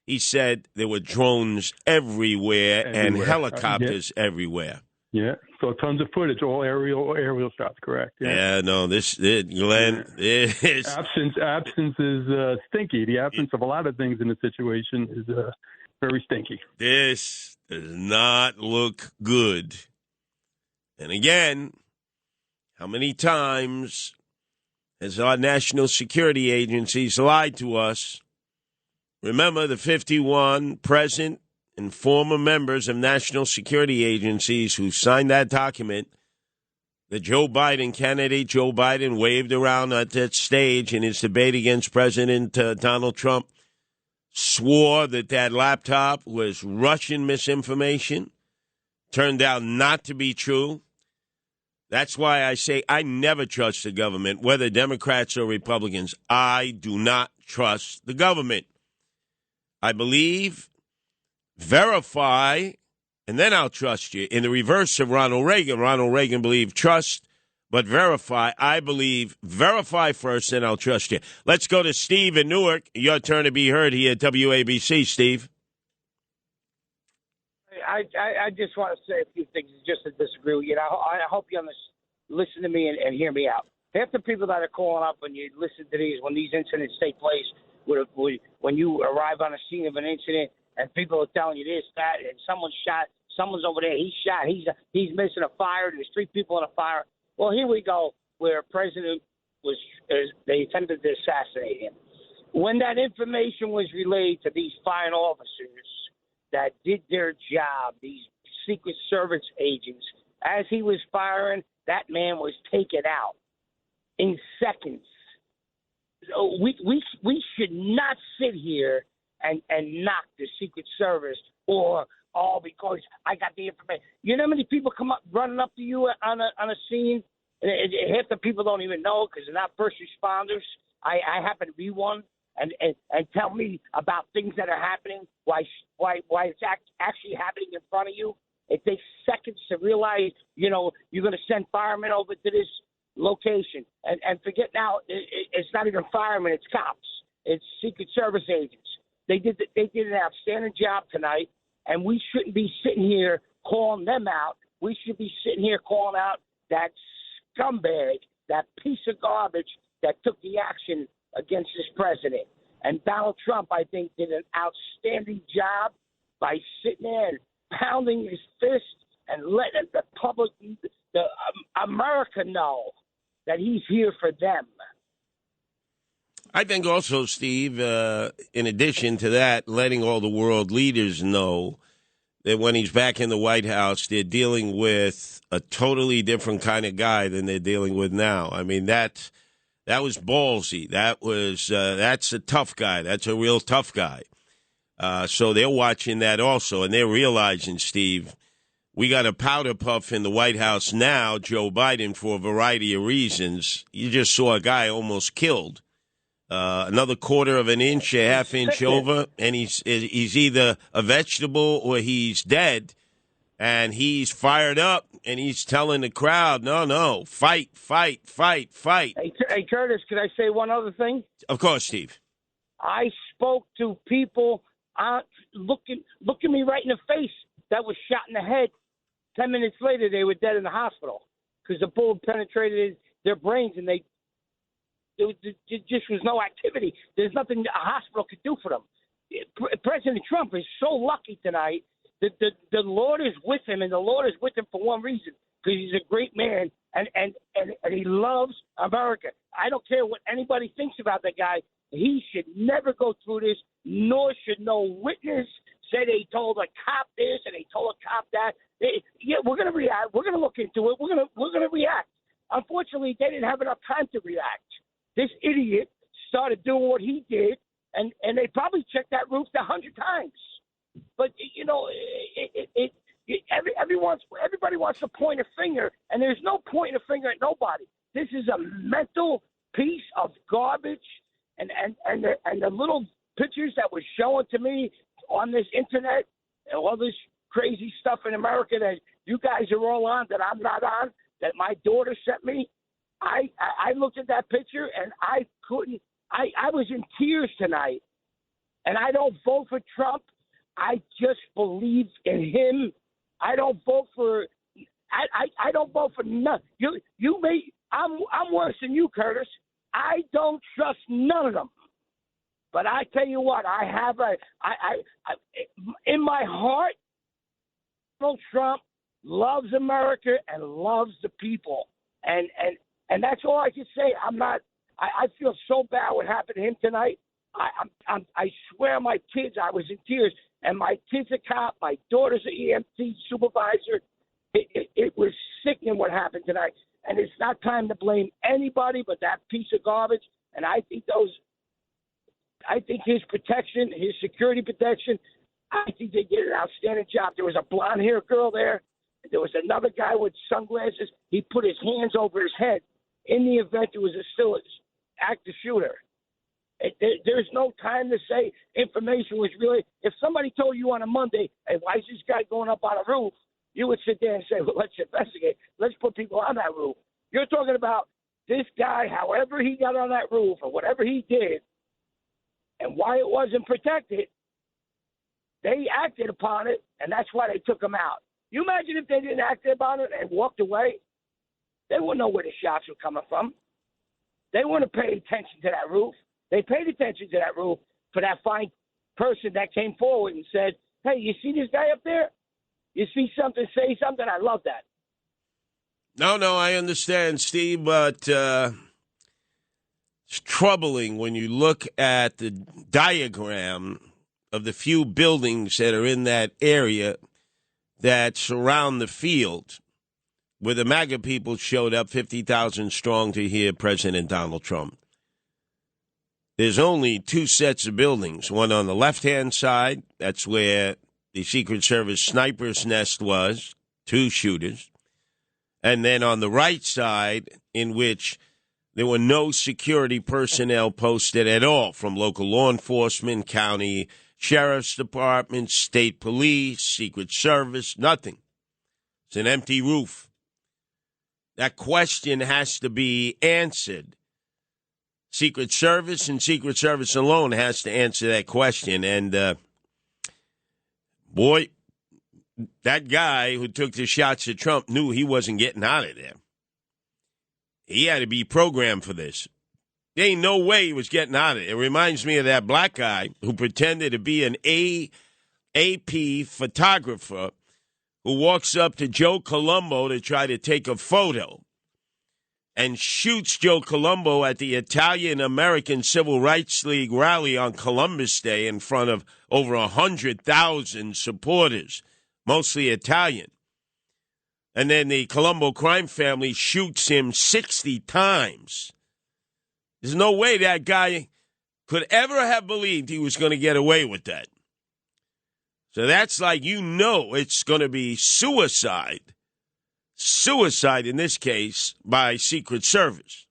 he said there were drones everywhere. And helicopters everywhere. Yeah, so tons of footage, all aerial shots, correct? Yeah, no, Glenn, this absence is stinky. The absence of a lot of things in the situation is very stinky. This does not look good. And again, how many times has our national security agencies lied to us? Remember the 51 present and former members of national security agencies who signed that document that candidate Joe Biden waved around at that stage in his debate against President Donald Trump, swore that laptop was Russian misinformation, turned out not to be true. That's why I say I never trust the government, whether Democrats or Republicans. I do not trust the government. I believe verify, and then I'll trust you. In the reverse of Ronald Reagan believed trust, but verify. I believe verify first, then I'll trust you. Let's go to Steve in Newark. Your turn to be heard here at WABC, Steve. I just want to say a few things just to disagree with you. I hope you listen to me and hear me out. Half the people that are calling up when you listen to these, when these incidents take place, when you arrive on a scene of an incident and people are telling you this, that, and someone's shot, someone's over there, he's shot, he's missing a fire, there's 3 people in a fire. Well, here we go, where a president they attempted to assassinate him. When that information was relayed to these fine officers that did their job, these Secret Service agents, as he was firing, that man was taken out in seconds. So we should not sit here and knock the Secret Service or because I got the information. You know how many people come up running up to you on a scene? And half the people don't even know because they're not first responders. I happen to be one, and tell me about things that are happening. Why it's actually happening in front of you. It takes seconds to realize. You're going to send firemen over to this location. And forget now, it's not even firemen, it's cops. It's Secret Service agents. They did an outstanding job tonight, and we shouldn't be sitting here calling them out. We should be sitting here calling out that scumbag, that piece of garbage that took the action against this president. And Donald Trump, I think, did an outstanding job by sitting there and pounding his fist and letting the public, America know that he's here for them. I think also, Steve, in addition to that, letting all the world leaders know that when he's back in the White House, they're dealing with a totally different kind of guy than they're dealing with now. I mean, that was ballsy. That's a tough guy. That's a real tough guy. So they're watching that also, and they're realizing, Steve, we got a powder puff in the White House now, Joe Biden, for a variety of reasons. You just saw a guy almost killed. Another quarter of an inch, a half inch over, and he's either a vegetable or he's dead, and he's fired up, and he's telling the crowd, no, fight, fight, fight, fight. Hey, Curtis, could I say one other thing? Of course, Steve. I spoke to people looking me right in the face that was shot in the head. 10 minutes later, they were dead in the hospital because the bullet penetrated their brains, and there just was no activity. There's nothing a hospital could do for them. President Trump is so lucky tonight that the Lord is with him, and the Lord is with him for one reason, because he's a great man, and he loves America. I don't care what anybody thinks about that guy. He should never go through this, nor should no witness say they told a cop this and they told a cop that. We're going to react. We're going to look into it. We're going to react. Unfortunately, they didn't have enough time to react. This idiot started doing what he did, and they probably checked that roof 100 times. But, everybody wants to point a finger, and there's no pointing a finger at nobody. This is a mental piece of garbage, and the little pictures that were shown to me on this internet, and all this crazy stuff in America that you guys are all on, that I'm not on, that my daughter sent me, I looked at that picture and I couldn't. I was in tears tonight, and I don't vote for Trump. I just believe in him. I don't vote for. I don't vote for none. You may. I'm worse than you, Curtis. I don't trust none of them. But I tell you what, I have in my heart, Donald Trump loves America and loves the people, and that's all I can say. I feel so bad what happened to him tonight. I swear, my kids, I was in tears, and my kid's a cop. My daughter's an EMT supervisor. It was sickening what happened tonight, and it's not time to blame anybody but that piece of garbage. And I think his protection, his security protection, I think they did an outstanding job. There was a blonde-haired girl there. There was another guy with sunglasses. He put his hands over his head. In the event it was still an active shooter. There's no time to say information was really. If somebody told you on a Monday, hey, why is this guy going up on a roof? You would sit there and say, well, let's investigate. Let's put people on that roof. You're talking about this guy, however he got on that roof or whatever he did, and why it wasn't protected. They acted upon it, and that's why they took him out. You imagine if they didn't act upon it and walked away? They wouldn't know where the shots were coming from. They wouldn't have paid attention to that roof. They paid attention to that roof for that fine person that came forward and said, hey, you see this guy up there? You see something, say something. I love that. No, I understand, Steve, but it's troubling when you look at the diagram of the few buildings that are in that area that surround the field where the MAGA people showed up 50,000 strong to hear President Donald Trump. There's only two sets of buildings, one on the left-hand side, that's where the Secret Service sniper's nest was, 2 shooters, and then on the right side, in which there were no security personnel posted at all from local law enforcement, county sheriff's department, state police, Secret Service, nothing. It's an empty roof. That question has to be answered. Secret Service and Secret Service alone has to answer that question. And, boy, that guy who took the shots at Trump knew he wasn't getting out of there. He had to be programmed for this. There ain't no way he was getting out of it. It reminds me of that black guy who pretended to be an AP photographer who walks up to Joe Colombo to try to take a photo and shoots Joe Colombo at the Italian-American Civil Rights League rally on Columbus Day in front of over 100,000 supporters, mostly Italian. And then the Colombo crime family shoots him 60 times. There's no way that guy could ever have believed he was going to get away with that. So that's like, it's going to be suicide. Suicide in this case by Secret Service.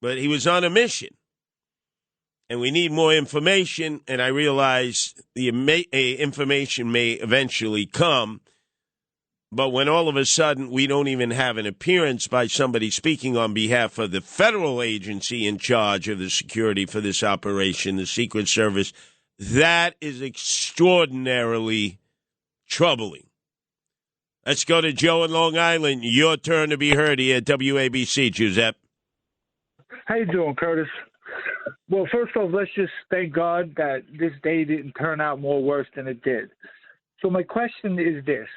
But he was on a mission. And we need more information, and I realize the information may eventually come. But when all of a sudden we don't even have an appearance by somebody speaking on behalf of the federal agency in charge of the security for this operation, the Secret Service, that is extraordinarily troubling. Let's go to Joe in Long Island. Your turn to be heard here at WABC, Giuseppe. How you doing, Curtis? Well, first off, let's just thank God that this day didn't turn out more worse than it did. So my question is this.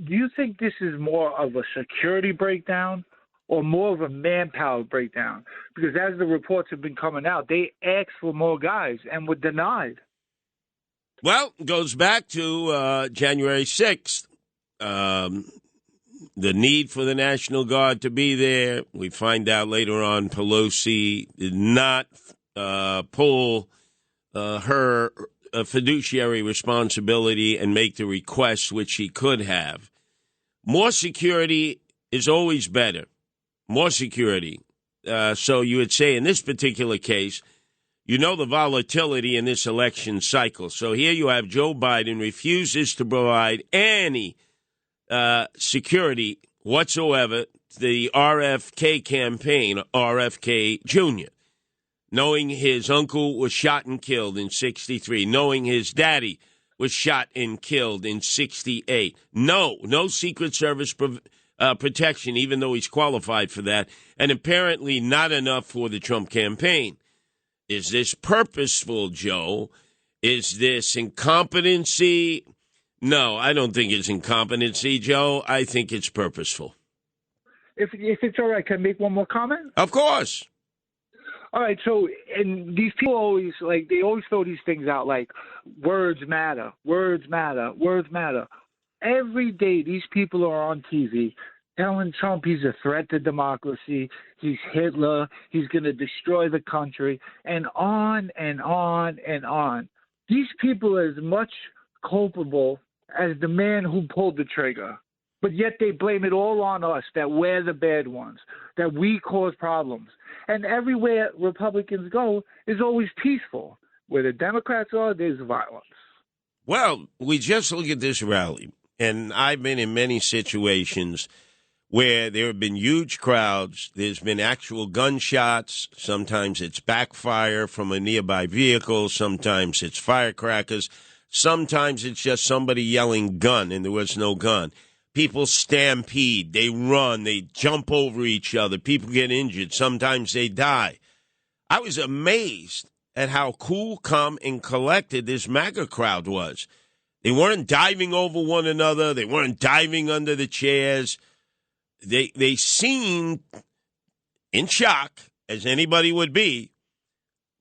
Do you think this is more of a security breakdown or more of a manpower breakdown? Because as the reports have been coming out, they asked for more guys and were denied. Well, it goes back to January 6th. The need for the National Guard to be there. We find out later on Pelosi did not pull her fiduciary responsibility and make the request, which she could have. More security is always better. More security. So you would say in this particular case, the volatility in this election cycle. So here you have Joe Biden refuses to provide any security whatsoever to the RFK campaign, RFK Jr., knowing his uncle was shot and killed in 1963, knowing his daddy was shot and killed in 1968. No Secret Service protection, even though he's qualified for that, and apparently not enough for the Trump campaign. Is this purposeful, Joe? Is this incompetency? No, I don't think it's incompetency, Joe. I think it's purposeful. If it's all right, can I make one more comment? Of course. All right, so, and these people always throw these things out like words matter, words matter, words matter. Every day these people are on TV telling Trump he's a threat to democracy, he's Hitler, he's going to destroy the country, and on and on and on. These people are as much culpable as the man who pulled the trigger. But yet they blame it all on us, that we're the bad ones, that we cause problems. And everywhere Republicans go is always peaceful. Where the Democrats are, there's violence. Well, we just look at this rally, and I've been in many situations where there have been huge crowds. There's been actual gunshots. Sometimes it's backfire from a nearby vehicle. Sometimes it's firecrackers. Sometimes it's just somebody yelling gun, and there was no gun. People stampede, they run, they jump over each other. People get injured. Sometimes they die. I was amazed at how cool, calm, and collected this MAGA crowd was. They weren't diving over one another. They weren't diving under the chairs. They seemed in shock, as anybody would be,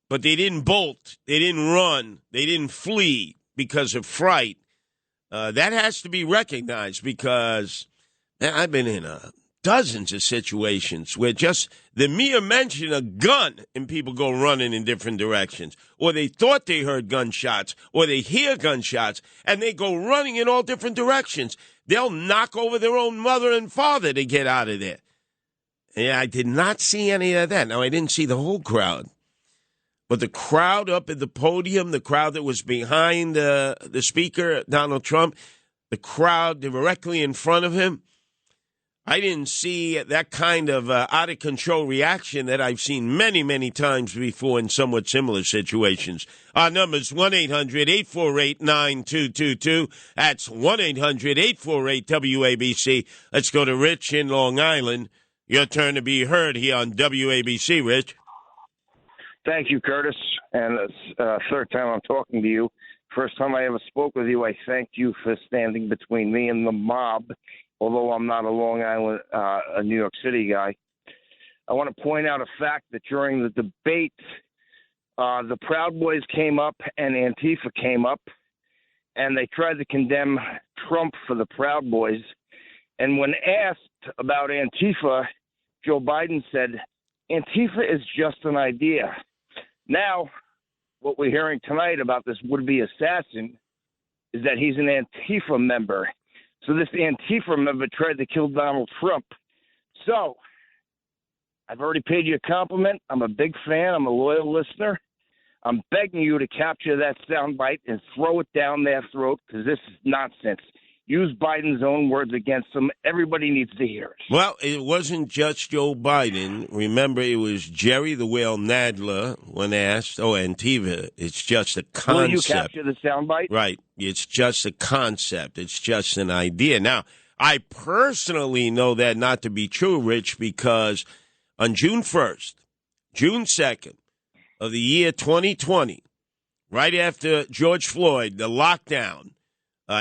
but they didn't bolt. They didn't run. They didn't flee because of fright. That has to be recognized because I've been in dozens of situations where just the mere mention of gun and people go running in different directions, or they thought they heard gunshots, or they hear gunshots, and they go running in all different directions. They'll knock over their own mother and father to get out of there. Yeah, I did not see any of that. Now, I didn't see the whole crowd. But the crowd up at the podium, the crowd that was behind the speaker, Donald Trump, the crowd directly in front of him, I didn't see that kind of out-of-control reaction that I've seen many, many times before in somewhat similar situations. Our number's 1-800-848-9222. That's 1-800-848-WABC. Let's go to Rich in Long Island. Your turn to be heard here on WABC, Rich. Thank you, Curtis. And it's third time I'm talking to you. First time I ever spoke with you, I thanked you for standing between me and the mob. Although I'm not a Long Island, a New York City guy. I want to point out a fact that during the debate, the Proud Boys came up and Antifa came up, and they tried to condemn Trump for the Proud Boys. And when asked about Antifa, Joe Biden said, Antifa is just an idea. Now, what we're hearing tonight about this would-be assassin is that he's an Antifa member. So this Antifa member tried to kill Donald Trump. So I've already paid you a compliment. I'm a big fan. I'm a loyal listener. I'm begging you to capture that soundbite and throw it down their throat because this is nonsense. Use Biden's own words against them. Everybody needs to hear it. Well, it wasn't just Joe Biden. Remember, it was Jerry the Whale Nadler when asked, Antifa, it's just a concept. Will you capture the soundbite? Right. It's just a concept. It's just an idea. Now, I personally know that not to be true, Rich, because on June 1st, June 2nd of the year 2020, right after George Floyd, the lockdown,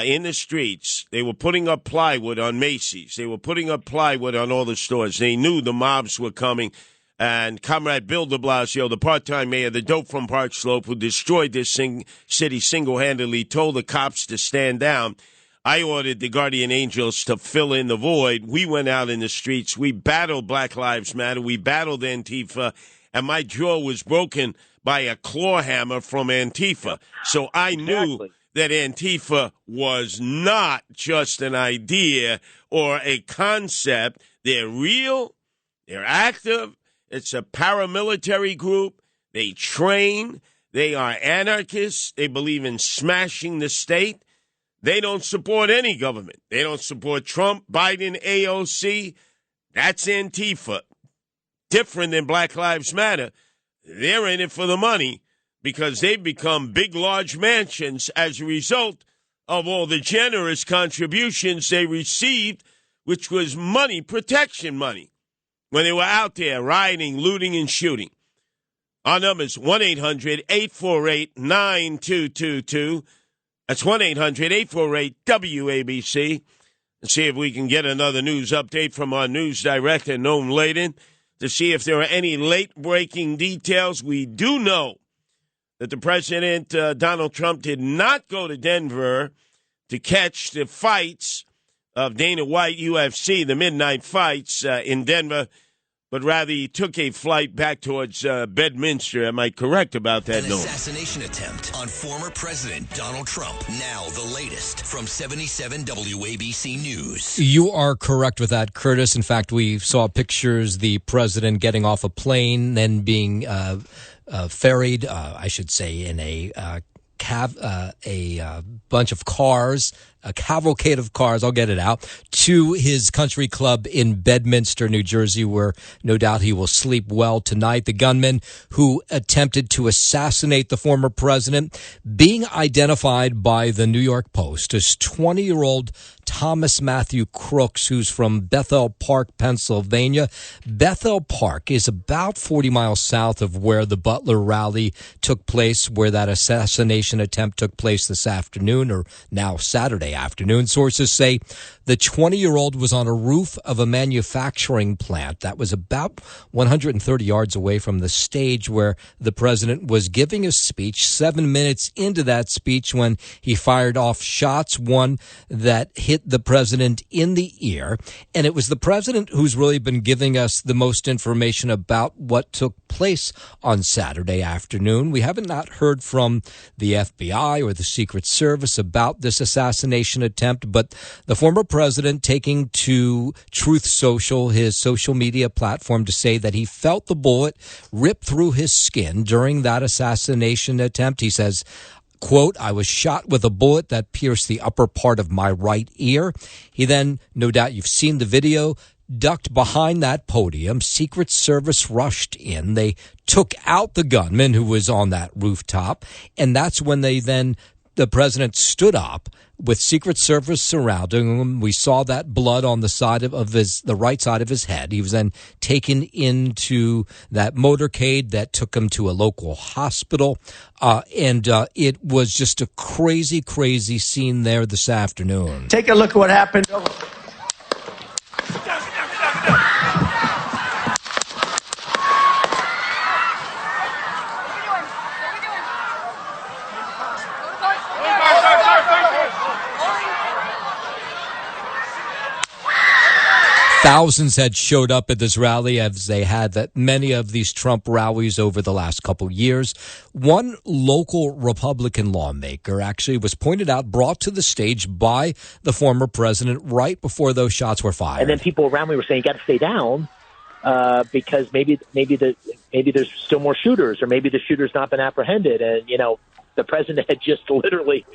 in the streets, they were putting up plywood on Macy's. They were putting up plywood on all the stores. They knew the mobs were coming. And Comrade Bill de Blasio, the part-time mayor, the dope from Park Slope, who destroyed this city single-handedly, told the cops to stand down. I ordered the Guardian Angels to fill in the void. We went out in the streets. We battled Black Lives Matter. We battled Antifa. And my jaw was broken by a claw hammer from Antifa. So I knew that Antifa was not just an idea or a concept. They're real. They're active. It's a paramilitary group. They train. They are anarchists. They believe in smashing the state. They don't support any government. They don't support Trump, Biden, AOC. That's Antifa. Different than Black Lives Matter. They're in it for the money, because they've become big, large mansions as a result of all the generous contributions they received, which was money, protection money, when they were out there rioting, looting, and shooting. Our number is 1-800-848-9222. That's 1-800-848-WABC. Let's see if we can get another news update from our news director, Noam Laden, to see if there are any late-breaking details. We do know that the president, Donald Trump, did not go to Denver to catch the fights of Dana White UFC, the midnight fights in Denver, but rather he took a flight back towards Bedminster. Am I correct about that, An Noam? assassination attempt on former President Donald Trump. Now the latest from 77 WABC News. You are correct with that, Curtis. In fact, we saw pictures, the president getting off a plane, then being ferried, I should say, in a bunch of cars, a cavalcade of cars, I'll get it out, to his country club in Bedminster, New Jersey, where no doubt he will sleep well tonight. The gunman who attempted to assassinate the former president, being identified by the New York Post as 20-year-old Thomas Matthew Crooks, who's from Bethel Park, Pennsylvania. Bethel Park is about 40 miles south of where the Butler rally took place, where that assassination attempt took place this afternoon, or now Saturday afternoon. Sources say the 20-year-old was on a roof of a manufacturing plant that was about 130 yards away from the stage where the president was giving a speech. 7 minutes into that speech, when he fired off shots, one that hit the president in the ear. And it was the president who's really been giving us the most information about what took place on Saturday afternoon. We haven't not heard from the FBI or the Secret Service about this assassination attempt, but the former president taking to Truth Social, his social media platform, to say that he felt the bullet rip through his skin during that assassination attempt. He says, quote, "I was shot with a bullet that pierced the upper part of my right ear." He then, no doubt you've seen the video, ducked behind that podium. Secret Service rushed in. They took out the gunman who was on that rooftop. And that's when the president stood up with Secret Service surrounding him. We saw that blood on the side of the right side of his head. He was then taken into that motorcade that took him to a local hospital. And it was just a crazy, crazy scene there this afternoon. Take a look at what happened. Thousands had showed up at this rally, as they had at many of these Trump rallies over the last couple years. One local Republican lawmaker actually was pointed out, brought to the stage by the former president right before those shots were fired. And then people around me were saying, "You got to stay down because maybe there's still more shooters, or maybe the shooter's not been apprehended." And the president had just literally,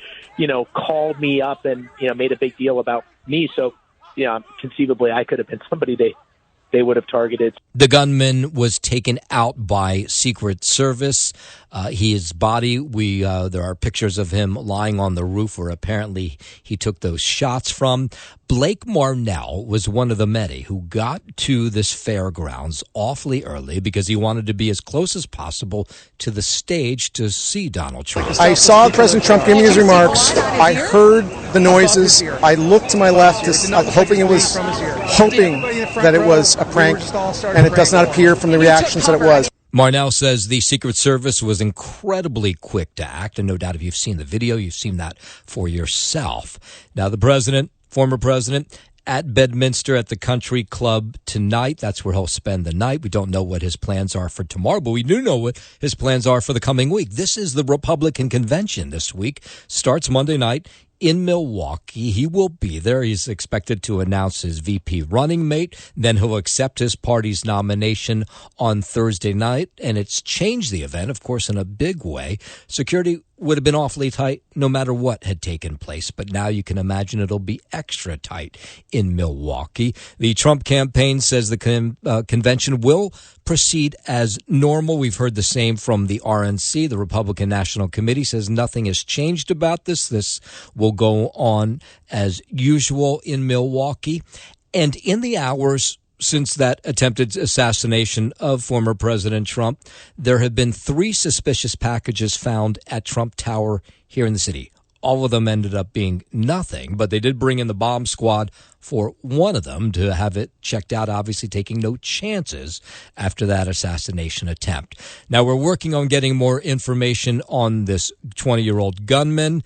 called me up and made a big deal about me. So. Yeah, conceivably, I could have been somebody they would have targeted. The gunman was taken out by Secret Service. His body, there are pictures of him lying on the roof where apparently he took those shots from. Blake Marnell was one of the many who got to this fairgrounds awfully early because he wanted to be as close as possible to the stage to see Donald Trump. I saw President Trump giving his remarks. I heard the noises. I looked to my left, hoping that it was a prank, and it does not appear from the reactions that it was. Marnell says the Secret Service was incredibly quick to act, and no doubt if you've seen the video, you've seen that for yourself. Now, the former president, at Bedminster at the Country Club tonight. That's where he'll spend the night. We don't know what his plans are for tomorrow, but we do know what his plans are for the coming week. This is the Republican convention this week. Starts Monday night in Milwaukee. He will be there. He's expected to announce his VP running mate. Then he'll accept his party's nomination on Thursday night. And it's changed the event, of course, in a big way. Security would have been awfully tight no matter what had taken place. But now you can imagine it'll be extra tight in Milwaukee. The Trump campaign says the convention will proceed as normal. We've heard the same from the RNC. The Republican National Committee says nothing has changed about this. This will go on as usual in Milwaukee. And in the hours since that attempted assassination of former President Trump, there have been 3 suspicious packages found at Trump Tower here in the city. All of them ended up being nothing, but they did bring in the bomb squad for one of them to have it checked out, obviously taking no chances after that assassination attempt. Now, we're working on getting more information on this 20-year-old gunman.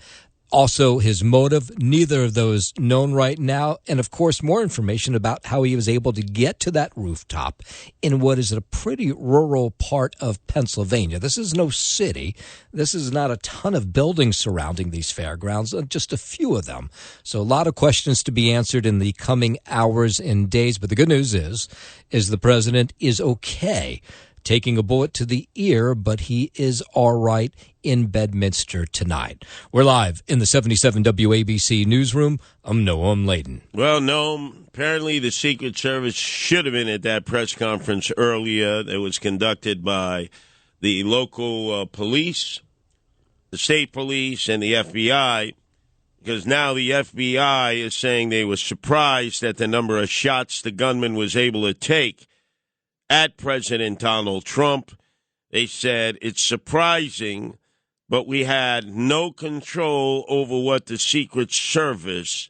Also, his motive, neither of those known right now. And, of course, more information about how he was able to get to that rooftop in what is a pretty rural part of Pennsylvania. This is no city. This is not a ton of buildings surrounding these fairgrounds, just a few of them. So a lot of questions to be answered in the coming hours and days. But the good news is the president is okay. Taking a bullet to the ear, but he is all right in Bedminster tonight. We're live in the 77 WABC newsroom. I'm Noam Laden. Well, Noam, apparently the Secret Service should have been at that press conference earlier that was conducted by the local police, the state police, and the FBI, because now the FBI is saying they were surprised at the number of shots the gunman was able to take at President Donald Trump. They said it's surprising, but we had no control over what the Secret Service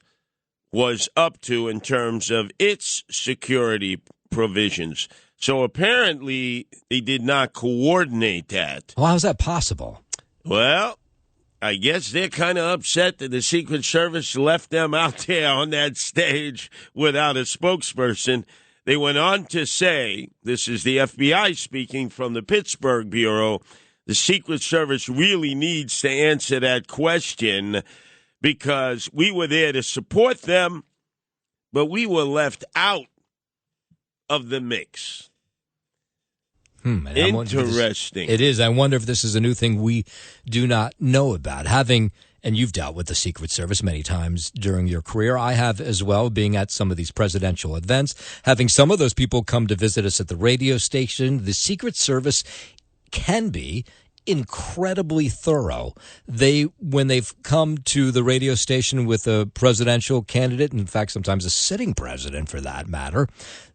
was up to in terms of its security provisions. So apparently they did not coordinate that. Well, how is that possible? Well, I guess they're kind of upset that the Secret Service left them out there on that stage without a spokesperson. They went on to say, this is the FBI speaking from the Pittsburgh Bureau, the Secret Service really needs to answer that question because we were there to support them, but we were left out of the mix. Interesting. It is. I wonder if this is a new thing we do not know about. And you've dealt with the Secret Service many times during your career. I have as well, being at some of these presidential events, having some of those people come to visit us at the radio station. The Secret Service can be incredibly thorough. When they've come to the radio station with a presidential candidate, in fact, sometimes a sitting president for that matter,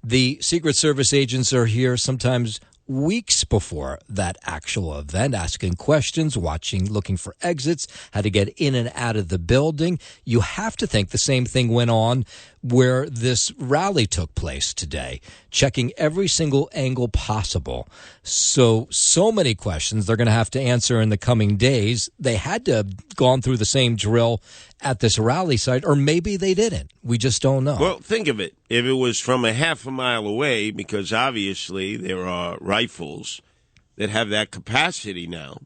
the Secret Service agents are here sometimes weeks before that actual event, asking questions, looking for exits, how to get in and out of the building. You have to think the same thing went on where this rally took place today, checking every single angle possible. So many questions they're going to have to answer in the coming days. They had to have gone through the same drill at this rally site, or maybe they didn't. We just don't know. Well, think of it. If it was from a half a mile away, because obviously there are rifles that have that capacity now,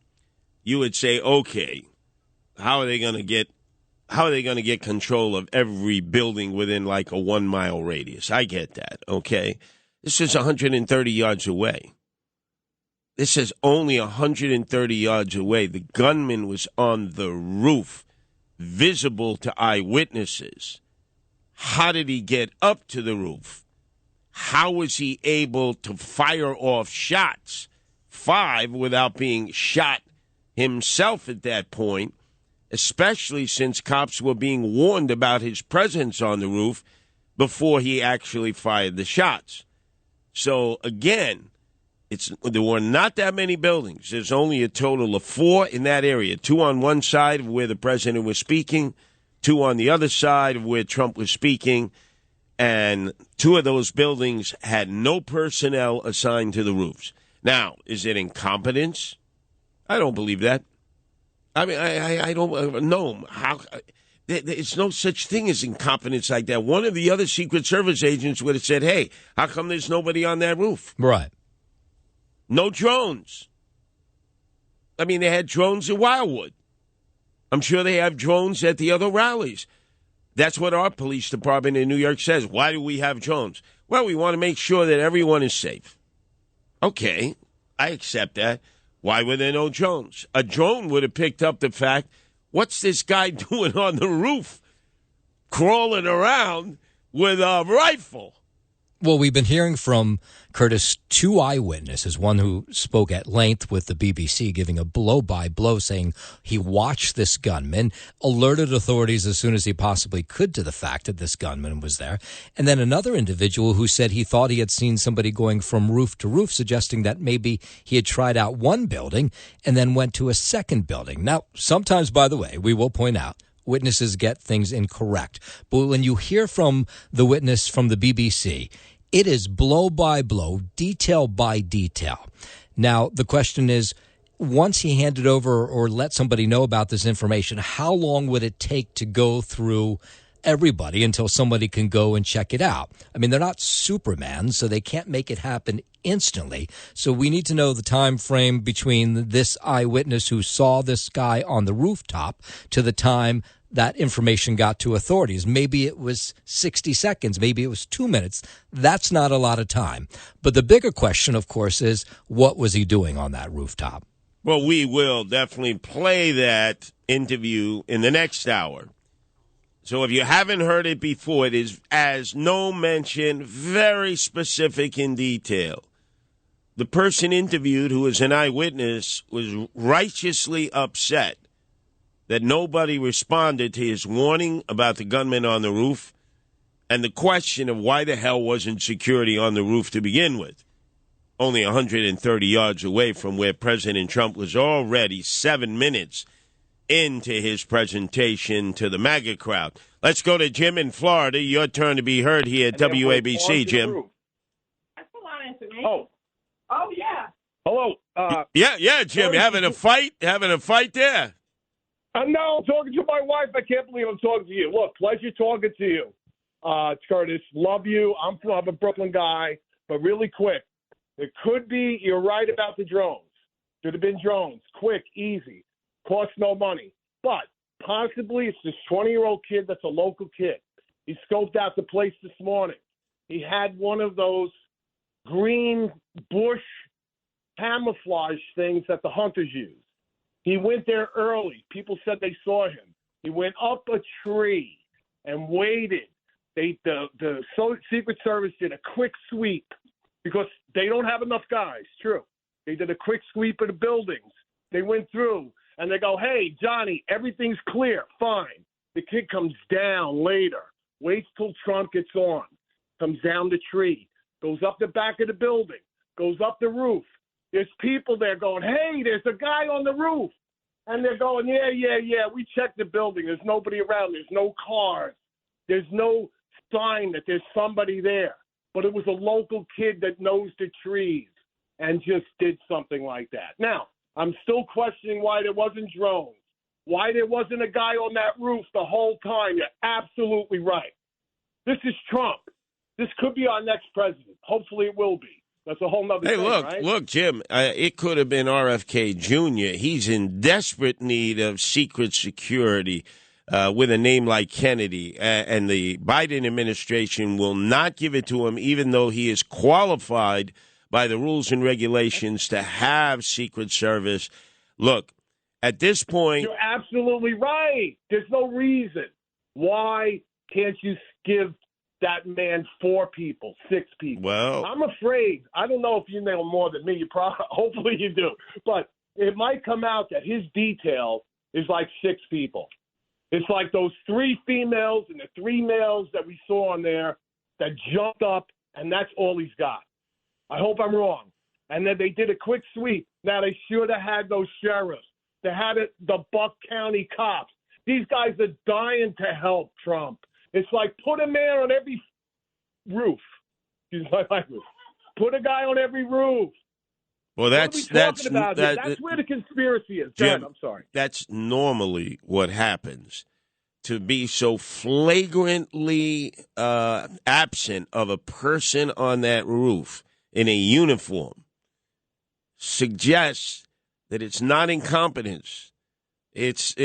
you would say, okay, how are they going to get control of every building within like a 1 mile radius? I get that, okay? This is 130 yards away. This is only 130 yards away. The gunman was on the roof, visible to eyewitnesses. How did he get up to the roof? How was he able to fire off shots, 5, without being shot himself at that point, especially since cops were being warned about his presence on the roof before he actually fired the shots? So, again, there were not that many buildings. There's only a total of 4 in that area, 2 on one side of where the president was speaking, 2 on the other side of where Trump was speaking, and 2 of those buildings had no personnel assigned to the roofs. Now, is it incompetence? I don't believe that. I mean, I don't know. There's no such thing as incompetence like that. One of the other Secret Service agents would have said, hey, how come there's nobody on that roof? Right. No drones. I mean, they had drones in Wildwood. I'm sure they have drones at the other rallies. That's what our police department in New York says. Why do we have drones? Well, we want to make sure that everyone is safe. Okay, I accept that. Why were there no drones? A drone would have picked up the fact, what's this guy doing on the roof, crawling around with a rifle? Well, we've been hearing from, Curtis, 2 eyewitnesses, one who spoke at length with the BBC, giving a blow-by-blow, saying he watched this gunman, alerted authorities as soon as he possibly could to the fact that this gunman was there. And then another individual who said he thought he had seen somebody going from roof to roof, suggesting that maybe he had tried out one building and then went to a second building. Now, sometimes, by the way, we will point out, witnesses get things incorrect. But when you hear from the witness from the BBC, it is blow by blow, detail by detail. Now, the question is, once he handed over or let somebody know about this information, how long would it take to go through everybody until somebody can go and check it out? I mean, they're not Superman, so they can't make it happen instantly. So we need to know the time frame between this eyewitness who saw this guy on the rooftop to the time that information got to authorities. Maybe it was 60 seconds. Maybe it was 2 minutes. That's not a lot of time. But the bigger question, of course, is what was he doing on that rooftop? Well, we will definitely play that interview in the next hour. So if you haven't heard it before, it is, as Noam mentioned, very specific in detail. The person interviewed, who was an eyewitness, was righteously upset that nobody responded to his warning about the gunman on the roof and the question of why the hell wasn't security on the roof to begin with, only 130 yards away from where President Trump was already 7 minutes into his presentation to the MAGA crowd. Let's go to Jim in Florida. Your turn to be heard here at WABC, Jim. Oh, yeah. Hello. Yeah, Jim. You having a fight? Having a fight there? No, I'm talking to my wife. I can't believe I'm talking to you. Look, pleasure talking to you, Curtis. Love you. I'm a Brooklyn guy, but really quick. It could be, you're right about the drones. Should have been drones. Quick, easy. Cost no money. But possibly it's this 20-year-old kid that's a local kid. He scoped out the place this morning. He had one of those green bush camouflage things that the hunters use. He went there early. People said they saw him. He went up a tree and waited. The Secret Service did a quick sweep because they don't have enough guys. True. They did a quick sweep of the buildings. They went through, and they go, hey, Johnny, everything's clear. Fine. The kid comes down later, waits till Trump gets on, comes down the tree, goes up the back of the building, goes up the roof. There's people there going, hey, there's a guy on the roof. And they're going, yeah, we checked the building. There's nobody around. There's no cars. There's no sign that there's somebody there. But it was a local kid that knows the trees and just did something like that. Now, I'm still questioning why there wasn't drones, why there wasn't a guy on that roof the whole time. You're absolutely right. This is Trump. This could be our next president. Hopefully it will be. That's a whole nother thing, right? Look, Jim, it could have been RFK Jr. He's in desperate need of secret security with a name like Kennedy, and the Biden administration will not give it to him, even though he is qualified by the rules and regulations to have Secret Service. Look, at this point... You're absolutely right. There's no reason. Why can't you give that man 4 people, 6 people? Well, I'm afraid. I don't know if you know more than me. You probably, hopefully you do. But it might come out that his detail is like 6 people. It's like those 3 females and the 3 males that we saw on there that jumped up, and that's all he's got. I hope I'm wrong. And then they did a quick sweep. Now, they should have had those sheriffs. They had the Buck County cops. These guys are dying to help Trump. It's like put a man on every roof. Excuse my language. Put a guy on every roof. Well, that's that's where the conspiracy is. Jim, Dan, I'm sorry. That's normally what happens. To be so flagrantly absent of a person on that roof in a uniform suggests that it's not incompetence. It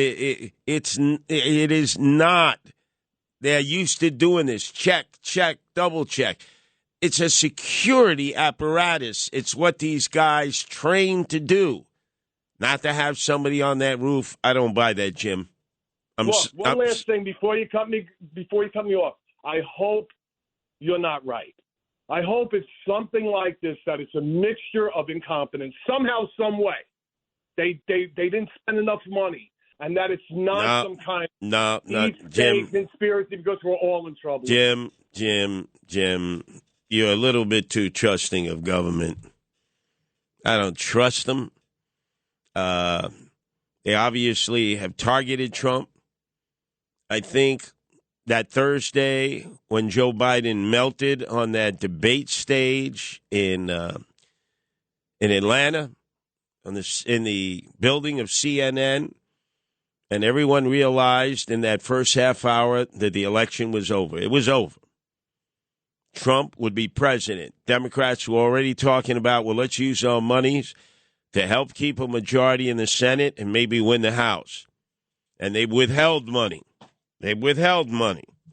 is not. They're used to doing this. Check, double check. It's a security apparatus. It's what these guys train to do. Not to have somebody on that roof. I don't buy that, Jim. Look, one last thing before you cut me off. I hope you're not right. I hope it's something like this, that it's a mixture of incompetence somehow, some way. They didn't spend enough money. And that it's not some kind of Jim, conspiracy because we're all in trouble. Jim, you're a little bit too trusting of government. I don't trust them. They obviously have targeted Trump. I think that Thursday when Joe Biden melted on that debate stage in Atlanta, in the building of CNN, and everyone realized in that first half hour that the election was over. It was over. Trump would be president. Democrats were already talking about, well, let's use our monies to help keep a majority in the Senate and maybe win the House. And they withheld money. They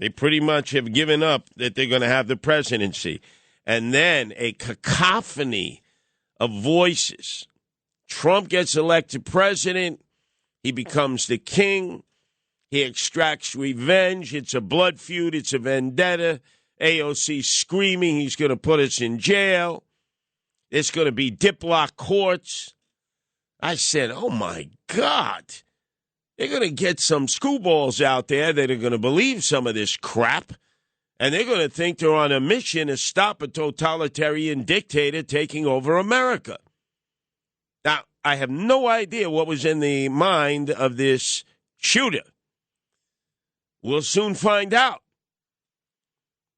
pretty much have given up that they're going to have the presidency. And then a cacophony of voices. Trump gets elected president. He becomes the king. He extracts revenge. It's a blood feud. It's a vendetta. AOC screaming he's going to put us in jail. It's going to be diplock courts. I said, oh, my God. They're going to get some screwballs out there that are going to believe some of this crap. And they're going to think they're on a mission to stop a totalitarian dictator taking over America. Now, I have no idea what was in the mind of this shooter. We'll soon find out.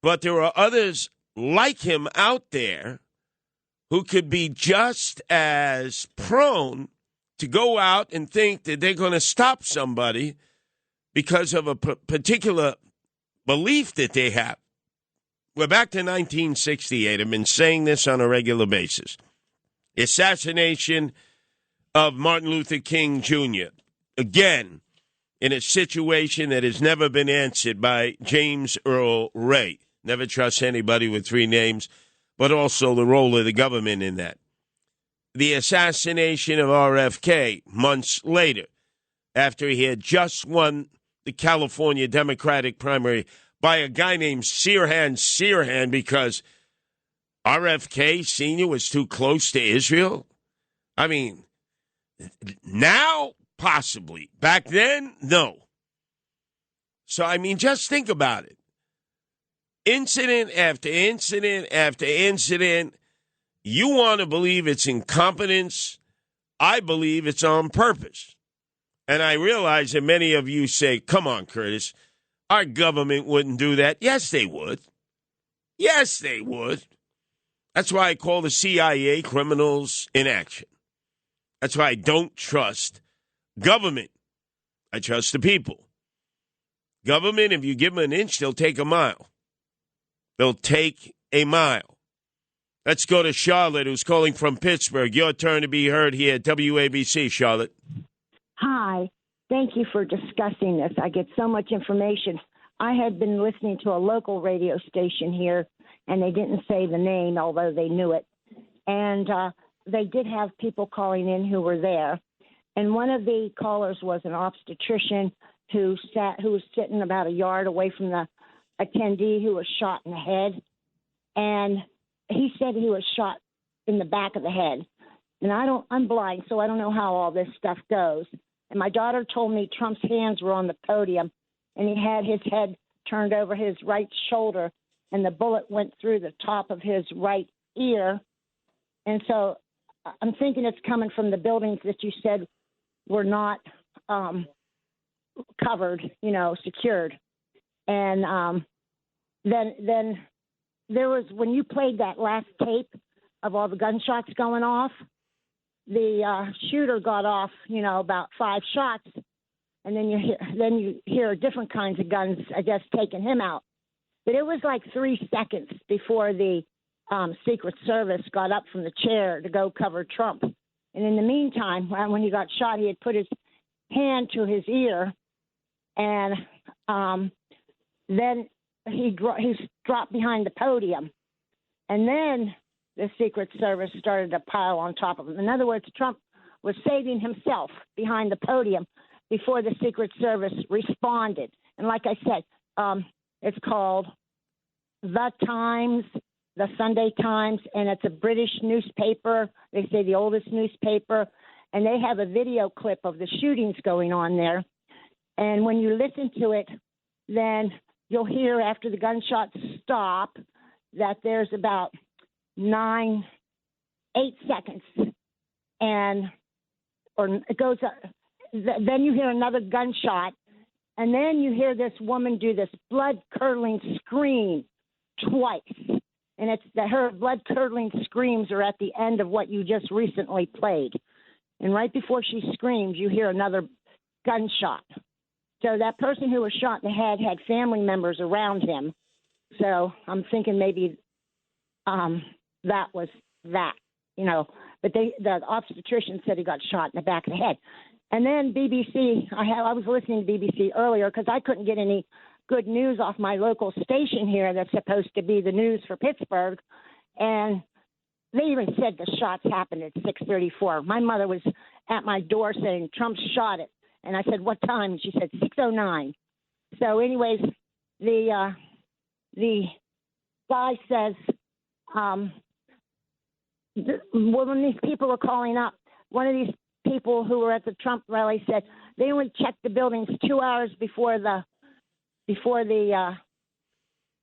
But there are others like him out there who could be just as prone to go out and think that they're going to stop somebody because of a particular belief that they have. We're back to 1968. I've been saying this on a regular basis. Assassination of Martin Luther King Jr. Again, in a situation that has never been answered by James Earl Ray. Never trust anybody with 3 names, but also the role of the government in that. the assassination of RFK months later, after he had just won the California Democratic primary by a guy named Sirhan because RFK Sr. was too close to Israel? I mean, now, possibly. Back then, no. So, I mean, just think about it. Incident after incident after incident. You want to believe it's incompetence. I believe it's on purpose. And I realize that many of you say, come on, Curtis, our government wouldn't do that. Yes, they would. Yes, they would. That's why I call the CIA criminals in action. That's why I don't trust government. I trust the people. Government, if you give them an inch, they'll take a mile. They'll take a mile. Let's go to Charlotte, who's calling from Pittsburgh. Your turn to be heard here at WABC, Charlotte. Hi. Thank you for discussing this. I get so much information. I had been listening to a local radio station here, and they didn't say the name, although they knew it. And they did have people calling in who were there. And one of the callers was an obstetrician who was sitting about a yard away from the attendee who was shot in the head. And he said he was shot in the back of the head. And I'm blind, so I don't know how all this stuff goes. And my daughter told me Trump's hands were on the podium, and he had his head turned over his right shoulder, and the bullet went through the top of his right ear. And so I'm thinking it's coming from the buildings that you said were not covered, secured. And then there was, when you played that last tape of all the gunshots going off, the shooter got off, about 5 shots, and then you hear different kinds of guns, I guess, taking him out. But it was like 3 seconds before the Secret Service got up from the chair to go cover Trump. And in the meantime, when he got shot, he had put his hand to his ear, and then he dropped behind the podium. And then the Secret Service started to pile on top of him. In other words, Trump was saving himself behind the podium before the Secret Service responded. And like I said, it's called The Times, the Sunday Times, and it's a British newspaper. They say the oldest newspaper. And they have a video clip of the shootings going on there. And when you listen to it, then you'll hear after the gunshots stop that there's about 8 seconds, or it goes up. Then you hear another gunshot, and then you hear this woman do this blood-curdling scream twice, and it's her blood-curdling screams are at the end of what you just recently played, and right before she screams, you hear another gunshot. So that person who was shot in the head had family members around him, so I'm thinking maybe that was that, But the obstetrician said he got shot in the back of the head. And then BBC, I was listening to BBC earlier because I couldn't get any good news off my local station here that's supposed to be the news for Pittsburgh. And they even said the shots happened at 6:34. My mother was at my door saying, Trump shot it. And I said, what time? And she said, 6:09. So anyways, the guy says, when these people are calling up, one of these people who were at the Trump rally said they only checked the buildings 2 hours before the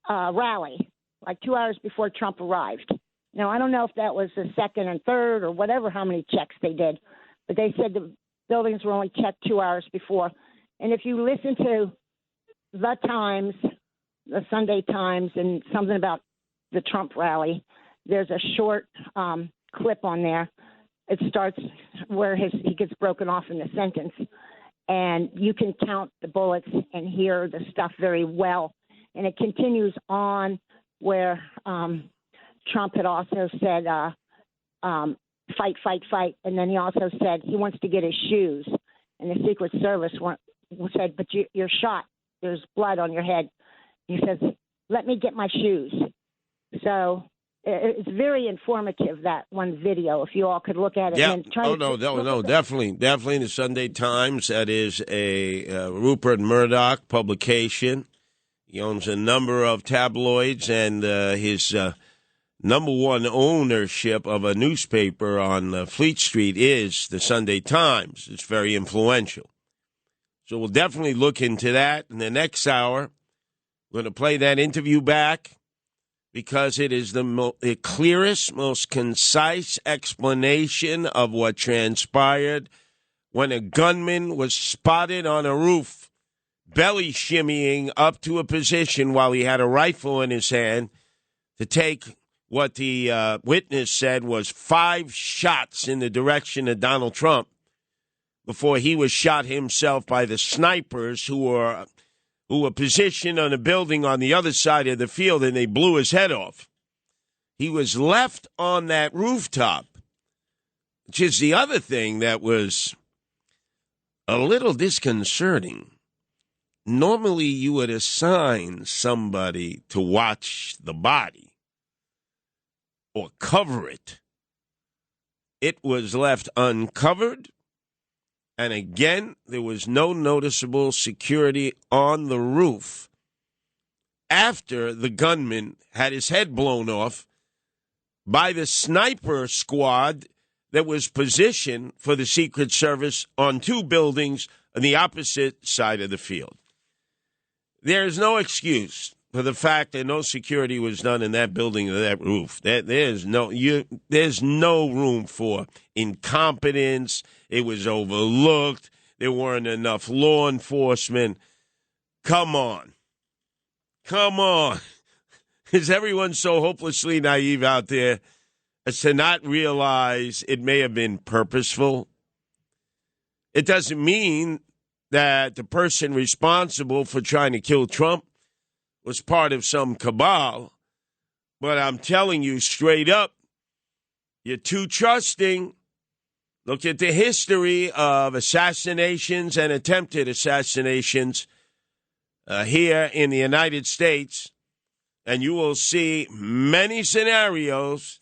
rally, like 2 hours before Trump arrived. Now, I don't know if that was the second and third or whatever, how many checks they did, but they said the buildings were only checked 2 hours before. And if you listen to The Times, the Sunday Times, and something about the Trump rally, there's a short clip on there. It starts where he gets broken off in the sentence, and you can count the bullets and hear the stuff very well. And it continues on where Trump had also said, fight, fight, fight. And then he also said he wants to get his shoes. And the Secret Service said, but you're shot. There's blood on your head. He says, let me get my shoes. So It's very informative, that one video, if you all could look at it. Yeah. And try Definitely. The Sunday Times. That is a Rupert Murdoch publication. He owns a number of tabloids, and his number one ownership of a newspaper on Fleet Street is the Sunday Times. It's very influential. So we'll definitely look into that in the next hour. We're going to play that interview back because it is the clearest, most concise explanation of what transpired when a gunman was spotted on a roof, belly shimmying up to a position while he had a rifle in his hand to take what the witness said was 5 shots in the direction of Donald Trump before he was shot himself by the snipers who were positioned on a building on the other side of the field, and they blew his head off. He was left on that rooftop, which is the other thing that was a little disconcerting. Normally, you would assign somebody to watch the body or cover it. It was left uncovered. And again, there was no noticeable security on the roof after the gunman had his head blown off by the sniper squad that was positioned for the Secret Service on 2 buildings on the opposite side of the field. There is no excuse for the fact that no security was done in that building or that roof. There's no room for incompetence. It was overlooked. There weren't enough law enforcement. Come on. Is everyone so hopelessly naive out there as to not realize it may have been purposeful? It doesn't mean that the person responsible for trying to kill Trump was part of some cabal, but I'm telling you straight up, you're too trusting. Look at the history of assassinations and attempted assassinations here in the United States, and you will see many scenarios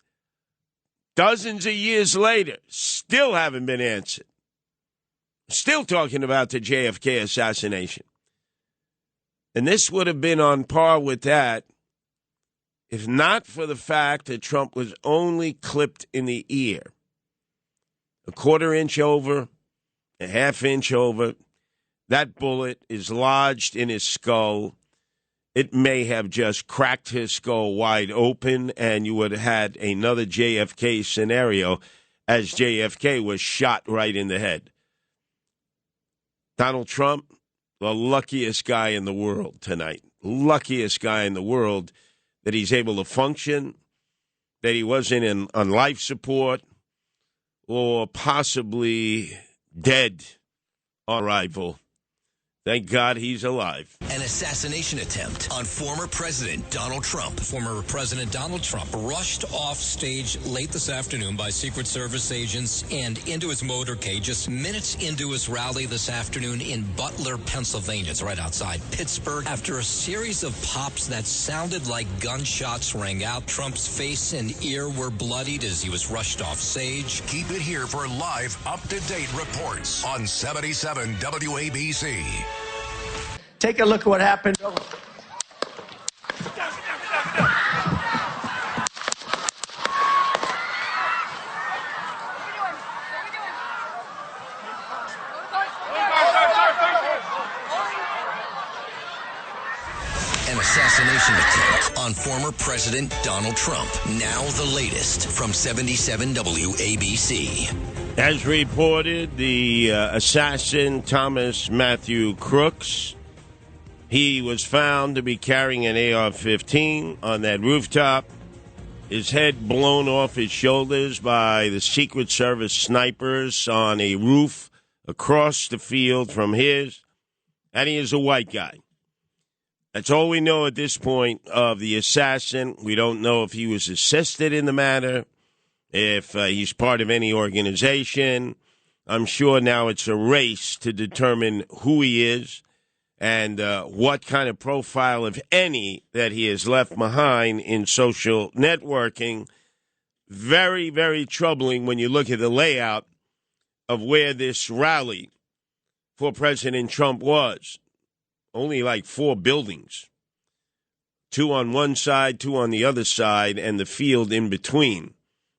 dozens of years later still haven't been answered. Still talking about the JFK assassination. And this would have been on par with that if not for the fact that Trump was only clipped in the ear. A 1/4 inch over, a 1/2 inch over. That bullet is lodged in his skull. It may have just cracked his skull wide open, and you would have had another JFK scenario as JFK was shot right in the head. Donald Trump, the luckiest guy in the world tonight. Luckiest guy in the world that he's able to function, that he wasn't on life support or possibly dead on arrival. Thank God he's alive. An assassination attempt on former President Donald Trump. Former President Donald Trump rushed off stage late this afternoon by Secret Service agents and into his motorcade just minutes into his rally this afternoon in Butler, Pennsylvania. It's right outside Pittsburgh. After a series of pops that sounded like gunshots rang out, Trump's face and ear were bloodied as he was rushed off stage. Keep it here for live, up-to-date reports on 77 WABC. Take a look at what happened. An assassination attempt on former President Donald Trump. Now the latest from 77 WABC. As reported, the assassin, Thomas Matthew Crooks, he was found to be carrying an AR-15 on that rooftop. His head blown off his shoulders by the Secret Service snipers on a roof across the field from his. And he is a white guy. That's all we know at this point of the assassin. We don't know if he was assisted in the matter, if he's part of any organization. I'm sure now it's a race to determine who he is and what kind of profile, if any, that he has left behind in social networking. Very, very troubling when you look at the layout of where this rally for President Trump was. Only like 4 buildings. 2 on one side, 2 on the other side, and the field in between.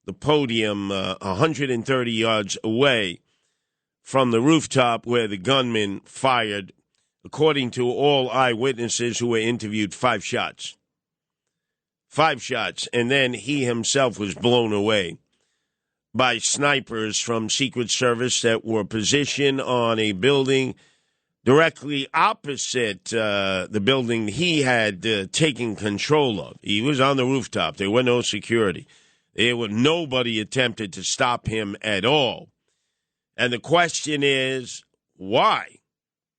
The podium 130 yards away from the rooftop where the gunman fired, according to all eyewitnesses who were interviewed, 5 shots. 5 shots, and then he himself was blown away by snipers from Secret Service that were positioned on a building directly opposite the building he had taken control of. He was on the rooftop. There were no security. Nobody attempted to stop him at all. And the question is, why?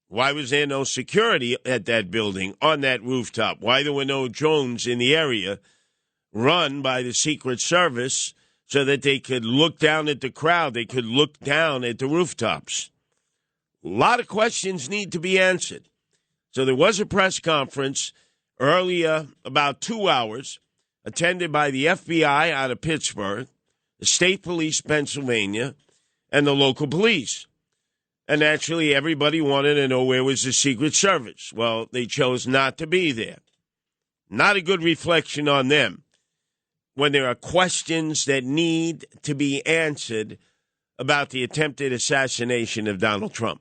Why was there no security at that building, on that rooftop? Why there were no drones in the area run by the Secret Service so that they could look down at the crowd, they could look down at the rooftops? A lot of questions need to be answered. So there was a press conference earlier, about 2 hours, attended by the FBI out of Pittsburgh, the State Police, Pennsylvania, and the local police. And naturally, everybody wanted to know where was the Secret Service. Well, they chose not to be there. Not a good reflection on them when there are questions that need to be answered about the attempted assassination of Donald Trump.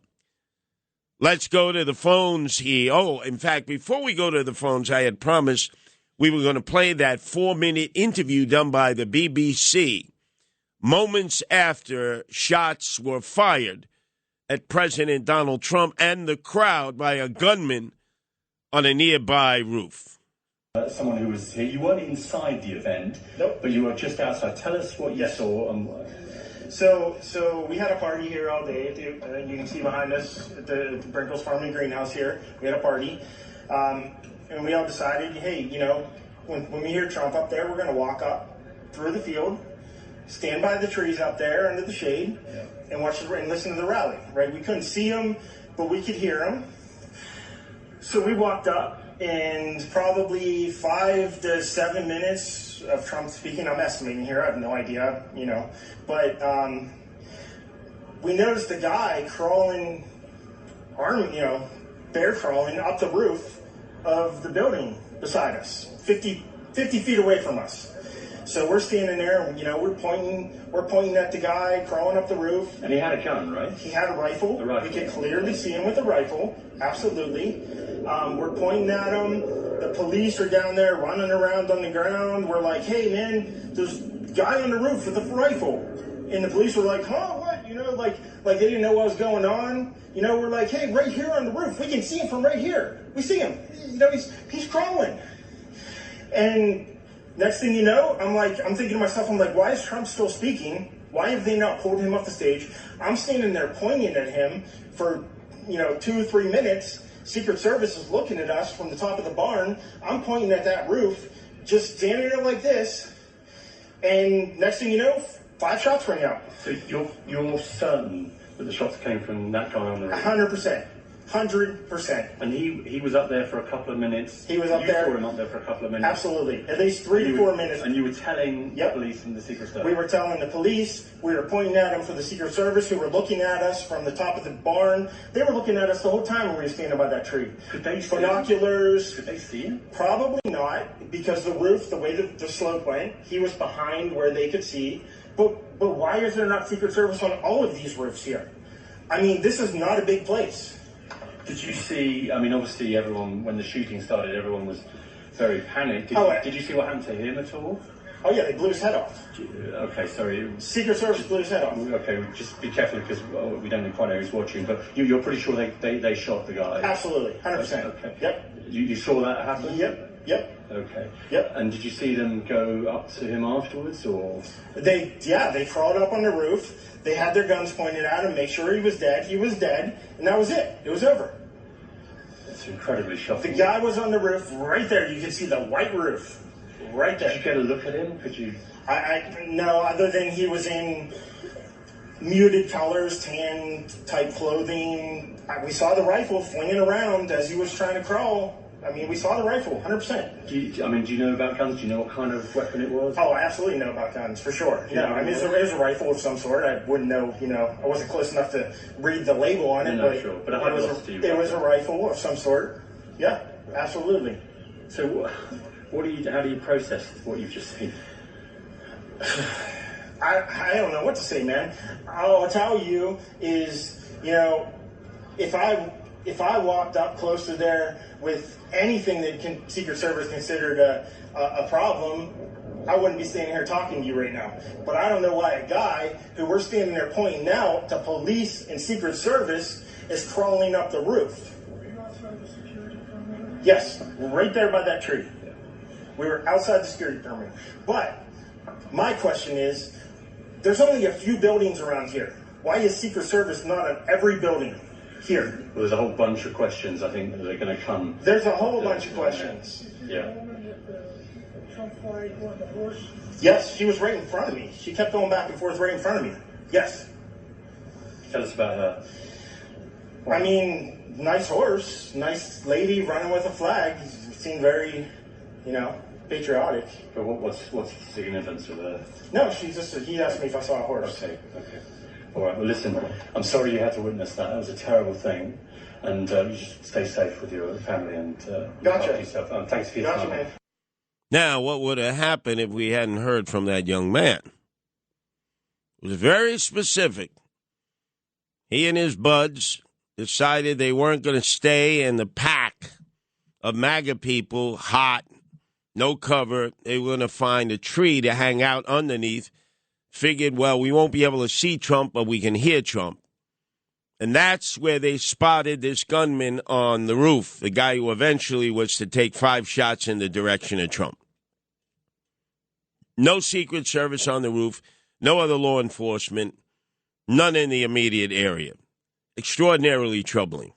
Let's go to the phones here. Oh, in fact, before we go to the phones, I had promised we were going to play that 4-minute interview done by the BBC moments after shots were fired at President Donald Trump and the crowd by a gunman on a nearby roof. Someone who was here, you weren't inside the event, nope, but you were just outside. Tell us what you saw. So we had a party here all day. You can see behind us at the Brinkles Farm and Greenhouse here. We had a party. And we all decided, hey, when we hear Trump up there, we're going to walk up through the field, stand by the trees up there under the shade, and watch and listen to the rally, right? We couldn't see him, but we could hear him. So we walked up, and probably 5 to 7 minutes of Trump speaking. I'm estimating here. I have no idea, But we noticed the guy crawling, bear crawling up the roof of the building beside us, 50 feet away from us. So we're standing there, and we're pointing at the guy crawling up the roof. And he had a gun, right? He had a rifle. We could clearly see him with a rifle. Absolutely. We're pointing at him. The police are down there running around on the ground. We're like, hey man, there's a guy on the roof with a rifle. And the police were like, huh, what? Like they didn't know what was going on. We're like, hey, right here on the roof, we can see him from right here. We see him. He's crawling. And next thing you know, I'm thinking to myself, why is Trump still speaking? Why have they not pulled him off the stage? I'm standing there pointing at him for, 2 or 3 minutes. Secret Service is looking at us from the top of the barn. I'm pointing at that roof, just standing there like this. And next thing you know, 5 shots rang out. So you're certain that the shots came from that guy on the roof? 100%. 100%. And he was up there for a couple of minutes. He was up there. You saw him up there for a couple of minutes. Absolutely. At least 3 to 4 minutes. And you were telling the police and the Secret Service? We were telling the police. We were pointing at them for the Secret Service, who were looking at us from the top of the barn. They were looking at us the whole time when we were standing by that tree. Could they see binoculars? Could they see him? Probably not, because the roof, the way the slope went, he was behind where they could see. But why is there not Secret Service on all of these roofs here? This is not a big place. Did you see, obviously everyone, when the shooting started, everyone was very panicked. Did you see what happened to him at all? Oh yeah, they blew his head off. Okay, sorry. Secret Service blew his head off. Okay, just be careful because we don't quite know who's watching, but you're pretty sure they shot the guy? Absolutely, 100%. Okay. Yep. You saw that happen? Yep. Okay. Yep. And did you see them go up to him afterwards, or? They crawled up on the roof. They had their guns pointed at him, make sure he was dead. He was dead, and that was it. It was over. It's incredibly shocking. The guy was on the roof right there. You can see the white roof right there. Did you get a look at him? Could you? No, other than he was in muted colors, tan type clothing. We saw the rifle flinging around as he was trying to crawl. I mean, we saw the rifle, 100%. Do you know about guns? Do you know what kind of weapon it was? Oh, I absolutely know about guns, for sure. No, I mean, it was a rifle of some sort. I wouldn't know, I wasn't close enough to read the label on it, but it was a rifle of some sort. Yeah, absolutely. So how do you process what you've just seen? I don't know what to say, man. All I'll tell you is, if I walked up close to there with anything that Secret Service considered a problem, I wouldn't be standing here talking to you right now. But I don't know why a guy who we're standing there pointing out to police and Secret Service is crawling up the roof. Were you outside the security perimeter? Yes, right there by that tree. We were outside the security perimeter. But my question is, there's only a few buildings around here. Why is Secret Service not at every building here? Well, there's a whole bunch of questions, I think, that are going to come. There's a whole bunch of questions. Yeah. Trump flag on the horse? Yes, she was right in front of me. She kept going back and forth right in front of me. Yes. Tell us about her. I mean, nice horse, nice lady running with a flag. Seemed very, patriotic. But what's the significance of her? No, he asked me if I saw a horse. Okay. All right, well, listen, I'm sorry you had to witness that. That was a terrible thing. And you just stay safe with your family and look after yourself. Thanks for your time. Man. Now, what would have happened if we hadn't heard from that young man? It was very specific. He and his buds decided they weren't going to stay in the pack of MAGA people, hot, no cover. They were going to find a tree to hang out underneath. Figured, well, we won't be able to see Trump, but we can hear Trump. And that's where they spotted this gunman on the roof, the guy who eventually was to take 5 shots in the direction of Trump. No Secret Service on the roof, no other law enforcement, none in the immediate area. Extraordinarily troubling.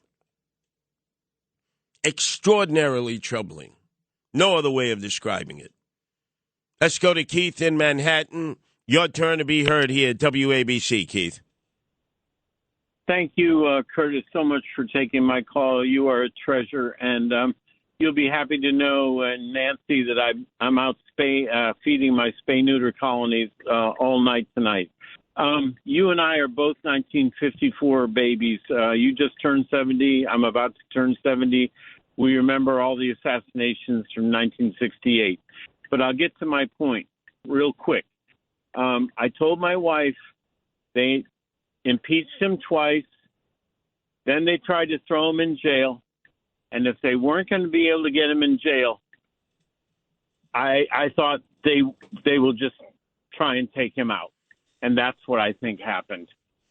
Extraordinarily troubling. No other way of describing it. Let's go to Keith in Manhattan. Your turn to be heard here at WABC, Keith. Thank you, Curtis, so much for taking my call. You are a treasure, and you'll be happy to know, Nancy, that I'm out feeding my spay-neuter colonies all night tonight. You and I are both 1954 babies. You just turned 70. I'm about to turn 70. We remember all the assassinations from 1968. But I'll get to my point real quick. I told my wife they impeached him twice. Then they tried to throw him in jail. And if they weren't going to be able to get him in jail, I thought they will just try and take him out. And that's what I think happened.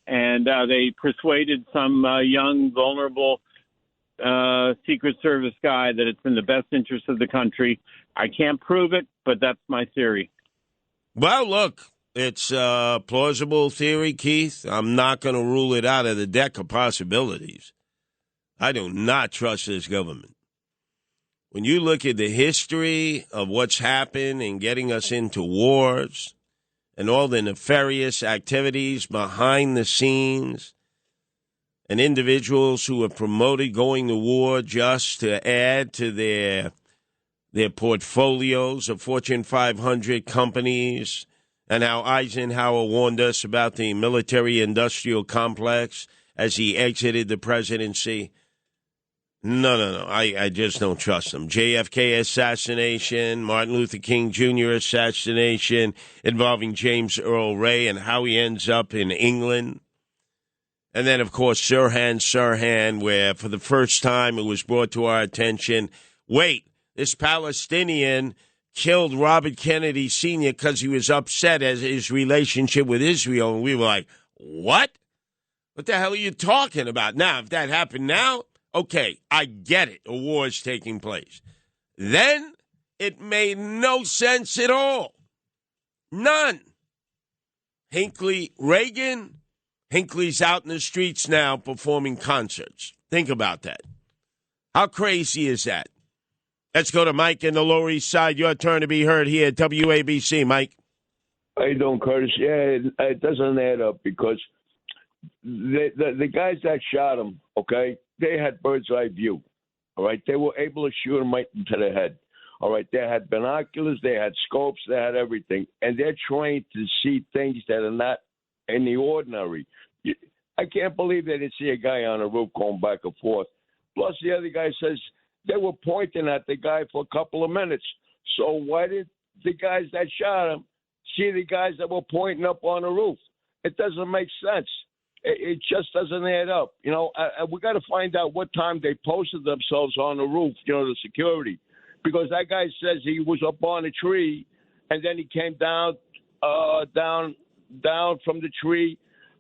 And they persuaded some young, vulnerable Secret Service guy that it's in the best interest of the country. I can't prove it, but that's my theory. Well, look, it's a plausible theory, Keith. I'm not going to rule it out of the deck of possibilities. I do not trust this government. When you look at the history of what's happened in getting us into wars and all the nefarious activities behind the scenes and individuals who have promoted going to war just to add to their portfolios of Fortune 500 companies, and how Eisenhower warned us about the military-industrial complex as he exited the presidency. No. I just don't trust them. JFK assassination, Martin Luther King Jr. assassination involving James Earl Ray and how he ends up in England. And then, of course, Sirhan, where for the first time it was brought to our attention, wait, this Palestinian killed Robert Kennedy Sr. because he was upset at his relationship with Israel. And we were like, what? What the hell are you talking about? Now, if that happened now, okay, I get it. A war is taking place. Then it made no sense at all. None. Reagan, Hinckley's out in the streets now performing concerts. Think about that. How crazy is that? Let's go to Mike in the Lower East Side. Your turn to be heard here at WABC, Mike. How you doing, Curtis? Yeah, it doesn't add up because the guys that shot him, okay, they had bird's eye view. All right, they were able to shoot him right into the head. All right, they had binoculars, they had scopes, they had everything, and they're trained to see things that are not in the ordinary. I can't believe they didn't see a guy on a roof going back and forth. Plus, the other guy says they were pointing at the guy for a couple of minutes. So why did the guys that shot him see the guys that were pointing up on the roof? It doesn't make sense. It just doesn't add up. You know, we got to find out what time they posted themselves on the roof, you know, the security. Because that guy says he was up on a tree, and then he came down from the tree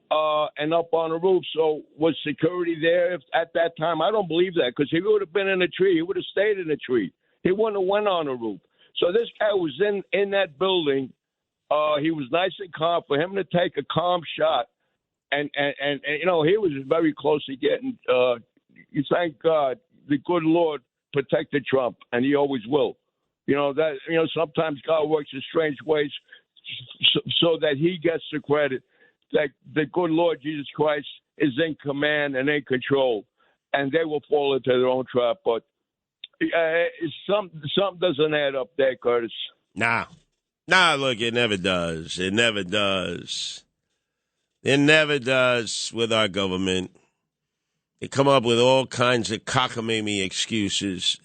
and up on the roof. So was security there at that time? I don't believe that, because he would have been in a tree. He would have stayed in a tree. He wouldn't have went on the roof. So this guy was in that building. He was nice and calm. For him to take a calm shot, and you know, he was very close to getting. You thank God, the good Lord protected Trump, and he always will. You know that. You know, sometimes God works in strange ways so that he gets the credit. That the good Lord Jesus Christ is in command and in control, and they will fall into their own trap. But something doesn't add up there, Curtis. Nah, look, it never does. It never does. It never does with our government. They come up with all kinds of cockamamie excuses.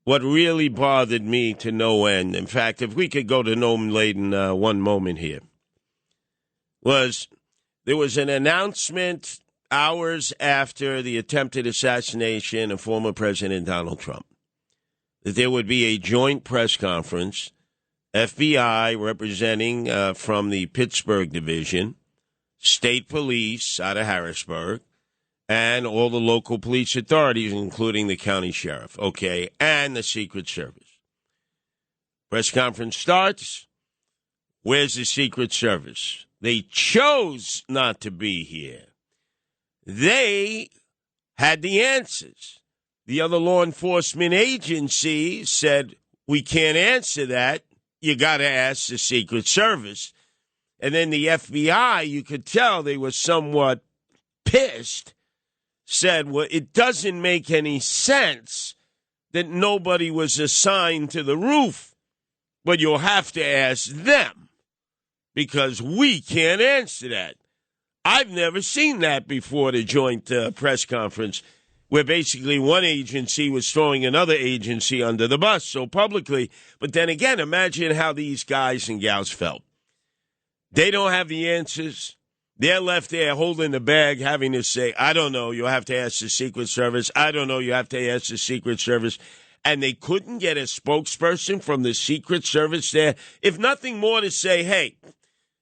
What really bothered me to no end, in fact, if we could go to Noam Laden one moment here, was there was an announcement hours after the attempted assassination of former President Donald Trump that there would be a joint press conference, FBI representing from the Pittsburgh division, state police out of Harrisburg, and all the local police authorities, including the county sheriff, okay, and the Secret Service. Press conference starts. Where's the Secret Service? They chose not to be here. They had the answers. The other law enforcement agencies said, we can't answer that. You got to ask the Secret Service. And then the FBI, you could tell they were somewhat pissed, said, well, it doesn't make any sense that nobody was assigned to the roof, but you'll have to ask them because we can't answer that. I've never seen that before, the joint press conference, where basically one agency was throwing another agency under the bus so publicly. But then again, imagine how these guys and gals felt. They don't have the answers. They're left there holding the bag, having to say, I don't know, you'll have to ask the Secret Service. I don't know, you have to ask the Secret Service. And they couldn't get a spokesperson from the Secret Service there, if nothing more to say, hey,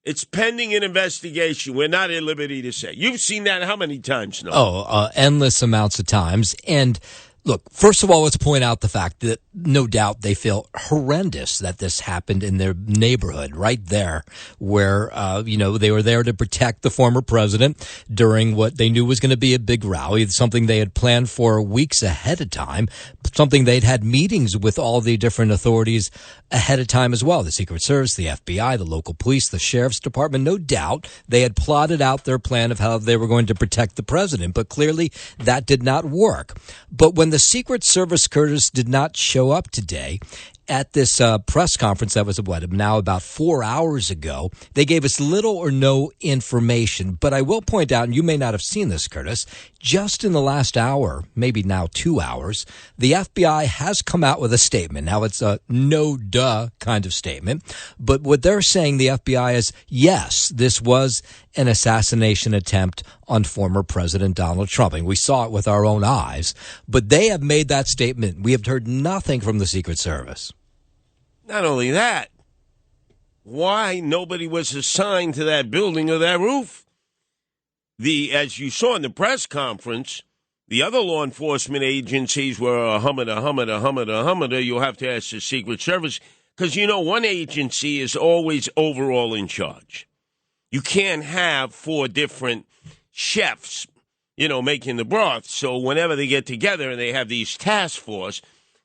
it's pending an investigation. We're not at liberty to say. You've seen that how many times now? Endless amounts of times. And look, first of all, let's point out the fact that no doubt they feel horrendous that this happened in their neighborhood right there where, they were there to protect the former president during what they knew was going to be a big rally, something they had planned for weeks ahead of time, something they'd had meetings with all the different authorities ahead of time as well. The Secret Service, the FBI, the local police, the sheriff's department. No doubt they had plotted out their plan of how they were going to protect the president, but clearly that did not work. But when the Secret Service, Curtis, did not show up today at this press conference that was now about 4 hours ago, they gave us little or no information. But I will point out, and you may not have seen this, Curtis, just in the last hour, maybe now 2 hours, the FBI has come out with a statement. Now, it's a no-duh kind of statement, but what they're saying, the FBI, is, yes, this was an assassination attempt on former President Donald Trump. And we saw it with our own eyes, but they have made that statement. We have heard nothing from the Secret Service. Not only that, why nobody was assigned to that building or that roof? As you saw in the press conference, the other law enforcement agencies were a hummer. You'll have to ask the Secret Service because, one agency is always overall in charge. You can't have 4 different chefs, making the broth. So whenever they get together and they have these task force,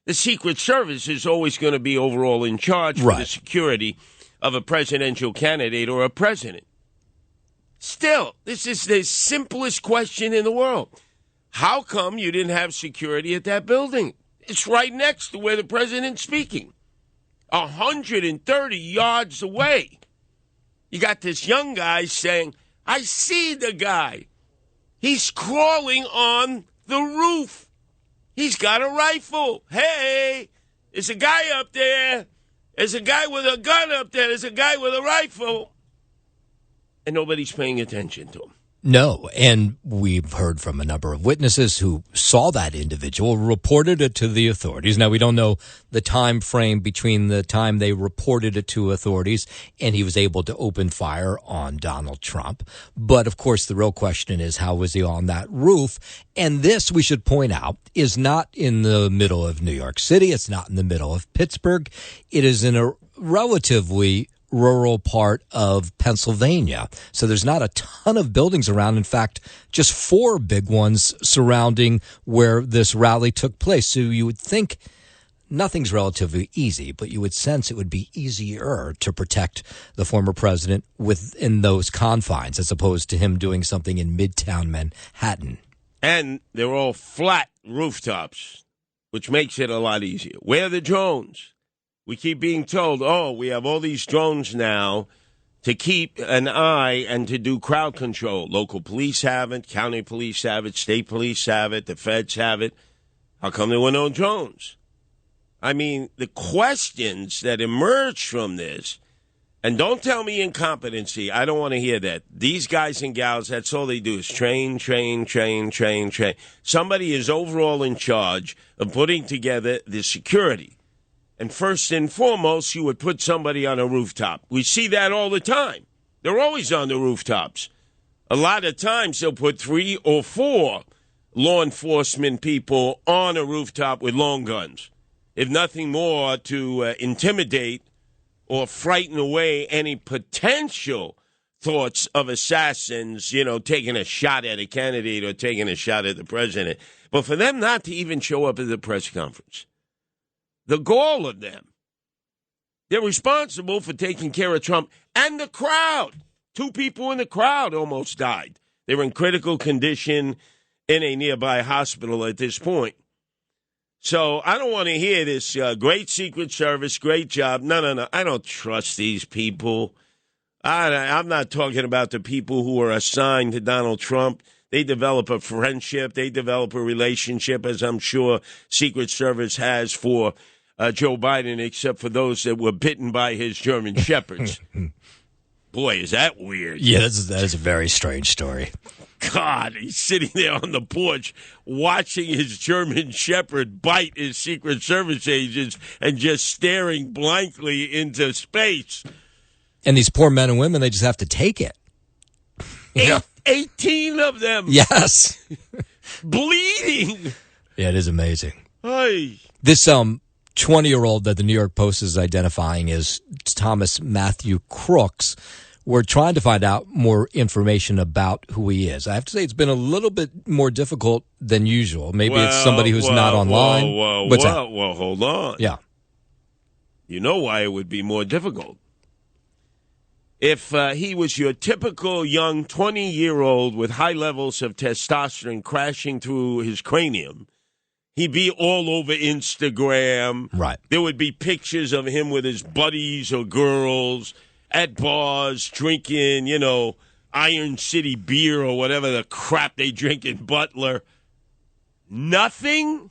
the Secret Service is always going to be overall in charge for the security of a presidential candidate or a president. Still, this is the simplest question in the world. How come you didn't have security at that building? It's right next to where the president's speaking. 130 yards away. You got this young guy saying, I see the guy. He's crawling on the roof. He's got a rifle. Hey, there's a guy up there. There's a guy with a gun up there. There's a guy with a rifle. And nobody's paying attention to him. No, and we've heard from a number of witnesses who saw that individual, reported it to the authorities. Now, we don't know the time frame between the time they reported it to authorities and he was able to open fire on Donald Trump. But, of course, the real question is, how was he on that roof? And this, we should point out, is not in the middle of New York City. It's not in the middle of Pittsburgh. It is in a relatively rural part of Pennsylvania. So there's not a ton of buildings around. In fact, just 4 big ones surrounding where this rally took place. So you would think nothing's relatively easy, but you would sense it would be easier to protect the former president within those confines as opposed to him doing something in Midtown Manhattan. And they're all flat rooftops, which makes it a lot easier. Where are the drones? We keep being told, we have all these drones now to keep an eye and to do crowd control. Local police have it, county police have it, state police have it, the feds have it. How come there were no drones? I mean, the questions that emerge from this, and don't tell me incompetency. I don't want to hear that. These guys and gals, that's all they do is train. Somebody is overall in charge of putting together the security. And first and foremost, you would put somebody on a rooftop. We see that all the time. They're always on the rooftops. A lot of times they'll put 3 or 4 law enforcement people on a rooftop with long guns, if nothing more to intimidate or frighten away any potential thoughts of assassins, taking a shot at a candidate or taking a shot at the president. But for them not to even show up at the press conference, the gall of them. They're responsible for taking care of Trump and the crowd. 2 people in the crowd almost died. They were in critical condition in a nearby hospital at this point. So I don't want to hear this great Secret Service, great job. No. I don't trust these people. I'm not talking about the people who are assigned to Donald Trump. They develop a friendship. They develop a relationship, as I'm sure Secret Service has for Joe Biden, except for those that were bitten by his German shepherds. Boy, is that weird. Yeah, that is a very strange story. God, he's sitting there on the porch watching his German shepherd bite his Secret Service agents and just staring blankly into space. And these poor men and women, they just have to take it. 18 of them. Yes. Bleeding. Yeah, it is amazing. Hey. This 20-year-old that the New York Post is identifying as Thomas Matthew Crooks. We're trying to find out more information about who he is. I have to say it's been a little bit more difficult than usual. Maybe it's somebody who's not online. Well, hold on. Yeah. You know why it would be more difficult. If he was your typical young 20-year-old with high levels of testosterone crashing through his cranium, he'd be all over Instagram. Right. There would be pictures of him with his buddies or girls at bars drinking, Iron City beer or whatever the crap they drink in Butler. Nothing?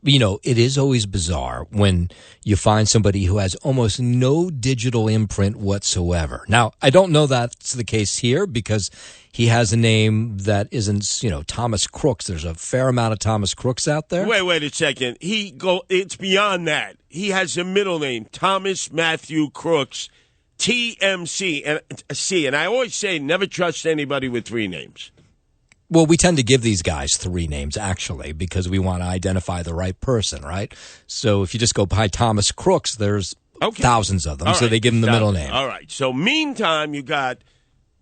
It is always bizarre when you find somebody who has almost no digital imprint whatsoever. Now, I don't know that's the case here because he has a name that isn't, Thomas Crooks. There's a fair amount of Thomas Crooks out there. Wait a second. It's beyond that. He has a middle name, Thomas Matthew Crooks, TMC. And I always say never trust anybody with 3 names. Well, we tend to give these guys 3 names, actually, because we want to identify the right person, right? So if you just go by Thomas Crooks, there's thousands of them, so they give him the middle name. All right. So meantime, you got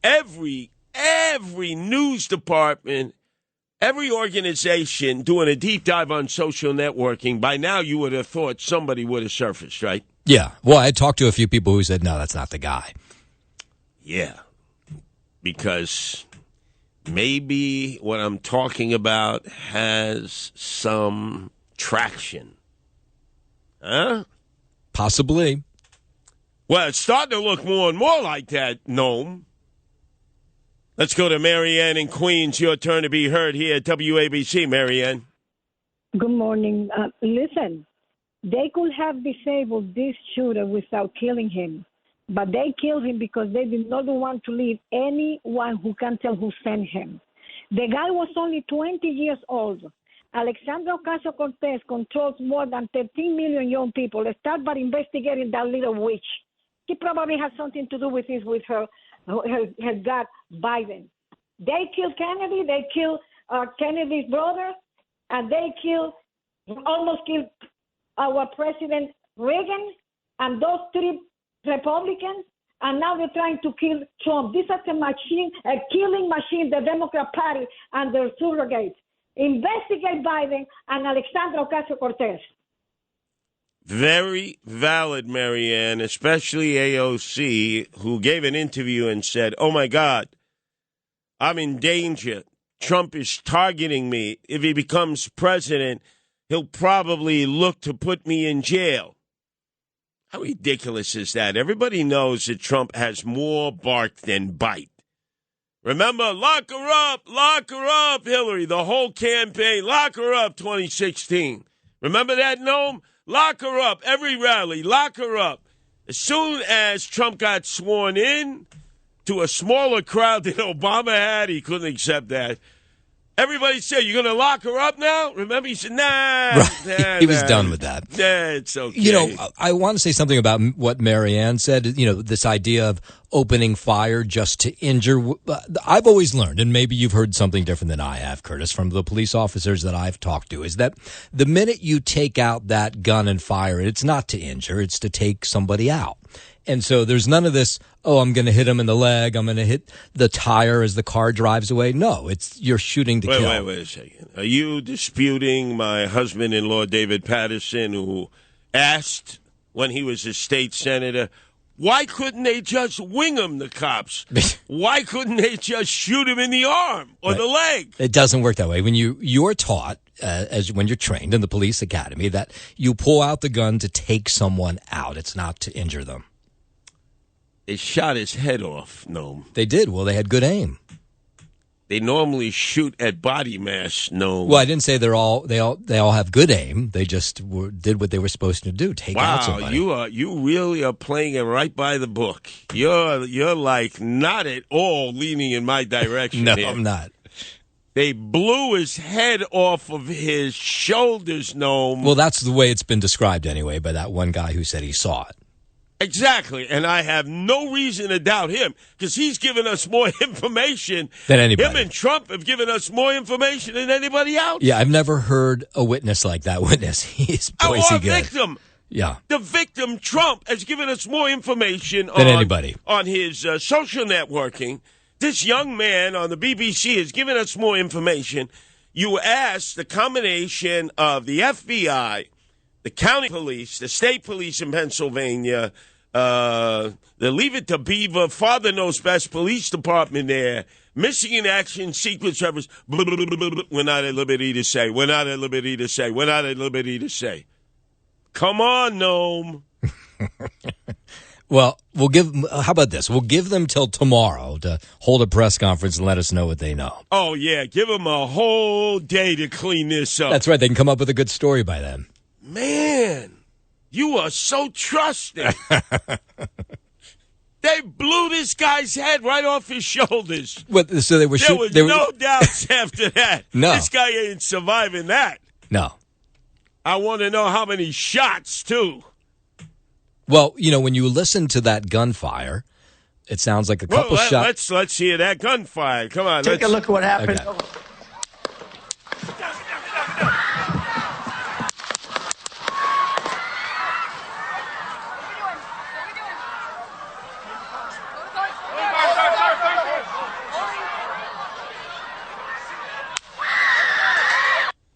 every news department, every organization doing a deep dive on social networking. By now, you would have thought somebody would have surfaced, right? Yeah. Well, I talked to a few people who said, no, that's not the guy. Yeah. because maybe what I'm talking about has some traction. Huh? Possibly. Well, it's starting to look more and more like that, Noam. Let's go to Marianne in Queens. Your turn to be heard here at WABC, Marianne. Good morning. Listen, they could have disabled this shooter without killing him, but they killed him because they did not want to leave anyone who can tell who sent him. The guy was only 20 years old. Alexandra Ocasio-Cortez controls more than 13 million young people. Start by investigating that little witch. He probably has something to do with this, with her God, Biden. They killed Kennedy. They killed Kennedy's brother. And they almost killed our President Reagan and those three Republicans. And now they're trying to kill Trump. This is a killing machine, the Democrat Party and their surrogates. Investigate Biden and Alexandra Ocasio-Cortez. Very valid, Marianne, especially AOC, who gave an interview and said, oh, my God, I'm in danger. Trump is targeting me. If he becomes president, he'll probably look to put me in jail. How ridiculous is that? Everybody knows that Trump has more bark than bite. Remember, lock her up, Hillary, the whole campaign, lock her up 2016. Remember that, Noam? Lock her up, every rally, lock her up. As soon as Trump got sworn in to a smaller crowd than Obama had, he couldn't accept that. Everybody said, you're going to lock her up now? Remember, he said, nah. He was done with that. Yeah, it's okay. You know, I want to say something about what Marianne said, you know, this idea of opening fire just to injure. I've always learned, and maybe you've heard something different than I have, Curtis, from the police officers that I've talked to, is that the minute you take out that gun and fire it, it's not to injure, it's to take somebody out. And so there's none of this, oh, I'm going to hit him in the leg, I'm going to hit the tire as the car drives away. No, it's you're shooting to kill. Wait a second. Are you disputing my husband-in-law, David Patterson, who asked when he was a state senator, why couldn't they just wing him, the cops? Why couldn't they just shoot him in the arm or the leg? It doesn't work that way. When you're taught, when you're trained in the police academy, that you pull out the gun to take someone out. It's not to injure them. They shot his head off, Noam. They did. Well, they had good aim. They normally shoot at body mass, Noam. Well, I didn't say they all have good aim. They just did what they were supposed to do, take out somebody. You really are playing it right by the book. You're like not at all leaning in my direction. No, here. I'm not. They blew his head off of his shoulders, Noam. Well, that's the way it's been described anyway by that one guy who said he saw it. Exactly, and I have no reason to doubt him because he's given us more information than anybody. Him and Trump have given us more information than anybody else. Yeah, I've never heard a witness like that witness. He's boy, is he good. Victim. Yeah. The victim, Trump, has given us more information than anybody on his social networking. This young man on the BBC has given us more information. You asked the combination of the FBI, the county police, the state police in Pennsylvania, the Leave It to Beaver, Father Knows Best police department there, Michigan Action, Secret Service, blah, blah, blah, blah, blah. We're not at liberty to say. We're not at liberty to say. We're not at liberty to say. Come on, Noam. Well, how about this? We'll give them till tomorrow to hold a press conference and let us know what they know. Oh, yeah. Give them a whole day to clean this up. That's right. They can come up with a good story by then. Man, you are so trusting. They blew this guy's head right off his shoulders. So there was no doubts after that. No. This guy ain't surviving that. No. I want to know how many shots, too. Well, you know, when you listen to that gunfire, it sounds like a couple shots. Let's hear that gunfire. Come on. Take a look at what happened. Okay.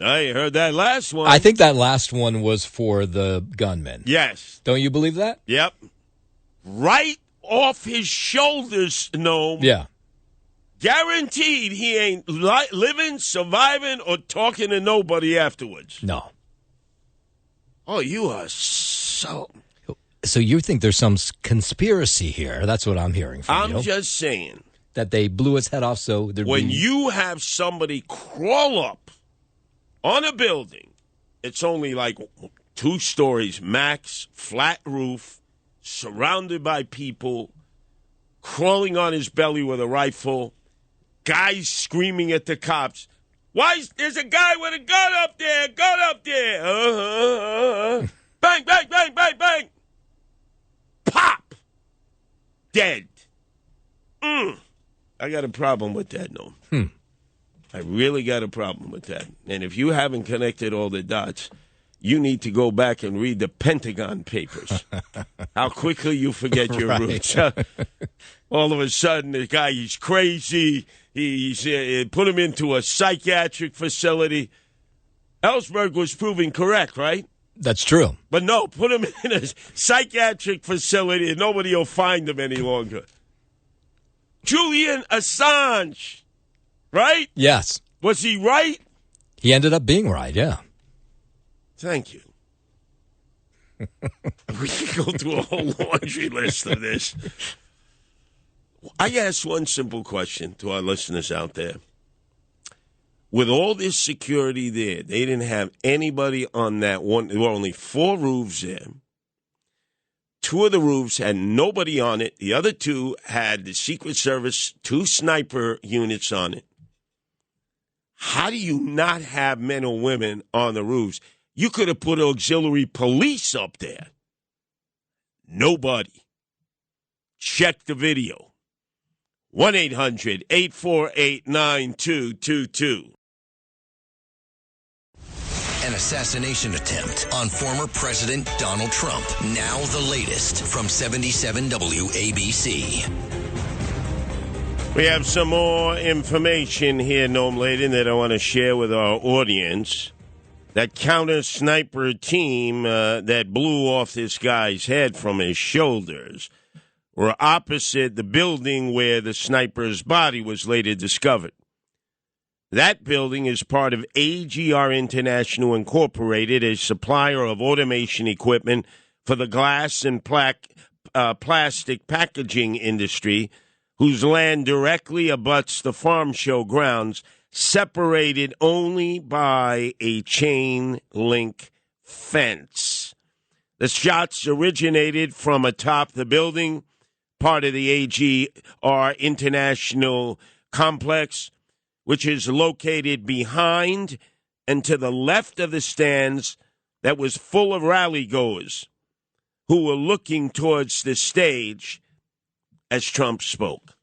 I heard that last one. I think that last one was for the gunman. Yes. Don't you believe that? Yep. Right off his shoulders, Noam. Yeah. Guaranteed he ain't living, surviving, or talking to nobody afterwards. No. Oh, you are so... So you think there's some conspiracy here? That's what I'm hearing from you. I'm just saying. That they blew his head off so there'd when be... you have somebody crawl up on a building, it's only like 2 stories max, flat roof, surrounded by people, crawling on his belly with a rifle, guys screaming at the cops. There's a guy with a gun up there, Bang, bang, bang, bang, bang. Pop. Dead. I got a problem with that, Noam. I really got a problem with that. And if you haven't connected all the dots, you need to go back and read the Pentagon Papers. How quickly you forget your roots. All of a sudden, the guy, he's crazy. He's put him into a psychiatric facility. Ellsberg was proven correct, right? That's true. But no, put him in a psychiatric facility and nobody will find him any longer. Julian Assange, right? Yes. Was he right? He ended up being right, yeah. Thank you. We could go through a whole laundry list of this. I asked one simple question to our listeners out there. With all this security there, they didn't have anybody on that one. There were only 4 roofs there. 2 of the roofs had nobody on it. The other 2 had the Secret Service, 2 sniper units on it. How do you not have men or women on the roofs? You could have put auxiliary police up there. Nobody. Check the video. 1-800-848-9222. An assassination attempt on former President Donald Trump. Now the latest from 77 WABC. We have some more information here, Noam Laden, that I want to share with our audience. That counter-sniper team that blew off this guy's head from his shoulders were opposite the building where the sniper's body was later discovered. That building is part of AGR International Incorporated, a supplier of automation equipment for the glass and plastic packaging industry, whose land directly abuts the farm show grounds, separated only by a chain link fence. The shots originated from atop the building, part of the AGR International Complex, which is located behind and to the left of the stands that was full of rally goers who were looking towards the stage as Trump spoke.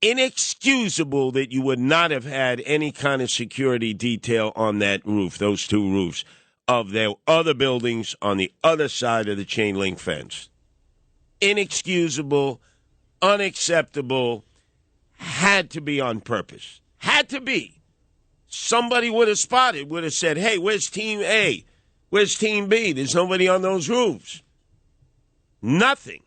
Inexcusable that you would not have had any kind of security detail on that roof, those 2 roofs, of their other buildings on the other side of the chain link fence. Inexcusable, unacceptable, had to be on purpose. Had to be. Somebody would have spotted, would have said, hey, where's Team A? Where's Team B? There's nobody on those roofs. Nothing.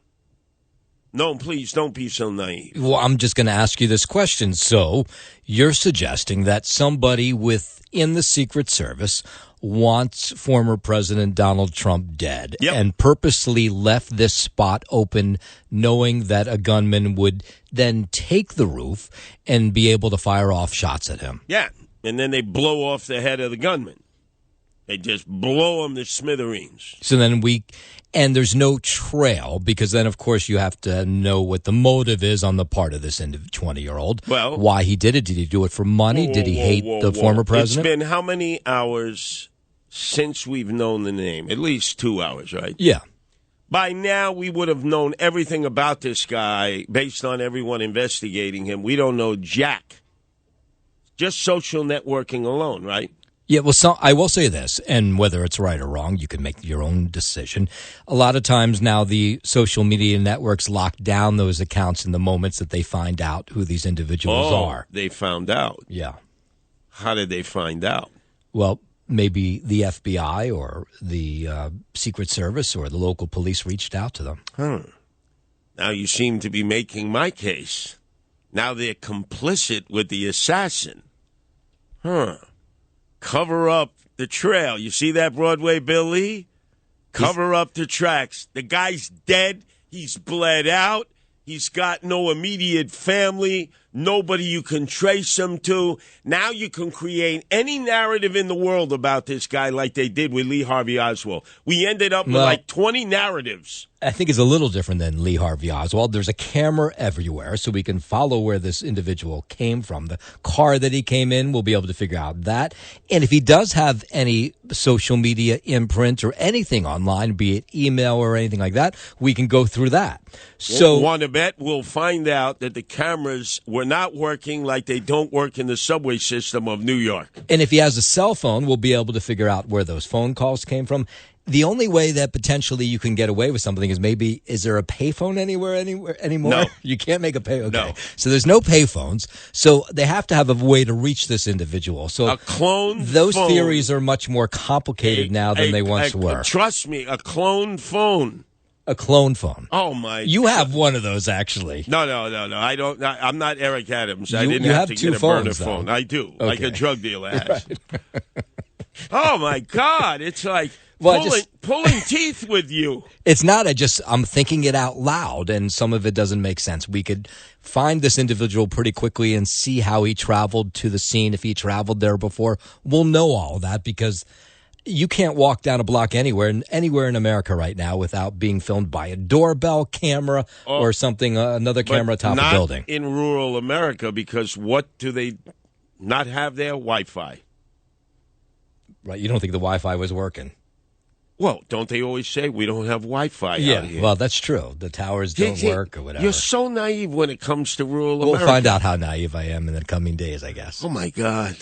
No, please don't be so naive. Well, I'm just going to ask you this question. So you're suggesting that somebody within the Secret Service wants former President Donald Trump dead and purposely left this spot open knowing that a gunman would then take the roof and be able to fire off shots at him. Yeah, and then they blow off the head of the gunman. They just blow him to smithereens. So then and there's no trail, because then, of course, you have to know what the motive is on the part of this 20-year-old. Well, why he did it. Did he do it for money? Did he hate the former president? It's been how many hours since we've known the name? At least 2 hours, right? Yeah. By now, we would have known everything about this guy based on everyone investigating him. We don't know jack. Just social networking alone, right? Yeah, well, I will say this, and whether it's right or wrong, you can make your own decision. A lot of times now the social media networks lock down those accounts in the moments that they find out who these individuals are. They found out. Yeah. How did they find out? Well, maybe the FBI or the Secret Service or the local police reached out to them. Now you seem to be making my case. Now they're complicit with the assassin. Cover up the trail. You see that, Broadway Bill Lee? Cover up the tracks. The guy's dead. He's bled out. He's got no immediate family, nobody you can trace him to. Now you can create any narrative in the world about this guy like they did with Lee Harvey Oswald. We ended up with like 20 narratives. I think it's a little different than Lee Harvey Oswald. There's a camera everywhere, so we can follow where this individual came from. The car that he came in, we'll be able to figure out that. And if he does have any social media imprint or anything online, be it email or anything like that, we can go through that. So, want to bet we'll find out that the cameras were not working like they don't work in the subway system of New York. And if he has a cell phone, we'll be able to figure out where those phone calls came from. The only way that potentially you can get away with something is maybe, is there a payphone anywhere anymore? No. You can't make a pay. Okay. No. So there's no payphones. So they have to have a way to reach this individual. So a clone those phone. Theories are much more complicated now than they once were. Trust me, a clone phone. A clone phone. Oh, my. You have one of those, actually. No. I don't. I'm not Eric Adams. I You didn't have to two get a phones, burner though. phone. I do, Okay. like a drug dealer has. Right. Oh, my God. It's like pulling teeth with you. It's not. I'm thinking it out loud, and some of it doesn't make sense. We could find this individual pretty quickly and see how he traveled to the scene. If he traveled there before, we'll know all that because you can't walk down a block anywhere in America right now without being filmed by a doorbell camera or something, another camera atop a building. In rural America, because what do they not have there? Wi-Fi. Right. You don't think the Wi-Fi was working? Well, don't they always say we don't have Wi-Fi out here? Well, that's true. The towers don't work or whatever. You're so naive when it comes to rural We'll America. find out how naive I am in the coming days, I guess. Oh, my God.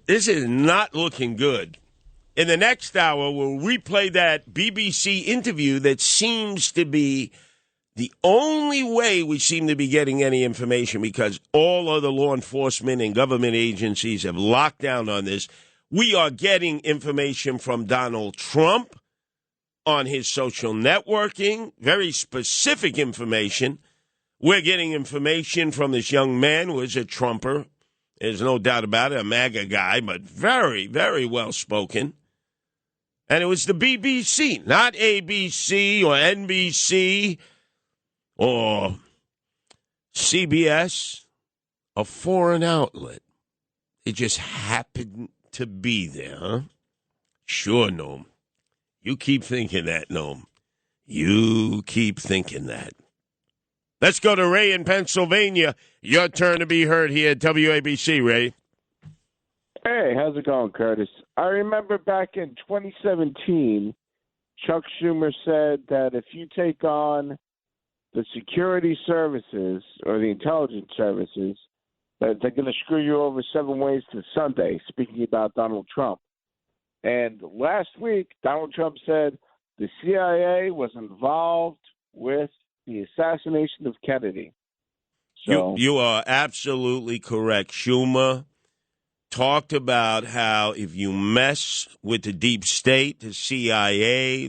This is not looking good. In the next hour, we'll replay that BBC interview that seems to be the only way we seem to be getting any information because all other law enforcement and government agencies have locked down on this. We are getting information from Donald Trump on his social networking, very specific information. We're getting information from this young man who is a Trumper. There's no doubt about it, a MAGA guy, but very, very well-spoken. And it was the BBC, not ABC or NBC or CBS, a foreign outlet. It just happened to be there, huh? Sure, Noam. You keep thinking that, Noam. You keep thinking that. Let's go to Ray in Pennsylvania. Your turn to be heard here at WABC, Ray. Hey, how's it going, Curtis? I remember back in 2017, Chuck Schumer said that if you take on the security services or the intelligence services, that they're going to screw you over 7 ways to Sunday, speaking about Donald Trump. And last week, Donald Trump said the CIA was involved with the assassination of Kennedy. So You are absolutely correct. Schumer talked about how if you mess with the deep state, the CIA,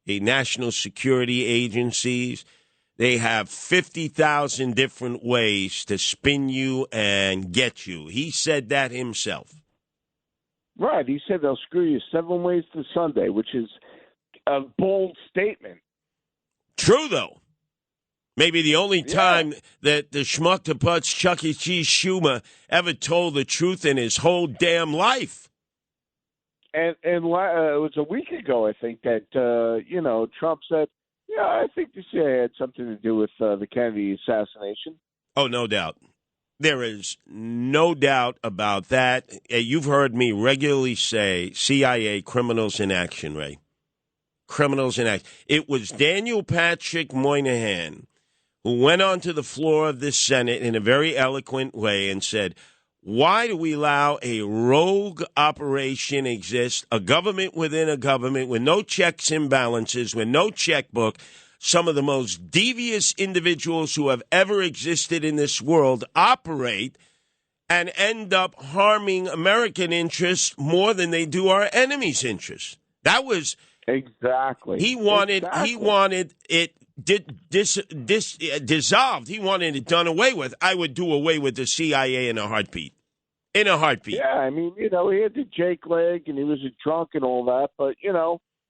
the national security agencies, they have 50,000 different ways to spin you and get you. He said that himself. Right. He said they'll screw you 7 ways to Sunday, which is a bold statement. True, though. Maybe the only time that the schmuck to putz Chuck E. Cheese Schumer ever told the truth in his whole damn life. And it was a week ago, I think, that, Trump said, yeah, I think the CIA had something to do with the Kennedy assassination. Oh, no doubt. There is no doubt about that. You've heard me regularly say CIA criminals in action, Ray. Criminals in action. It was Daniel Patrick Moynihan who went onto the floor of this Senate in a very eloquent way and said, why do we allow a rogue operation exist, a government within a government with no checks and balances, with no checkbook, some of the most devious individuals who have ever existed in this world operate and end up harming American interests more than they do our enemies' interests? That was exactly. He wanted it dissolved. He wanted it done away with. I would do away with the CIA in a heartbeat. In a heartbeat. Yeah, I mean, he had the Jake leg and he was a drunk and all that, but,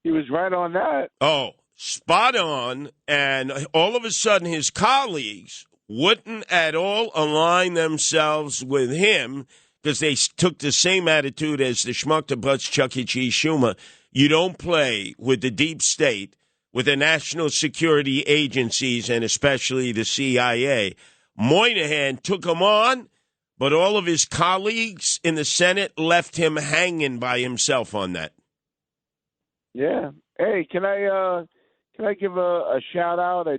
he was right on that. Oh, spot on. And all of a sudden, his colleagues wouldn't at all align themselves with him because they took the same attitude as the schmuck that butts Chuck E. Cheese Schumer. You don't play with the deep state, with the national security agencies, and especially the CIA. Moynihan took him on, but all of his colleagues in the Senate left him hanging by himself on that. Yeah. Hey, can I give a shout out? I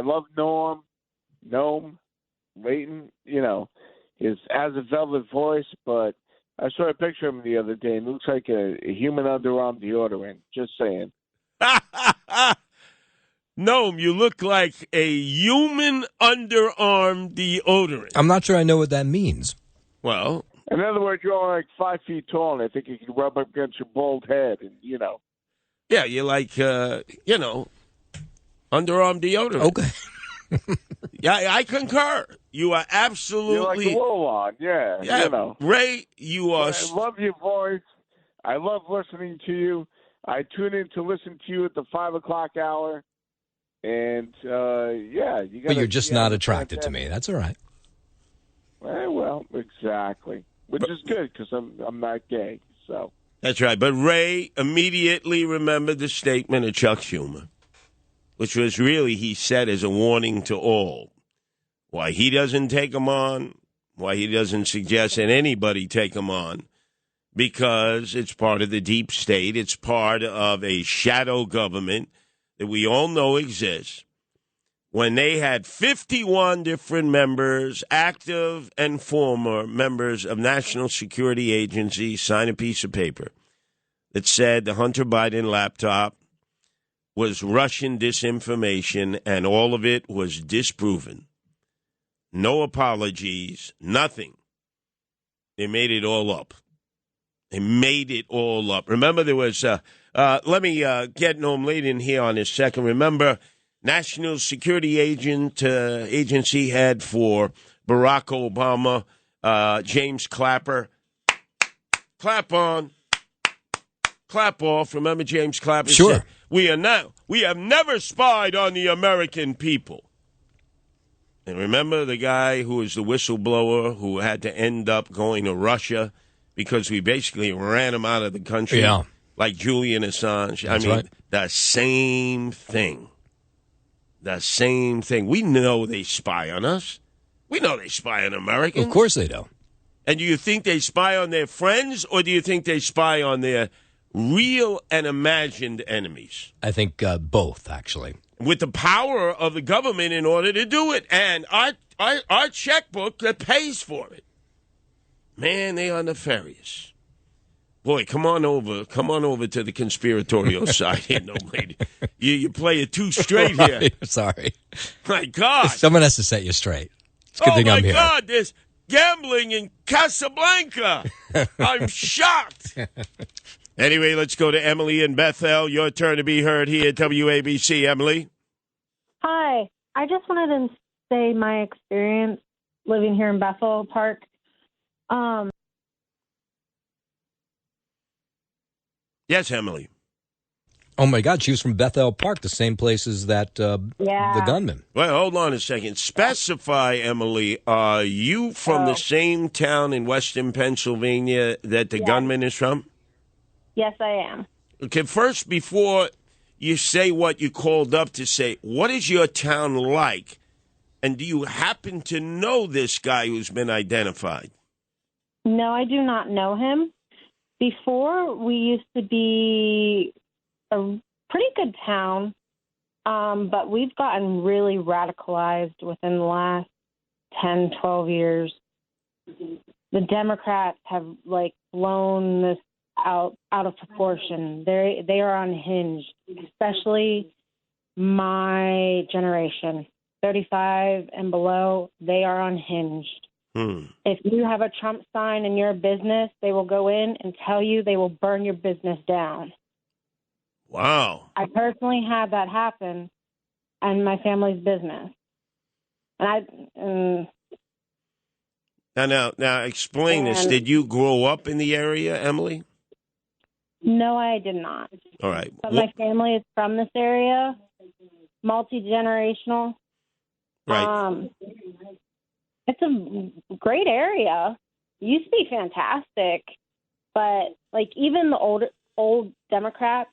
love Noam Laden, his as a velvet voice, but I saw a picture of him the other day and it looks like a human underarm deodorant. Just saying. Noam, you look like a human underarm deodorant. I'm not sure I know what that means. Well, in other words, you're only like 5 feet tall, and I think you can rub up against your bald head, and Yeah, you're like, underarm deodorant. Okay. Yeah, I concur. You are absolutely. You're like a roll-on, yeah. Ray, you are. I love your voice. I love listening to you. I tune in to listen to you at the 5 o'clock hour, and you. But you're just not attracted to me. That's all right. Well, exactly. Which is good because I'm not gay, so. That's right. But Ray immediately remembered the statement of Chuck Schumer, which was really, he said, as a warning to all. Why he doesn't take them on, why he doesn't suggest that anybody take them on, because it's part of the deep state. It's part of a shadow government that we all know exists. When they had 51 different members, active and former members of national security agencies, sign a piece of paper that said the Hunter Biden laptop was Russian disinformation, and all of it was disproven. No apologies, nothing. They made it all up. They made it all up. Remember, there was, let me get Noam Laden here on his second. Remember, National Security Agency head for Barack Obama, James Clapper. Clap on. Clap off. Remember James Clapper? Sure. Said, we have never spied on the American people. And remember the guy who was the whistleblower who had to end up going to Russia because we basically ran him out of the country? Yeah. Like Julian Assange. That's right. The same thing. The same thing. We know they spy on us. We know they spy on Americans. Of course they do. And do you think they spy on their friends, or do you think they spy on their real and imagined enemies? I think both, actually. With the power of the government in order to do it. And our checkbook that pays for it. Man, they are nefarious. Boy, come on over to the conspiratorial side here, no lady. You play it too straight here. Sorry. My God. Someone has to set you straight. It's a good thing I'm here. Oh, my God, there's gambling in Casablanca. I'm shocked. Anyway, let's go to Emily in Bethel. Your turn to be heard here at WABC. Emily. Hi. I just wanted to say my experience living here in Bethel Park. Yes, Emily. Oh, my God. She was from Bethel Park, the same place as that the gunman. Well, hold on a second. Specify, Emily, are you from the same town in western Pennsylvania that the gunman is from? Yes, I am. Okay, first, before you say what you called up to say, what is your town like? And do you happen to know this guy who's been identified? No, I do not know him. Before, we used to be a pretty good town, but we've gotten really radicalized within the last 10, 12 years. The Democrats have, blown this out of proportion. They are unhinged, especially my generation, 35 and below. They are unhinged. If you have a Trump sign in your business, they will go in and tell you they will burn your business down. Wow. I personally had that happen in my family's business. And Now explain this. Did you grow up in the area, Emily? no, I did not. All right. But my family is from this area, multi-generational. Right. It's a great area. It used to be fantastic, but like even the old Democrats,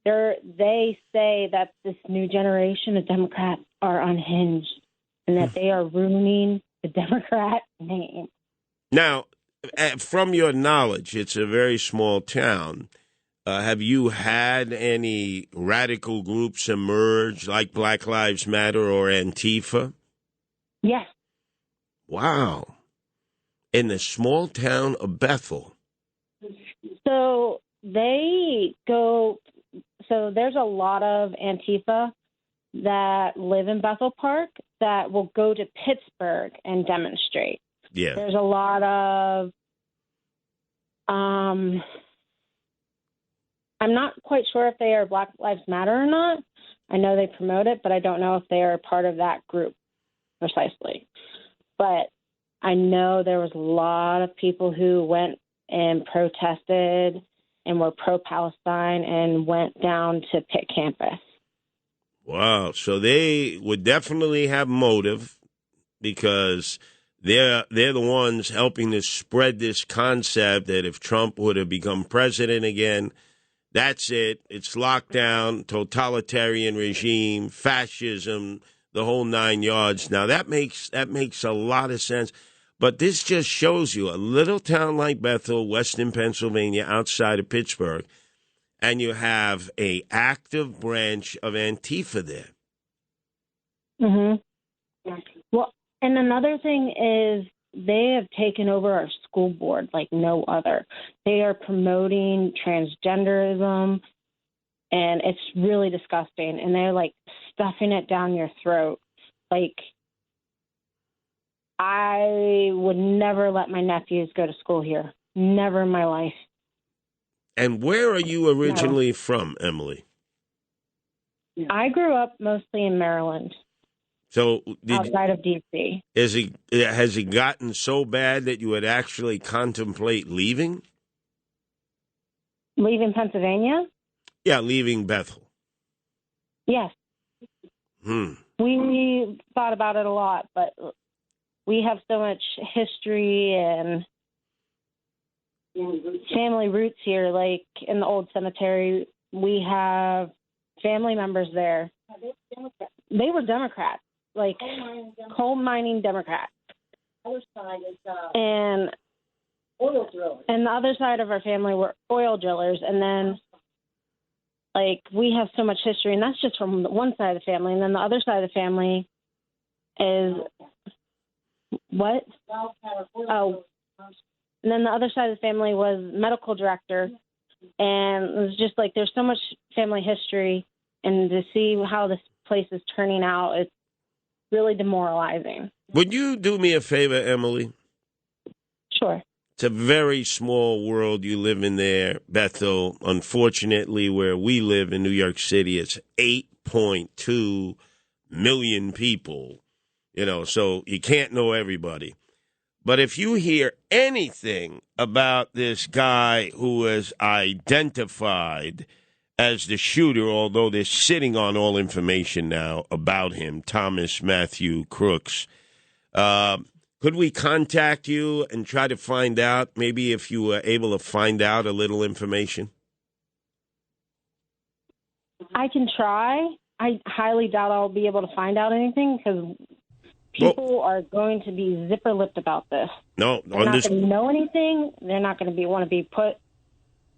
they say that this new generation of Democrats are unhinged and that they are ruining the Democrat name. Now, from your knowledge, it's a very small town. Have you had any radical groups emerge like Black Lives Matter or Antifa? Yes. Wow. In the small town of Bethel. So there's a lot of Antifa that live in Bethel Park that will go to Pittsburgh and demonstrate. Yeah. There's a lot of, I'm not quite sure if they are Black Lives Matter or not. I know they promote it, but I don't know if they are part of that group precisely. But I know there was a lot of people who went and protested and were pro-Palestine and went down to Pitt campus. Wow. So they would definitely have motive because they're the ones helping to spread this concept that if Trump would have become president again, that's it. It's lockdown, totalitarian regime, fascism, the whole 9 yards. Now that makes a lot of sense. But this just shows you a little town like Bethel, Western Pennsylvania, outside of Pittsburgh, and you have a active branch of Antifa there. Mm-hmm. Well, and another thing is they have taken over our school board like no other. They are promoting transgenderism, and it's really disgusting. And they're like stuffing it down your throat. Like, I would never let my nephews go to school here. Never in my life. And where are you originally from, Emily? I grew up mostly in Maryland. So outside of D.C. Has it gotten so bad that you would actually contemplate leaving? Leaving Pennsylvania? Yeah, leaving Bethel. Yes. We thought about it a lot, but we have so much history and family roots here. Like in the old cemetery, we have family members there. They were Democrats, like coal mining Democrats. And oil drillers. And the other side of our family were oil drillers. And then, like, we have so much history, and that's just from one side of the family. And then the other side of the family is what? Oh. And then the other side of the family was medical director. And it was just like there's so much family history. And to see how this place is turning out, it's really demoralizing. Would you do me a favor, Emily? Sure. It's a very small world you live in there, Bethel. Unfortunately, where we live in New York City, it's 8.2 million people. You know, so you can't know everybody. But if you hear anything about this guy who was identified as the shooter, although they're sitting on all information now about him, Thomas Matthew Crooks, could we contact you and try to find out, maybe if you were able to find out a little information? I can try. I highly doubt I'll be able to find out anything because people are going to be zipper-lipped about this. No, they're not going to know anything. They're not going to want to be put.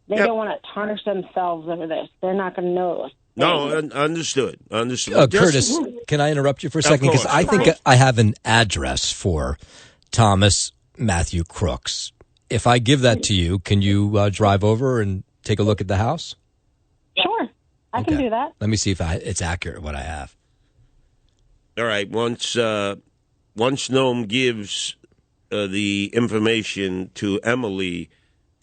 They don't want to tarnish themselves over this. They're not going to know. No, understood. Curtis, can I interrupt you for a second? Because I think I have an address for Thomas Matthew Crooks. If I give that to you, can you drive over and take a look at the house? Sure. I can do that. Let me see if it's accurate, what I have. All right. Once Noam gives the information to Emily,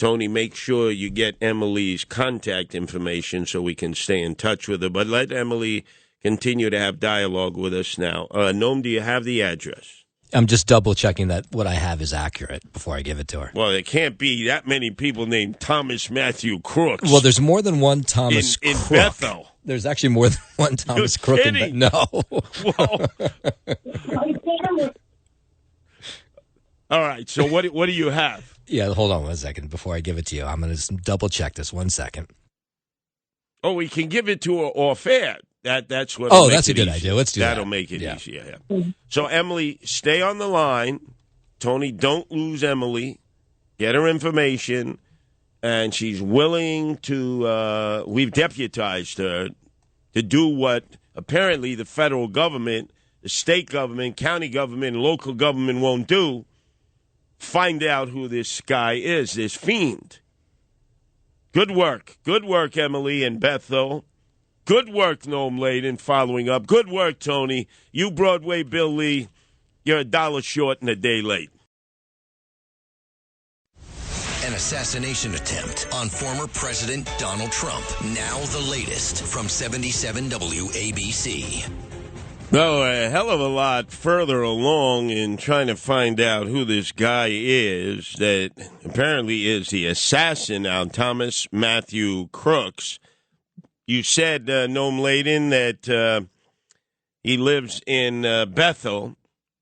Tony, make sure you get Emily's contact information so we can stay in touch with her. But let Emily continue to have dialogue with us now. Noam, do you have the address? I'm just double-checking that what I have is accurate before I give it to her. Well, there can't be that many people named Thomas Matthew Crooks. Well, there's more than one Thomas in Crook. Bethel. There's actually more than one Thomas Crook in Bethel. No. Whoa. All right, so what do you have? Yeah, hold on 1 second before I give it to you. I'm going to double-check this 1 second. Oh, we can give it to her off air. That's what. Oh, that's a good idea. Let's do that. That'll make it easier. Yeah. So, Emily, stay on the line. Tony, don't lose Emily. Get her information, and she's willing to. We've deputized her to do what apparently the federal government, the state government, county government, and local government won't do. Find out who this guy is, this fiend. Good work, Emily and Bethel. Good work, Noam Laden, following up. Good work, Tony. You, Broadway Bill Lee, you're $1 short and a day late. An assassination attempt on former President Donald Trump. Now the latest from 77 WABC. No, a hell of a lot further along in trying to find out who this guy is that apparently is the assassin now, Thomas Matthew Crooks. You said, Noam Laden, that he lives in Bethel,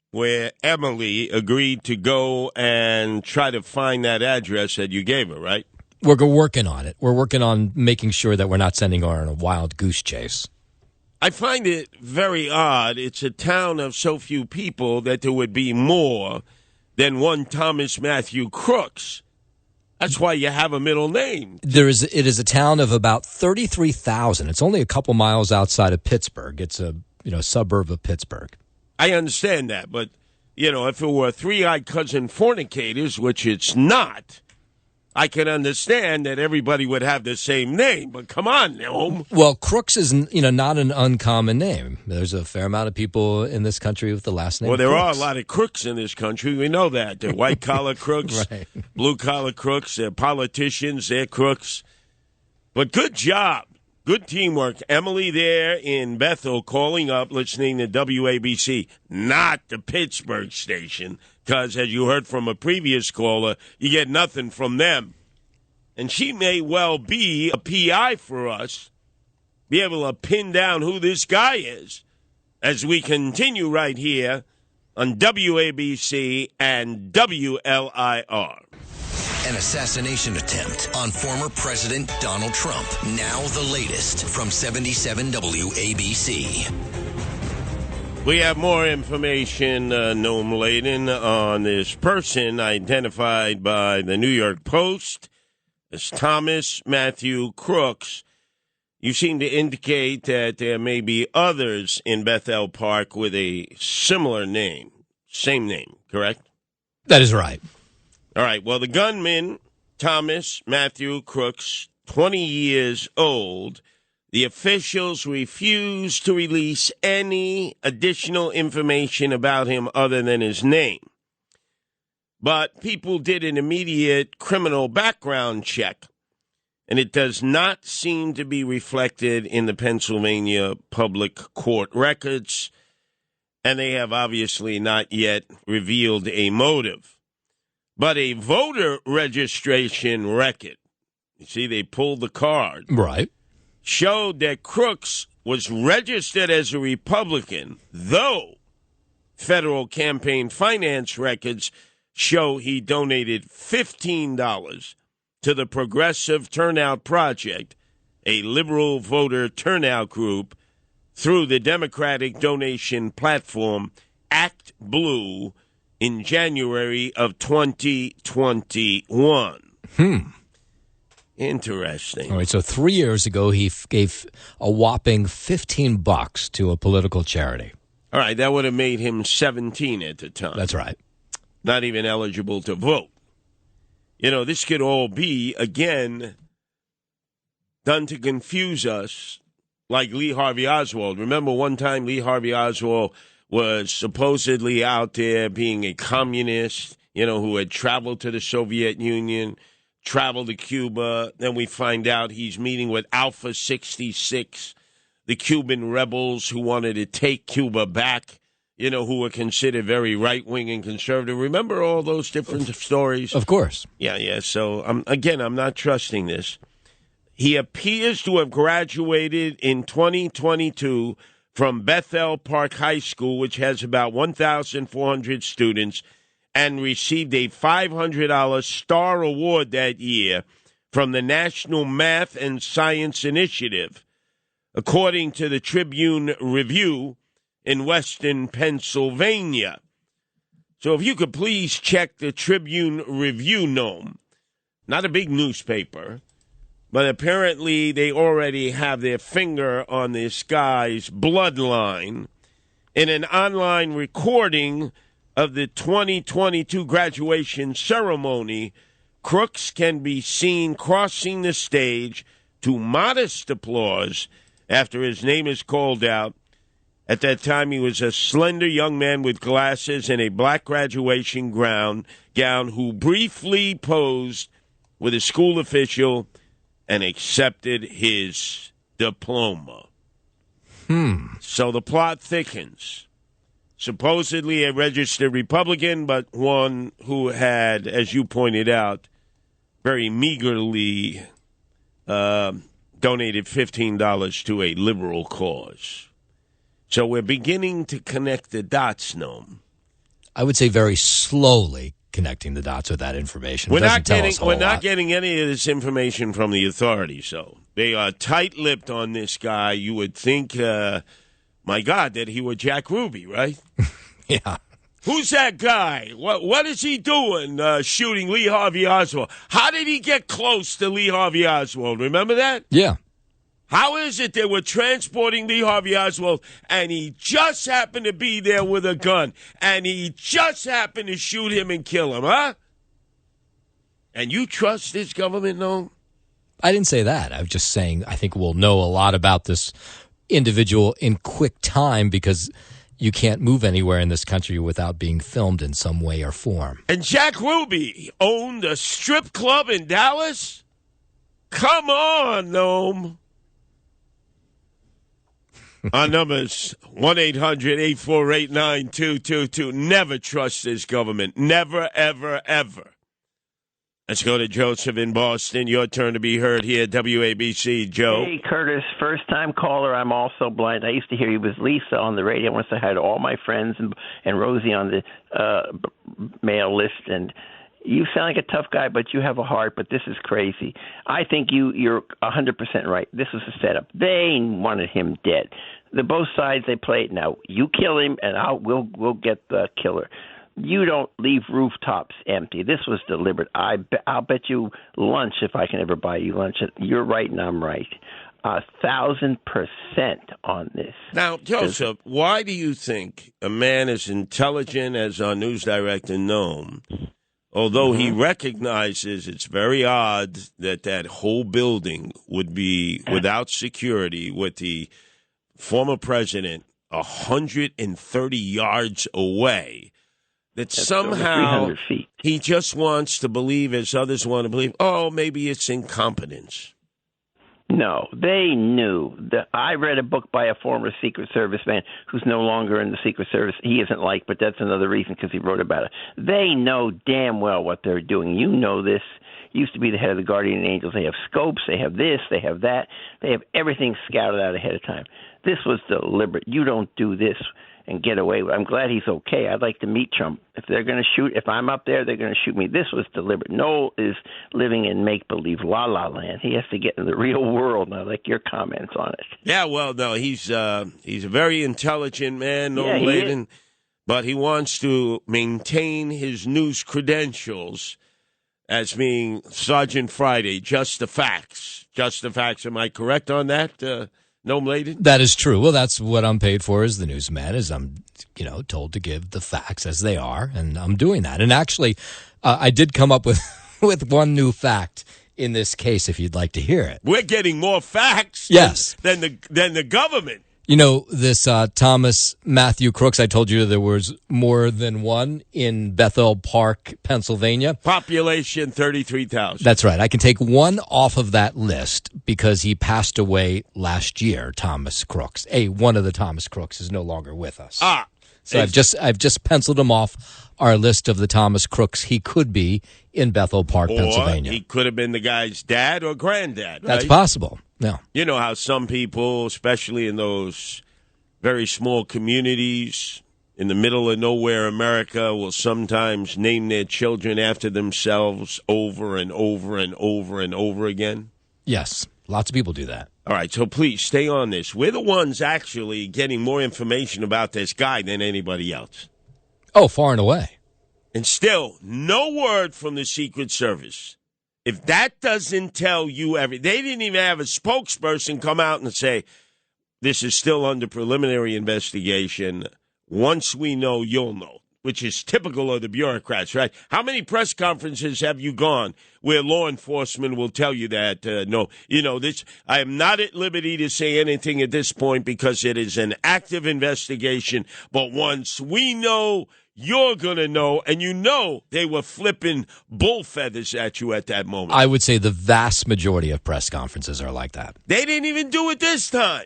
where Emily agreed to go and try to find that address that you gave her, right? We're working on it. We're working on making sure that we're not sending her on a wild goose chase. I find it very odd. It's a town of so few people that there would be more than one Thomas Matthew Crooks. That's why you have a middle name. It is a town of about 33,000. It's only a couple miles outside of Pittsburgh. It's a suburb of Pittsburgh. I understand that, but if it were three-eyed cousin fornicators, which it's not, I can understand that everybody would have the same name. But come on, Noam. Well, Crooks is not an uncommon name. There's a fair amount of people in this country with the last name. Well, there Crooks. are a lot of crooks in this country. We know that. They're white-collar crooks, right. blue-collar crooks, they're politicians, they're crooks. But good job. Good teamwork. Emily there in Bethel calling up, listening to WABC, not the Pittsburgh station, because as you heard from a previous caller, you get nothing from them. And she may well be a PI for us, be able to pin down who this guy is as we continue right here on WABC and WLIR. An assassination attempt on former President Donald Trump. Now the latest from 77 WABC. We have more information, Noam Laden, on this person identified by the New York Post as Thomas Matthew Crooks. You seem to indicate that there may be others in Bethel Park with a similar name, same name, correct? That is right. All right, well, the gunman, Thomas Matthew Crooks, 20 years old, the officials refused to release any additional information about him other than his name. But people did an immediate criminal background check, and it does not seem to be reflected in the Pennsylvania public court records, and they have obviously not yet revealed a motive. But a voter registration record, you see, they pulled the card. Right. Showed that Crooks was registered as a Republican, though federal campaign finance records show he donated $15 to the Progressive Turnout Project, a liberal voter turnout group, through the Democratic donation platform Act Blue in January of 2021. Interesting. All right, so 3 years ago, he gave a whopping $15 to a political charity. All right, that would have made him 17 at the time. That's right. Not even eligible to vote. This could all be, again, done to confuse us, like Lee Harvey Oswald. Remember one time Lee Harvey Oswald was supposedly out there being a communist, who had traveled to the Soviet Union travel to Cuba. Then we find out he's meeting with Alpha 66, the Cuban rebels who wanted to take Cuba back, who were considered very right-wing and conservative. Remember all those different stories? Of course. Yeah. So, I'm not trusting this. He appears to have graduated in 2022 from Bethel Park High School, which has about 1,400 students, and received a $500 Star Award that year from the National Math and Science Initiative, according to the Tribune Review in Western Pennsylvania. So if you could please check the Tribune Review, Noam. Not a big newspaper, but apparently they already have their finger on this guy's bloodline in an online recording of the 2022 graduation ceremony. Crooks can be seen crossing the stage to modest applause after his name is called out. At that time, he was a slender young man with glasses and a black graduation gown who briefly posed with a school official and accepted his diploma. So the plot thickens. Supposedly a registered Republican, but one who had, as you pointed out, very meagerly donated $15 to a liberal cause. So we're beginning to connect the dots, Noam. I would say very slowly connecting the dots with that information. We're not getting any of this information from the authorities, so they are tight-lipped on this guy. You would think, my God, that he were Jack Ruby, right? Yeah. Who's that guy? What is he doing shooting Lee Harvey Oswald? How did he get close to Lee Harvey Oswald? Remember that? Yeah. How is it they were transporting Lee Harvey Oswald and he just happened to be there with a gun and he just happened to shoot him and kill him, huh? And you trust this government, no? I didn't say that. I was just saying I think we'll know a lot about this individual in quick time because you can't move anywhere in this country without being filmed in some way or form. And Jack Ruby owned a strip club in Dallas? Come on, Noam. Our number's 1-800-848-9222. Never trust this government. Never, ever, ever. Let's go to Joseph in Boston. Your turn to be heard here at WABC. Joe. Hey, Curtis. First-time caller. I'm also blind. I used to hear you with Lisa on the radio once I had all my friends and Rosie on the mail list. And you sound like a tough guy, but you have a heart, but this is crazy. I think you're 100% right. This was a setup. They wanted him dead. Both sides, they played. Now, you kill him, and we'll get the killer. You don't leave rooftops empty. This was deliberate. I'll bet you lunch if I can ever buy you lunch. You're right, and I'm right. 1,000% on this. Now, Joseph, why do you think a man as intelligent as our news director Noam, although he recognizes it's very odd that whole building would be without security with the former president 130 yards away, that's somehow he just wants to believe, as others want to believe, maybe it's incompetence. No, they knew. I read a book by a former Secret Service man who's no longer in the Secret Service. He isn't liked, but that's another reason because he wrote about it. They know damn well what they're doing. You know this. Used to be the head of the Guardian Angels. They have scopes. They have this. They have that. They have everything scouted out ahead of time. This was deliberate. You don't do this and get away with it. I'm glad he's okay. I'd like to meet Trump. If they're going to shoot, if I'm up there, they're going to shoot me. This was deliberate. Noel is living in make-believe la-la land. He has to get in the real world, and I like your comments on it. Yeah, well, no, he's a very intelligent man, Noam Laden, but he wants to maintain his news credentials as being Sergeant Friday, just the facts. Just the facts. Am I correct on that, Noam Laden? That is true. Well, that's what I'm paid for as the newsman, is I'm, told to give the facts as they are, and I'm doing that. And actually, I did come up with one new fact in this case, if you'd like to hear it. We're getting more facts yes. than the government. You know, this Thomas Matthew Crooks, I told you there was more than one in Bethel Park, Pennsylvania. Population 33,000. That's right. I can take one off of that list because he passed away last year, Thomas Crooks. One of the Thomas Crooks is no longer with us. So I've just penciled him off our list of the Thomas Crooks he could be in Bethel Park, Pennsylvania. He could have been the guy's dad or granddad, right? That's possible. No. You know how some people, especially in those very small communities in the middle of nowhere America, will sometimes name their children after themselves over and over and over and over again? Yes. Lots of people do that. All right, so please stay on this. We're the ones actually getting more information about this guy than anybody else. Oh, far and away. And still, no word from the Secret Service. If that doesn't tell you everything, they didn't even have a spokesperson come out and say, this is still under preliminary investigation. Once we know, you'll know, which is typical of the bureaucrats, right? How many press conferences have you gone where law enforcement will tell you that, no, this, I am not at liberty to say anything at this point because it is an active investigation. But once we know, you're going to know, and they were flipping bull feathers at you at that moment. I would say the vast majority of press conferences are like that. They didn't even do it this time.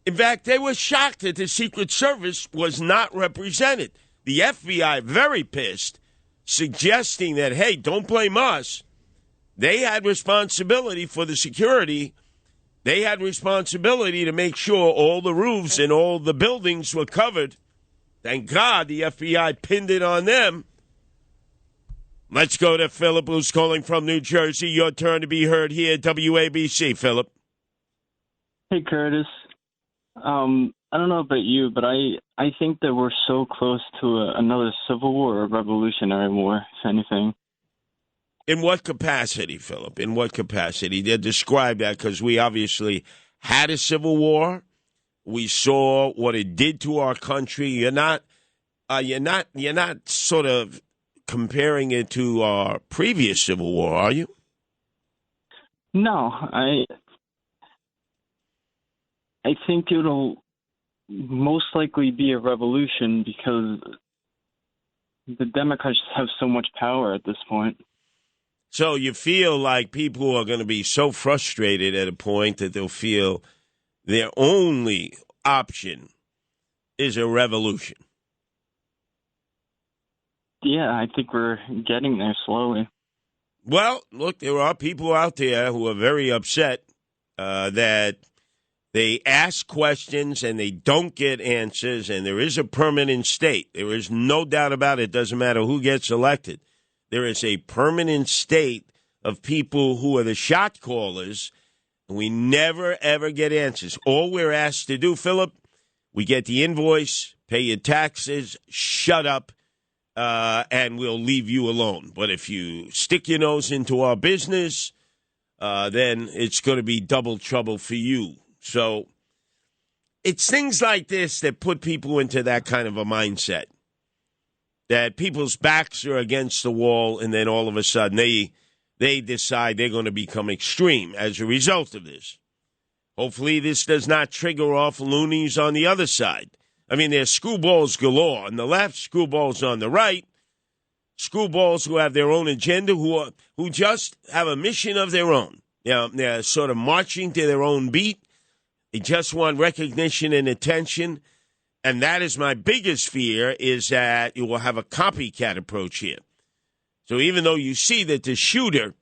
In fact, they were shocked that the Secret Service was not represented. The FBI, very pissed, suggesting that, hey, don't blame us. They had responsibility for the security. They had responsibility to make sure all the roofs and all the buildings were covered. Thank God the FBI pinned it on them. Let's go to Philip, who's calling from New Jersey. Your turn to be heard here at WABC, Philip. Hey, Curtis. I don't know about you, but I think that we're so close to another civil war or revolutionary war, if anything. In what capacity, Philip? In what capacity? They describe that because we obviously had a civil war. We saw what it did to our country. You're not sort of comparing it to our previous civil war, are you? No, I think it'll most likely be a revolution because the Democrats have so much power at this point. So you feel like people are going to be so frustrated at a point that they'll feel their only option is a revolution. Yeah, I think we're getting there slowly. Well, look, there are people out there who are very upset that they ask questions and they don't get answers, and there is a permanent state. There is no doubt about it. It doesn't matter who gets elected. There is a permanent state of people who are the shot callers. We never, ever get answers. All we're asked to do, Philip, we get the invoice, pay your taxes, shut up, and we'll leave you alone. But if you stick your nose into our business, then it's going to be double trouble for you. So it's things like this that put people into that kind of a mindset, that people's backs are against the wall, and then all of a sudden they decide they're going to become extreme as a result of this. Hopefully this does not trigger off loonies on the other side. I mean, there's screwballs galore on the left, screwballs on the right, screwballs who have their own agenda, who just have a mission of their own. They're sort of marching to their own beat. They just want recognition and attention. And that is my biggest fear, is that you will have a copycat approach here. So even though you see that the shooter,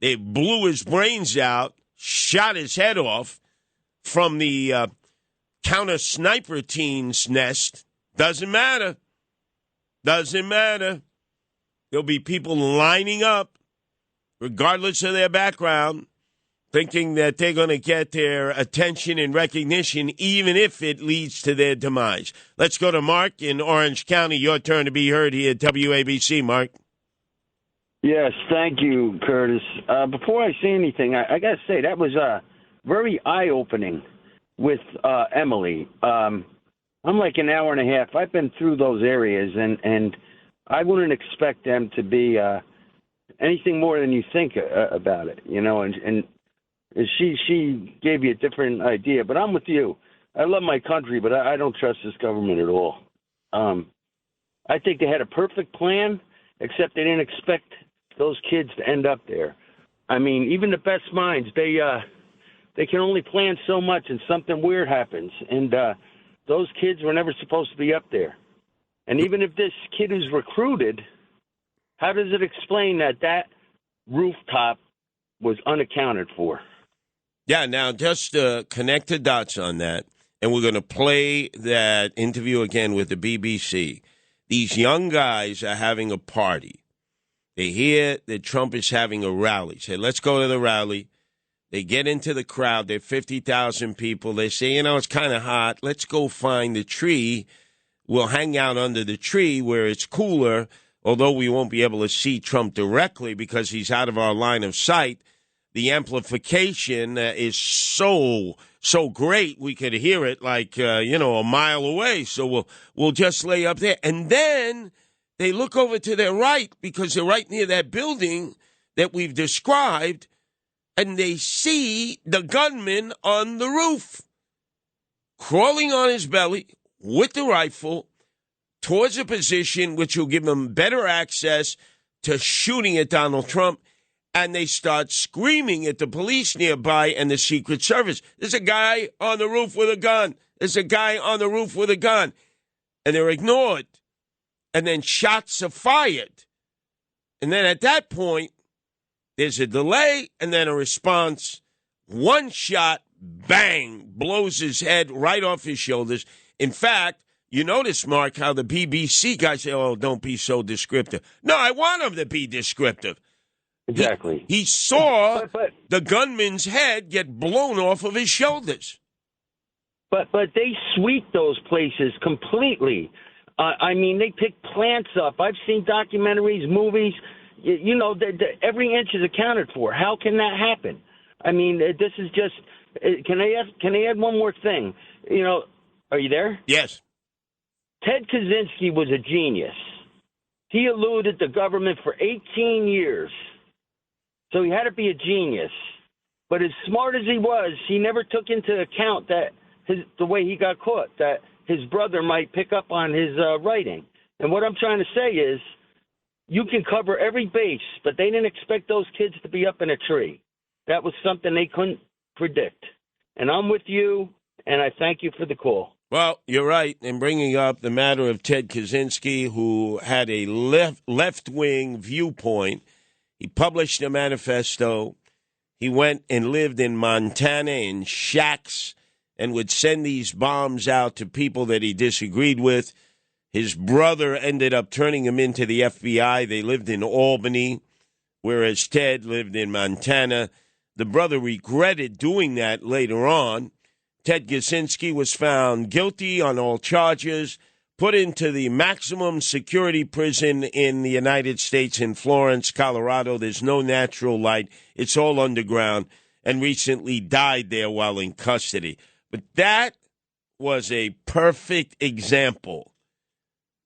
they blew his brains out, shot his head off from the counter sniper team's nest, doesn't matter. Doesn't matter. There'll be people lining up, regardless of their background, thinking that they're going to get their attention and recognition, even if it leads to their demise. Let's go to Mark in Orange County. Your turn to be heard here at WABC, Mark. Yes, thank you, Curtis. Before I say anything, I got to say that was very eye-opening with Emily. I'm like an hour and a half. I've been through those areas, and I wouldn't expect them to be anything more than you think about it, and she gave you a different idea. But I'm with you. I love my country, but I don't trust this government at all. I think they had a perfect plan, except they didn't expect those kids to end up there. I mean, even the best minds, they can only plan so much, and something weird happens. And those kids were never supposed to be up there. And even if this kid is recruited, how does it explain that rooftop was unaccounted for? Yeah, now just connect the dots on that, and we're going to play that interview again with the BBC. These young guys are having a party. They hear that Trump is having a rally. Say, let's go to the rally. They get into the crowd. There are 50,000 people. They say, it's kind of hot. Let's go find the tree. We'll hang out under the tree where it's cooler, although we won't be able to see Trump directly because he's out of our line of sight. The amplification is so great we could hear it like, a mile away. So we'll just lay up there. And then they look over to their right because they're right near that building that we've described, and they see the gunman on the roof, crawling on his belly with the rifle towards a position which will give him better access to shooting at Donald Trump. And they start screaming at the police nearby and the Secret Service. There's a guy on the roof with a gun. There's a guy on the roof with a gun. And they're ignored. And then shots are fired. And then at that point, there's a delay and then a response. One shot, bang, blows his head right off his shoulders. In fact, you notice, Mark, how the BBC guys say, don't be so descriptive. No, I want him to be descriptive. Exactly. He saw the gunman's head get blown off of his shoulders. But they sweep those places completely. They pick plants up. I've seen documentaries, movies. Every inch is accounted for. How can that happen? This is just. Can I add one more thing? Are you there? Yes. Ted Kaczynski was a genius. He eluded the government for 18 years. So he had to be a genius. But as smart as he was, he never took into account that the way he got caught, that his brother might pick up on his writing. And what I'm trying to say is, you can cover every base, but they didn't expect those kids to be up in a tree. That was something they couldn't predict. And I'm with you, and I thank you for the call. Well, you're right in bringing up the matter of Ted Kaczynski, who had a left-wing viewpoint. He published a manifesto. He went and lived in Montana in shacks and would send these bombs out to people that he disagreed with. His brother ended up turning him into the FBI. They lived in Albany, whereas Ted lived in Montana. The brother regretted doing that later on. Ted Kaczynski was found guilty on all charges, put into the maximum security prison in the United States in Florence, Colorado. There's no natural light. It's all underground, and recently died there while in custody. But that was a perfect example.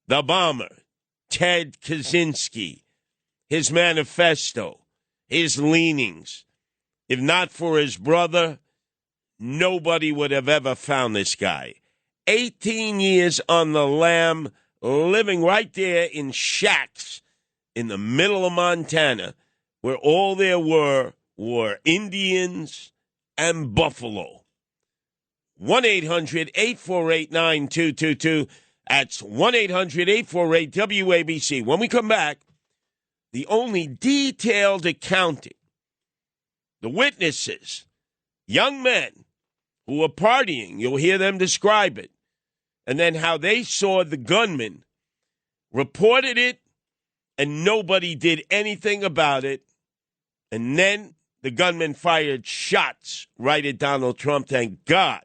The bomber, Ted Kaczynski, his manifesto, his leanings. If not for his brother, nobody would have ever found this guy. 18 years on the lam, living right there in shacks in the middle of Montana, where all there were Indians and buffalo. 1-800-848-9222. That's 1-800-848-WABC. When we come back, the only detailed accounting, the witnesses, young men who were partying, you'll hear them describe it, and then how they saw the gunman, reported it, and nobody did anything about it, and then the gunman fired shots right at Donald Trump. Thank God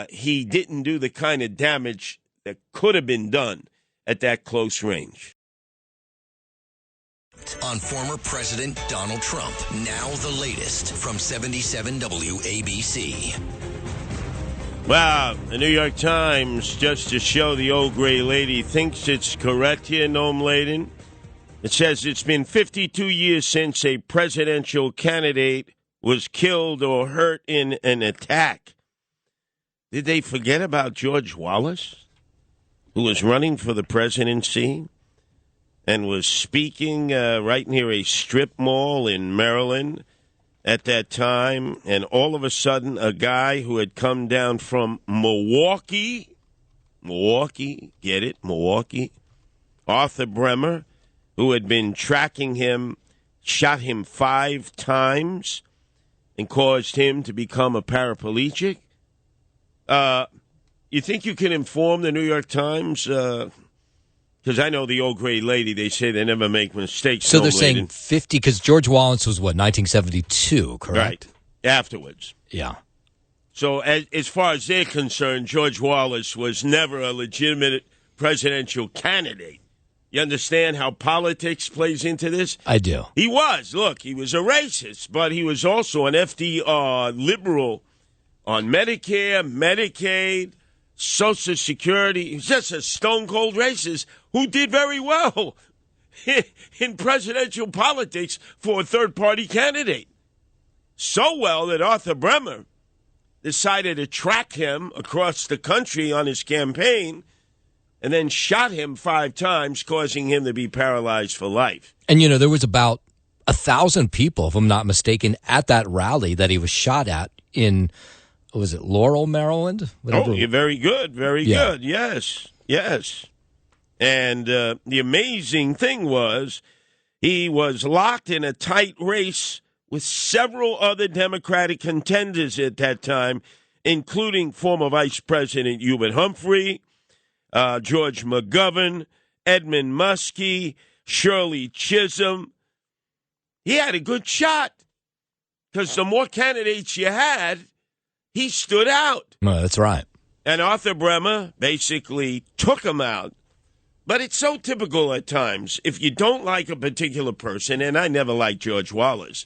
he didn't do the kind of damage that could have been done at that close range. On former President Donald Trump, now the latest from 77 WABC. Wow, the New York Times, just to show the old gray lady, thinks it's correct here, Noam Laden. It says it's been 52 years since a presidential candidate was killed or hurt in an attack. Did they forget about George Wallace, who was running for the presidency and was speaking right near a strip mall in Maryland at that time? And all of a sudden, a guy who had come down from Milwaukee, get it, Milwaukee, Arthur Bremer, who had been tracking him, shot him 5 times and caused him to become a paraplegic. You think you can inform the New York Times? Because I know the old gray lady, they say they never make mistakes. So they're saying 50, because George Wallace was, 1972, correct? Right, afterwards. Yeah. So as far as they're concerned, George Wallace was never a legitimate presidential candidate. You understand how politics plays into this? I do. He was. Look, he was a racist, but he was also an FDR liberal on Medicare, Medicaid, Social Security. He was just a stone-cold racist who did very well in presidential politics for a third-party candidate. So well that Arthur Bremer decided to track him across the country on his campaign and then shot him 5 times, causing him to be paralyzed for life. And, there was about 1,000 people, if I'm not mistaken, at that rally that he was shot at in, was it Laurel, Maryland? Whatever. Oh, you're very good. Very good. Yes. And the amazing thing was he was locked in a tight race with several other Democratic contenders at that time, including former Vice President Hubert Humphrey, George McGovern, Edmund Muskie, Shirley Chisholm. He had a good shot because the more candidates you had, he stood out. No, that's right. And Arthur Bremer basically took him out. But it's so typical at times. If you don't like a particular person, and I never liked George Wallace,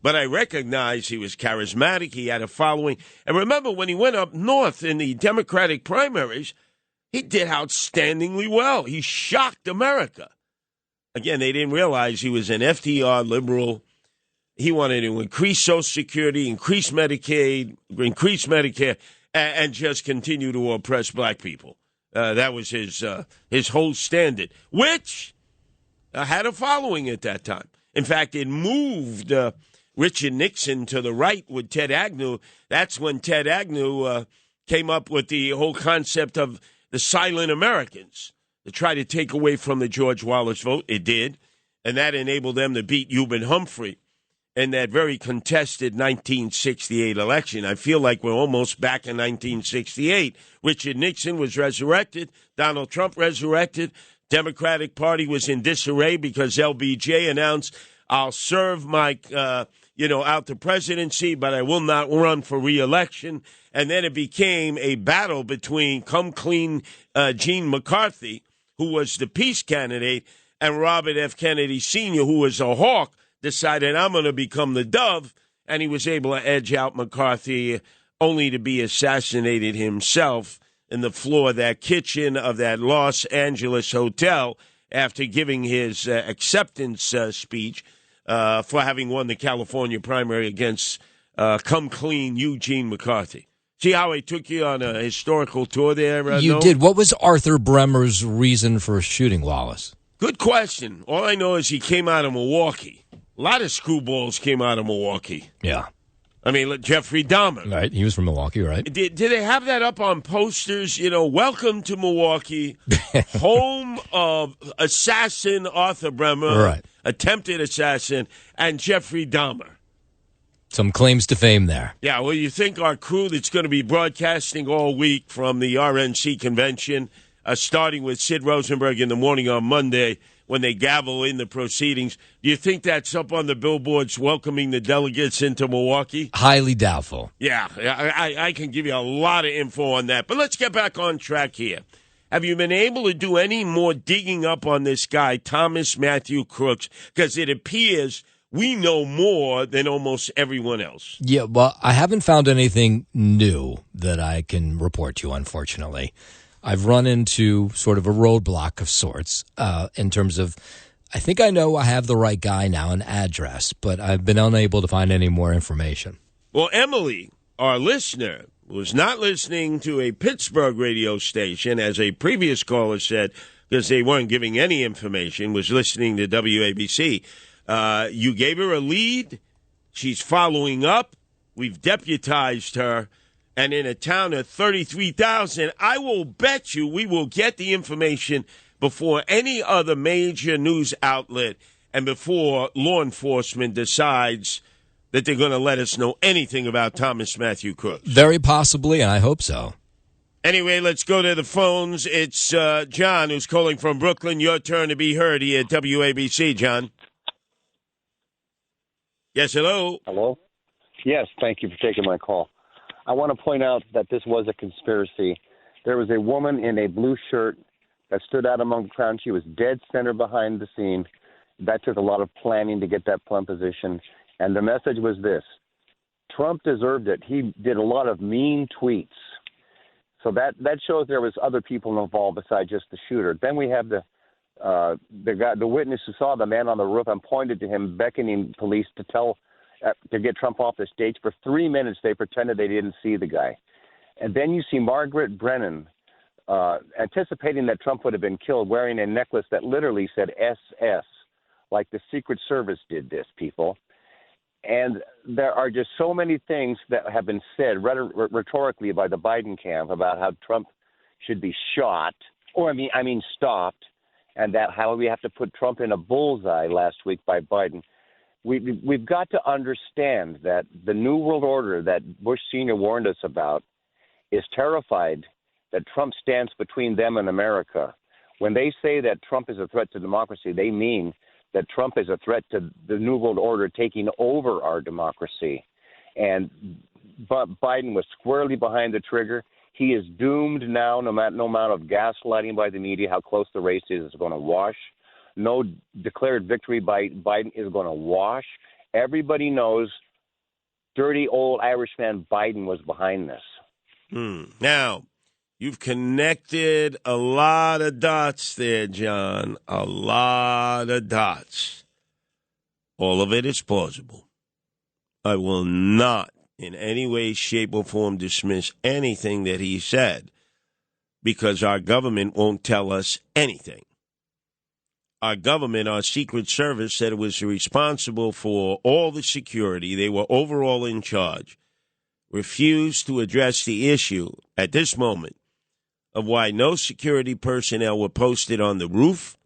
but I recognize he was charismatic, he had a following. And remember, when he went up north in the Democratic primaries, he did outstandingly well. He shocked America. Again, they didn't realize he was an FDR liberal. He wanted to increase Social Security, increase Medicaid, increase Medicare, and just continue to oppress black people. That was his whole standard, which had a following at that time. In fact, it moved Richard Nixon to the right with Ted Agnew. That's when Ted Agnew came up with the whole concept of the silent Americans to try to take away from the George Wallace vote. It did, and that enabled them to beat Hubert Humphrey in that very contested 1968 election. I feel like we're almost back in 1968. Richard Nixon was resurrected. Donald Trump resurrected. Democratic Party was in disarray because LBJ announced, I'll serve my, out the presidency, but I will not run for re-election. And then it became a battle between Come Clean Gene McCarthy, who was the peace candidate, and Robert F. Kennedy Sr., who was a hawk, decided I'm going to become the dove, and he was able to edge out McCarthy only to be assassinated himself in the floor of that kitchen of that Los Angeles hotel after giving his acceptance speech for having won the California primary against Come Clean Eugene McCarthy. See how I took you on a historical tour there? You did. What was Arthur Bremer's reason for shooting Wallace? Good question. All I know is he came out of Milwaukee. A lot of screwballs came out of Milwaukee. Yeah. I mean, Jeffrey Dahmer. Right. He was from Milwaukee, right? Did they have that up on posters? Welcome to Milwaukee, home of assassin Arthur Bremer, right. Attempted assassin, and Jeffrey Dahmer. Some claims to fame there. Yeah, well, you think our crew that's going to be broadcasting all week from the RNC convention, starting with Sid Rosenberg in the morning on Monday, when they gavel in the proceedings. Do you think that's up on the billboards welcoming the delegates into Milwaukee? Highly doubtful. Yeah, I can give you a lot of info on that. But let's get back on track here. Have you been able to do any more digging up on this guy, Thomas Matthew Crooks? Because it appears we know more than almost everyone else. Yeah, well, I haven't found anything new that I can report to you, unfortunately. I've run into sort of a roadblock of sorts in terms of, I think I know I have the right guy now, an address, but I've been unable to find any more information. Well, Emily, our listener, was not listening to a Pittsburgh radio station, as a previous caller said, because they weren't giving any information, was listening to WABC. You gave her a lead. She's following up. We've deputized her. And in a town of 33,000, I will bet you we will get the information before any other major news outlet and before law enforcement decides that they're going to let us know anything about Thomas Matthew Crooks. Very possibly, and I hope so. Anyway, let's go to the phones. It's John who's calling from Brooklyn. Your turn to be heard here at WABC, John. Yes, hello. Hello? Yes, thank you for taking my call. I want to point out that this was a conspiracy. There was a woman in a blue shirt that stood out among the crowd. She was dead center behind the scene. That took a lot of planning to get that plumb position. And the message was this: Trump deserved it. He did a lot of mean tweets. So that shows there was other people involved besides just the shooter. Then we have the witness who saw the man on the roof and pointed to him, beckoning police to get Trump off the stage. For 3 minutes, they pretended they didn't see the guy. And then you see Margaret Brennan anticipating that Trump would have been killed, wearing a necklace that literally said SS, like the Secret Service did this, people. And there are just so many things that have been said rhetorically by the Biden camp about how Trump should be shot, or I mean stopped, and that how we have to put Trump in a bullseye last week by Biden. We've got to understand that the New World Order that Bush Sr. warned us about is terrified that Trump stands between them and America. When they say that Trump is a threat to democracy, they mean that Trump is a threat to the New World Order taking over our democracy. And Biden was squarely behind the trigger. He is doomed now, no amount of gaslighting by the media, how close the race is going to wash. No declared victory by Biden is going to wash. Everybody knows dirty old Irishman Biden was behind this. Now, you've connected a lot of dots there, John. A lot of dots. All of it is plausible. I will not in any way, shape, or form dismiss anything that he said because our government won't tell us anything. Our government, our Secret Service, said it was responsible for all the security. They were overall in charge. Refused to address the issue at this moment of why no security personnel were posted on the roof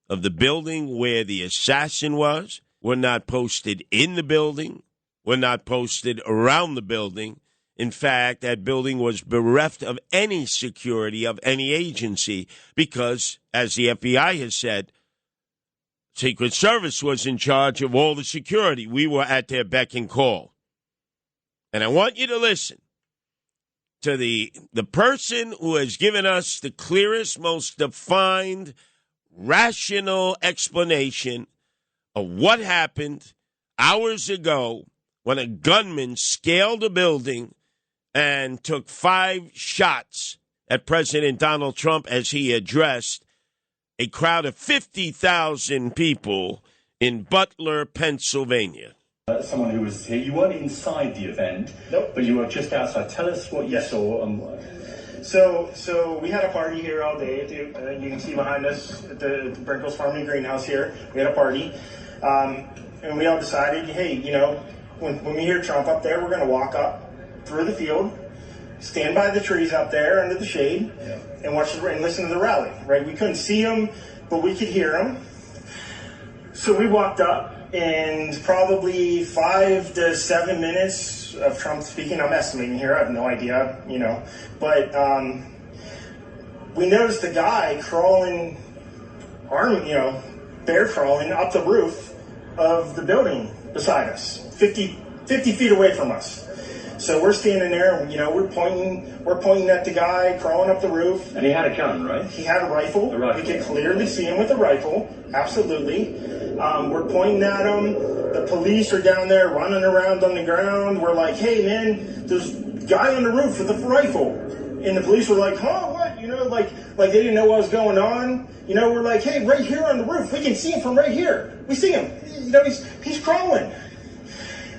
of the building where the assassin was, were not posted in the building, were not posted around the building. In fact, that building was bereft of any security of any agency because, as the FBI has said, Secret Service was in charge of all the security. We were at their beck and call. And I want you to listen to the person who has given us the clearest, most defined, rational explanation of what happened hours ago when a gunman scaled a building and took 5 shots at President Donald Trump as he addressed a crowd of 50,000 people in Butler, Pennsylvania. Someone who was here. You weren't inside the event, Nope. But you were just outside. Tell us what you saw. So we had a party here all day. You can see behind us at the Brinkles Farm and Greenhouse here. We had a party. And we all decided, hey, when we hear Trump up there, we're going to walk up through the field, stand by the trees up there under the shade, and watch and listen to the rally, right? We couldn't see him, but we could hear him. So we walked up, and probably 5 to 7 minutes of Trump speaking. I'm estimating here. I have no idea, But we noticed the guy crawling, bear crawling up the roof of the building beside us, 50 feet away from us. So we're standing there, and we're pointing at the guy crawling up the roof. And he had a gun, right? He had a rifle. We could clearly see him with a rifle. Absolutely. We're pointing at him. The police are down there running around on the ground. We're like, hey man, there's a guy on the roof with a rifle. And the police were like, huh, what? Like they didn't know what was going on. We're like, hey, right here on the roof. We can see him from right here. We see him. He's crawling.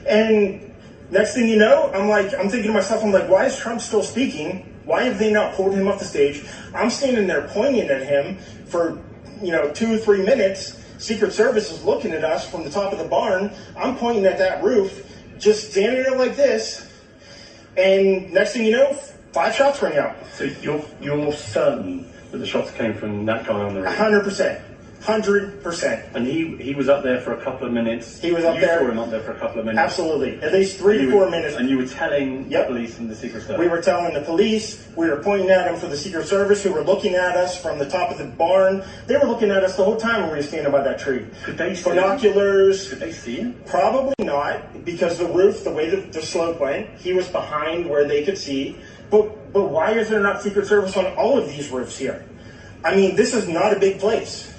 And Next thing you know, I'm thinking to myself, why is Trump still speaking? Why have they not pulled him off the stage? I'm standing there pointing at him for, 2 or 3 minutes. Secret Service is looking at us from the top of the barn. I'm pointing at that roof, just standing there like this. And next thing you know, 5 shots rang out. So you're certain that the shots came from that guy on the roof? 100%. 100%. And he was up there for a couple of minutes? He was up there. You saw him up there for a couple of minutes? Absolutely. At least 3 to 4 minutes. And you were telling the police and the Secret Service? We were telling the police. We were pointing at them for the Secret Service, who were looking at us from the top of the barn. They were looking at us the whole time when we were standing by that tree. Could they see binoculars? Could they see him? Probably not, because the roof, the way the slope went, he was behind where they could see. But why is there not Secret Service on all of these roofs here? I mean, this is not a big place.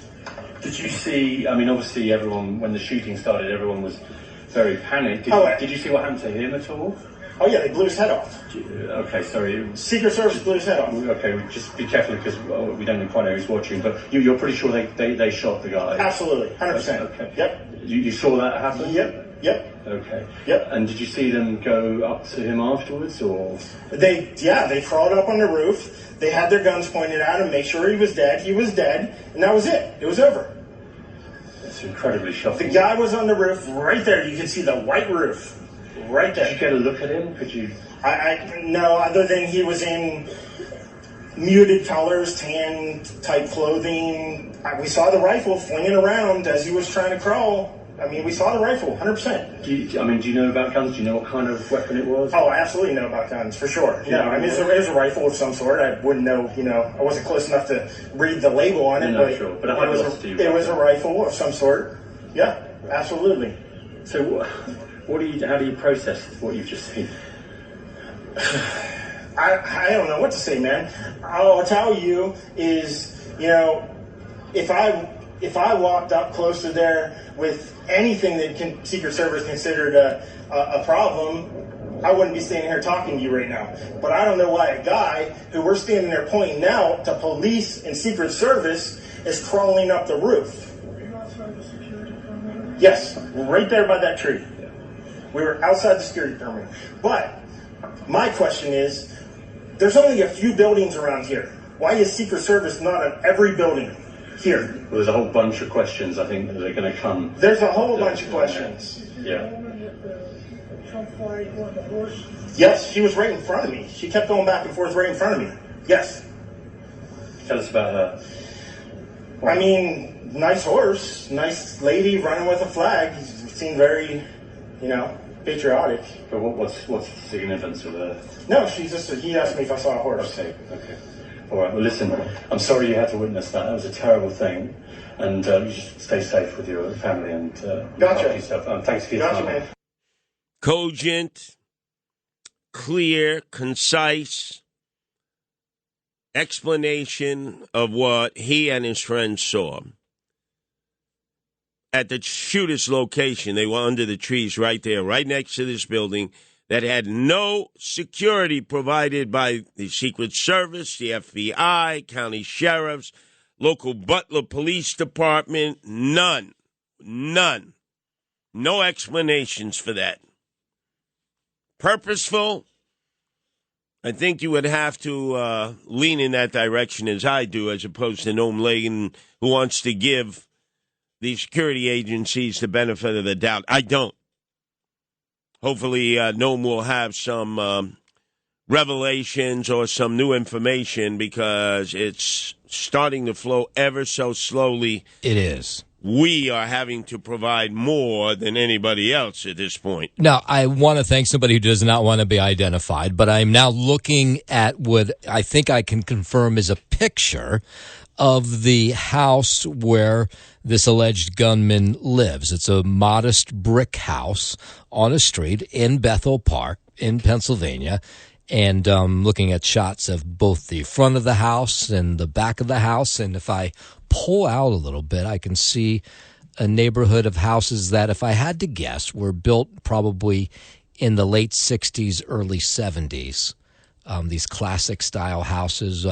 Did you see, obviously everyone, when the shooting started, everyone was very panicked. Did you see what happened to him at all? Oh, yeah, they blew his head off. Okay, sorry. Secret Service blew his head off. Okay, just be careful because we don't quite know who's watching, but you're pretty sure they shot the guy? Absolutely, 100%. Okay. Yep. You saw that happen? Yep. Okay. Yep. And did you see them go up to him afterwards, or? They crawled up on the roof. They had their guns pointed at him, make sure he was dead. He was dead, and that was it. It was over. It's incredibly shocking. The guy was on the roof right there. You can see the white roof right there. Did you get a look at him? Could you? No, other than he was in muted colors, tan type clothing. We saw the rifle flinging around as he was trying to crawl. We saw the rifle, 100%. Do you know about guns? Do you know what kind of weapon it was? Oh, I absolutely know about guns, for sure. It was a rifle of some sort. I wouldn't know, I wasn't close enough to read the label on it, but it was a rifle of some sort. Yeah, absolutely. So how do you process what you've just seen? I don't know what to say, man. All I'll tell you is, if I walked up close to there with anything that Secret Service considered a problem, I wouldn't be standing here talking to you right now. But I don't know why a guy who we're standing there pointing out to police and Secret Service is crawling up the roof. Were you outside the security perimeter? Yes, right there by that tree. We were outside the security perimeter. But my question is, there's only a few buildings around here. Why is Secret Service not at every building here? Well, there's a whole bunch of questions, I think, that are going to come. There's a whole bunch of questions. Yeah. The Trump flag on the horse? Yes, she was right in front of me. She kept going back and forth right in front of me. Yes. Tell us about her. Nice horse, nice lady running with a flag. Seemed very, patriotic. But what's the significance of her? No, he asked me if I saw a horse. Okay. All right, well, listen, I'm sorry you had to witness that. That was a terrible thing. And you should stay safe with your family and look after yourself. Thanks for your time. Man. Cogent, clear, concise explanation of what he and his friends saw. At the shooter's location, they were under the trees right there, right next to this building that had no security provided by the Secret Service, the FBI, county sheriffs, local Butler Police Department. None. No explanations for that. Purposeful? I think you would have to lean in that direction as I do, as opposed to Noam Laden, who wants to give the security agencies the benefit of the doubt. I don't. Hopefully, Noam will have some revelations or some new information, because it's starting to flow ever so slowly. It is. We are having to provide more than anybody else at this point. Now, I want to thank somebody who does not want to be identified, but I'm now looking at what I think I can confirm is a picture of the house where this alleged gunman lives. It's a modest brick house on a street in Bethel Park in Pennsylvania. And looking at shots of both the front of the house and the back of the house. And if I pull out a little bit, I can see a neighborhood of houses that, if I had to guess, were built probably in the late 60s, early 70s. These classic style houses.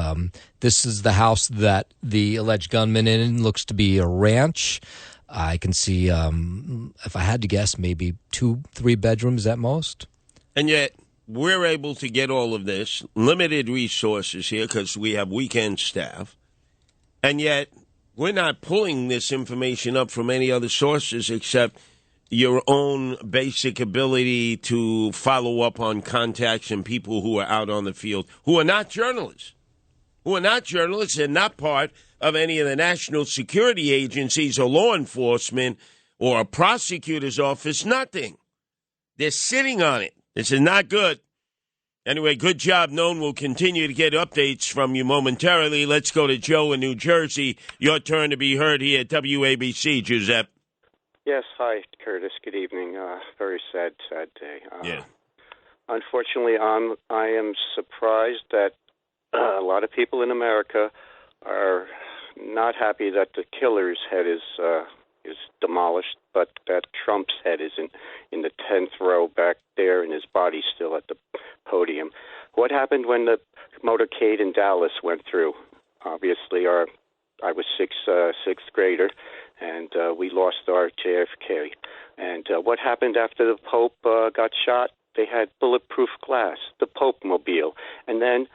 This is the house that the alleged gunman in. Looks to be a ranch. I can see, if I had to guess, maybe 2-3 bedrooms at most. And yet we're able to get all of this, limited resources here because we have weekend staff, and yet we're not pulling this information up from any other sources except your own basic ability to follow up on contacts and people who are out on the field who are not journalists. They're not part of any of the national security agencies or law enforcement or a prosecutor's office, nothing. They're sitting on it. This is not good. Anyway, good job, Noam. We'll continue to get updates from you momentarily. Let's go to Joe in New Jersey. Your turn to be heard here at WABC, Giuseppe. Yes, hi, Curtis. Good evening. Very sad day. Yeah. Unfortunately, I am surprised that a lot of people in America are not happy that the killer's head is demolished, but that Trump's head is in the 10th row back there, and his body's still at the podium. What happened when the motorcade in Dallas went through? Obviously, I was sixth grader, and we lost our JFK. And what happened after the Pope got shot? They had bulletproof glass, the Pope mobile, and then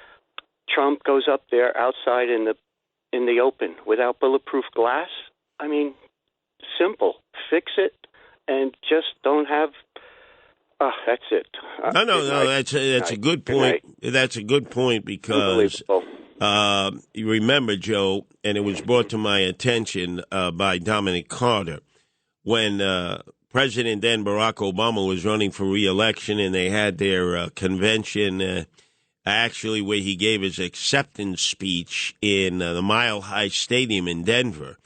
Trump goes up there outside in the open without bulletproof glass. I mean, simple. Fix it, and just don't have. That's it. No. That's a good point. That's a good point because you remember, Joe, and it was brought to my attention by Dominic Carter when President then Barack Obama was running for re-election, and they had their convention. Actually, where he gave his acceptance speech in the Mile High Stadium in Denver.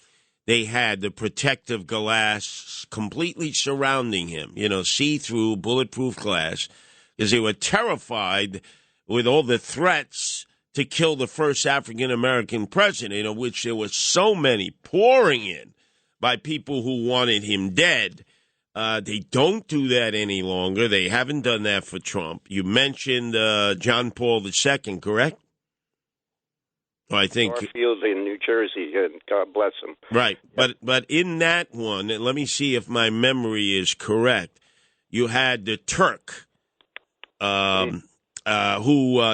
They had the protective glass completely surrounding him, see-through bulletproof glass, because they were terrified with all the threats to kill the first African-American president, of which there were so many pouring in by people who wanted him dead. They don't do that any longer. They haven't done that for Trump. You mentioned John Paul II, correct? I think Garfield in New Jersey, God bless him. Right, but in that one, let me see if my memory is correct. You had the Turk, who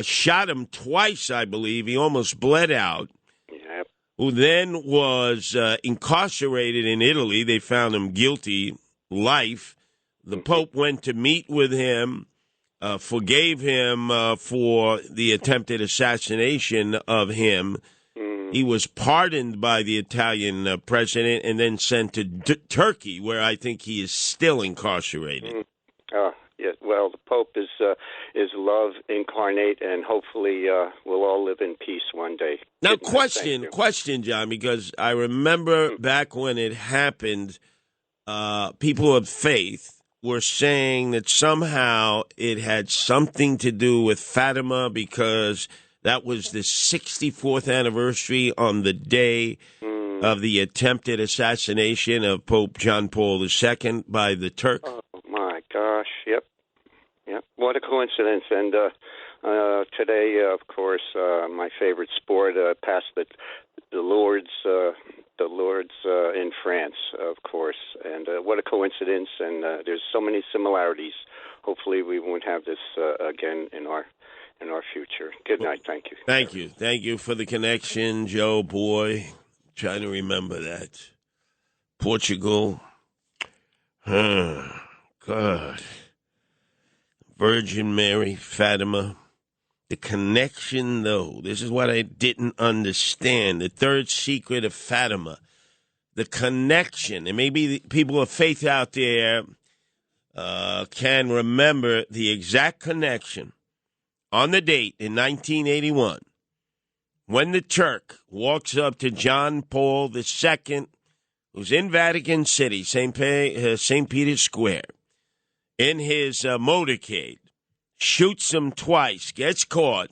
shot him twice, I believe. He almost bled out. Yep. Who then was incarcerated in Italy. They found him guilty, life. The Pope went to meet with him. Forgave him for the attempted assassination of him. He was pardoned by the Italian president and then sent to Turkey, where I think he is still incarcerated. Yes. Well, the Pope is love incarnate, and hopefully we'll all live in peace one day. Now, question, John, because I remember back when it happened, people of faith were saying that somehow it had something to do with Fatima because that was the 64th anniversary on the day of the attempted assassination of Pope John Paul II by the Turk. Oh, my gosh. Yep. What a coincidence. And today, of course, my favorite sport passed the Lourdes in France, of course, and what a coincidence! And there's so many similarities. Hopefully, we won't have this again in our future. Good night. Thank you. Thank you for the connection, Joe. Boy, trying to remember that Portugal. God, Virgin Mary, Fatima. The connection, though, this is what I didn't understand. The third secret of Fatima, the connection. And maybe people of faith out there can remember the exact connection on the date in 1981 when the Turk walks up to John Paul II, who's in Vatican City, St. Peter's Square, in his motorcade. Shoots him twice, gets caught,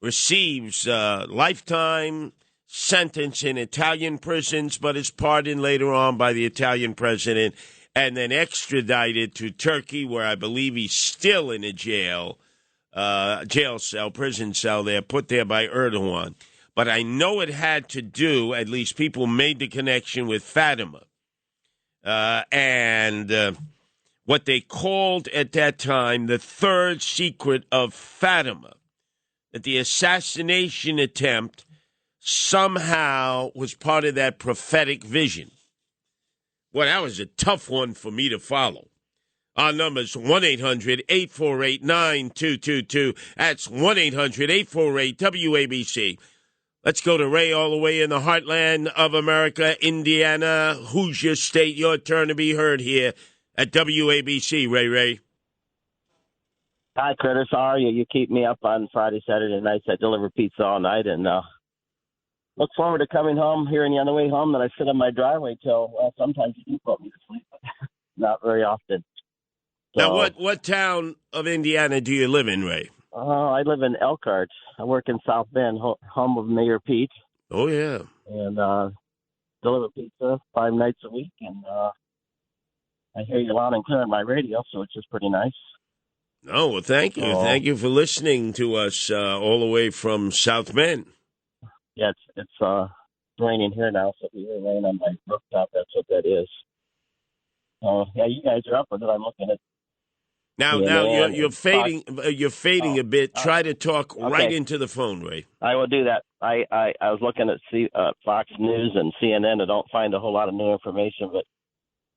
receives a lifetime sentence in Italian prisons, but is pardoned later on by the Italian president and then extradited to Turkey, where I believe he's still in a jail cell, prison cell there, put there by Erdogan. But I know it had to do, at least people made the connection with Fatima. And what they called at that time the third secret of Fatima, that the assassination attempt somehow was part of that prophetic vision. Well, that was a tough one for me to follow. Our number's 1-800-848-9222. That's 1-800-848-WABC. Let's go to Ray all the way in the heartland of America, Indiana. Hoosier State, your turn to be heard here at WABC. Ray. Hi, Curtis. How are you? You keep me up on Friday, Saturday nights. I deliver pizza all night, and look forward to coming home, hearing you on the way home. Then I sit on my driveway till, sometimes you do put me to sleep, but not very often. Now, what town of Indiana do you live in, Ray? I live in Elkhart. I work in South Bend, home of Mayor Pete. Oh, yeah. And deliver pizza 5 nights a week. And I hear you loud and clear on my radio, so it's just pretty nice. Oh, well, thank you. Thank you for listening to us all the way from South Bend. Yeah, it's raining here now, so if you hear rain on my rooftop, that's what that is. Yeah, you guys are up with it. I'm looking at. Now you're fading. You're fading a bit. Try to talk right into the phone, Ray. I will do that. I was looking at Fox News and CNN. I don't find a whole lot of new information, but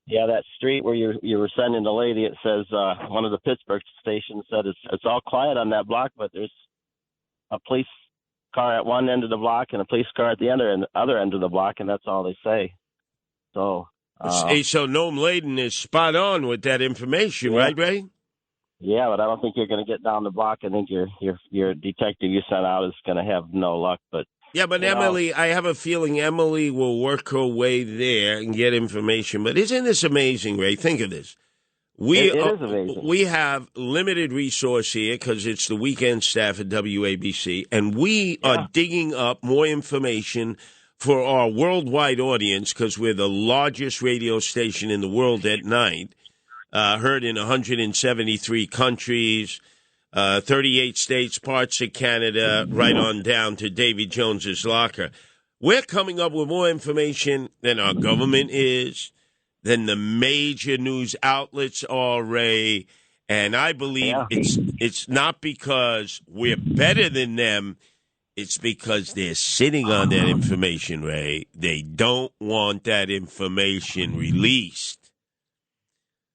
yeah, that street where you were sending the lady, it says one of the Pittsburgh stations said it's all quiet on that block, but there's a police car at one end of the block and a police car at the other end of the block, and that's all they say. So. So Noam Laden is spot on with that information, right, Ray? Yeah, but I don't think you're going to get down the block. I think your detective you sent out is going to have no luck. But yeah, but Emily, I have a feeling Emily will work her way there and get information. But isn't this amazing, Ray? Think of this. It is amazing. We have limited resource here because it's the weekend staff at WABC, and we are digging up more information for our worldwide audience because we're the largest radio station in the world at night. Heard in 173 countries, 38 states, parts of Canada, right on down to Davy Jones's locker. We're coming up with more information than our government is, than the major news outlets are, Ray. And I believe it's not because we're better than them. It's because they're sitting on that information, Ray. They don't want that information released.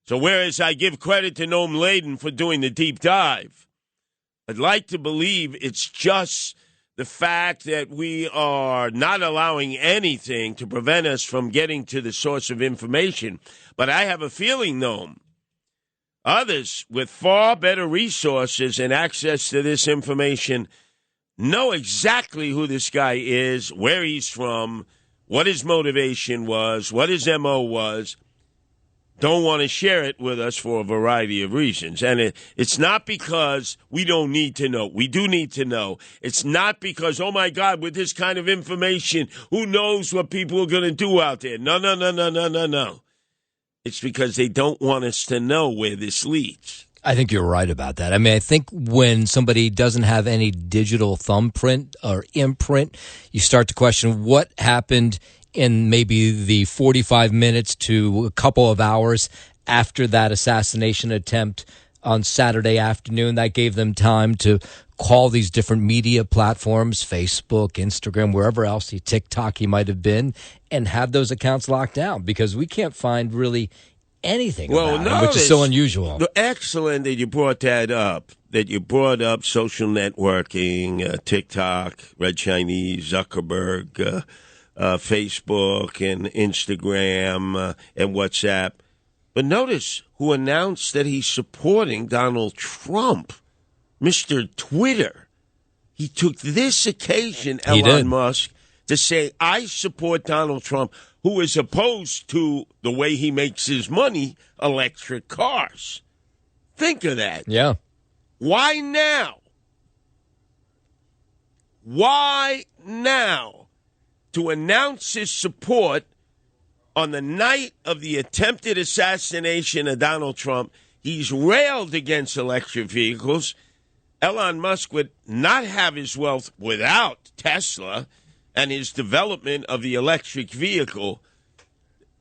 So whereas I give credit to Noam Laden for doing the deep dive, I'd like to believe it's just the fact that we are not allowing anything to prevent us from getting to the source of information. But I have a feeling, Noam, others with far better resources and access to this information know exactly who this guy is, where he's from, what his motivation was, what his MO was. Don't want to share it with us for a variety of reasons. And it's not because we don't need to know. We do need to know. It's not because, oh, my God, with this kind of information, who knows what people are going to do out there. No. It's because they don't want us to know where this leads. I think you're right about that. I mean, I think when somebody doesn't have any digital thumbprint or imprint, you start to question what happened in maybe the 45 minutes to a couple of hours after that assassination attempt on Saturday afternoon. That gave them time to call these different media platforms, Facebook, Instagram, wherever else, TikTok he might have been, and have those accounts locked down because we can't find really anything about him, which is so unusual. Excellent that you brought that up, social networking, TikTok, Red Chinese, Zuckerberg, Facebook and Instagram and WhatsApp. But notice who announced that he's supporting Donald Trump, Mr. Twitter. He took this occasion, Elon Musk, to say, I support Donald Trump, who is opposed to the way he makes his money, electric cars. Think of that. Yeah. Why now? Why now? To announce his support on the night of the attempted assassination of Donald Trump. He's railed against electric vehicles. Elon Musk would not have his wealth without Tesla and his development of the electric vehicle.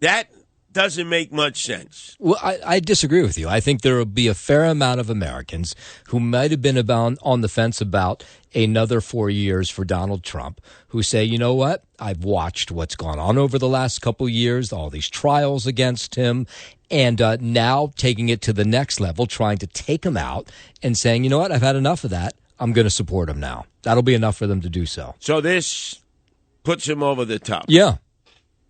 That doesn't make much sense. Well, I disagree with you. I think there will be a fair amount of Americans who might have been on the fence about another 4 years for Donald Trump who say, you know what? I've watched what's gone on over the last couple of years, all these trials against him, and now taking it to the next level, trying to take him out and saying, you know what? I've had enough of that. I'm going to support him now. That'll be enough for them to do so. So this puts him over the top. Yeah.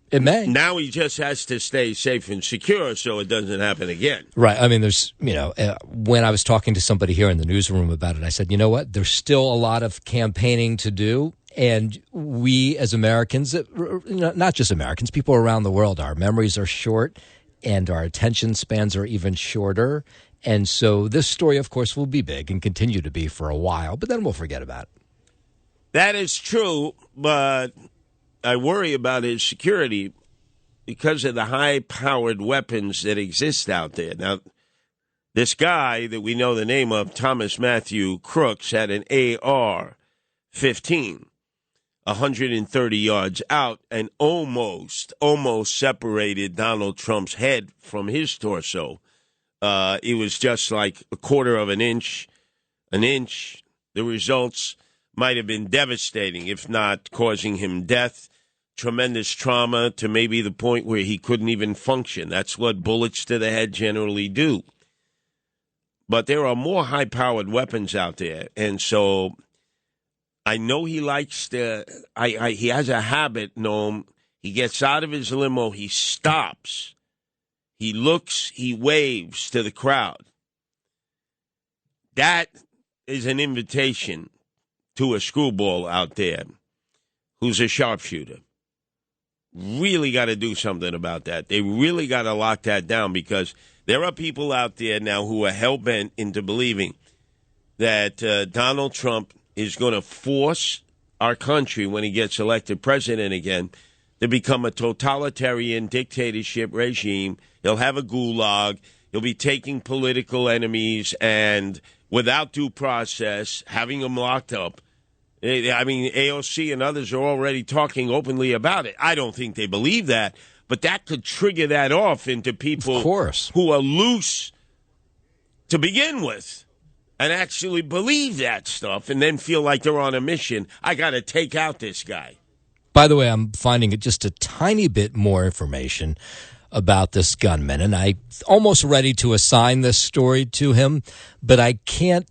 It may. Now he just has to stay safe and secure so it doesn't happen again. Right. I mean, there's, when I was talking to somebody here in the newsroom about it, I said, you know what? There's still a lot of campaigning to do. And we as Americans, not just Americans, people around the world, our memories are short and our attention spans are even shorter. And so this story, of course, will be big and continue to be for a while, but then we'll forget about it. That is true, but I worry about his security because of the high-powered weapons that exist out there. Now, this guy that we know the name of, Thomas Matthew Crooks, had an AR-15, 130 yards out, and almost separated Donald Trump's head from his torso. It was just like a quarter of an inch. The results might have been devastating, if not causing him death. Tremendous trauma to maybe the point where he couldn't even function. That's what bullets to the head generally do. But there are more high-powered weapons out there, and so I know he likes to. He has a habit, Noam. He gets out of his limo, he stops, he looks, he waves to the crowd. That is an invitation to a screwball out there who's a sharpshooter. Really got to do something about that. They really got to lock that down because there are people out there now who are hell-bent into believing that Donald Trump is going to force our country, when he gets elected president again, to become a totalitarian dictatorship regime. He'll have a gulag. He'll be taking political enemies and, without due process, having them locked up. I mean, AOC and others are already talking openly about it. I don't think they believe that, but that could trigger that off into people who are loose to begin with and actually believe that stuff and then feel like they're on a mission. I got to take out this guy. By the way, I'm finding just a tiny bit more information about this gunman, and I'm almost ready to assign this story to him, but I can't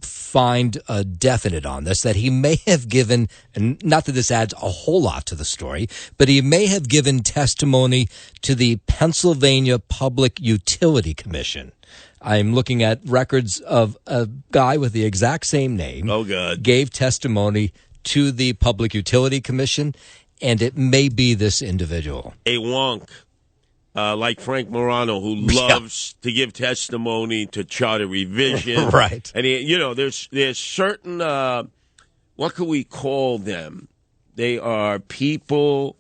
find a definite on this, that he may have given, and not that this adds a whole lot to the story, but he may have given testimony to the Pennsylvania Public Utility Commission. I'm looking at records of a guy with the exact same name. Oh, God. Gave testimony to the Public Utility Commission, and it may be this individual. A wonk. Like Frank Morano, who loves to give testimony to charter revision. Right. And, there's certain, what could we call them? They are people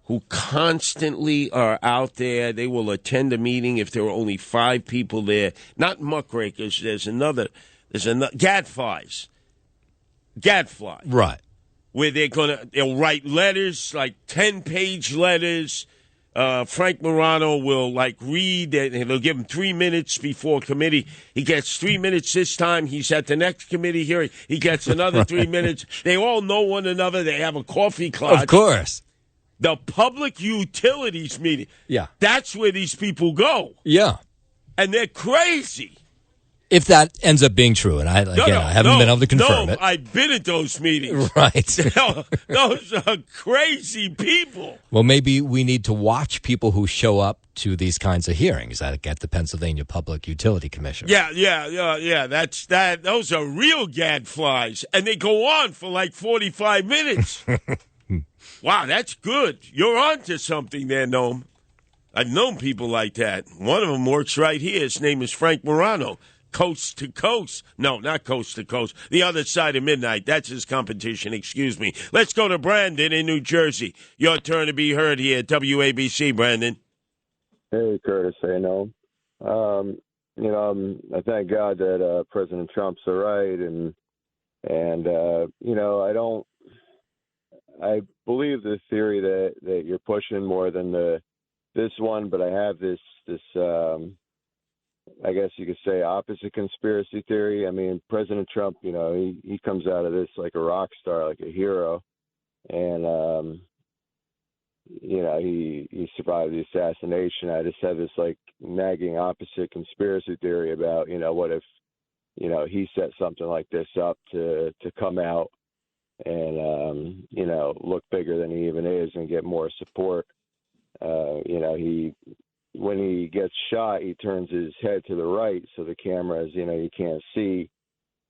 who constantly are out there. They will attend a meeting if there are only 5 people there. Not muckrakers. There's another gadflies. Right. Where they'll write letters, like 10-page letters. Frank Morano will read and they'll give him 3 minutes before committee. He gets 3 minutes this time. He's at the next committee hearing. He gets another 3 minutes. They all know one another. They have a coffee clutch. Of course. The public utilities meeting. Yeah. That's where these people go. Yeah. And they're crazy. If that ends up being true, and I haven't been able to confirm it. I've been at those meetings. Right. Those are crazy people. Well, maybe we need to watch people who show up to these kinds of hearings at the Pennsylvania Public Utility Commission. Yeah. That's that. Those are real gadflies, and they go on for 45 minutes. Wow, that's good. You're on to something there, Noam. I've known people like that. One of them works right here. His name is Frank Morano. Coast to coast. No, not coast to coast. The other side of midnight. That's his competition. Excuse me. Let's go to Brandon in New Jersey. Your turn to be heard here at WABC, Brandon. Hey, Curtis. Hey, Noam. I thank God that President Trump's all right, and I believe the theory that you're pushing more than the this one, but I have this I guess you could say opposite conspiracy theory. I mean, President Trump, he comes out of this like a rock star, like a hero, and he survived the assassination. I just have this like nagging opposite conspiracy theory about what if he set something like this up to come out and look bigger than he even is and get more support. When he gets shot, he turns his head to the right so the cameras, you can't see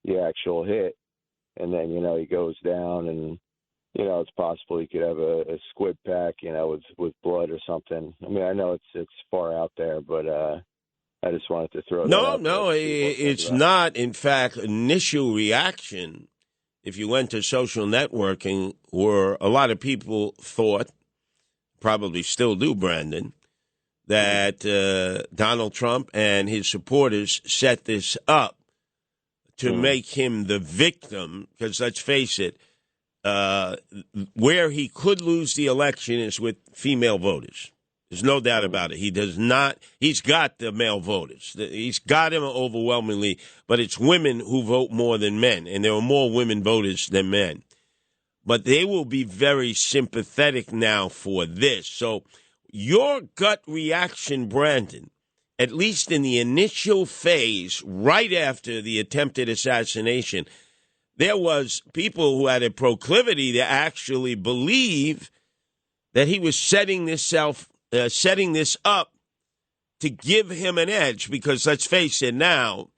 the actual hit. And then, he goes down and, it's possible he could have a squib pack, with blood or something. I mean, I know it's far out there, but I just wanted to throw that out No, there. it's not. In fact, initial reaction, if you went to social networking, were a lot of people thought, probably still do, Brandon, that Donald Trump and his supporters set this up to make him the victim, because let's face it, where he could lose the election is with female voters. There's no doubt about it. He does not. He's got the male voters. He's got them overwhelmingly, but it's women who vote more than men, and there are more women voters than men. But they will be very sympathetic now for this. So your gut reaction, Brandon, at least in the initial phase, right after the attempted assassination, there was people who had a proclivity to actually believe that he was setting this up to give him an edge. Because let's face it now,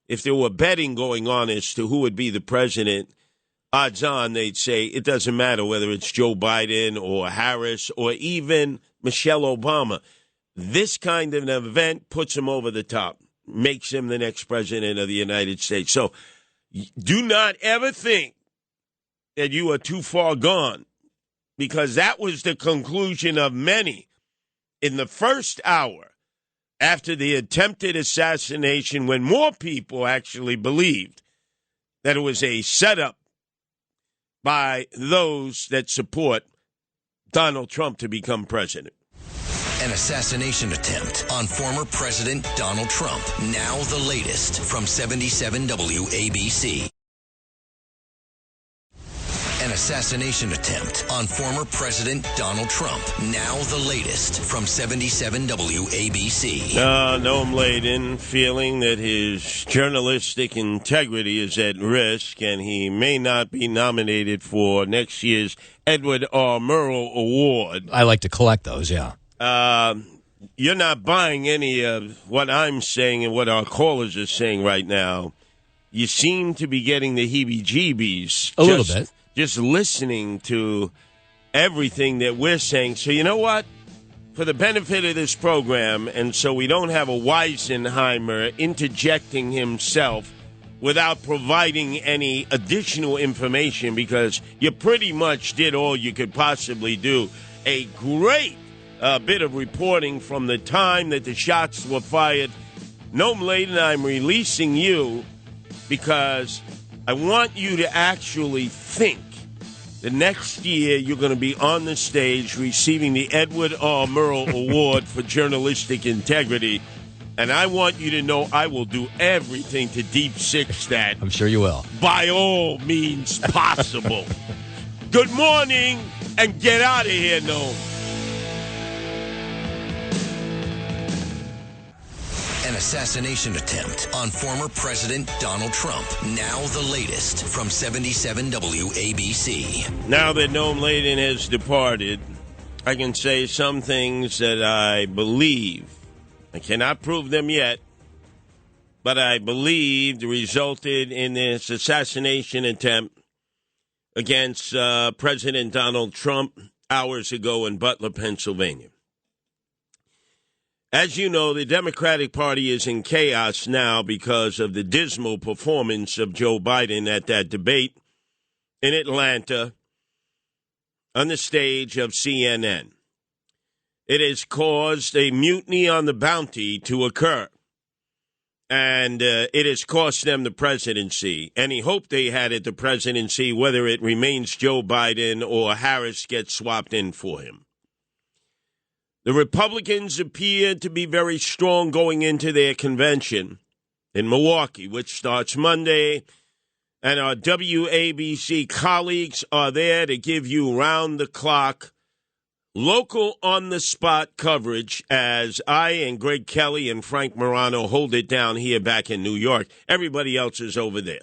if there were betting going on as to who would be the president, odds on they'd say it doesn't matter whether it's Joe Biden or Harris or even Michelle Obama. This kind of an event puts him over the top, makes him the next president of the United States. So do not ever think that you are too far gone, because that was the conclusion of many in the first hour after the attempted assassination, when more people actually believed that it was a setup by those that support Donald Trump to become president. An assassination attempt on former President Donald Trump. Now the latest from 77 WABC. An assassination attempt on former President Donald Trump. Now the latest from 77 WABC. Noam Laden feeling that his journalistic integrity is at risk and he may not be nominated for next year's Edward R. Murrow Award. I like to collect those, yeah. You're not buying any of what I'm saying and what our callers are saying right now. You seem to be getting the heebie-jeebies. A little bit. Just listening to everything that we're saying. So you know what? For the benefit of this program, and so we don't have a Weisenheimer interjecting himself without providing any additional information, because you pretty much did all you could possibly do. A great bit of reporting from the time that the shots were fired. Noam Laden, I'm releasing you because I want you to actually think the next year you're going to be on the stage receiving the Edward R. Murrow Award for journalistic integrity. And I want you to know I will do everything to deep six that. I'm sure you will. By all means possible. Good morning, and get out of here, Noam. An assassination attempt on former President Donald Trump. Now the latest from 77 WABC. Now that Noam Laden has departed, I can say some things that I believe. I cannot prove them yet, but I believe resulted in this assassination attempt against President Donald Trump hours ago in Butler, Pennsylvania. As you know, the Democratic Party is in chaos now because of the dismal performance of Joe Biden at that debate in Atlanta on the stage of CNN. It has caused a mutiny on the bounty to occur, and it has cost them the presidency. Any hope they had at the presidency, whether it remains Joe Biden or Harris gets swapped in for him. The Republicans appear to be very strong going into their convention in Milwaukee, which starts Monday. And our WABC colleagues are there to give you round-the-clock, local on-the-spot coverage as I and Greg Kelly and Frank Morano hold it down here back in New York. Everybody else is over there.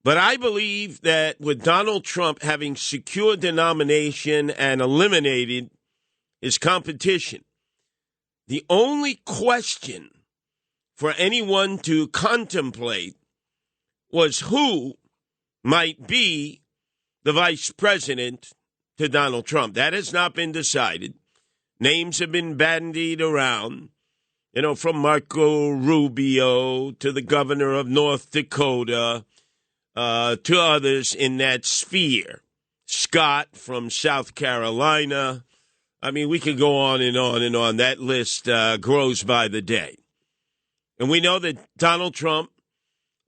But I believe that with Donald Trump having secured the nomination and eliminated his competition, the only question for anyone to contemplate was who might be the vice president to Donald Trump. That has not been decided. Names have been bandied around, from Marco Rubio to the governor of North Dakota, to others in that sphere. Scott from South Carolina. I mean, we could go on and on and on. That list grows by the day. And we know that Donald Trump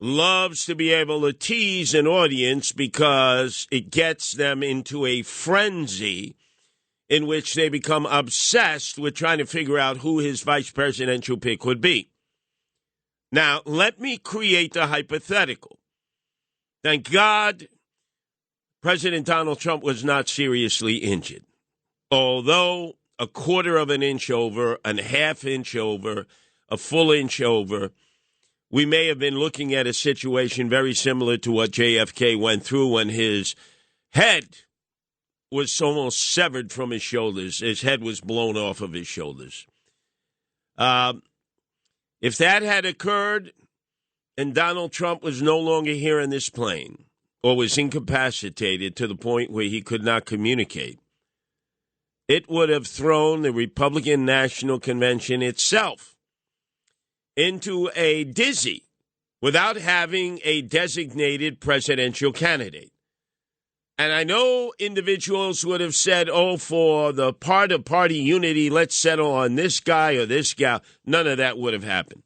loves to be able to tease an audience because it gets them into a frenzy in which they become obsessed with trying to figure out who his vice presidential pick would be. Now, let me create a hypothetical. Thank God President Donald Trump was not seriously injured. Although a quarter of an inch over, a half inch over, a full inch over, we may have been looking at a situation very similar to what JFK went through when his head was almost severed from his shoulders. His head was blown off of his shoulders. If that had occurred and Donald Trump was no longer here in this plane or was incapacitated to the point where he could not communicate, it would have thrown the Republican National Convention itself into a dizzy without having a designated presidential candidate. And I know individuals would have said, for the part of party unity, let's settle on this guy or this gal. None of that would have happened.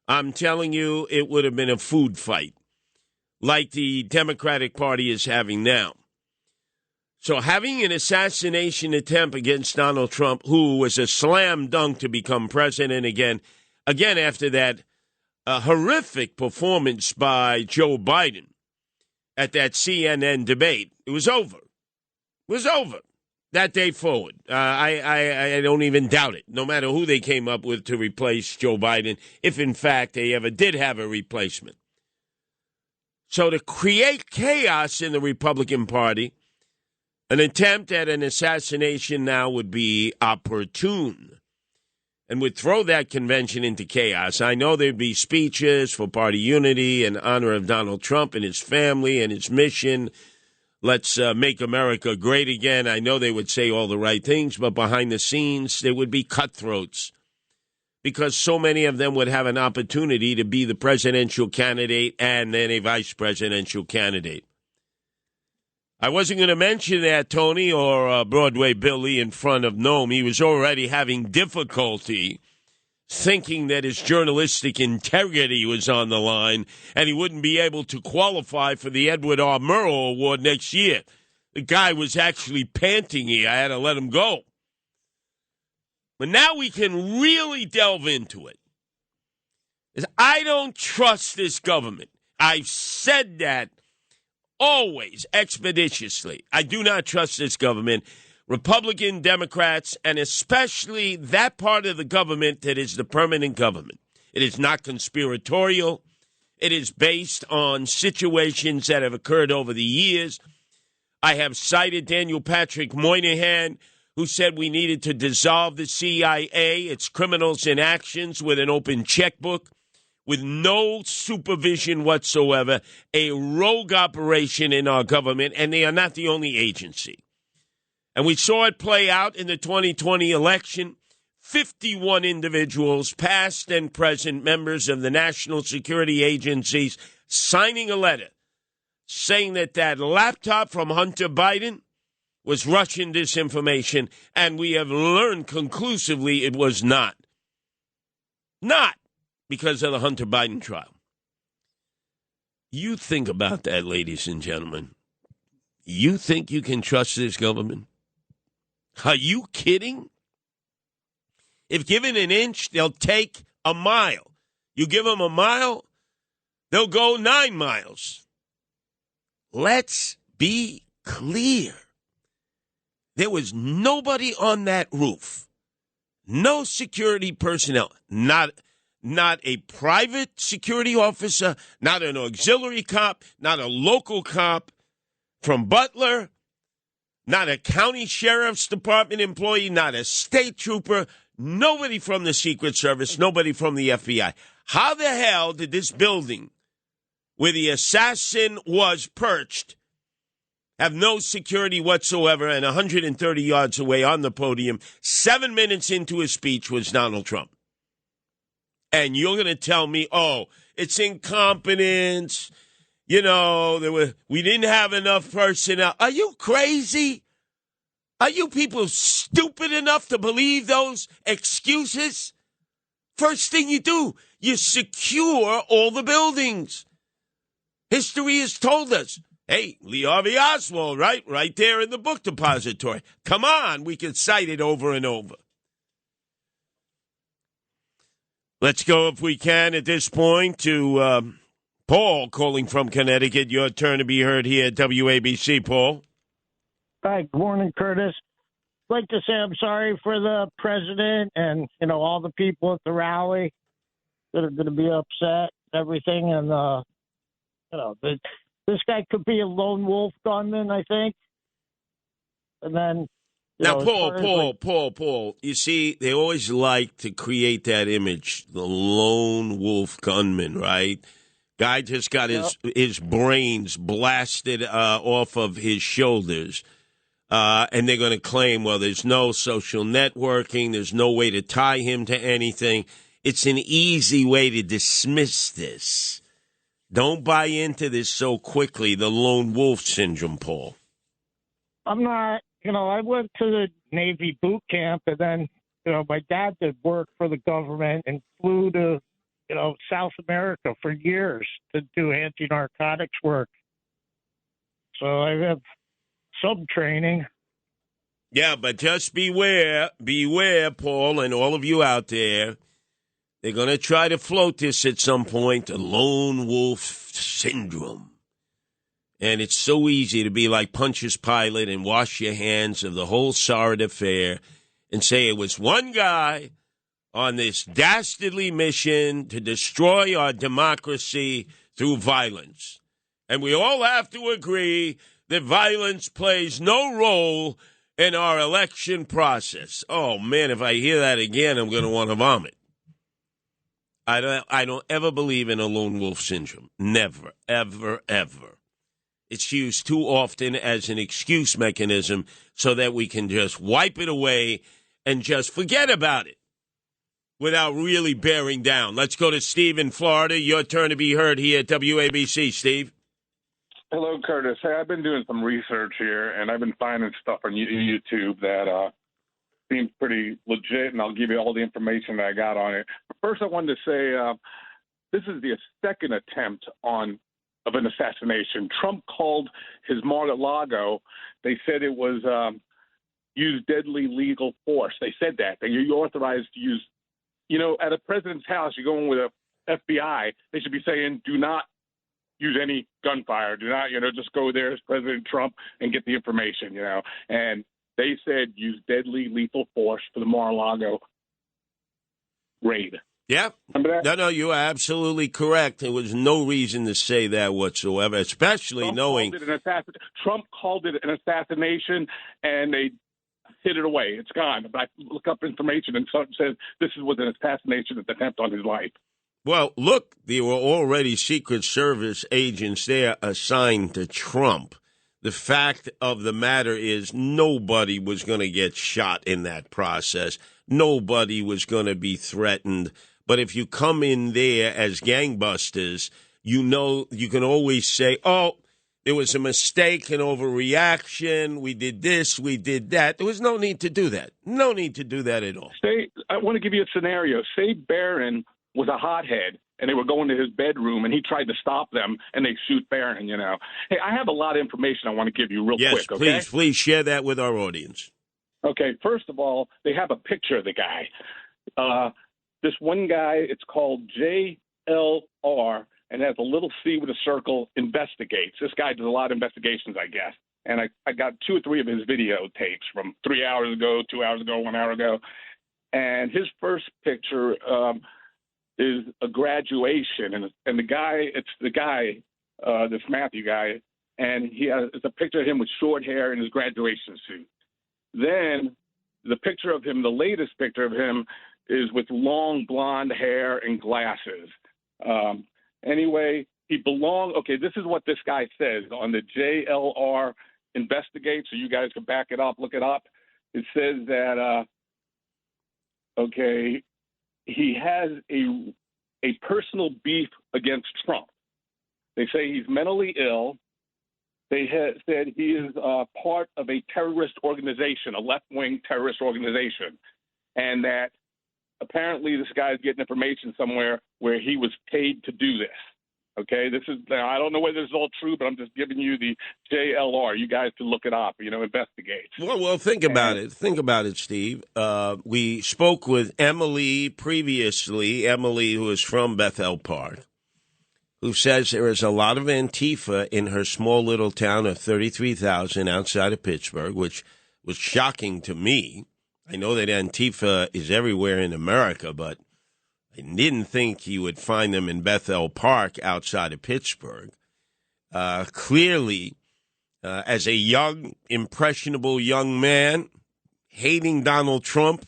I'm telling you, it would have been a food fight like the Democratic Party is having now. So having an assassination attempt against Donald Trump, who was a slam dunk to become president again after that horrific performance by Joe Biden at that CNN debate, it was over. It was over that day forward. I don't even doubt it, no matter who they came up with to replace Joe Biden, if in fact they ever did have a replacement. So to create chaos in the Republican Party, an attempt at an assassination now would be opportune and would throw that convention into chaos. I know there'd be speeches for party unity in honor of Donald Trump and his family and his mission. Let's make America great again. I know they would say all the right things, but behind the scenes, there would be cutthroats because so many of them would have an opportunity to be the presidential candidate and then a vice presidential candidate. I wasn't going to mention that, Tony, or Broadway Billy in front of Noam. He was already having difficulty thinking that his journalistic integrity was on the line and he wouldn't be able to qualify for the Edward R. Murrow Award next year. The guy was actually panting here. I had to let him go. But now we can really delve into it. I don't trust this government. I've said that always, expeditiously. I do not trust this government. Republican, Democrats, and especially that part of the government that is the permanent government. It is not conspiratorial. It is based on situations that have occurred over the years. I have cited Daniel Patrick Moynihan, who said we needed to dissolve the CIA, its criminals in actions, with an open checkbook, with no supervision whatsoever, a rogue operation in our government, and they are not the only agency. And we saw it play out in the 2020 election. 51 individuals, past and present, members of the national security agencies, signing a letter saying that that laptop from Hunter Biden was Russian disinformation, and we have learned conclusively it was not. Not because of the Hunter Biden trial. You think about that, ladies and gentlemen. You think you can trust this government? Are you kidding? If given an inch, they'll take a mile. You give them a mile, they'll go 9 miles. Let's be clear. There was nobody on that roof. No security personnel. Not a private security officer, not an auxiliary cop, not a local cop from Butler, not a county sheriff's department employee, not a state trooper, nobody from the Secret Service, nobody from the FBI. How the hell did this building where the assassin was perched have no security whatsoever, and 130 yards away on the podium, 7 minutes into his speech, was Donald Trump? And you're going to tell me, oh, it's incompetence. You know, we didn't have enough personnel. Are you crazy? Are you people stupid enough to believe those excuses? First thing you do, you secure all the buildings. History has told us. Hey, Lee Harvey Oswald, right there in the book depository. Come on, we can cite it over and over. Let's go, if we can, at this point to Paul calling from Connecticut. Your turn to be heard here at WABC, Paul. Hi, good morning, Curtis. I'd like to say I'm sorry for the president and, all the people at the rally that are going to be upset and everything. And, this guy could be a lone wolf gunman, I think. And then, now, Paul, you see, they always like to create that image, the lone wolf gunman, right? Guy just got his brains blasted off of his shoulders. And they're going to claim, well, there's no social networking. There's no way to tie him to anything. It's an easy way to dismiss this. Don't buy into this so quickly, the lone wolf syndrome, Paul. I'm not, I went to the Navy boot camp, and then, my dad did work for the government and flew to, South America for years to do anti-narcotics work. So I have some training. Yeah, but just beware, Paul, and all of you out there. They're going to try to float this at some point, the lone wolf syndrome. And it's so easy to be like Pontius Pilate and wash your hands of the whole sorry affair and say it was one guy on this dastardly mission to destroy our democracy through violence. And we all have to agree that violence plays no role in our election process. Oh, man, if I hear that again, I'm going to want to vomit. I don't ever believe in a lone wolf syndrome. Never, ever, ever. It's used too often as an excuse mechanism so that we can just wipe it away and just forget about it without really bearing down. Let's go to Steve in Florida. Your turn to be heard here at WABC, Steve. Hello, Curtis. Hey, I've been doing some research here, and I've been finding stuff on YouTube that seems pretty legit, and I'll give you all the information that I got on it. But first, I wanted to say this is the second attempt of an assassination. Trump called his Mar-a-Lago. They said it was use deadly legal force. They said that. You're authorized to use, at a president's house, you go in with a FBI, they should be saying, do not use any gunfire. Do not, just go there as President Trump and get the information, And they said use deadly lethal force for the Mar-a-Lago raid. Yeah. No, you are absolutely correct. There was no reason to say that whatsoever, especially knowing Trump called it an assassination, and they hid it away. It's gone. But I look up information, and it says this was an assassination attempt on his life. Well, look, there were already Secret Service agents there assigned to Trump. The fact of the matter is nobody was going to get shot in that process. Nobody was going to be threatened. But if you come in there as gangbusters, you can always say, oh, there was a mistake, an overreaction. We did this, we did that. There was no need to do that. No need to do that at all. I want to give you a scenario. Say Barron was a hothead, and they were going to his bedroom, and he tried to stop them, and they shoot Barron, Hey, I have a lot of information I want to give you real quick, okay? Yes, please share that with our audience. Okay, first of all, they have a picture of the guy. This one guy, it's called JLR, and has a little C with a circle, investigates. This guy does a lot of investigations, I guess. And I got 2 or 3 of his videotapes from 3 hours ago, 2 hours ago, 1 hour ago. And his first picture is a graduation. And the guy, this Matthew guy, and it's a picture of him with short hair in his graduation suit. Then the picture of him, the latest picture of him, is with long blonde hair and glasses. Anyway, he belonged. Okay, this is what this guy says on the JLR Investigate, so you guys can back it up, look it up. It says that, okay, he has a personal beef against Trump. They say he's mentally ill. They said he is part of a terrorist organization, a left-wing terrorist organization, and that apparently this guy's getting information somewhere where he was paid to do this. Okay, I don't know whether this is all true, but I'm just giving you the JLR. You guys can look it up, investigate. Well, think about it. Think about it, Steve. We spoke with Emily previously, Emily, who is from Bethel Park, who says there is a lot of Antifa in her small little town of 33,000 outside of Pittsburgh, which was shocking to me. I know that Antifa is everywhere in America, but I didn't think you would find them in Bethel Park outside of Pittsburgh. Clearly, as a young, impressionable young man, hating Donald Trump,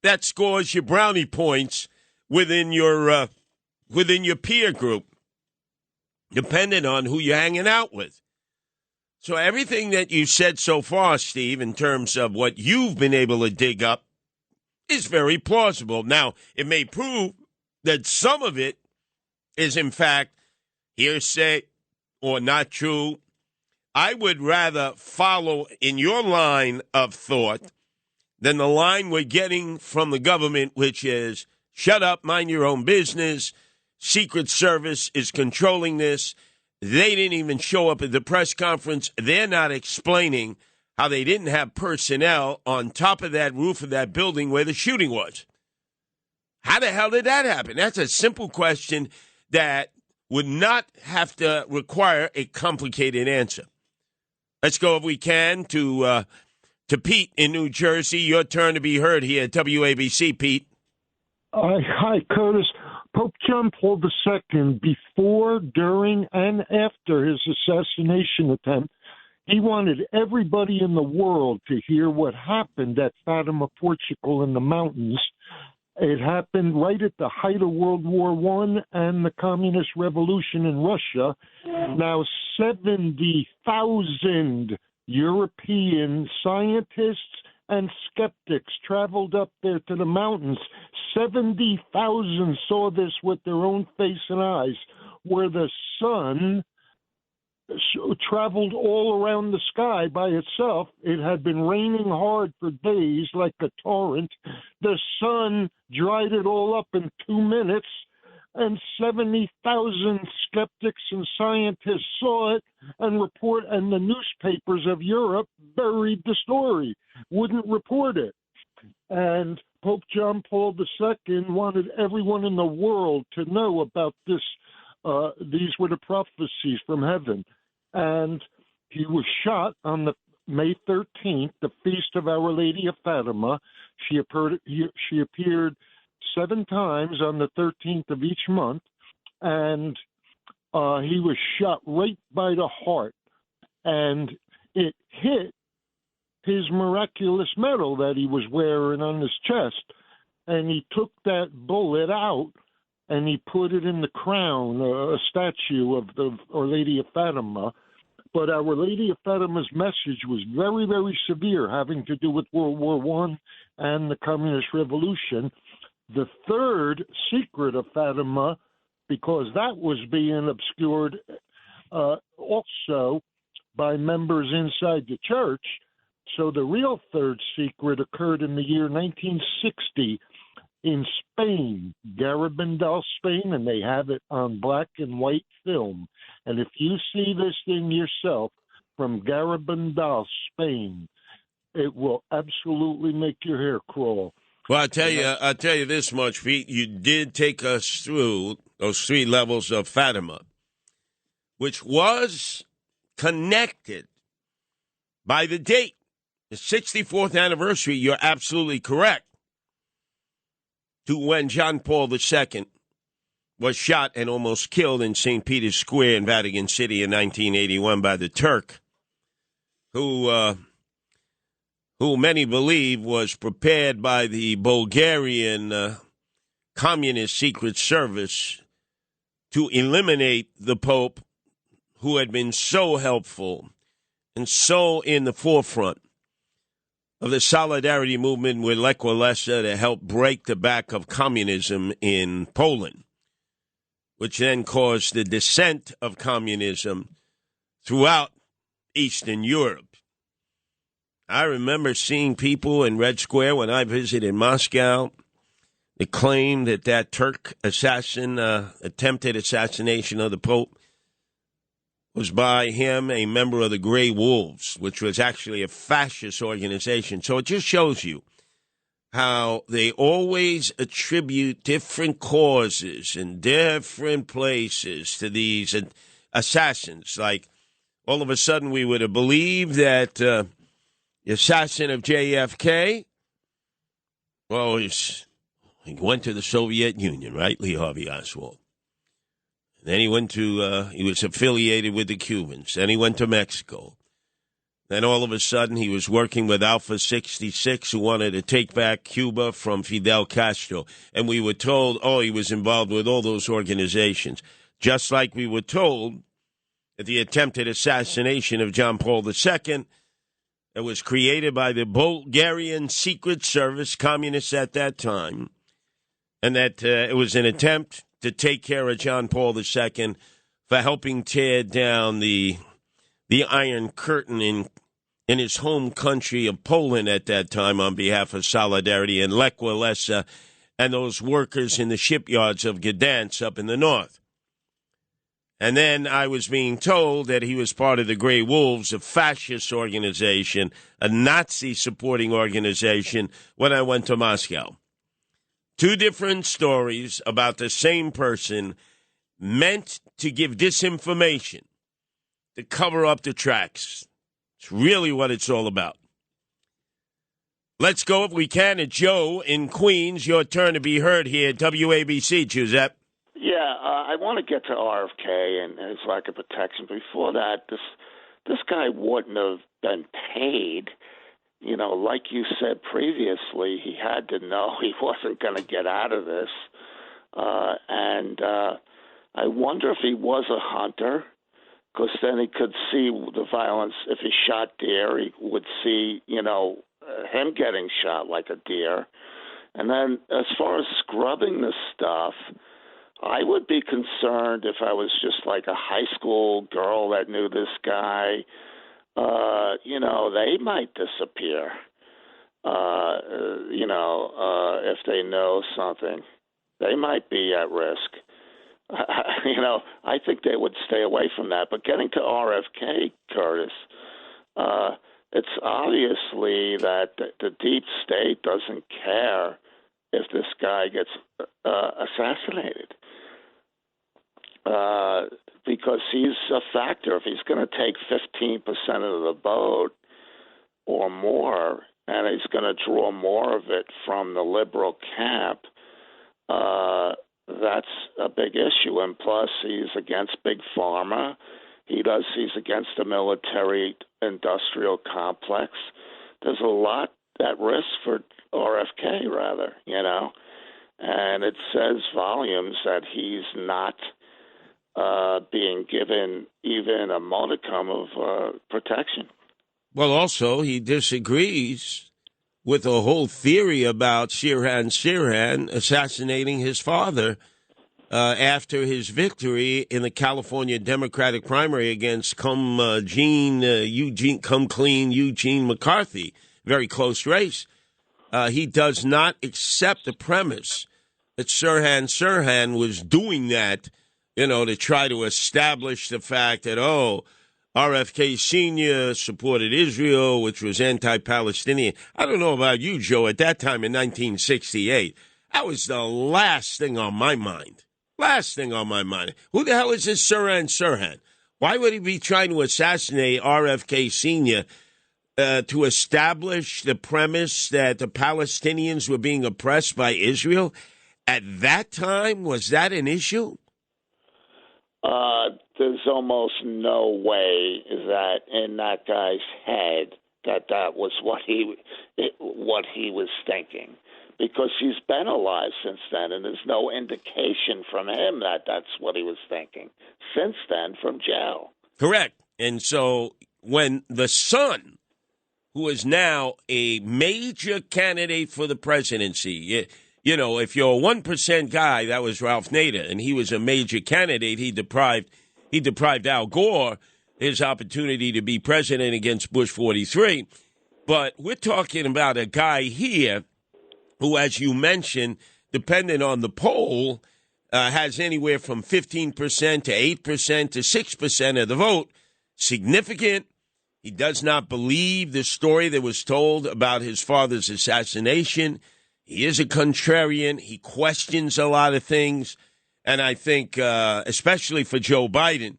that scores your brownie points within your peer group, depending on who you're hanging out with. So everything that you've said so far, Steve, in terms of what you've been able to dig up, is very plausible. Now, it may prove that some of it is, in fact, hearsay or not true. I would rather follow in your line of thought than the line we're getting from the government, which is shut up, mind your own business. Secret Service is controlling this. They didn't even show up at the press conference. They're not explaining how they didn't have personnel on top of that roof of that building where the shooting was. How the hell did that happen? That's a simple question that would not have to require a complicated answer. Let's go, if we can, to Pete in New Jersey. Your turn to be heard here at WABC, Pete. Hi, Curtis. Pope John Paul II, before, during, and after his assassination attempt, he wanted everybody in the world to hear what happened at Fatima, Portugal, in the mountains. It happened right at the height of World War I and the Communist Revolution in Russia. Now, 70,000 European scientists and skeptics traveled up there to the mountains. 70,000 saw this with their own face and eyes, where the sun traveled all around the sky by itself. It had been raining hard for days like a torrent. The sun dried it all up in 2 minutes, and 70,000 skeptics and scientists saw it, and the newspapers of Europe buried the story, wouldn't report it. And Pope John Paul II wanted everyone in the world to know about this. These were the prophecies from heaven. And he was shot on the May 13th, the feast of Our Lady of Fatima. She appeared 7 times on the 13th of each month, and he was shot right by the heart, and it hit his miraculous medal that he was wearing on his chest, and he took that bullet out and he put it in the crown, a statue of the Our Lady of Fatima. But Our Lady of Fatima's message was very, very severe, having to do with World War I and the Communist Revolution. The third secret of Fatima, because that was being obscured also by members inside the church. So the real third secret occurred in the year 1960 in Spain, Garabandal, Spain, and they have it on black and white film. And if you see this thing yourself from Garabandal, Spain, it will absolutely make your hair crawl. Well, I'll tell you this much, Pete. You did take us through those 3 levels of Fatima, which was connected by the date, the 64th anniversary. You're absolutely correct, to when John Paul II was shot and almost killed in St. Peter's Square in Vatican City in 1981 by the Turk, who many believe was prepared by the Bulgarian Communist Secret Service to eliminate the Pope, who had been so helpful and so in the forefront of the solidarity movement with Lech Walesa to help break the back of communism in Poland, which then caused the descent of communism throughout Eastern Europe. I remember seeing people in Red Square when I visited Moscow that claimed that Turk attempted assassination of the Pope was by him, a member of the Grey Wolves, which was actually a fascist organization. So it just shows you how they always attribute different causes in different places to these assassins. Like, all of a sudden we would have believed that the assassin of JFK, well, he went to the Soviet Union, right? Lee Harvey Oswald. And then he went to, he was affiliated with the Cubans. Then he went to Mexico. Then all of a sudden he was working with Alpha 66, who wanted to take back Cuba from Fidel Castro. And we were told, he was involved with all those organizations. Just like we were told that the attempted assassination of John Paul II, it was created by the Bulgarian Secret Service, communists at that time, and that it was an attempt to take care of John Paul II for helping tear down the Iron Curtain in his home country of Poland at that time on behalf of Solidarity and Lech Walesa and those workers in the shipyards of Gdansk up in the north. And then I was being told that he was part of the Grey Wolves, a fascist organization, a Nazi-supporting organization, when I went to Moscow. 2 different stories about the same person meant to give disinformation, to cover up the tracks. It's really what it's all about. Let's go, if we can, to Joe in Queens. Your turn to be heard here, WABC, Giuseppe. Yeah, I want to get to RFK and his lack of protection. Before that, this guy wouldn't have been paid. You know, like you said previously, he had to know he wasn't going to get out of this. And I wonder if he was a hunter, because then he could see the violence. If he shot deer, he would see, him getting shot like a deer. And then as far as scrubbing the stuff, I would be concerned if I was just like a high school girl that knew this guy. They might disappear, if they know something. They might be at risk. I think they would stay away from that. But getting to RFK, Curtis, it's obviously that the deep state doesn't care if this guy gets assassinated. Because he's a factor. If he's going to take 15% of the vote or more, and he's going to draw more of it from the liberal camp, that's a big issue. And plus, he's against Big Pharma. He's against the military-industrial complex. There's a lot at risk for RFK, rather, And it says volumes that he's not being given even a modicum of protection. Well, also, he disagrees with the whole theory about Sirhan assassinating his father after his victory in the California Democratic primary against Eugene McCarthy. Very close race. He does not accept the premise that Sirhan was doing that, to try to establish the fact that, RFK Sr. supported Israel, which was anti-Palestinian. I don't know about you, Joe. At that time in 1968, that was the last thing on my mind. Last thing on my mind. Who the hell is this Sirhan Sirhan? Why would he be trying to assassinate RFK Sr. To establish the premise that the Palestinians were being oppressed by Israel? At that time, was that an issue? There's almost no way that in that guy's head that was what he was thinking, because he's been alive since then, and there's no indication from him that that's what he was thinking since then from jail. Correct. And so when the son, who is now a major candidate for the presidency, you know, if you're a 1% guy, that was Ralph Nader, and he was a major candidate. He deprived Al Gore his opportunity to be president against Bush 43. But we're talking about a guy here who, as you mentioned, depending on the poll, has anywhere from 15% to 8% to 6% of the vote. Significant. He does not believe the story that was told about his father's assassination. He is a contrarian. He questions a lot of things. And I think, especially for Joe Biden,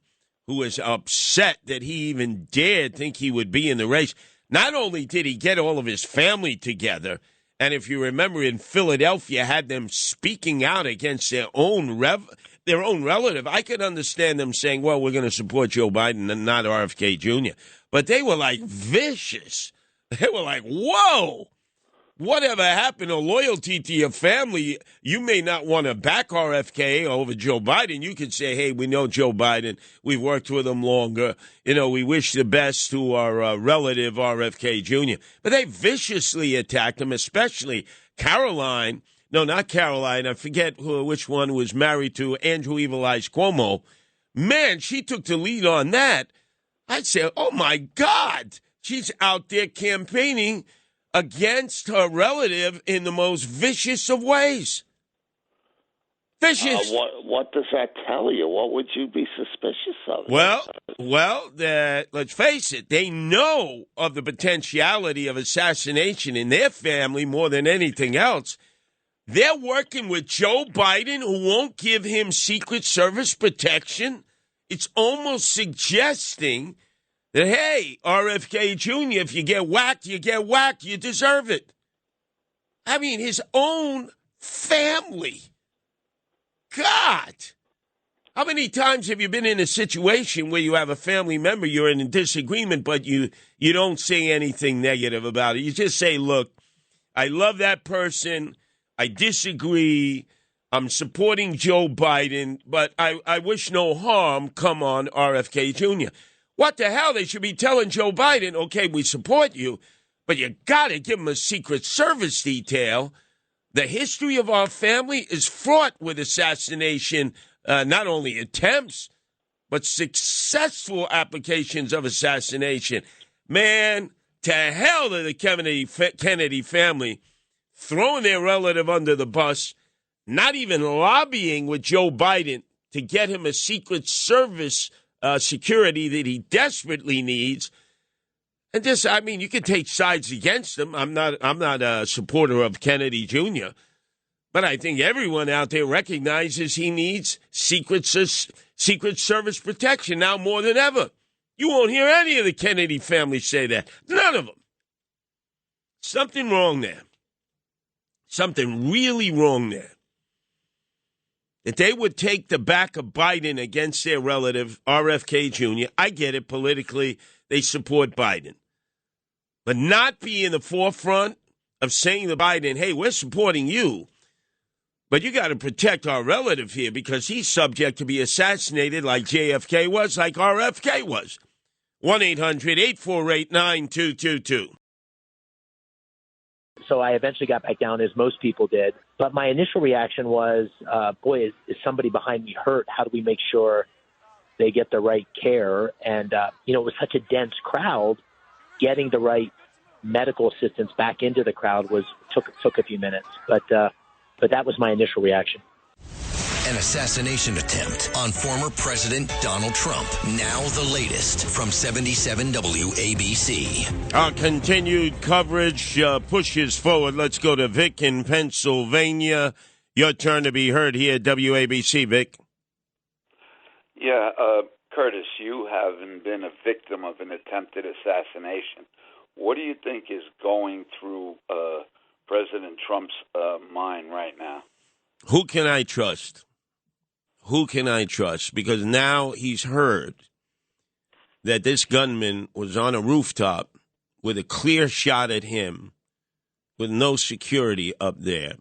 who is upset that he even dared think he would be in the race. Not only did he get all of his family together, and if you remember in Philadelphia, had them speaking out against their own relative, I could understand them saying, well, we're going to support Joe Biden and not RFK Jr. But they were like vicious. They were like, whoa. Whatever happened to loyalty to your family? You may not want to back RFK over Joe Biden. You could say, hey, we know Joe Biden. We've worked with him longer. You know, we wish the best to our relative RFK Jr. But they viciously attacked him, especially Caroline. No, not Caroline. I forget which one was married to Andrew Evil Eyes Cuomo. Man, she took the lead on that. I'd say, oh, my God. She's out there campaigning against her relative in the most vicious of ways. Vicious. What does that tell you? What would you be suspicious of? Well, let's face it. They know of the potentiality of assassination in their family more than anything else. They're working with Joe Biden, who won't give him Secret Service protection. It's almost suggesting that, hey, RFK Jr., if you get whacked, you get whacked. You deserve it. I mean, his own family. God. How many times have you been in a situation where you have a family member, you're in a disagreement, but you don't say anything negative about it? You just say, look, I love that person. I disagree. I'm supporting Joe Biden, but I wish no harm come on RFK Jr. What the hell? They should be telling Joe Biden, okay, we support you, but you got to give him a Secret Service detail. The history of our family is fraught with assassination, not only attempts, but successful applications of assassination. Man, to hell to the Kennedy family, throwing their relative under the bus, not even lobbying with Joe Biden to get him a Secret Service security that he desperately needs. And this, I mean, you can take sides against him. I'm not a supporter of Kennedy Jr., but I think everyone out there recognizes he needs Secret Service protection now more than ever. You won't hear any of the Kennedy family say that. None of them. Something wrong there. Something really wrong there. That they would take the back of Biden against their relative, RFK Jr. I get it, politically, they support Biden. But not be in the forefront of saying to Biden, hey, we're supporting you, but you got to protect our relative here because he's subject to be assassinated like JFK was, like RFK was. 1-800-848-9222. So I eventually got back down, as most people did. But my initial reaction was, boy, is somebody behind me hurt? How do we make sure they get the right care? And, it was such a dense crowd. Getting the right medical assistance back into the crowd took a few minutes. But that was my initial reaction. An assassination attempt on former President Donald Trump. Now the latest from 77 WABC. Our continued coverage pushes forward. Let's go to Vic in Pennsylvania. Your turn to be heard here at WABC, Vic. Yeah, Curtis, you haven't been a victim of an attempted assassination. What do you think is going through President Trump's mind right now? Who can I trust? Who can I trust? Because now he's heard that this gunman was on a rooftop with a clear shot at him with no security up there.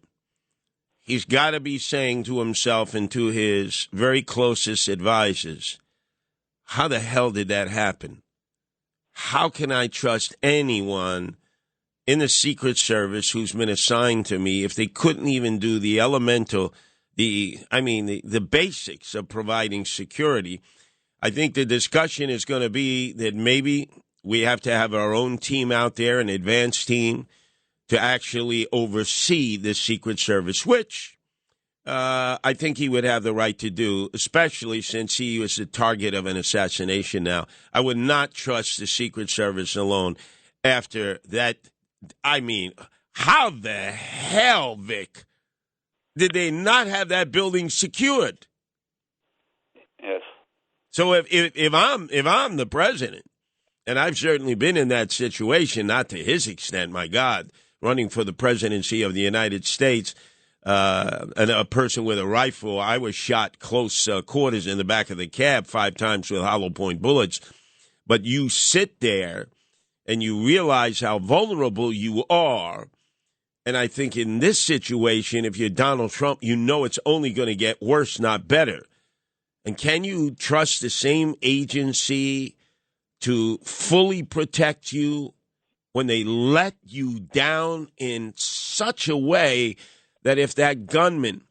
He's got to be saying to himself and to his very closest advisors, how the hell did that happen? How can I trust anyone in the Secret Service who's been assigned to me if they couldn't even do the elemental, the basics of providing security? I think the discussion is going to be that maybe we have to have our own team out there, an advanced team, to actually oversee the Secret Service, which I think he would have the right to do, especially since he was the target of an assassination now. I would not trust the Secret Service alone after that. I mean, how the hell, Vic, did they not have that building secured? Yes. So if I'm the president, and I've certainly been in that situation, not to his extent, my God, running for the presidency of the United States, and a person with a rifle, I was shot close quarters in the back of the cab 5 times with hollow point bullets. But you sit there and you realize how vulnerable you are. And I think in this situation, if you're Donald Trump, you know it's only going to get worse, not better. And can you trust the same agency to fully protect you when they let you down in such a way that if that gunman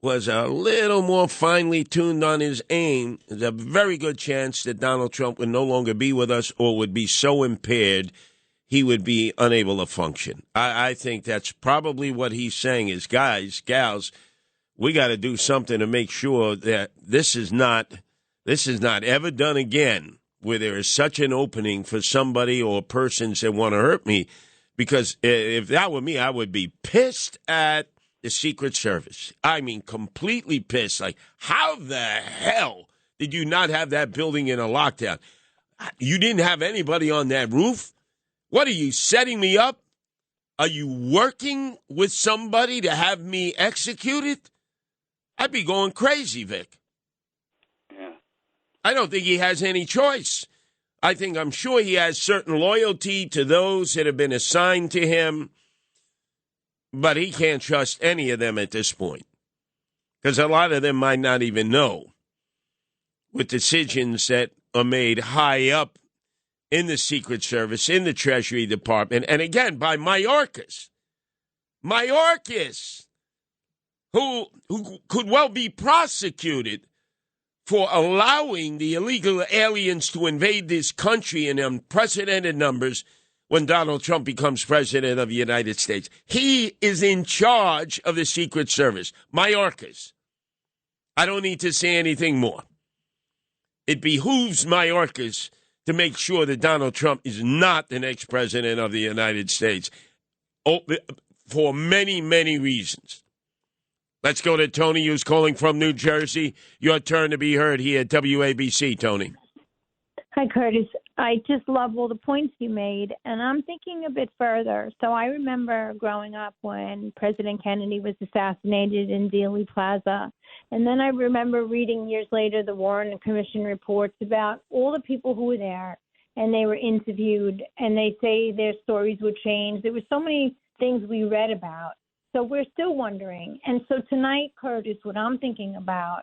was a little more finely tuned on his aim, there's a very good chance that Donald Trump would no longer be with us or would be so impaired he would be unable to function. I think that's probably what he's saying is, guys, gals, we got to do something to make sure that this is not ever done again, where there is such an opening for somebody or persons that want to hurt me. Because if that were me, I would be pissed at the Secret Service. I mean, completely pissed. Like, how the hell did you not have that building in a lockdown? You didn't have anybody on that roof? What are you, setting me up? Are you working with somebody to have me executed? I'd be going crazy, Vic. Yeah. I don't think he has any choice. I'm sure he has certain loyalty to those that have been assigned to him, but he can't trust any of them at this point because a lot of them might not even know with decisions that are made high up in the Secret Service, in the Treasury Department, and again, by Mayorkas, who could well be prosecuted for allowing the illegal aliens to invade this country in unprecedented numbers when Donald Trump becomes president of the United States. He is in charge of the Secret Service. Mayorkas. I don't need to say anything more. It behooves Mayorkas to make sure that Donald Trump is not the next president of the United States for many, many reasons. Let's go to Tony, who's calling from New Jersey. Your turn to be heard here at WABC, Tony. Hi, Curtis. I just love all the points you made, and I'm thinking a bit further. So I remember growing up when President Kennedy was assassinated in Dealey Plaza, and then I remember reading years later the Warren Commission reports about all the people who were there, and they were interviewed, and they say their stories would change. There were so many things we read about. So we're still wondering. And so tonight, Curtis, what I'm thinking about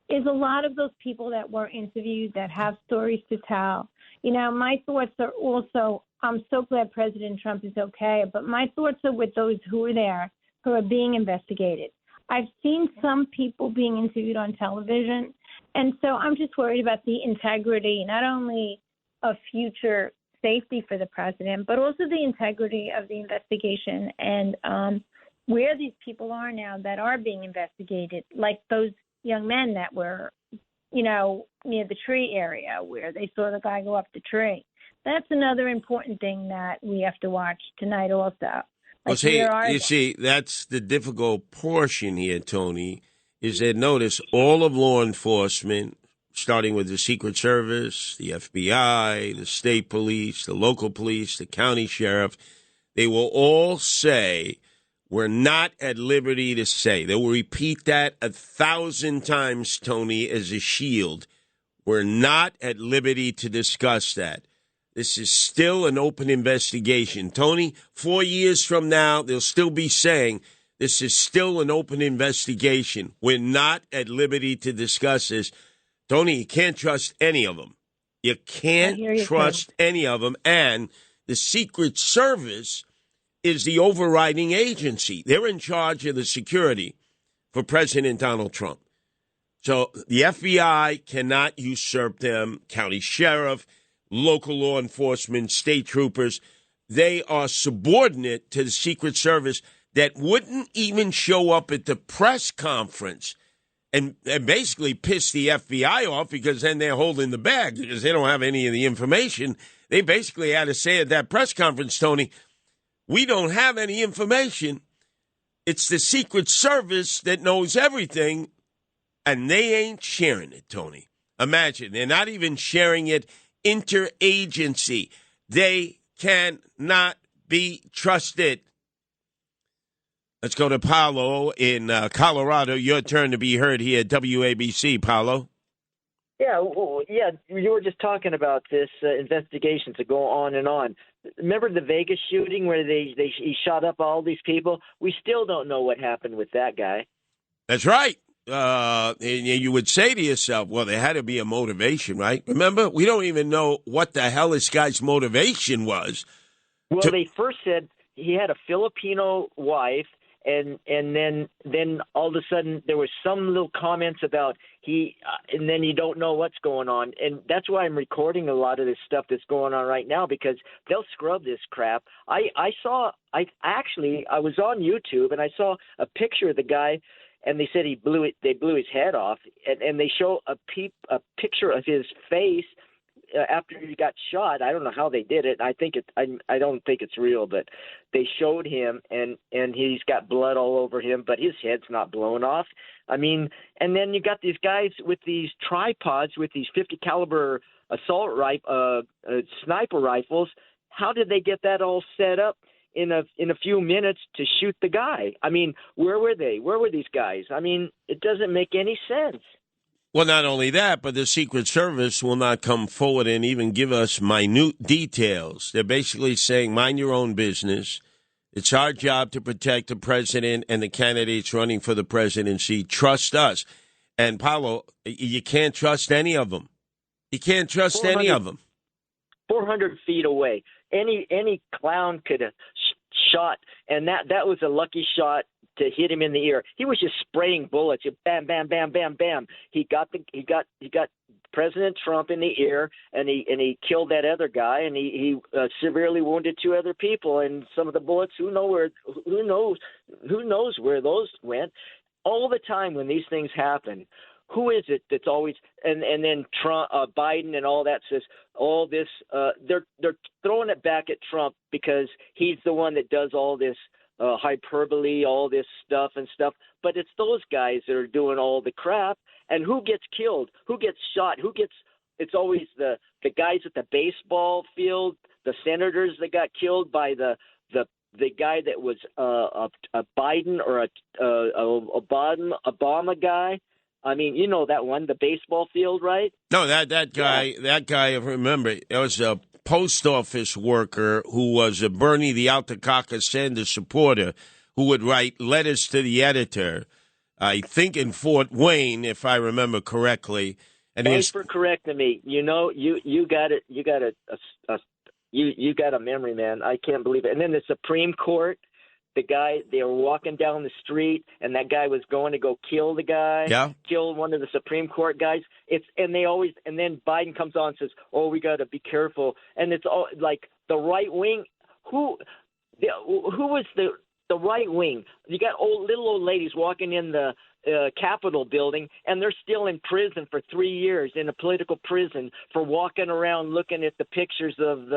is a lot of those people that were interviewed that have stories to tell. You know, my thoughts are also, I'm so glad President Trump is okay, but my thoughts are with those who are there, who are being investigated. I've seen some people being interviewed on television, and so I'm just worried about the integrity, not only of future safety for the president, but also the integrity of the investigation and where these people are now that are being investigated, like those young men that were, near the tree area where they saw the guy go up the tree. That's another important thing that we have to watch tonight also. Well, see, that's the difficult portion here, Tony, is that notice all of law enforcement, starting with the Secret Service, the FBI, the state police, the local police, the county sheriff, they will all say, we're not at liberty to say. They will repeat that 1,000 times, Tony, as a shield. We're not at liberty to discuss that. This is still an open investigation. Tony, 4 years from now, they'll still be saying this is still an open investigation. We're not at liberty to discuss this. Tony, you can't trust any of them. You can't trust any of them. And the Secret Service is the overriding agency. They're in charge of the security for President Donald Trump. So the FBI cannot usurp them. County sheriff, local law enforcement, state troopers, they are subordinate to the Secret Service that wouldn't even show up at the press conference and basically piss the FBI off because then they're holding the bag because they don't have any of the information. They basically had to say at that press conference, Tony, we don't have any information. It's the Secret Service that knows everything, and they ain't sharing it, Tony. Imagine, they're not even sharing it interagency. They cannot be trusted. Let's go to Paolo in Colorado. Your turn to be heard here at WABC, Paolo. Yeah, you were just talking about this investigation to go on and on. Remember the Vegas shooting where he shot up all these people? We still don't know what happened with that guy. That's right. And you would say to yourself, well, there had to be a motivation, right? Remember, we don't even know what the hell this guy's motivation was. Well, they first said he had a Filipino wife, and then all of a sudden there was some little comments about and then you don't know what's going on, and that's why I'm recording a lot of this stuff that's going on right now because they'll scrub this crap. I was on YouTube and I saw a picture of the guy. And they said they blew his head off, and they show a picture of his face after he got shot. I don't know how they did it. I don't think it's real, but they showed him, and he's got blood all over him, but his head's not blown off. I mean, and then you got these guys with these tripods with these 50 caliber sniper rifles. How did they get that all set up in a few minutes to shoot the guy? I mean, where were they? Where were these guys? I mean, it doesn't make any sense. Well, not only that, but the Secret Service will not come forward and even give us minute details. They're basically saying, mind your own business. It's our job to protect the president and the candidates running for the presidency. Trust us. And, Paulo, you can't trust any of them. You can't trust any of them. 400 feet away. Any clown could have shot, and that was a lucky shot to hit him in the ear. He was just spraying bullets. Bam, bam, bam, bam, bam. He got President Trump in the ear, and he killed that other guy, and he severely wounded two other people. And some of the bullets, who knows where those went. All the time when these things happen, who is it that's always and then Trump, Biden, and all that says all this? They're throwing it back at Trump because he's the one that does all this hyperbole, all this stuff. But it's those guys that are doing all the crap. And who gets killed? Who gets shot? It's always the guys at the baseball field, the senators that got killed by the guy that was a Biden or a Obama guy. I mean, you know that one, the baseball field, right? No, that guy, I remember, it was a post office worker who was a Bernie the Altacaca Sanders supporter who would write letters to the editor, I think in Fort Wayne, if I remember correctly. And thanks for correcting me. You know, you got it. You got a memory, man. I can't believe it. And then the Supreme Court. The guy, they were walking down the street, and that guy was going to go kill the guy, kill one of the Supreme Court guys. And then Biden comes on and says, "Oh, we got to be careful." And it's all like the right wing. Who was the right wing? You got little old ladies walking in the Capitol building, and they're still in prison for 3 years, in a political prison, for walking around looking at the pictures of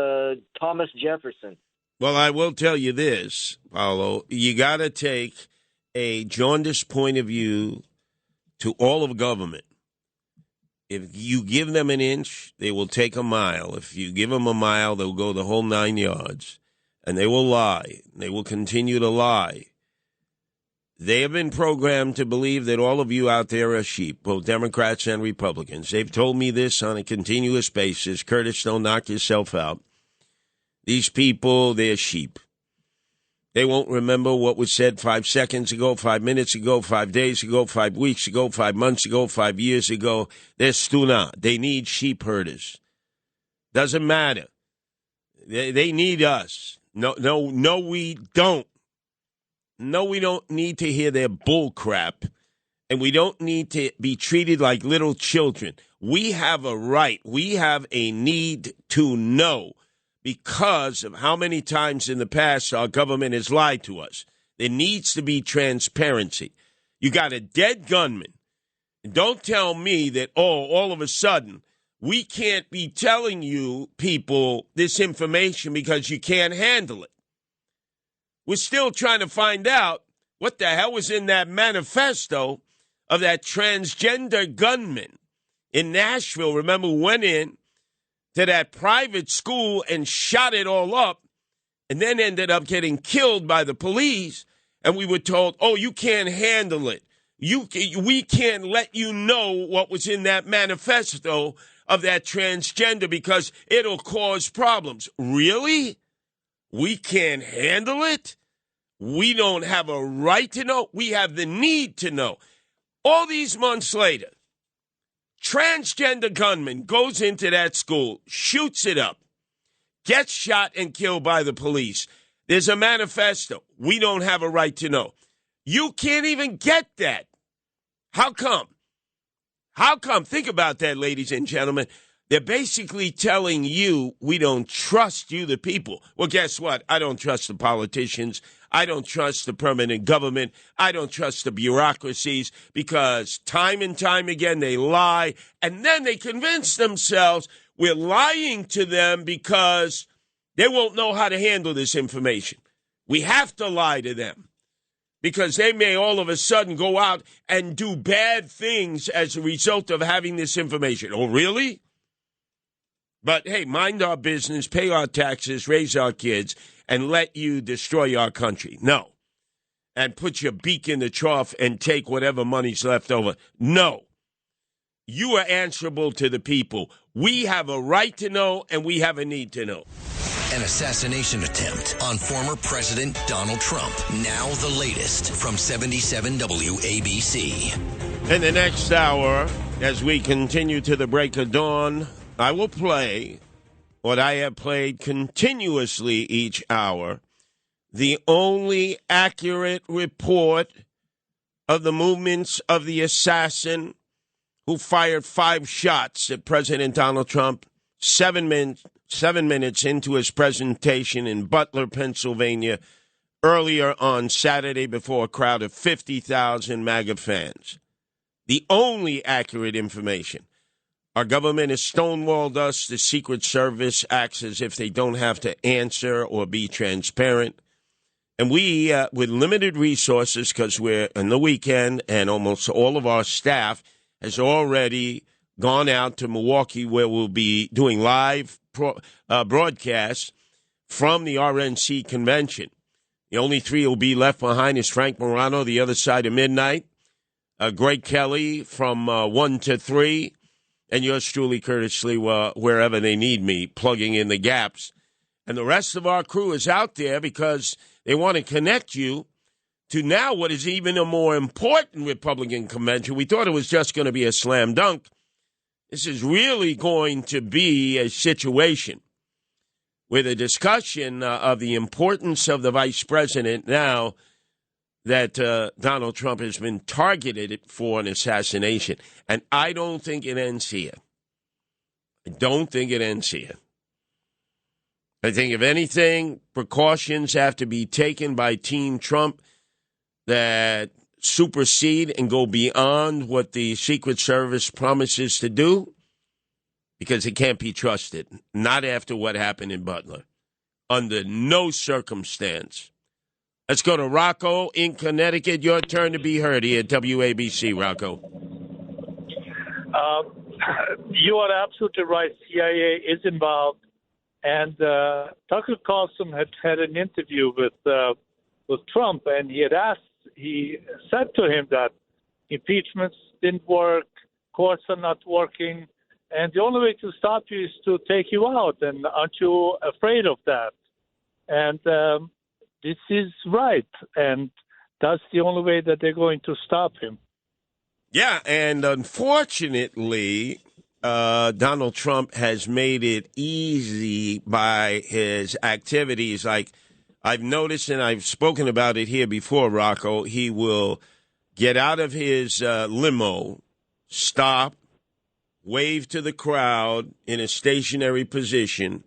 Thomas Jefferson. Well, I will tell you this, Paulo. You got to take a jaundiced point of view to all of government. If you give them an inch, they will take a mile. If you give them a mile, they'll go the whole 9 yards. And they will lie. They will continue to lie. They have been programmed to believe that all of you out there are sheep, both Democrats and Republicans. They've told me this on a continuous basis. Curtis, don't knock yourself out. These people, they're sheep. They won't remember what was said 5 seconds ago, 5 minutes ago, 5 days ago, 5 weeks ago, 5 months ago, 5 years ago. They're stuna. They need sheep herders. Doesn't matter. They need us. No, we don't. No, we don't need to hear their bull crap, and we don't need to be treated like little children. We have a right. We have a need to know because of how many times in the past our government has lied to us. There needs to be transparency. You got a dead gunman. Don't tell me that, all of a sudden, we can't be telling you people this information because you can't handle it. We're still trying to find out what the hell was in that manifesto of that transgender gunman in Nashville. Remember, went in to that private school and shot it all up and then ended up getting killed by the police. And we were told, you can't handle it. We can't let you know what was in that manifesto of that transgender because it'll cause problems. Really? We can't handle it? We don't have a right to know. We have the need to know. All these months later, transgender gunman goes into that school, shoots it up, gets shot and killed by the police. There's a manifesto. We don't have a right to know. You can't even get that. How come? How come? Think about that, ladies and gentlemen. They're basically telling you we don't trust you, the people. Well, guess what? I don't trust the politicians. I don't trust the permanent government. I don't trust the bureaucracies because time and time again they lie. And then they convince themselves we're lying to them because they won't know how to handle this information. We have to lie to them because they may all of a sudden go out and do bad things as a result of having this information. Oh, really? But, hey, mind our business, pay our taxes, raise our kids, and let you destroy our country. No. And put your beak in the trough and take whatever money's left over. No. You are answerable to the people. We have a right to know, and we have a need to know. An assassination attempt on former President Donald Trump. Now the latest from 77 WABC. In the next hour, as we continue to the break of dawn, I will play what I have played continuously each hour, the only accurate report of the movements of the assassin who fired 5 shots at President Donald Trump 7 minutes into his presentation in Butler, Pennsylvania, earlier on Saturday before a crowd of 50,000 MAGA fans. The only accurate information. Our government has stonewalled us. The Secret Service acts as if they don't have to answer or be transparent. And we, with limited resources, because we're in the weekend and almost all of our staff has already gone out to Milwaukee where we'll be doing live broadcasts from the RNC convention. The only 3 will be left behind is Frank Morano, the other side of midnight, Greg Kelly from 1 to 3, and yours truly, Curtis Sliwa, wherever they need me, plugging in the gaps. And the rest of our crew is out there because they want to connect you to now what is even a more important Republican convention. We thought it was just going to be a slam dunk. This is really going to be a situation with a discussion of the importance of the vice president now that Donald Trump has been targeted for an assassination. And I don't think it ends here. I don't think it ends here. I think, if anything, precautions have to be taken by Team Trump that supersede and go beyond what the Secret Service promises to do? Because it can't be trusted. Not after what happened in Butler. Under no circumstance. Let's go to Rocco in Connecticut. Your turn to be heard here at WABC, Rocco. You are absolutely right. CIA is involved. And Tucker Carlson had an interview with Trump, and he said to him that impeachments didn't work, courts are not working, and the only way to stop you is to take you out. And aren't you afraid of that? And this is right, and that's the only way that they're going to stop him. Yeah, and unfortunately, Donald Trump has made it easy by his activities. Like I've noticed, and I've spoken about it here before, Rocco, he will get out of his limo, stop, wave to the crowd in a stationary position.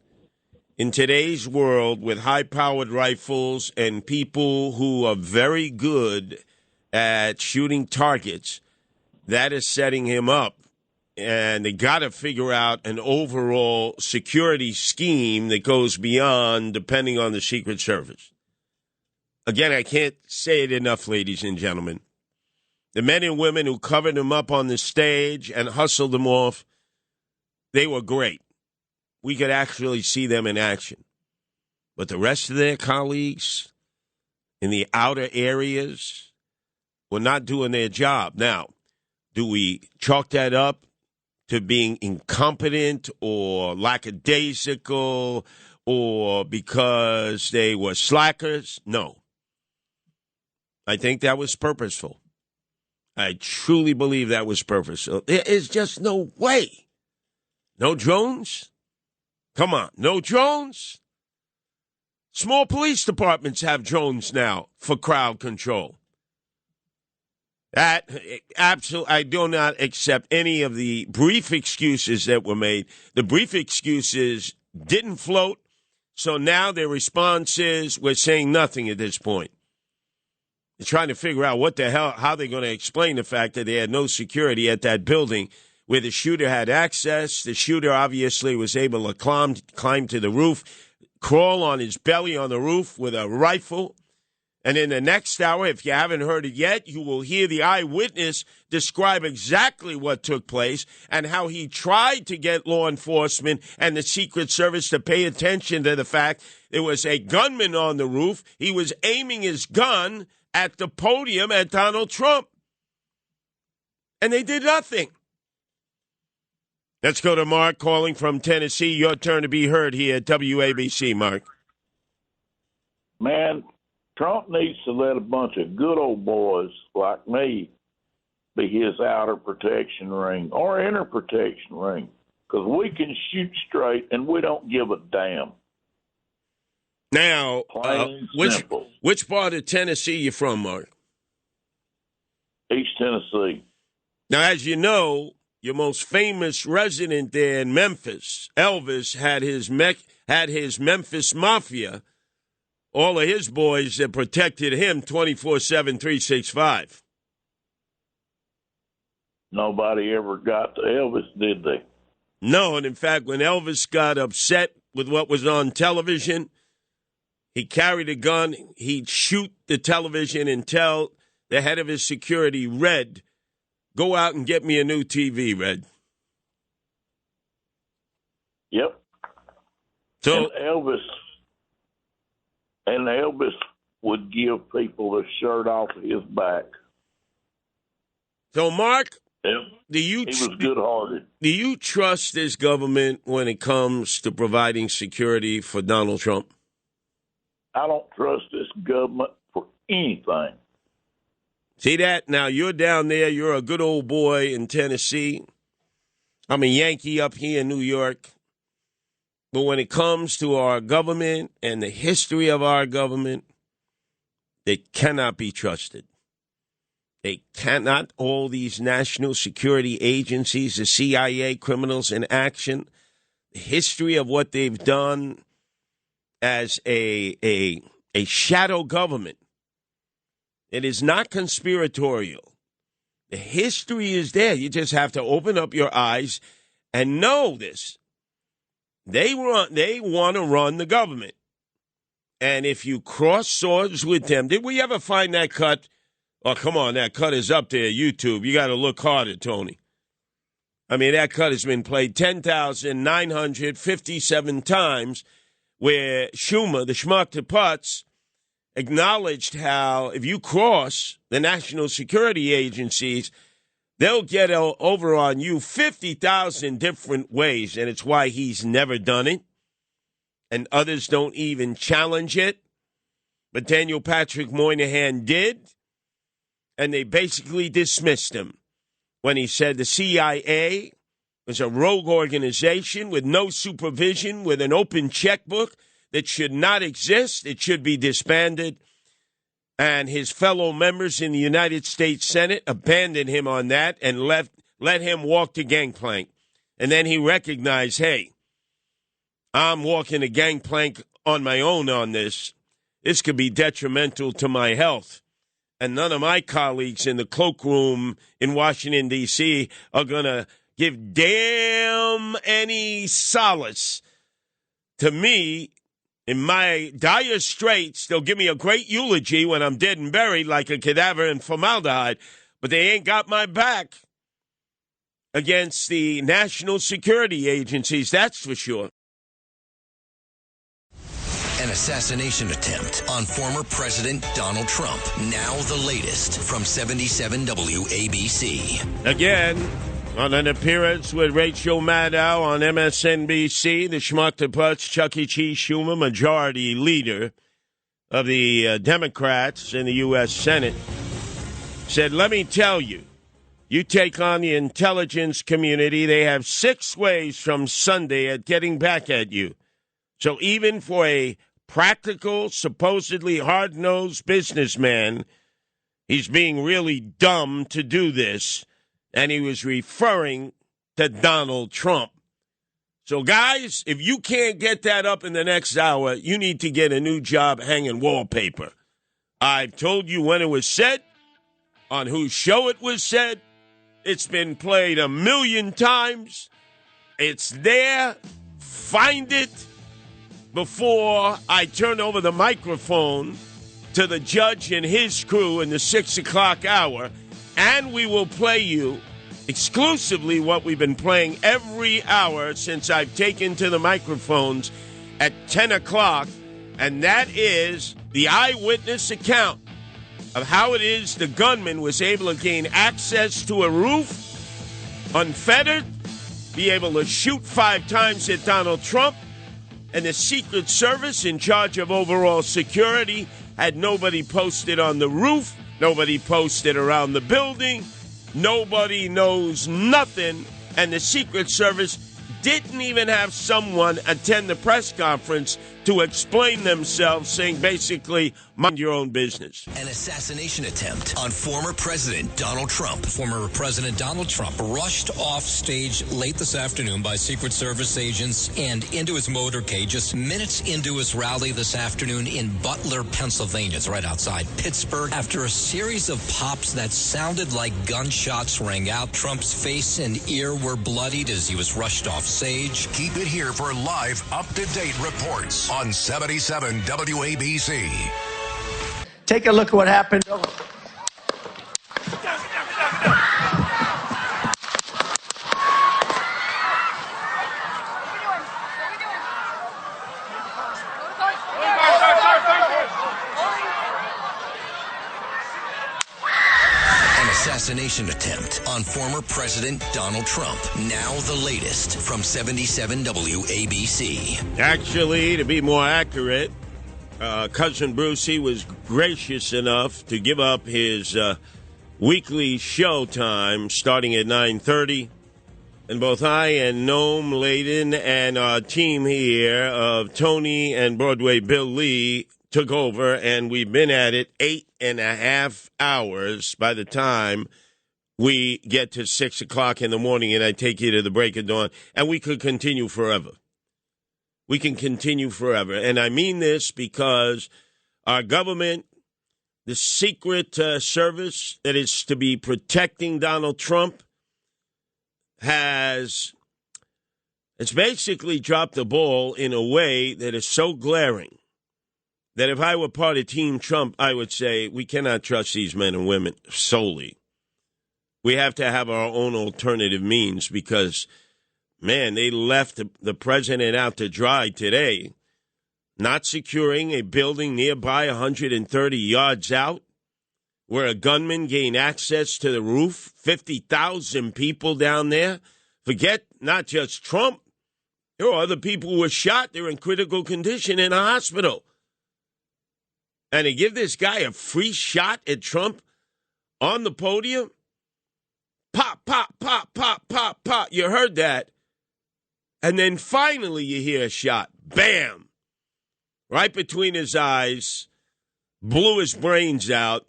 In today's world, with high-powered rifles and people who are very good at shooting targets, that is setting him up. And they got to figure out an overall security scheme that goes beyond depending on the Secret Service. Again, I can't say it enough, ladies and gentlemen. The men and women who covered him up on the stage and hustled him off, they were great. We could actually see them in action. But the rest of their colleagues in the outer areas were not doing their job. Now, do we chalk that up to being incompetent or lackadaisical or because they were slackers? No. I think that was purposeful. I truly believe that was purposeful. There is just no way. No drones? Come on, no drones? Small police departments have drones now for crowd control. That absolutely, I do not accept any of the brief excuses that were made. The brief excuses didn't float, so now their response is we're saying nothing at this point. They're trying to figure out what the hell, how they're going to explain the fact that they had no security at that building where the shooter had access. The shooter obviously was able to climb to the roof, crawl on his belly on the roof with a rifle. And in the next hour, if you haven't heard it yet, you will hear the eyewitness describe exactly what took place and how he tried to get law enforcement and the Secret Service to pay attention to the fact there was a gunman on the roof. He was aiming his gun at the podium at Donald Trump. And they did nothing. Let's go to Mark calling from Tennessee. Your turn to be heard here at WABC, Mark. Man, Trump needs to let a bunch of good old boys like me be his outer protection ring or inner protection ring because we can shoot straight and we don't give a damn. Now, Simple. which part of Tennessee you from, Mark? East Tennessee. Now, as you know, your most famous resident there in Memphis, Elvis, had his Memphis Mafia, all of his boys that protected him 24/7, 365. Nobody ever got to Elvis, did they? No, and in fact, when Elvis got upset with what was on television, he carried a gun. He'd shoot the television and tell the head of his security, Red, go out and get me a new TV, Red. Yep. So and Elvis would give people the shirt off his back. So, Mark, he was good-hearted. Do you trust this government when it comes to providing security for Donald Trump? I don't trust this government for anything. See that? Now, you're down there. You're a good old boy in Tennessee. I'm a Yankee up here in New York. But when it comes to our government and the history of our government, they cannot be trusted. They cannot. All these national security agencies, the CIA, criminals in action, the history of what they've done as a shadow government. It is not conspiratorial. The history is there. You just have to open up your eyes and know this. They want to run the government. And if you cross swords with them, did we ever find that cut? Oh, come on, that cut is up there, YouTube. You got to look harder, Tony. I mean, that cut has been played 10,957 times where Schumer, the schmuck to putz, acknowledged how if you cross the national security agencies, they'll get over on you 50,000 different ways, and it's why he's never done it, and others don't even challenge it. But Daniel Patrick Moynihan did, and they basically dismissed him when he said the CIA was a rogue organization with no supervision, with an open checkbook that should not exist. It should be disbanded. And his fellow members in the United States Senate abandoned him on that and let him walk the gangplank. And then he recognized, hey, I'm walking the gangplank on my own on this. This could be detrimental to my health. And none of my colleagues in the cloakroom in Washington, D.C. are going to give damn any solace to me. In my dire straits, they'll give me a great eulogy when I'm dead and buried like a cadaver in formaldehyde, but they ain't got my back against the national security agencies, that's for sure. An assassination attempt on former President Donald Trump. Now the latest from 77 WABC. Again, on an appearance with Rachel Maddow on MSNBC, the schmuck to putz Chuck E. Cheese Schumer, majority leader of the Democrats in the U.S. Senate, said, let me tell you, you take on the intelligence community, they have 6 ways from Sunday at getting back at you. So even for a practical, supposedly hard-nosed businessman, he's being really dumb to do this. And he was referring to Donald Trump. So, guys, if you can't get that up in the next hour, you need to get a new job hanging wallpaper. I've told you when it was said, on whose show it was said. It's been played 1,000,000 times. It's there. Find it before I turn over the microphone to the judge and his crew in the 6 o'clock hour. And we will play you exclusively what we've been playing every hour since I've taken to the microphones at 10 o'clock, and that is the eyewitness account of how it is the gunman was able to gain access to a roof, unfettered, be able to shoot 5 times at Donald Trump, and the Secret Service in charge of overall security had nobody posted on the roof. Nobody posted around the building. Nobody knows nothing. And the Secret Service didn't even have someone attend the press conference to explain themselves, saying basically, mind your own business. An assassination attempt on former President Donald Trump. Former President Donald Trump rushed off stage late this afternoon by Secret Service agents and into his motorcade just minutes into his rally this afternoon in Butler, Pennsylvania. It's right outside Pittsburgh. After a series of pops that sounded like gunshots rang out, Trump's face and ear were bloodied as he was rushed off stage. Keep it here for live, up-to-date reports on 77 WABC. Take a look at what happened. An assassination attempt on former President Donald Trump. Now the latest from 77 WABC. Actually, to be more accurate, Cousin Brucey was gracious enough to give up his weekly show time starting at 9:30. And both I and Noam Laden and our team here of Tony and Broadway Bill Lee took over, and we've been at it 8.5 hours by the time we get to 6 o'clock in the morning and I take you to the break of dawn. And we could continue forever. We can continue forever. And I mean this because our government the Secret Service that is to be protecting Donald Trump has basically dropped the ball in a way that is so glaring that if I were part of Team Trump, I would say we cannot trust these men and women solely. We have to have our own alternative means because, man, they left the president out to dry today, not securing a building nearby 130 yards out where a gunman gained access to the roof, 50,000 people down there. Forget not just Trump. There are other people who were shot. They're in critical condition in a hospital. And to give this guy a free shot at Trump on the podium, pop, pop, pop, pop, pop, pop. You heard that. And then finally you hear a shot. Bam. Right between his eyes. Blew his brains out.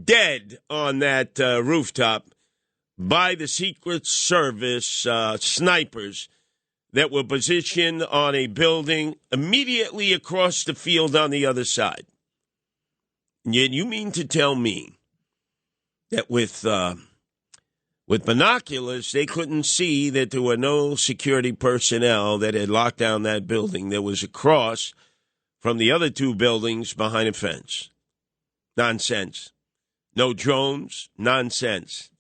Dead on that rooftop by the Secret Service snipers that were positioned on a building immediately across the field on the other side. Yet you mean to tell me that with binoculars, they couldn't see that there were no security personnel that had locked down that building that was across from the other two buildings behind a fence? Nonsense. No drones? Nonsense.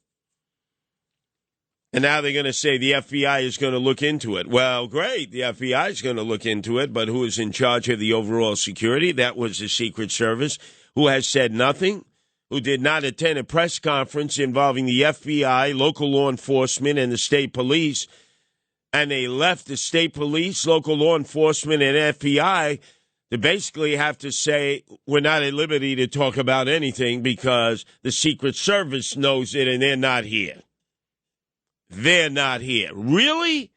And now they're going to say the FBI is going to look into it. Well, great. The FBI is going to look into it, but who is in charge of the overall security? That was the Secret Service, who has said nothing, who did not attend a press conference involving the FBI, local law enforcement, and the state police. And they left the state police, local law enforcement, and FBI to basically have to say, we're not at liberty to talk about anything because the Secret Service knows it and they're not here. They're not here. Really?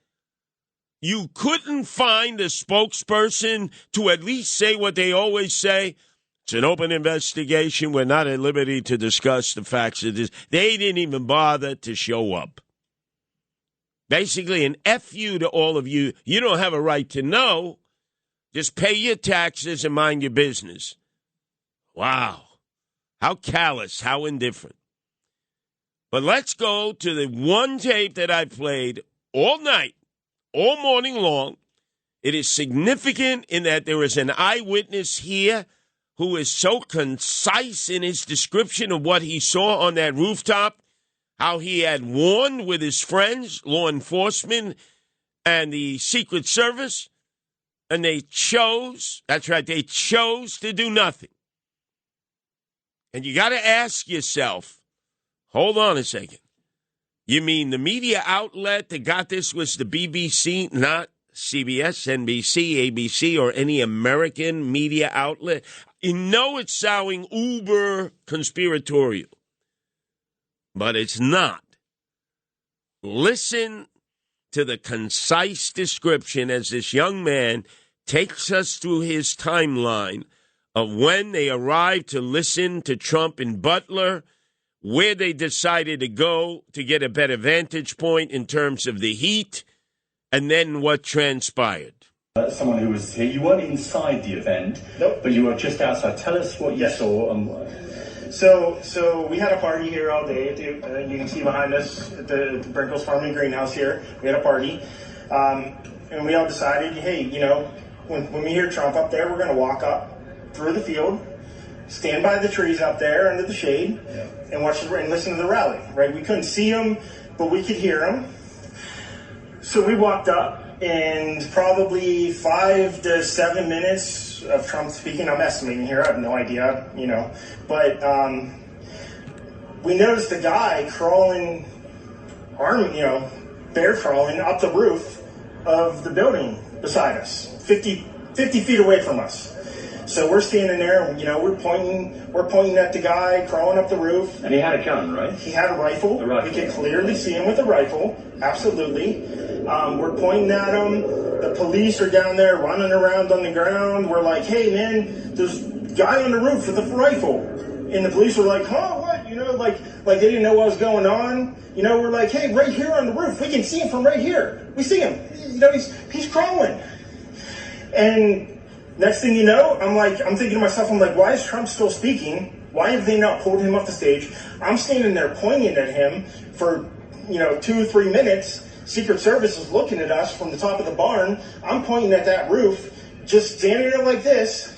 You couldn't find a spokesperson to at least say what they always say? It's an open investigation. We're not at liberty to discuss the facts of this. They didn't even bother to show up. Basically, an F you to all of you. You don't have a right to know. Just pay your taxes and mind your business. Wow. How callous, how indifferent. But let's go to the one tape that I played all night, all morning long. It is significant in that there is an eyewitness here who is so concise in his description of what he saw on that rooftop, how he had warned with his friends, law enforcement, and the Secret Service, and they chose, that's right, they chose to do nothing. And you got to ask yourself, hold on a second. You mean the media outlet that got this was the BBC, not CBS, NBC, ABC, or any American media outlet? You know it's sounding uber conspiratorial, but it's not. Listen to the concise description as this young man takes us through his timeline of when they arrived to listen to Trump in Butler, where they decided to go to get a better vantage point in terms of the heat, and then what transpired. Someone who was here, you weren't inside the event, nope, but you were just outside. Tell us what you saw. So we had a party here all day. You can see behind us at the Brinkles Farming Greenhouse here. We had a party, and we all decided, hey, you know, when we hear Trump up there, we're going to walk up through the field, stand by the trees up there under the shade, and watch and listen to the rally. Right? We couldn't see him, but we could hear him. So we walked up, and probably 5 to 7 minutes of Trump speaking. I'm estimating here. I have no idea, you know, but we noticed a guy crawling, bear crawling up the roof of the building beside us, 50 feet away from us. So we're standing there, you know, we're pointing at the guy crawling up the roof. And he had a gun, right? He had a rifle. We could clearly see him with a rifle. Absolutely. We're pointing at him. The police are down there running around on the ground. We're like, hey, man, there's a guy on the roof with a rifle. And the police were like, huh, what? You know, like they didn't know what was going on. You know, we're like, hey, right here on the roof. We can see him from right here. We see him. You know, he's crawling. And next thing you know, I'm thinking to myself, I'm like, why is Trump still speaking? Why have they not pulled him off the stage? I'm standing there pointing at him for, 2 or 3 minutes. Secret Service is looking at us from the top of the barn. I'm pointing at that roof, just standing there like this.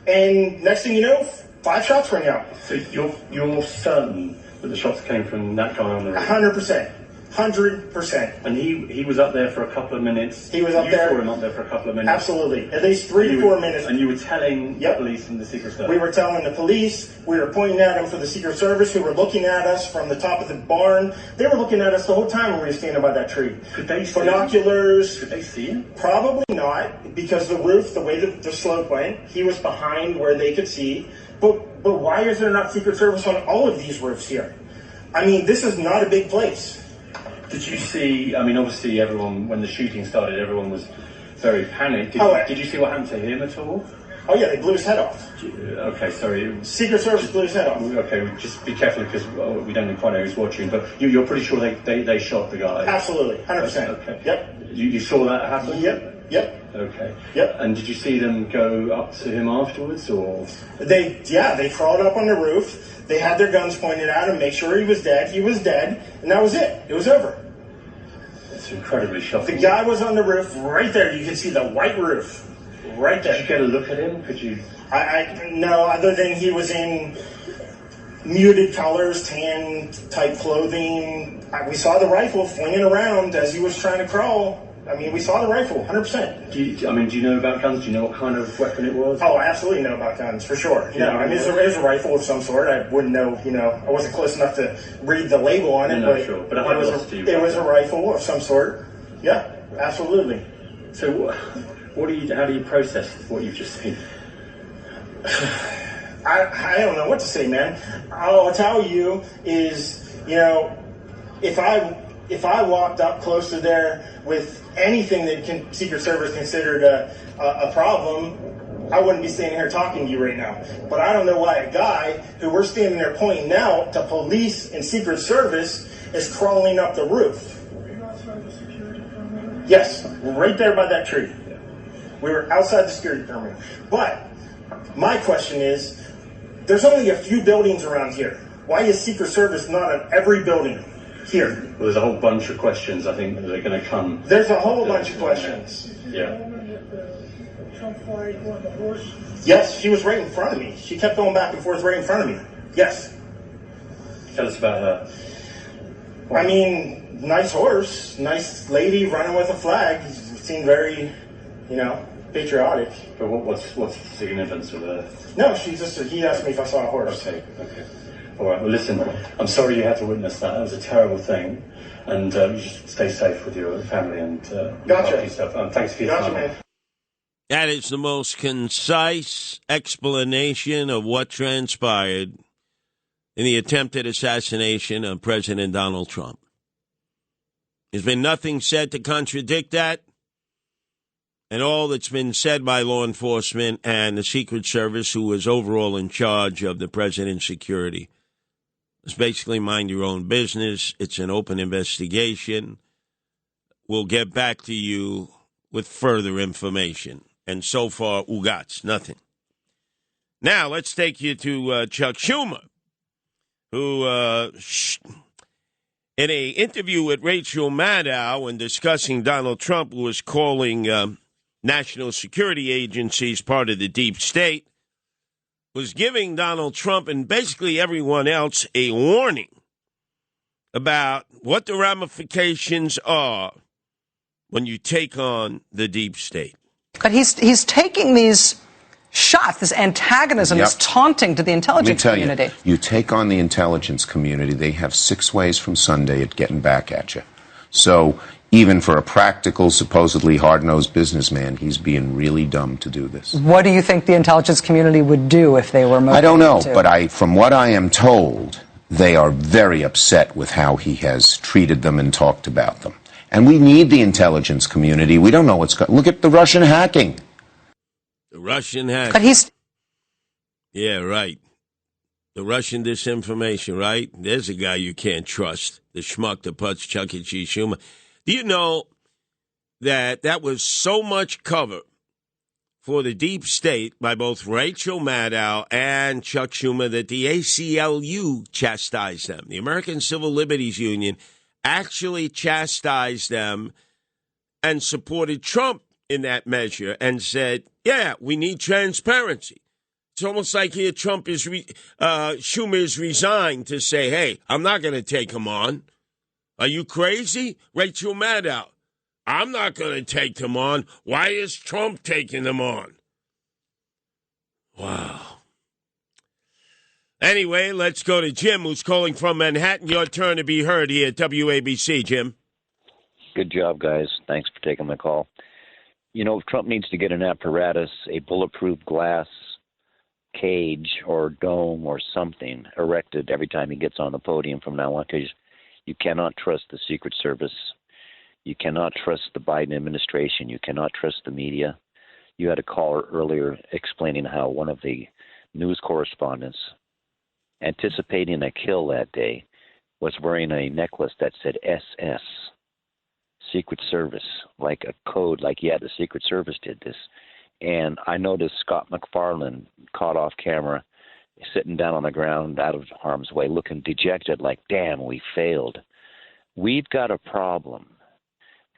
And next thing you know, 5 shots rang out. So you're certain that the shots came from that guy on the roof? 100%. 100%. And he was up there for a couple of minutes. He was up there. You saw him up there for a couple of minutes. Absolutely. At least 3 to 4 minutes. And you were telling the police and the Secret Service? We were telling the police. We were pointing at them for the Secret Service, who were looking at us from the top of the barn. They were looking at us the whole time when we were standing by that tree. Could they see binoculars? Could they see him? Probably not, because the roof, the way the slope went, he was behind where they could see. But why is there not Secret Service on all of these roofs here? I mean, this is not a big place. Did you see, obviously everyone, when the shooting started, everyone was very panicked. Did you see what happened to him at all? Oh yeah, they blew his head off. Okay, sorry. Secret Service blew his head off. Okay, just be careful because we don't quite know who's watching, but you're pretty sure they shot the guy? Absolutely, 100%. Okay. Yep. You saw that happen? Yep. Okay. Yep. And did you see them go up to him afterwards, or? They crawled up on the roof. They had their guns pointed at him, make sure he was dead. He was dead, and that was it. It was over. It's incredibly shocking. The guy was on the roof right there. You can see the white roof right there. Did you get a look at him? Could you? No, other than he was in muted colors, tan type clothing. We saw the rifle flinging around as he was trying to crawl. We saw the rifle, 100%. Do you know about guns? Do you know what kind of weapon it was? Oh, I absolutely know about guns, for sure. It was a rifle of some sort. I wouldn't know, I wasn't close enough to read the label on it, but sure. But it was a rifle of some sort. Yeah, absolutely. So how do you process what you've just seen? I don't know what to say, man. All I'll tell you is, if I walked up close to there with anything that Secret Service considered a problem, I wouldn't be standing here talking to you right now. But I don't know why a guy who we're standing there pointing out to police and Secret Service is crawling up the roof. Were you outside the security perimeter? Yes, right there by that tree. We were outside the security perimeter. But my question is, there's only a few buildings around here. Why is Secret Service not on every building here? Well, there's a whole bunch of questions, I think, that are going to come. There's a whole bunch of questions. Yeah. Trump flag on the horse? Yes, she was right in front of me. She kept going back and forth right in front of me. Yes. Tell us about her. Nice horse, nice lady running with a flag. Seemed very, patriotic. But what's the significance of her? No, he asked me if I saw a horse. Okay. All right, well, listen, I'm sorry you had to witness that. That was a terrible thing. And you just stay safe with your family and look after yourself. Thanks for your time. Man. That is the most concise explanation of what transpired in the attempted assassination of President Donald Trump. There's been nothing said to contradict that. And all that's been said by law enforcement and the Secret Service, who was overall in charge of the president's security, is basically mind your own business. It's an open investigation. We'll get back to you with further information. And so far, ugats, nothing. Now, let's take you to Chuck Schumer, who, in an interview with Rachel Maddow when discussing Donald Trump, who was calling national security agencies part of the deep state, was giving Donald Trump and basically everyone else a warning about what the ramifications are when you take on the deep state. But he's taking these shots, this antagonism, this taunting to the intelligence community. You take on the intelligence community, they have 6 ways from Sunday at getting back at you. So even for a practical, supposedly hard-nosed businessman, he's being really dumb to do this. What do you think the intelligence community would do if they were motivated? I don't know, but from what I am told, they are very upset with how he has treated them and talked about them. And we need the intelligence community. We don't know what's going on. Look at the Russian hacking. The Russian hacking. But Yeah, right. The Russian disinformation, right? There's a guy you can't trust. The schmuck that puts Chuck E. Cheese Schumer. Do you know that was so much cover for the deep state by both Rachel Maddow and Chuck Schumer that the ACLU chastised them. The American Civil Liberties Union actually chastised them and supported Trump in that measure and said, yeah, we need transparency. It's almost like here Trump is, Schumer is resigned to say, hey, I'm not going to take him on. Are you crazy? Rachel Maddow, I'm not going to take them on. Why is Trump taking them on? Wow. Anyway, let's go to Jim, who's calling from Manhattan. Your turn to be heard here at WABC, Jim. Good job, guys. Thanks for taking my call. You know, Trump needs to get an apparatus, a bulletproof glass cage or dome or something erected every time he gets on the podium from now on, because you cannot trust the Secret Service. You cannot trust the Biden administration. You cannot trust the media. You had a caller earlier explaining how one of the news correspondents, anticipating a kill that day, was wearing a necklace that said SS, Secret Service, like a code, like, yeah, the Secret Service did this. And I noticed Scott McFarland caught off camera, sitting down on the ground out of harm's way, looking dejected, like, damn, we failed. We've got a problem.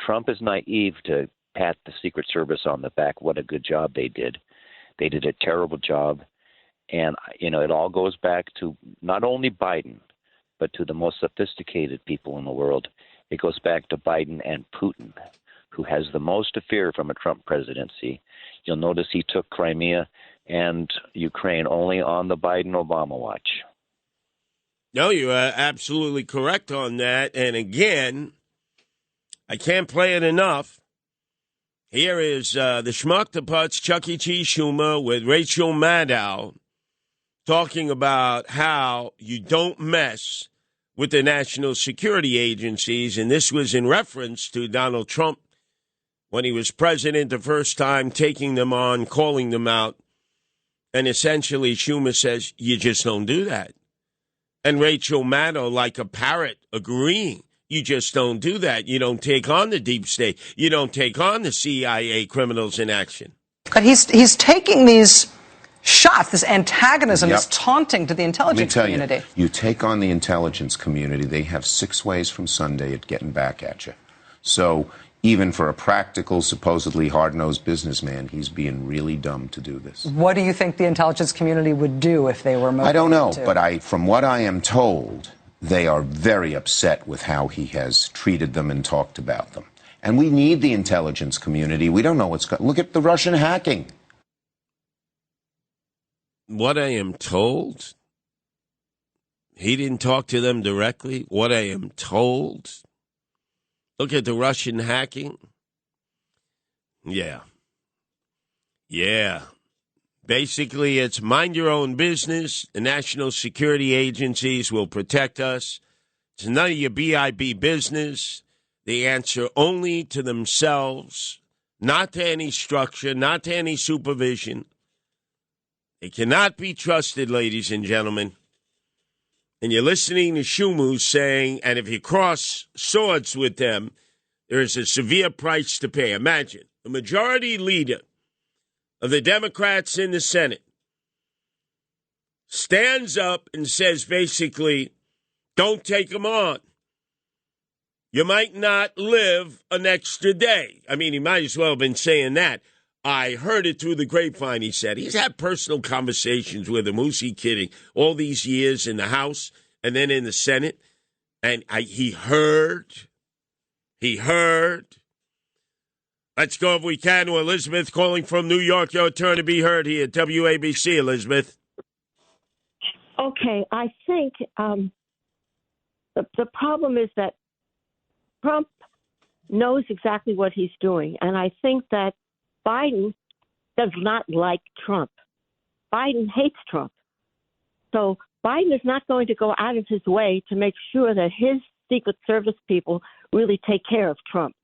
Trump is naive to pat the Secret Service on the back. What a good job they did. They did a terrible job. And, you know, it all goes back to not only Biden, but to the most sophisticated people in the world. It goes back to Biden and Putin, who has the most to fear from a Trump presidency. You'll notice he took Crimea and Ukraine only on the Biden-Obama watch. No, you are absolutely correct on that. And again, I can't play it enough. Here is the Schmuck the Putz, Chuck E. Cheese Schumer with Rachel Maddow talking about how you don't mess with the national security agencies. And this was in reference to Donald Trump when he was president the first time, taking them on, calling them out. And essentially Schumer says, you just don't do that. And Rachel Maddow, like a parrot, agreeing. You just don't do that. You don't take on the deep state. You don't take on the CIA criminals in action. But he's taking these shots, this antagonism, this taunting to the intelligence community. You take on the intelligence community, they have 6 ways from Sunday at getting back at you. So even for a practical, supposedly hard-nosed businessman, he's being really dumb to do this. What do you think the intelligence community would do if they were motivated? I don't know, but from what I am told, they are very upset with how he has treated them and talked about them. And we need the intelligence community. We don't know what's going on. Look at the Russian hacking. What I am told, he didn't talk to them directly. What I am told, look at the Russian hacking. Yeah. Basically, it's mind your own business. The national security agencies will protect us. It's none of your BIB business. They answer only to themselves, not to any structure, not to any supervision. They cannot be trusted, ladies and gentlemen. And you're listening to Schumer saying, and if you cross swords with them, there is a severe price to pay. Imagine the majority leader of the Democrats in the Senate stands up and says, basically, don't take them on. You might not live an extra day. I mean, he might as well have been saying that. I heard it through the grapevine, he said. He's had personal conversations with him. Who's he kidding? All these years in the House and then in the Senate. And he heard. Let's go if we can to Elizabeth calling from New York. Your turn to be heard here at WABC, Elizabeth. Okay, I think the problem is that Trump knows exactly what he's doing. And I think that Biden does not like Trump. Biden hates Trump. So Biden is not going to go out of his way to make sure that his Secret Service people really take care of Trump.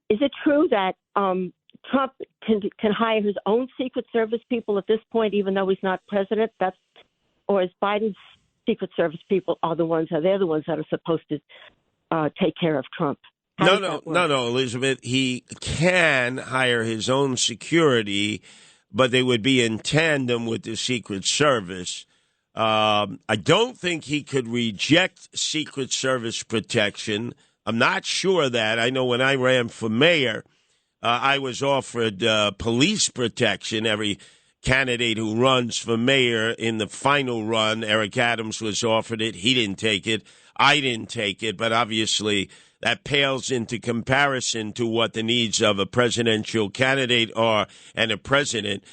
Is it true that Trump can hire his own Secret Service people at this point, even though he's not president? Or is Biden's Secret Service people they're the ones that are supposed to take care of Trump? No, Elizabeth. He can hire his own security, but they would be in tandem with the Secret Service. I don't think he could reject Secret Service protection. I'm not sure of that. I know when I ran for mayor, I was offered police protection. Every candidate who runs for mayor in the final run, Eric Adams was offered it. He didn't take it. I didn't take it. But obviously, that pales into comparison to what the needs of a presidential candidate are and a president.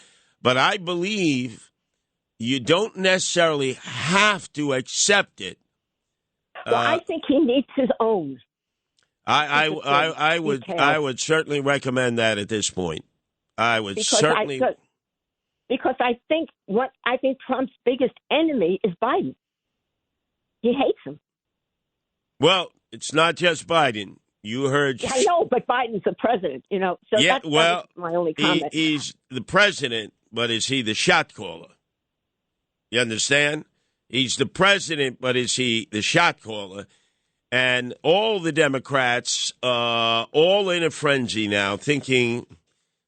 But I believe you don't necessarily have to accept it. Well, I think he needs his own. I would certainly recommend that at this point. Because I think Trump's biggest enemy is Biden. He hates him. Well, it's not just Biden. You heard. I know, but Biden's the president. So that's my only comment. He's the president, but is he the shot caller? You understand? He's the president, but is he the shot caller? And all the Democrats are all in a frenzy now, thinking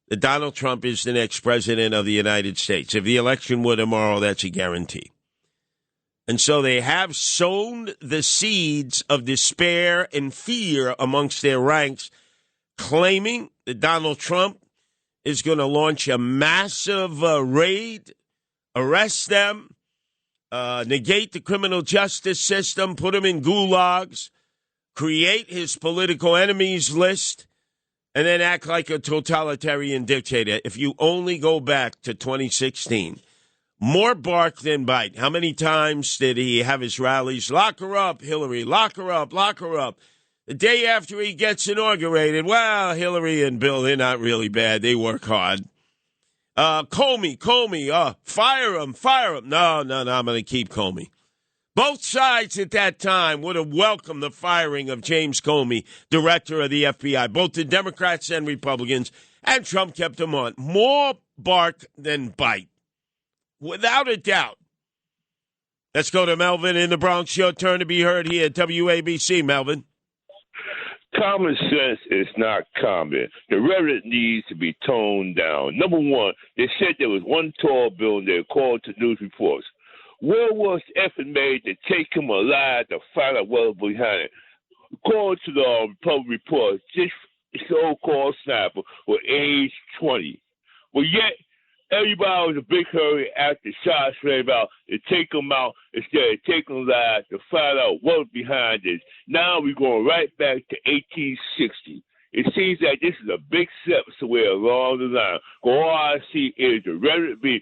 that Donald Trump is the next president of the United States. If the election were tomorrow, that's a guarantee. And so they have sown the seeds of despair and fear amongst their ranks, claiming that Donald Trump is going to launch a massive raid, arrest them, negate the criminal justice system, put them in gulags, create his political enemies list, and then act like a totalitarian dictator. If you only go back to 2016, more bark than bite. How many times did he have his rallies? Lock her up, Hillary. Lock her up, lock her up. The day after he gets inaugurated, well, Hillary and Bill, they're not really bad. They work hard. Comey, fire him. No, I'm going to keep Comey. Both sides at that time would have welcomed the firing of James Comey, director of the FBI, both the Democrats and Republicans, and Trump kept him on. More bark than bite, without a doubt. Let's go to Melvin in the Bronx. Your turn to be heard here at WABC, Melvin. Common sense is not common. The rhetoric needs to be toned down. Number one, they said there was one tall building there called to news reports. Where was the effort made to take him alive to find out what was behind it? According to the Republic report, this so-called sniper was age 20. But yet, everybody was in a big hurry after the shots rang out to take him out instead of taking him alive to find out what was behind this. Now we're going right back to 1860. It seems that this is a big step somewhere along the line. All I see is the rhetoric be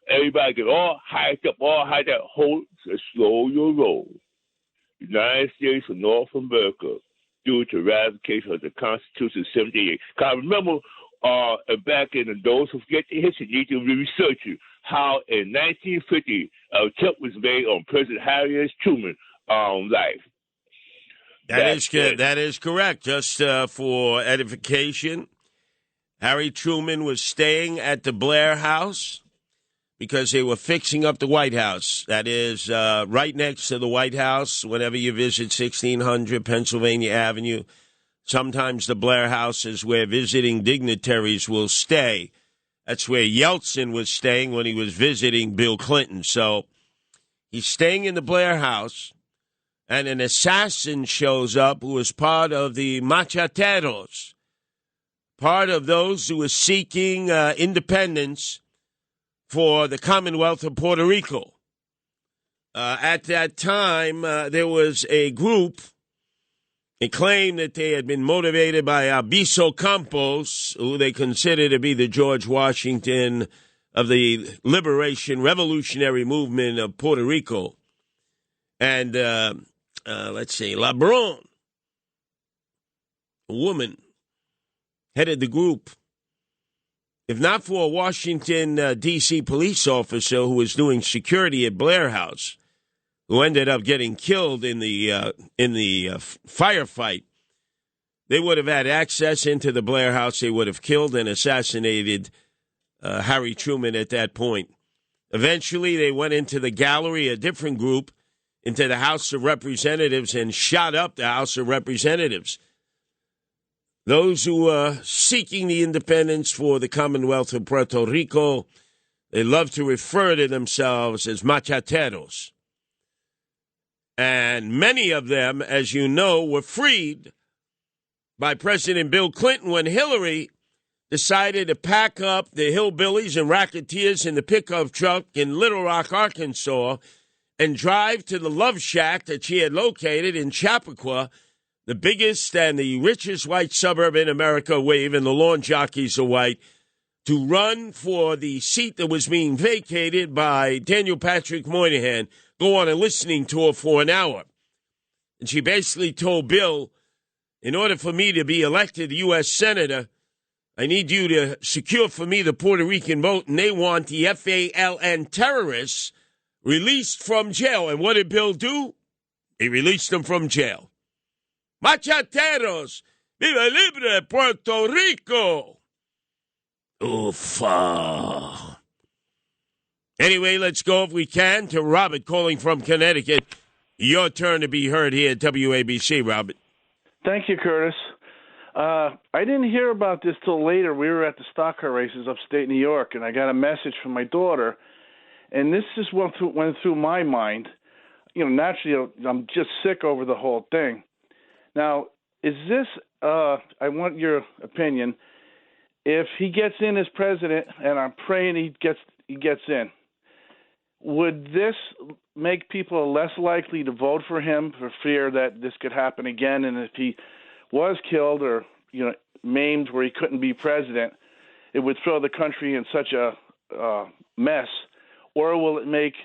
everybody get all hyped up, hold, slow your roll. United States of North America, due to ratification of the Constitution of 78. Because I remember back in those who forget the history need to research it, how in 1950 a attempt was made on President Harry S. Truman life. That is correct. Just for edification, Harry Truman was staying at the Blair House because they were fixing up the White House. That is right next to the White House. Whenever you visit 1600 Pennsylvania Avenue, sometimes the Blair House is where visiting dignitaries will stay. That's where Yeltsin was staying when he was visiting Bill Clinton. So he's staying in the Blair House, and an assassin shows up who is part of the Machateros, part of those who are seeking independence for the Commonwealth of Puerto Rico. At that time, there was a group. They claimed that they had been motivated by Albizu Campos, who they consider to be the George Washington of the liberation revolutionary movement of Puerto Rico. And LeBron, a woman, headed the group. If not for a Washington, D.C. police officer who was doing security at Blair House, who ended up getting killed in the firefight, they would have had access into the Blair House. They would have killed and assassinated Harry Truman at that point. Eventually, they went into the gallery, a different group, into the House of Representatives and shot up the House of Representatives. those who are seeking the independence for the Commonwealth of Puerto Rico, they love to refer to themselves as machateros. And many of them, as you know, were freed by President Bill Clinton when Hillary decided to pack up the hillbillies and racketeers in the pickup truck in Little Rock, Arkansas, and drive to the Love Shack that she had located in Chappaqua, the biggest and the richest white suburb in America, where even the lawn jockeys are white, to run for the seat that was being vacated by Daniel Patrick Moynihan, go on a listening tour for an hour. And she basically told Bill, in order for me to be elected U.S. Senator, I need you to secure for me the Puerto Rican vote, and they want the FALN terrorists released from jail. And what did Bill do? He released them from jail. Machateros, viva libre Puerto Rico. Oofa. Anyway, let's go, if we can, to Robert calling from Connecticut. Your turn to be heard here at WABC, Robert. Thank you, Curtis. I didn't hear about this till later. We were at the stock car races upstate New York, and I got a message from my daughter, and this just went through my mind. You know, naturally, I'm just sick over the whole thing. Now, is this? I want your opinion. If he gets in as president, and I'm praying he gets in, would this make people less likely to vote for him for fear that this could happen again? And if he was killed or maimed where he couldn't be president, it would throw the country in such a mess? Or will it make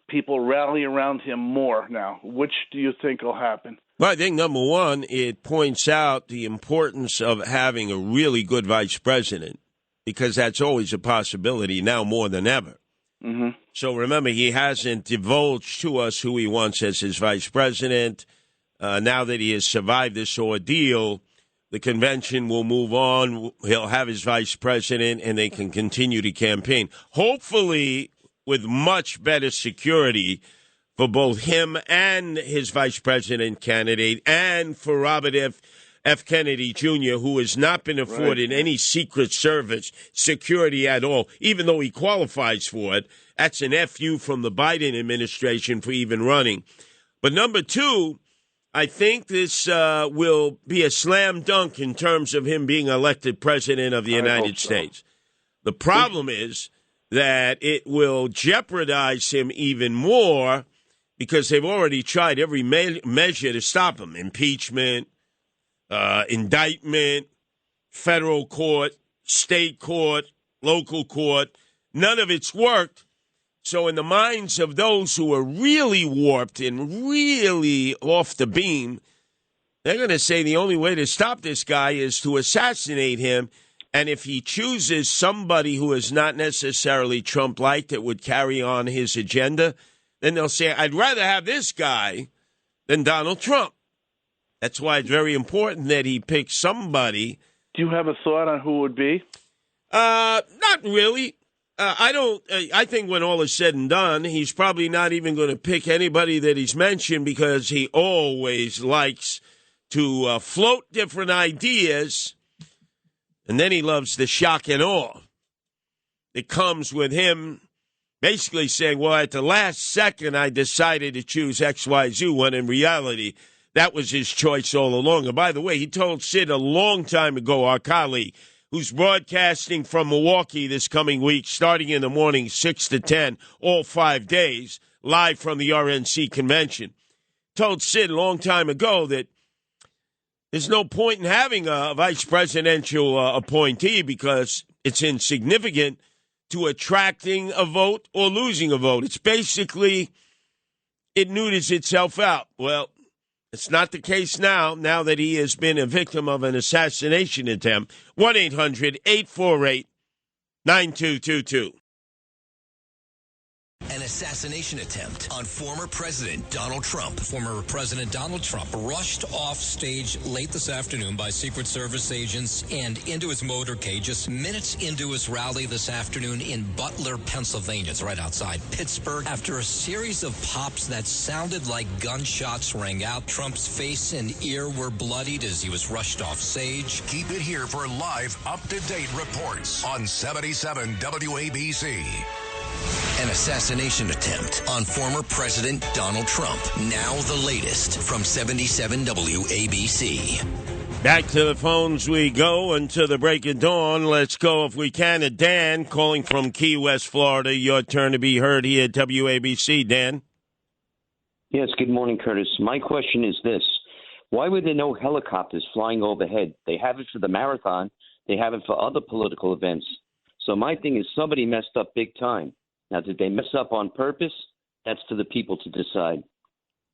people rally around him more now? Which do you think will happen? Well, I think, number one, it points out the importance of having a really good vice president, because that's always a possibility now more than ever. Mm-hmm. So remember, he hasn't divulged to us who he wants as his vice president. Now that he has survived this ordeal, the convention will move on. He'll have his vice president, and they can continue to campaign, hopefully with much better security for both him and his vice president candidate, and for Robert F. Kennedy Jr., who has not been afforded any Secret Service security at all, even though he qualifies for it. That's an FU from the Biden administration for even running. But number two, I think this will be a slam dunk in terms of him being elected president of the United States. The problem is that it will jeopardize him even more, because they've already tried every measure to stop him. Impeachment, indictment, federal court, state court, local court. None of it's worked. So in the minds of those who are really warped and really off the beam, they're going to say the only way to stop this guy is to assassinate him. And if he chooses somebody who is not necessarily Trump-like that would carry on his agenda, then they'll say, I'd rather have this guy than Donald Trump. That's why it's very important that he picks somebody. Do you have a thought on who it would be? Not really. I think when all is said and done, he's probably not even going to pick anybody that he's mentioned, because he always likes to float different ideas, and then he loves the shock and awe that comes with him basically saying, well, at the last second, I decided to choose XYZ, when in reality, that was his choice all along. And by the way, he told Sid a long time ago, our colleague, who's broadcasting from Milwaukee this coming week, starting in the morning, 6 to 10, all 5 days, live from the RNC convention, told Sid a long time ago that there's no point in having a vice presidential appointee, because it's insignificant to attracting a vote or losing a vote. It's basically, it neuters itself out. Well, it's not the case now that he has been a victim of an assassination attempt. 1-800-848-9222. An assassination attempt on former President Donald Trump. Former President Donald Trump rushed off stage late this afternoon by Secret Service agents and into his motorcade just minutes into his rally this afternoon in Butler, Pennsylvania. It's right outside Pittsburgh. After a series of pops that sounded like gunshots rang out, Trump's face and ear were bloodied as he was rushed off stage. Keep it here for live, up-to-date reports on 77 WABC. An assassination attempt on former President Donald Trump. Now the latest from 77 WABC. Back to the phones we go until the break of dawn. Let's go, if we can, to Dan calling from Key West, Florida. Your turn to be heard here at WABC. Dan? Yes, good morning, Curtis. My question is this. Why were there no helicopters flying overhead? They have it for the marathon. They have it for other political events. So my thing is somebody messed up big time. Now, did they mess up on purpose? That's to the people to decide.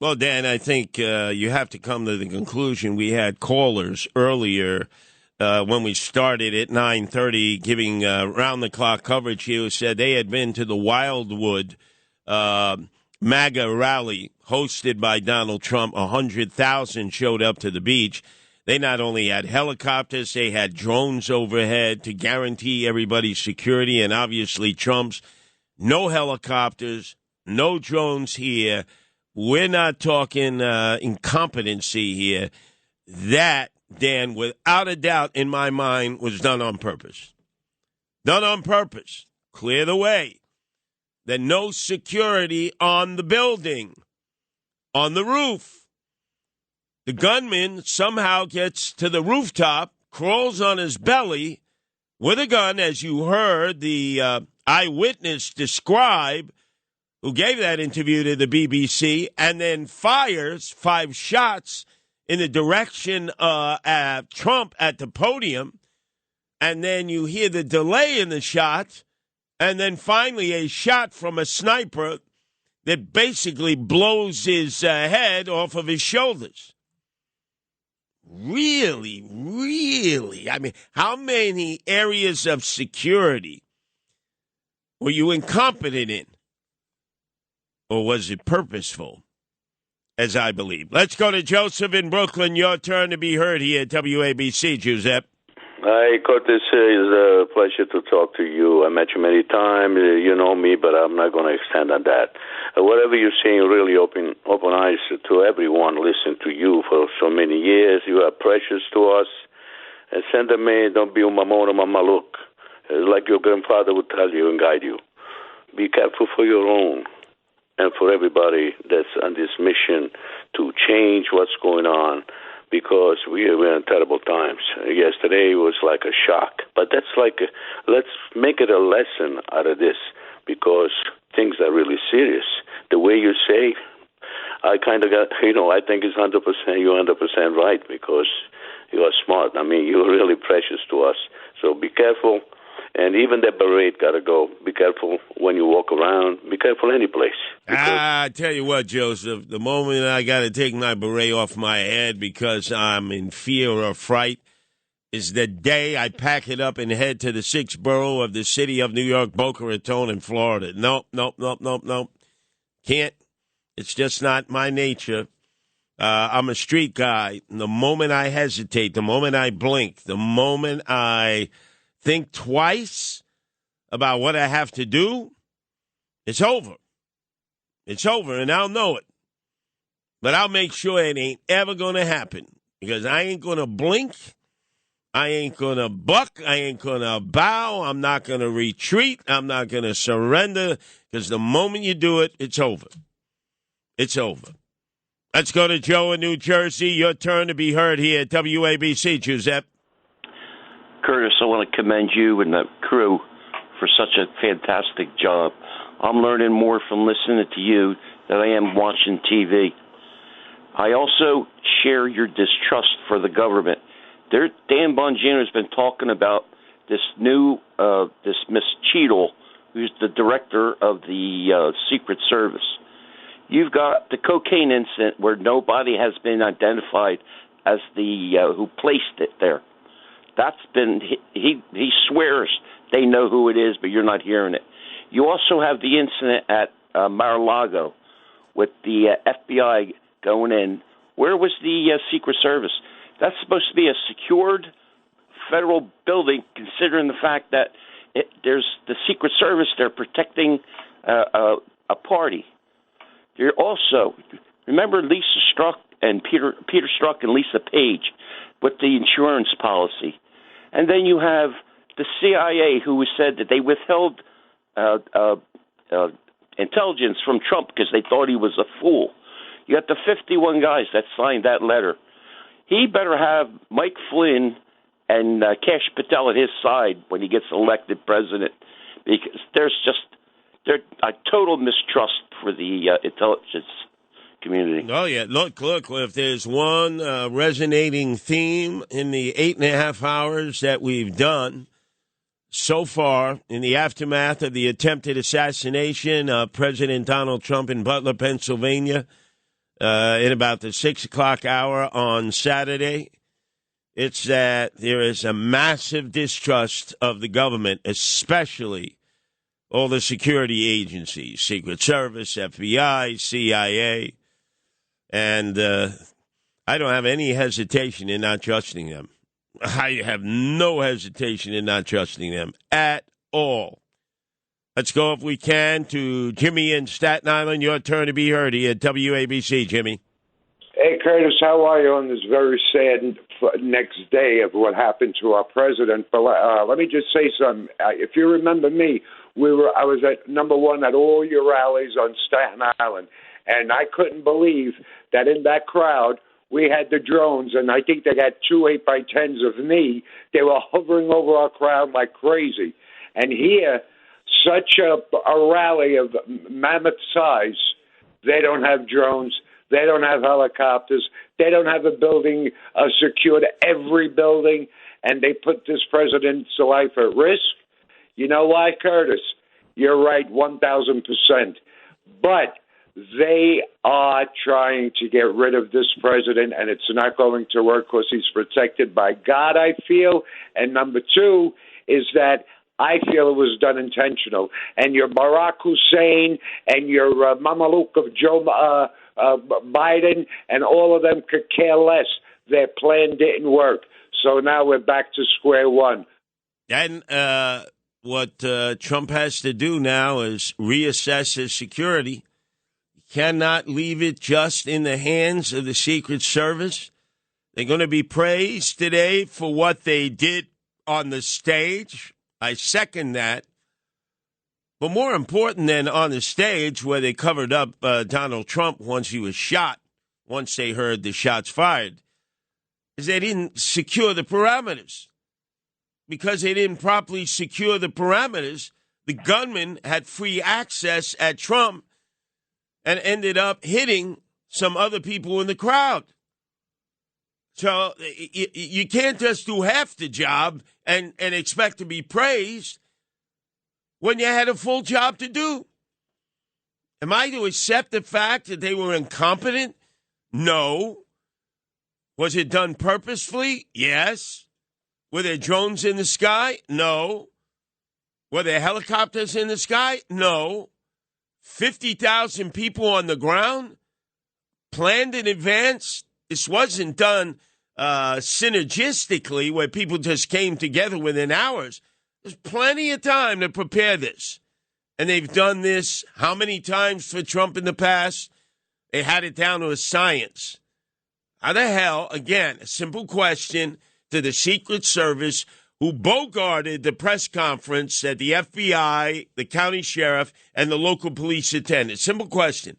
Well, Dan, I think you have to come to the conclusion. We had callers earlier when we started at 9:30 giving round-the-clock coverage here who said they had been to the Wildwood MAGA rally hosted by Donald Trump. 100,000 showed up to the beach. They not only had helicopters, they had drones overhead to guarantee everybody's security, and obviously Trump's. No helicopters, no drones here. We're not talking incompetency here. That, Dan, without a doubt in my mind, was done on purpose. Done on purpose. Clear the way. Then no security on the building, on the roof. The gunman somehow gets to the rooftop, crawls on his belly with a gun, as you heard the eyewitness describe, who gave that interview to the BBC, and then fires 5 shots in the direction at Trump at the podium. And then you hear the delay in the shot, and then finally a shot from a sniper that basically blows his head off of his shoulders. Really, really? I mean, how many areas of security were you incompetent in? Or was it purposeful, as I believe? Let's go to Joseph in Brooklyn. Your turn to be heard here at WABC, Giuseppe. Hi, Curtis. It's a pleasure to talk to you. I met you many times. You know me, but I'm not going to extend on that. Whatever you're saying, really open eyes to everyone. Listen to you for so many years. You are precious to us. And send a man, don't be umamona mamaluk. Like your grandfather would tell you and guide you. Be careful for your own and for everybody that's on this mission to change what's going on, because we're in terrible times. Yesterday was like a shock. But that's let's make it a lesson out of this, because things are really serious. The way you say, I kind of got, I think it's 100%, you're 100% right, because you are smart. I mean, you're really precious to us. So be careful. And even the beret got to go. Be careful when you walk around. Be careful any place. I tell you what, Joseph, the moment I got to take my beret off my head because I'm in fear or fright is the day I pack it up and head to the 6th borough of the city of New York, Boca Raton in Florida. Nope. Can't. It's just not my nature. I'm a street guy. And the moment I hesitate, the moment I blink, the moment I think twice about what I have to do, it's over. It's over, and I'll know it. But I'll make sure it ain't ever going to happen, because I ain't going to blink. I ain't going to buck. I ain't going to bow. I'm not going to retreat. I'm not going to surrender, because the moment you do it, it's over. It's over. Let's go to Joe in New Jersey. Your turn to be heard here at WABC, Giuseppe. Curtis, I want to commend you and the crew for such a fantastic job. I'm learning more from listening to you than I am watching TV. I also share your distrust for the government. Dan Bongino has been talking about this this Miss Cheadle, who's the director of the Secret Service. You've got the cocaine incident where nobody has been identified as the who placed it there. That's been, he swears they know who it is, but you're not hearing it. You also have the incident at Mar-a-Lago with the FBI going in. Where was the Secret Service? That's supposed to be a secured federal building, considering the fact that there's the Secret Service. They're protecting a party. You're also, remember Lisa Strzok and Peter Strzok and Lisa Page with the insurance policy. And then you have the CIA, who said that they withheld intelligence from Trump because they thought he was a fool. You got the 51 guys that signed that letter. He better have Mike Flynn and Kash Patel at his side when he gets elected president, because there's a total mistrust for the intelligence community. Oh, yeah. Look, if there's one resonating theme in the 8.5 hours that we've done so far in the aftermath of the attempted assassination of President Donald Trump in Butler, Pennsylvania, in about the 6 o'clock hour on Saturday, it's that there is a massive distrust of the government, especially all the security agencies, Secret Service, FBI, CIA, and I don't have any hesitation in not trusting them. I have no hesitation in not trusting them at all. Let's go, if we can, to Jimmy in Staten Island. Your turn to be heard here at WABC, Jimmy. Hey, Curtis, how are you on this very sad next day of what happened to our president? But let me just say something. If you remember me, I was at number one at all your rallies on Staten Island, and I couldn't believe that in that crowd we had the drones, and I think they got 2 8x10s of me. They were hovering over our crowd like crazy. And here, such a rally of mammoth size, they don't have drones. They don't have helicopters. They don't have a building secured, every building, and they put this president's life at risk. You know why, Curtis? You're right, 1,000%. But they are trying to get rid of this president, and it's not going to work because he's protected by God, I feel. And number two is that I feel it was done intentional. And your Barack Hussein and your Mamaluk of Joe Biden and all of them could care less. Their plan didn't work. So now we're back to square one. And what Trump has to do now is reassess his security. Cannot leave it just in the hands of the Secret Service. They're going to be praised today for what they did on the stage. I second that. But more important than on the stage, where they covered up Donald Trump once he was shot, once they heard the shots fired, is they didn't secure the parameters. Because they didn't properly secure the parameters, the gunman had free access at Trump and ended up hitting some other people in the crowd. So you can't just do half the job and expect to be praised when you had a full job to do. Am I to accept the fact that they were incompetent? No. Was it done purposefully? Yes. Were there drones in the sky? No. Were there helicopters in the sky? No. 50,000 people on the ground, planned in advance. This wasn't done synergistically, where people just came together within hours. There's plenty of time to prepare this. And they've done this how many times for Trump in the past? They had it down to a science. How the hell, again, a simple question to the Secret Service, who bogarted the press conference that the FBI, the county sheriff, and the local police attended. Simple question.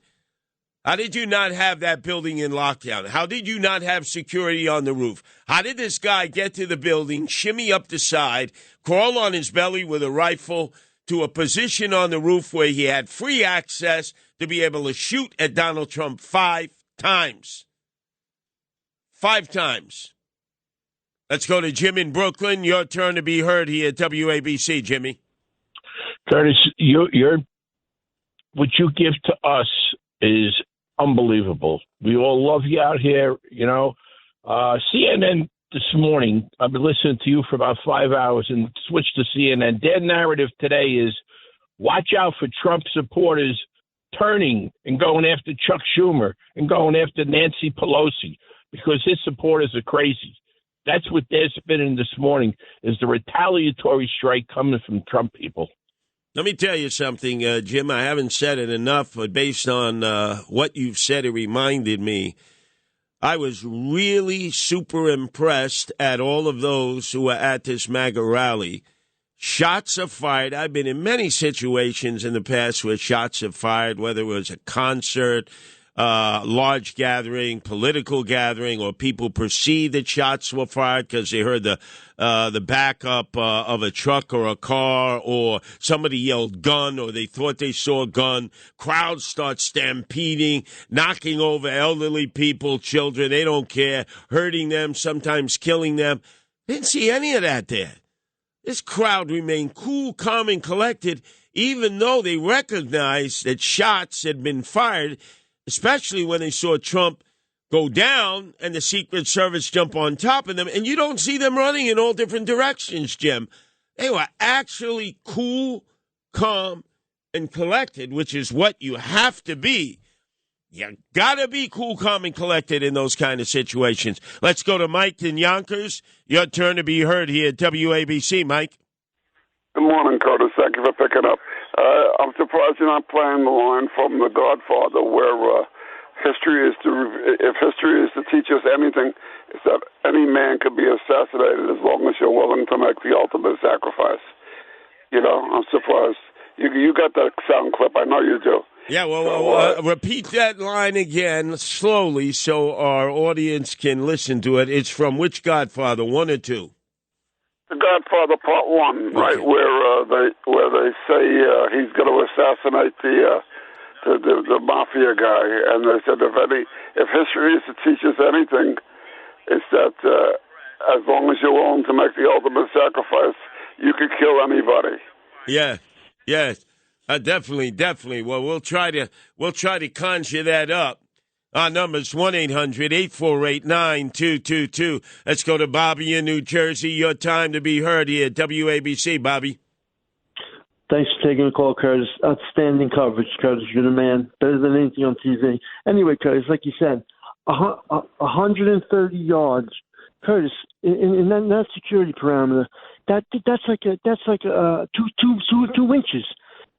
How did you not have that building in lockdown? How did you not have security on the roof? How did this guy get to the building, shimmy up the side, crawl on his belly with a rifle to a position on the roof where he had free access to be able to shoot at Donald Trump 5 times? 5 times. Let's go to Jim in Brooklyn. Your turn to be heard here at WABC, Jimmy. Curtis, what you give to us is unbelievable. We all love you out here, you know. CNN this morning, I've been listening to you for about 5 hours and switched to CNN. Their narrative today is watch out for Trump supporters turning and going after Chuck Schumer and going after Nancy Pelosi because his supporters are crazy. That's what they're spinning this morning, is the retaliatory strike coming from Trump people. Let me tell you something, Jim. I haven't said it enough, but based on what you've said, it reminded me. I was really super impressed at all of those who were at this MAGA rally. Shots are fired. I've been in many situations in the past where shots are fired, whether it was a concert, large gathering, political gathering, or people perceived that shots were fired because they heard the backup of a truck or a car, or somebody yelled gun, or they thought they saw a gun. Crowds start stampeding, knocking over elderly people, children. They don't care, hurting them, sometimes killing them. Didn't see any of that there. This crowd remained cool, calm, and collected, even though they recognized that shots had been fired, especially when they saw Trump go down and the Secret Service jump on top of them. And you don't see them running in all different directions, Jim. They were actually cool, calm, and collected, which is what you have to be. You got to be cool, calm, and collected in those kind of situations. Let's go to Mike in Yonkers. Your turn to be heard here at WABC, Mike. Good morning, Curtis. Thank you for picking up. I'm surprised you're not playing the line from The Godfather where if history is to teach us anything, it's that any man could be assassinated as long as you're willing to make the ultimate sacrifice. You know, I'm surprised. You got that sound clip. I know you do. Yeah, well, repeat that line again slowly so our audience can listen to it. It's from which Godfather, 1 or 2? The Godfather Part 1, right, okay. where they say he's going to assassinate the mafia guy, and they said if history is to teach us anything, it's that as long as you're willing to make the ultimate sacrifice, you could kill anybody. Yeah, yes. Definitely. Well, we'll try to conjure that up. Our number's 1-800-848-9222. Let's go to Bobby in New Jersey. Your time to be heard here at WABC, Bobby. Thanks for taking the call, Curtis. Outstanding coverage, Curtis. You're the man. Better than anything on TV. Anyway, Curtis, like you said, 130 yards. Curtis, in that security parameter, that's like 2 inches.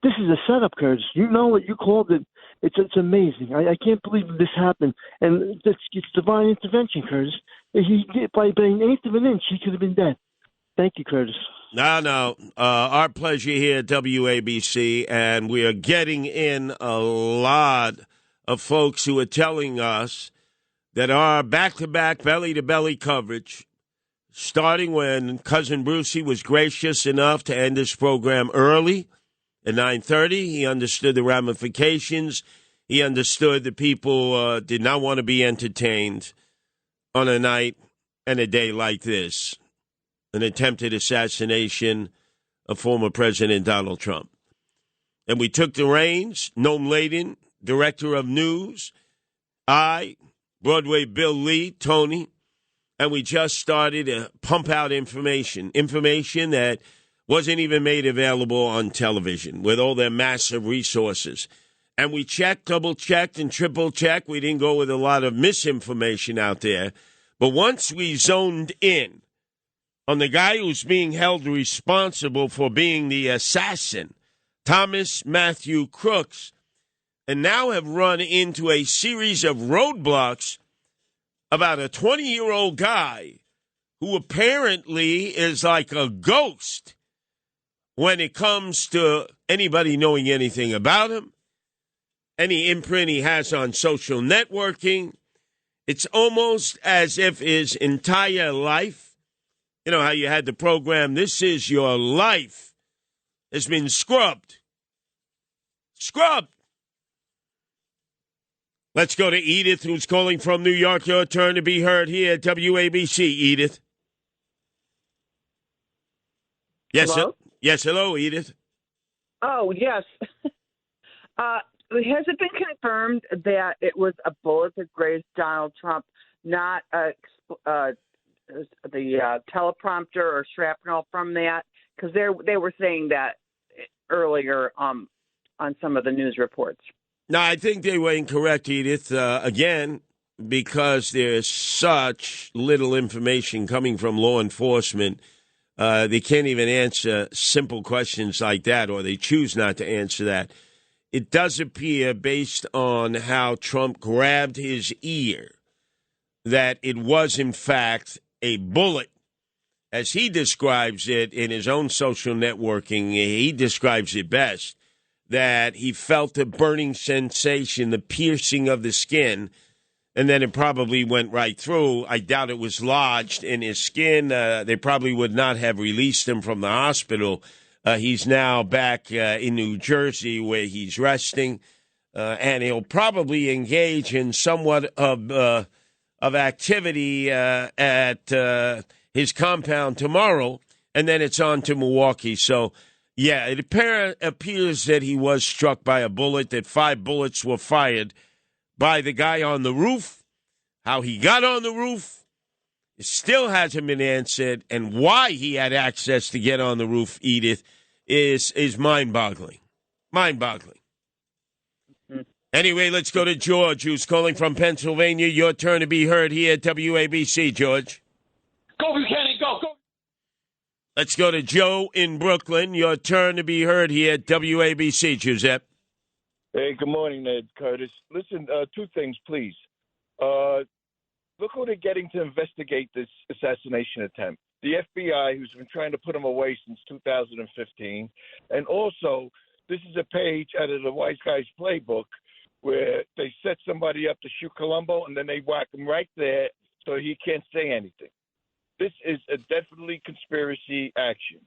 This is a setup, Curtis. You know what you called it. It's amazing. I can't believe this happened, and it's divine intervention, Curtis. By an eighth of an inch, he could have been dead. Thank you, Curtis. No. Our pleasure here at WABC, and we are getting in a lot of folks who are telling us that our back-to-back, belly-to-belly coverage, starting when Cousin Brucey was gracious enough to end this program early, at 9:30, he understood the ramifications. He understood that people did not want to be entertained on a night and a day like this, an attempted assassination of former President Donald Trump. And we took the reins, Noam Laden, director of news, I, Broadway Bill Lee, Tony, and we just started to pump out information that wasn't even made available on television with all their massive resources. And we checked, double-checked, and triple-checked. We didn't go with a lot of misinformation out there. But once we zoned in on the guy who's being held responsible for being the assassin, Thomas Matthew Crooks, and now have run into a series of roadblocks about a 20-year-old guy who apparently is like a ghost when it comes to anybody knowing anything about him, any imprint he has on social networking. It's almost as if his entire life, you know how you had the program, This Is Your Life, has been scrubbed. Let's go to Edith, who's calling from New York. Your turn to be heard here at WABC. Edith. Yes, hello? Yes, hello, Edith. Oh, yes. Has it been confirmed that it was a bullet that grazed Donald Trump, not the teleprompter or shrapnel from that? Because they were saying that earlier on some of the news reports. No, I think they were incorrect, Edith. Again, because there's such little information coming from law enforcement, they can't even answer simple questions like that, or they choose not to answer that. It does appear, based on how Trump grabbed his ear, that it was, in fact, a bullet. As he describes it in his own social networking, he describes it best, that he felt a burning sensation, the piercing of the skin, and then it probably went right through. I doubt it was lodged in his skin. They probably would not have released him from the hospital. He's now back in New Jersey where he's resting, and he'll probably engage in somewhat of activity at his compound tomorrow, and then it's on to Milwaukee. So, yeah, it appears that he was struck by a bullet, that 5 bullets were fired by the guy on the roof. How he got on the roof still hasn't been answered, and why he had access to get on the roof, Edith, is mind-boggling. Mind-boggling. Mm-hmm. Anyway, let's go to George, who's calling from Pennsylvania. Your turn to be heard here at WABC, George. Go, Buchanan, go. Let's go to Joe in Brooklyn. Your turn to be heard here at WABC, Giuseppe. Hey, good morning, Ned Curtis. Listen, 2 things, please. Look who they're getting to investigate this assassination attempt. The FBI, who's been trying to put him away since 2015. And also, this is a page out of the Wise Guys playbook where they set somebody up to shoot Colombo, and then they whack him right there so he can't say anything. This is a definitely conspiracy action.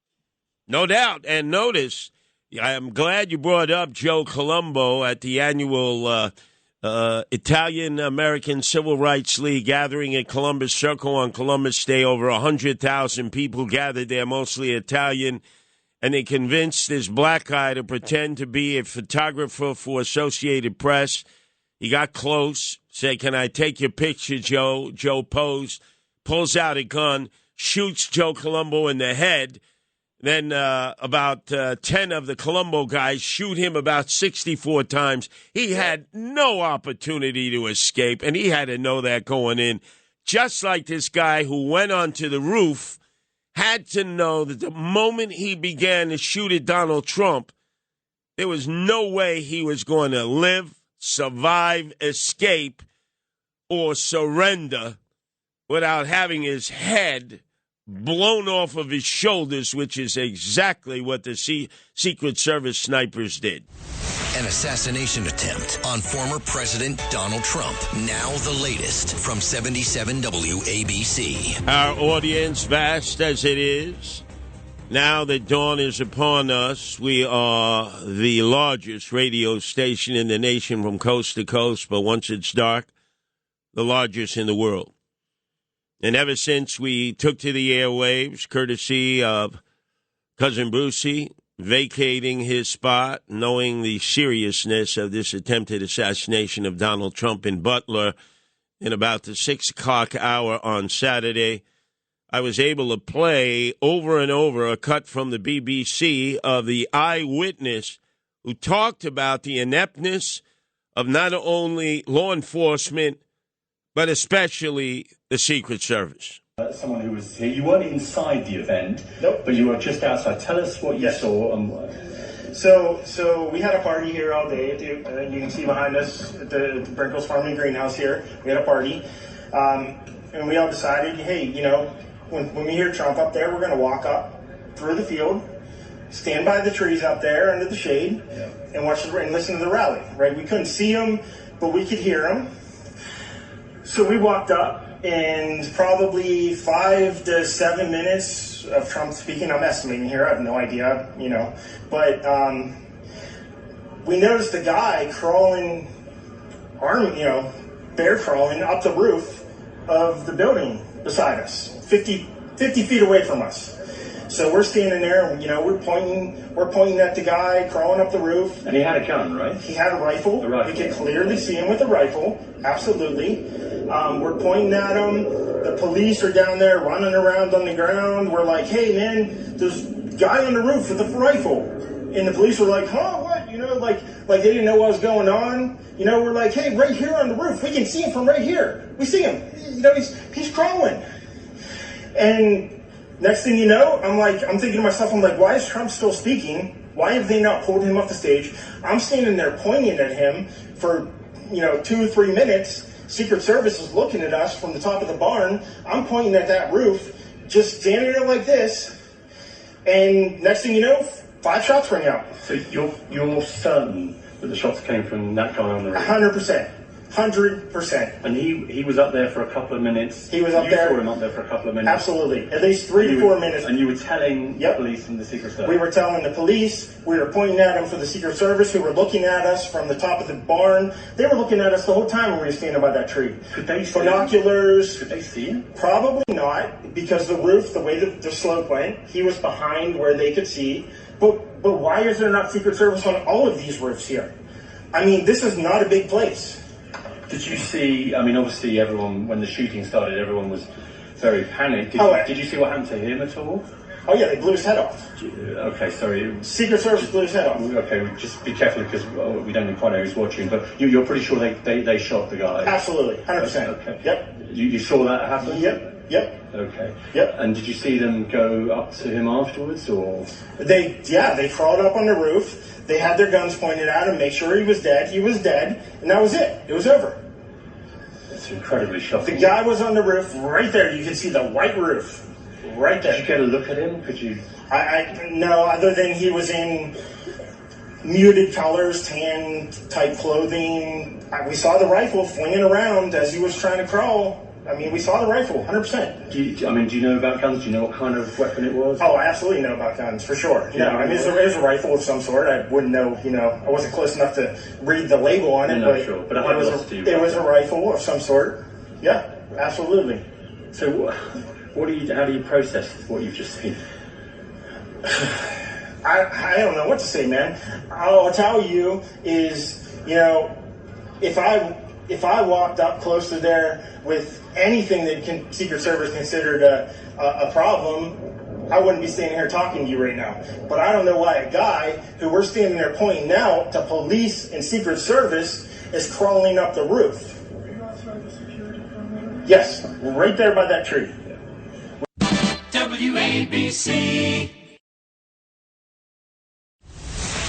No doubt. And notice, I'm glad you brought up Joe Colombo at the annual Italian-American Civil Rights League gathering at Columbus Circle on Columbus Day. Over 100,000 people gathered there, mostly Italian, and they convinced this black guy to pretend to be a photographer for Associated Press. He got close, said, "Can I take your picture, Joe?" Joe posed, pulls out a gun, shoots Joe Colombo in the head. Then about 10 of the Colombo guys shoot him about 64 times. He had no opportunity to escape, and he had to know that going in. Just like this guy who went onto the roof had to know that the moment he began to shoot at Donald Trump, there was no way he was going to live, survive, escape, or surrender without having his head blown off of his shoulders, which is exactly what the Secret Service snipers did. An assassination attempt on former President Donald Trump. Now the latest from 77 WABC. Our audience, vast as it is, now that dawn is upon us, we are the largest radio station in the nation from coast to coast, but once it's dark, the largest in the world. And ever since we took to the airwaves, courtesy of Cousin Brucey, vacating his spot, knowing the seriousness of this attempted assassination of Donald Trump in Butler in about the 6 o'clock hour on Saturday, I was able to play over and over a cut from the BBC of the eyewitness who talked about the ineptness of not only law enforcement, but especially the Secret Service. Someone who was here. You weren't inside the event, nope, but you were just outside. Tell us what you saw. So we had a party here all day. You can see behind us at the Brinkles Farming Greenhouse here. We had a party, and we all decided, hey, when we hear Trump up there, we're going to walk up through the field, stand by the trees up there under the shade, and watch and listen to the rally. Right? We couldn't see him, but we could hear him. So we walked up, and probably 5 to 7 minutes of Trump speaking. I'm estimating here. I have no idea, But we noticed a guy crawling, bear crawling up the roof of the building beside us, 50 feet away from us. So we're standing there, and we're pointing at the guy crawling up the roof. And he had a gun, right? He had a rifle. We could clearly see him with a rifle. Absolutely. We're pointing at him. The police are down there running around on the ground. We're like, hey man, there's a guy on the roof with a rifle. And the police were like, huh, what? like they didn't know what was going on. We're like, hey, right here on the roof, we can see him from right here. We see him. He's crawling. And next thing you know, I'm thinking to myself, why is Trump still speaking? Why have they not pulled him off the stage? I'm standing there pointing at him for 2 or 3 minutes. Secret Service is looking at us from the top of the barn. I'm pointing at that roof, just standing there like this. And next thing you know, 5 shots rang out. So you're certain that the shots came from that guy on the roof? 100%. 100%. And he was up there for a couple of minutes. He was up there. You saw him up there for a couple of minutes. Absolutely. At least 3 to 4 minutes. And you were telling the police and the Secret Service? We were telling the police. We were pointing at them for the Secret Service, who were looking at us from the top of the barn. They were looking at us the whole time when we were standing by that tree. Could they see binoculars? Could they see him? Probably not, because the roof, the way the slope went, he was behind where they could see. But why is there not Secret Service on all of these roofs here? This is not a big place. Did you see, obviously everyone, when the shooting started, everyone was very panicked. Did you see what happened to him at all? Oh yeah, they blew his head off. Okay, sorry. Secret Service blew his head off. Okay, just be careful because we don't quite know who's watching, but you're pretty sure they shot the guy? Absolutely, 100%. Okay. Yep. You saw that happen? Yep. Okay. Yep. And did you see them go up to him afterwards, or? They crawled up on the roof. They had their guns pointed at him, make sure he was dead. He was dead, and that was it. It was over. It's incredibly shocking. The guy was on the roof right there. You can see the white roof right there. Did you get a look at him? Could you? No, other than he was in muted colors, tan type clothing. We saw the rifle flinging around as he was trying to crawl. We saw the rifle, 100%. Do you know about guns? Do you know what kind of weapon it was? Oh, I absolutely know about guns, for sure. It was a rifle of some sort. I wouldn't know, I wasn't close enough to read the label on it, but it was a rifle of some sort. Yeah, absolutely. So how do you process what you've just seen? I don't know what to say, man. All I'll tell you is, if I walked up close to there with anything that Secret Service considered a problem, I wouldn't be standing here talking to you right now. But I don't know why a guy who we're standing there pointing out to police and Secret Service is crawling up the roof. Are you outside the security perimeter? Yes, right there by that tree. WABC.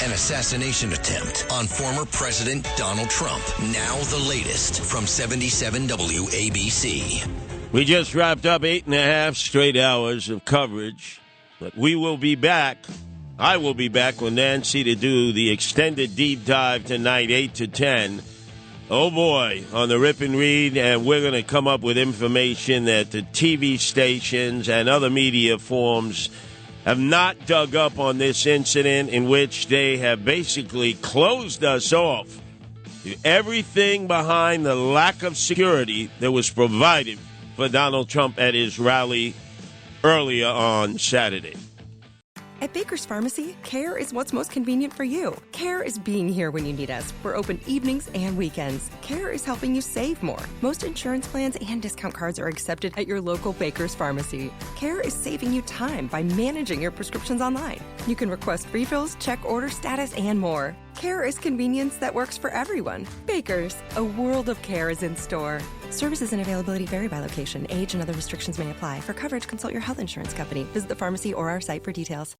An assassination attempt on former President Donald Trump. Now the latest from 77 WABC. We just wrapped up 8.5 straight hours of coverage, but we will be back. I will be back with Nancy to do the extended deep dive tonight, 8 to 10. Oh boy, on the Rip and Read, and we're going to come up with information that the TV stations and other media forms have not dug up on this incident, in which they have basically closed us off to everything behind the lack of security that was provided for Donald Trump at his rally earlier on Saturday. At Baker's Pharmacy, care is what's most convenient for you. Care is being here when you need us. We're open evenings and weekends. Care is helping you save more. Most insurance plans and discount cards are accepted at your local Baker's Pharmacy. Care is saving you time by managing your prescriptions online. You can request refills, check order status, and more. Care is convenience that works for everyone. Baker's, a world of care is in store. Services and availability vary by location. Age and other restrictions may apply. For coverage, consult your health insurance company. Visit the pharmacy or our site for details.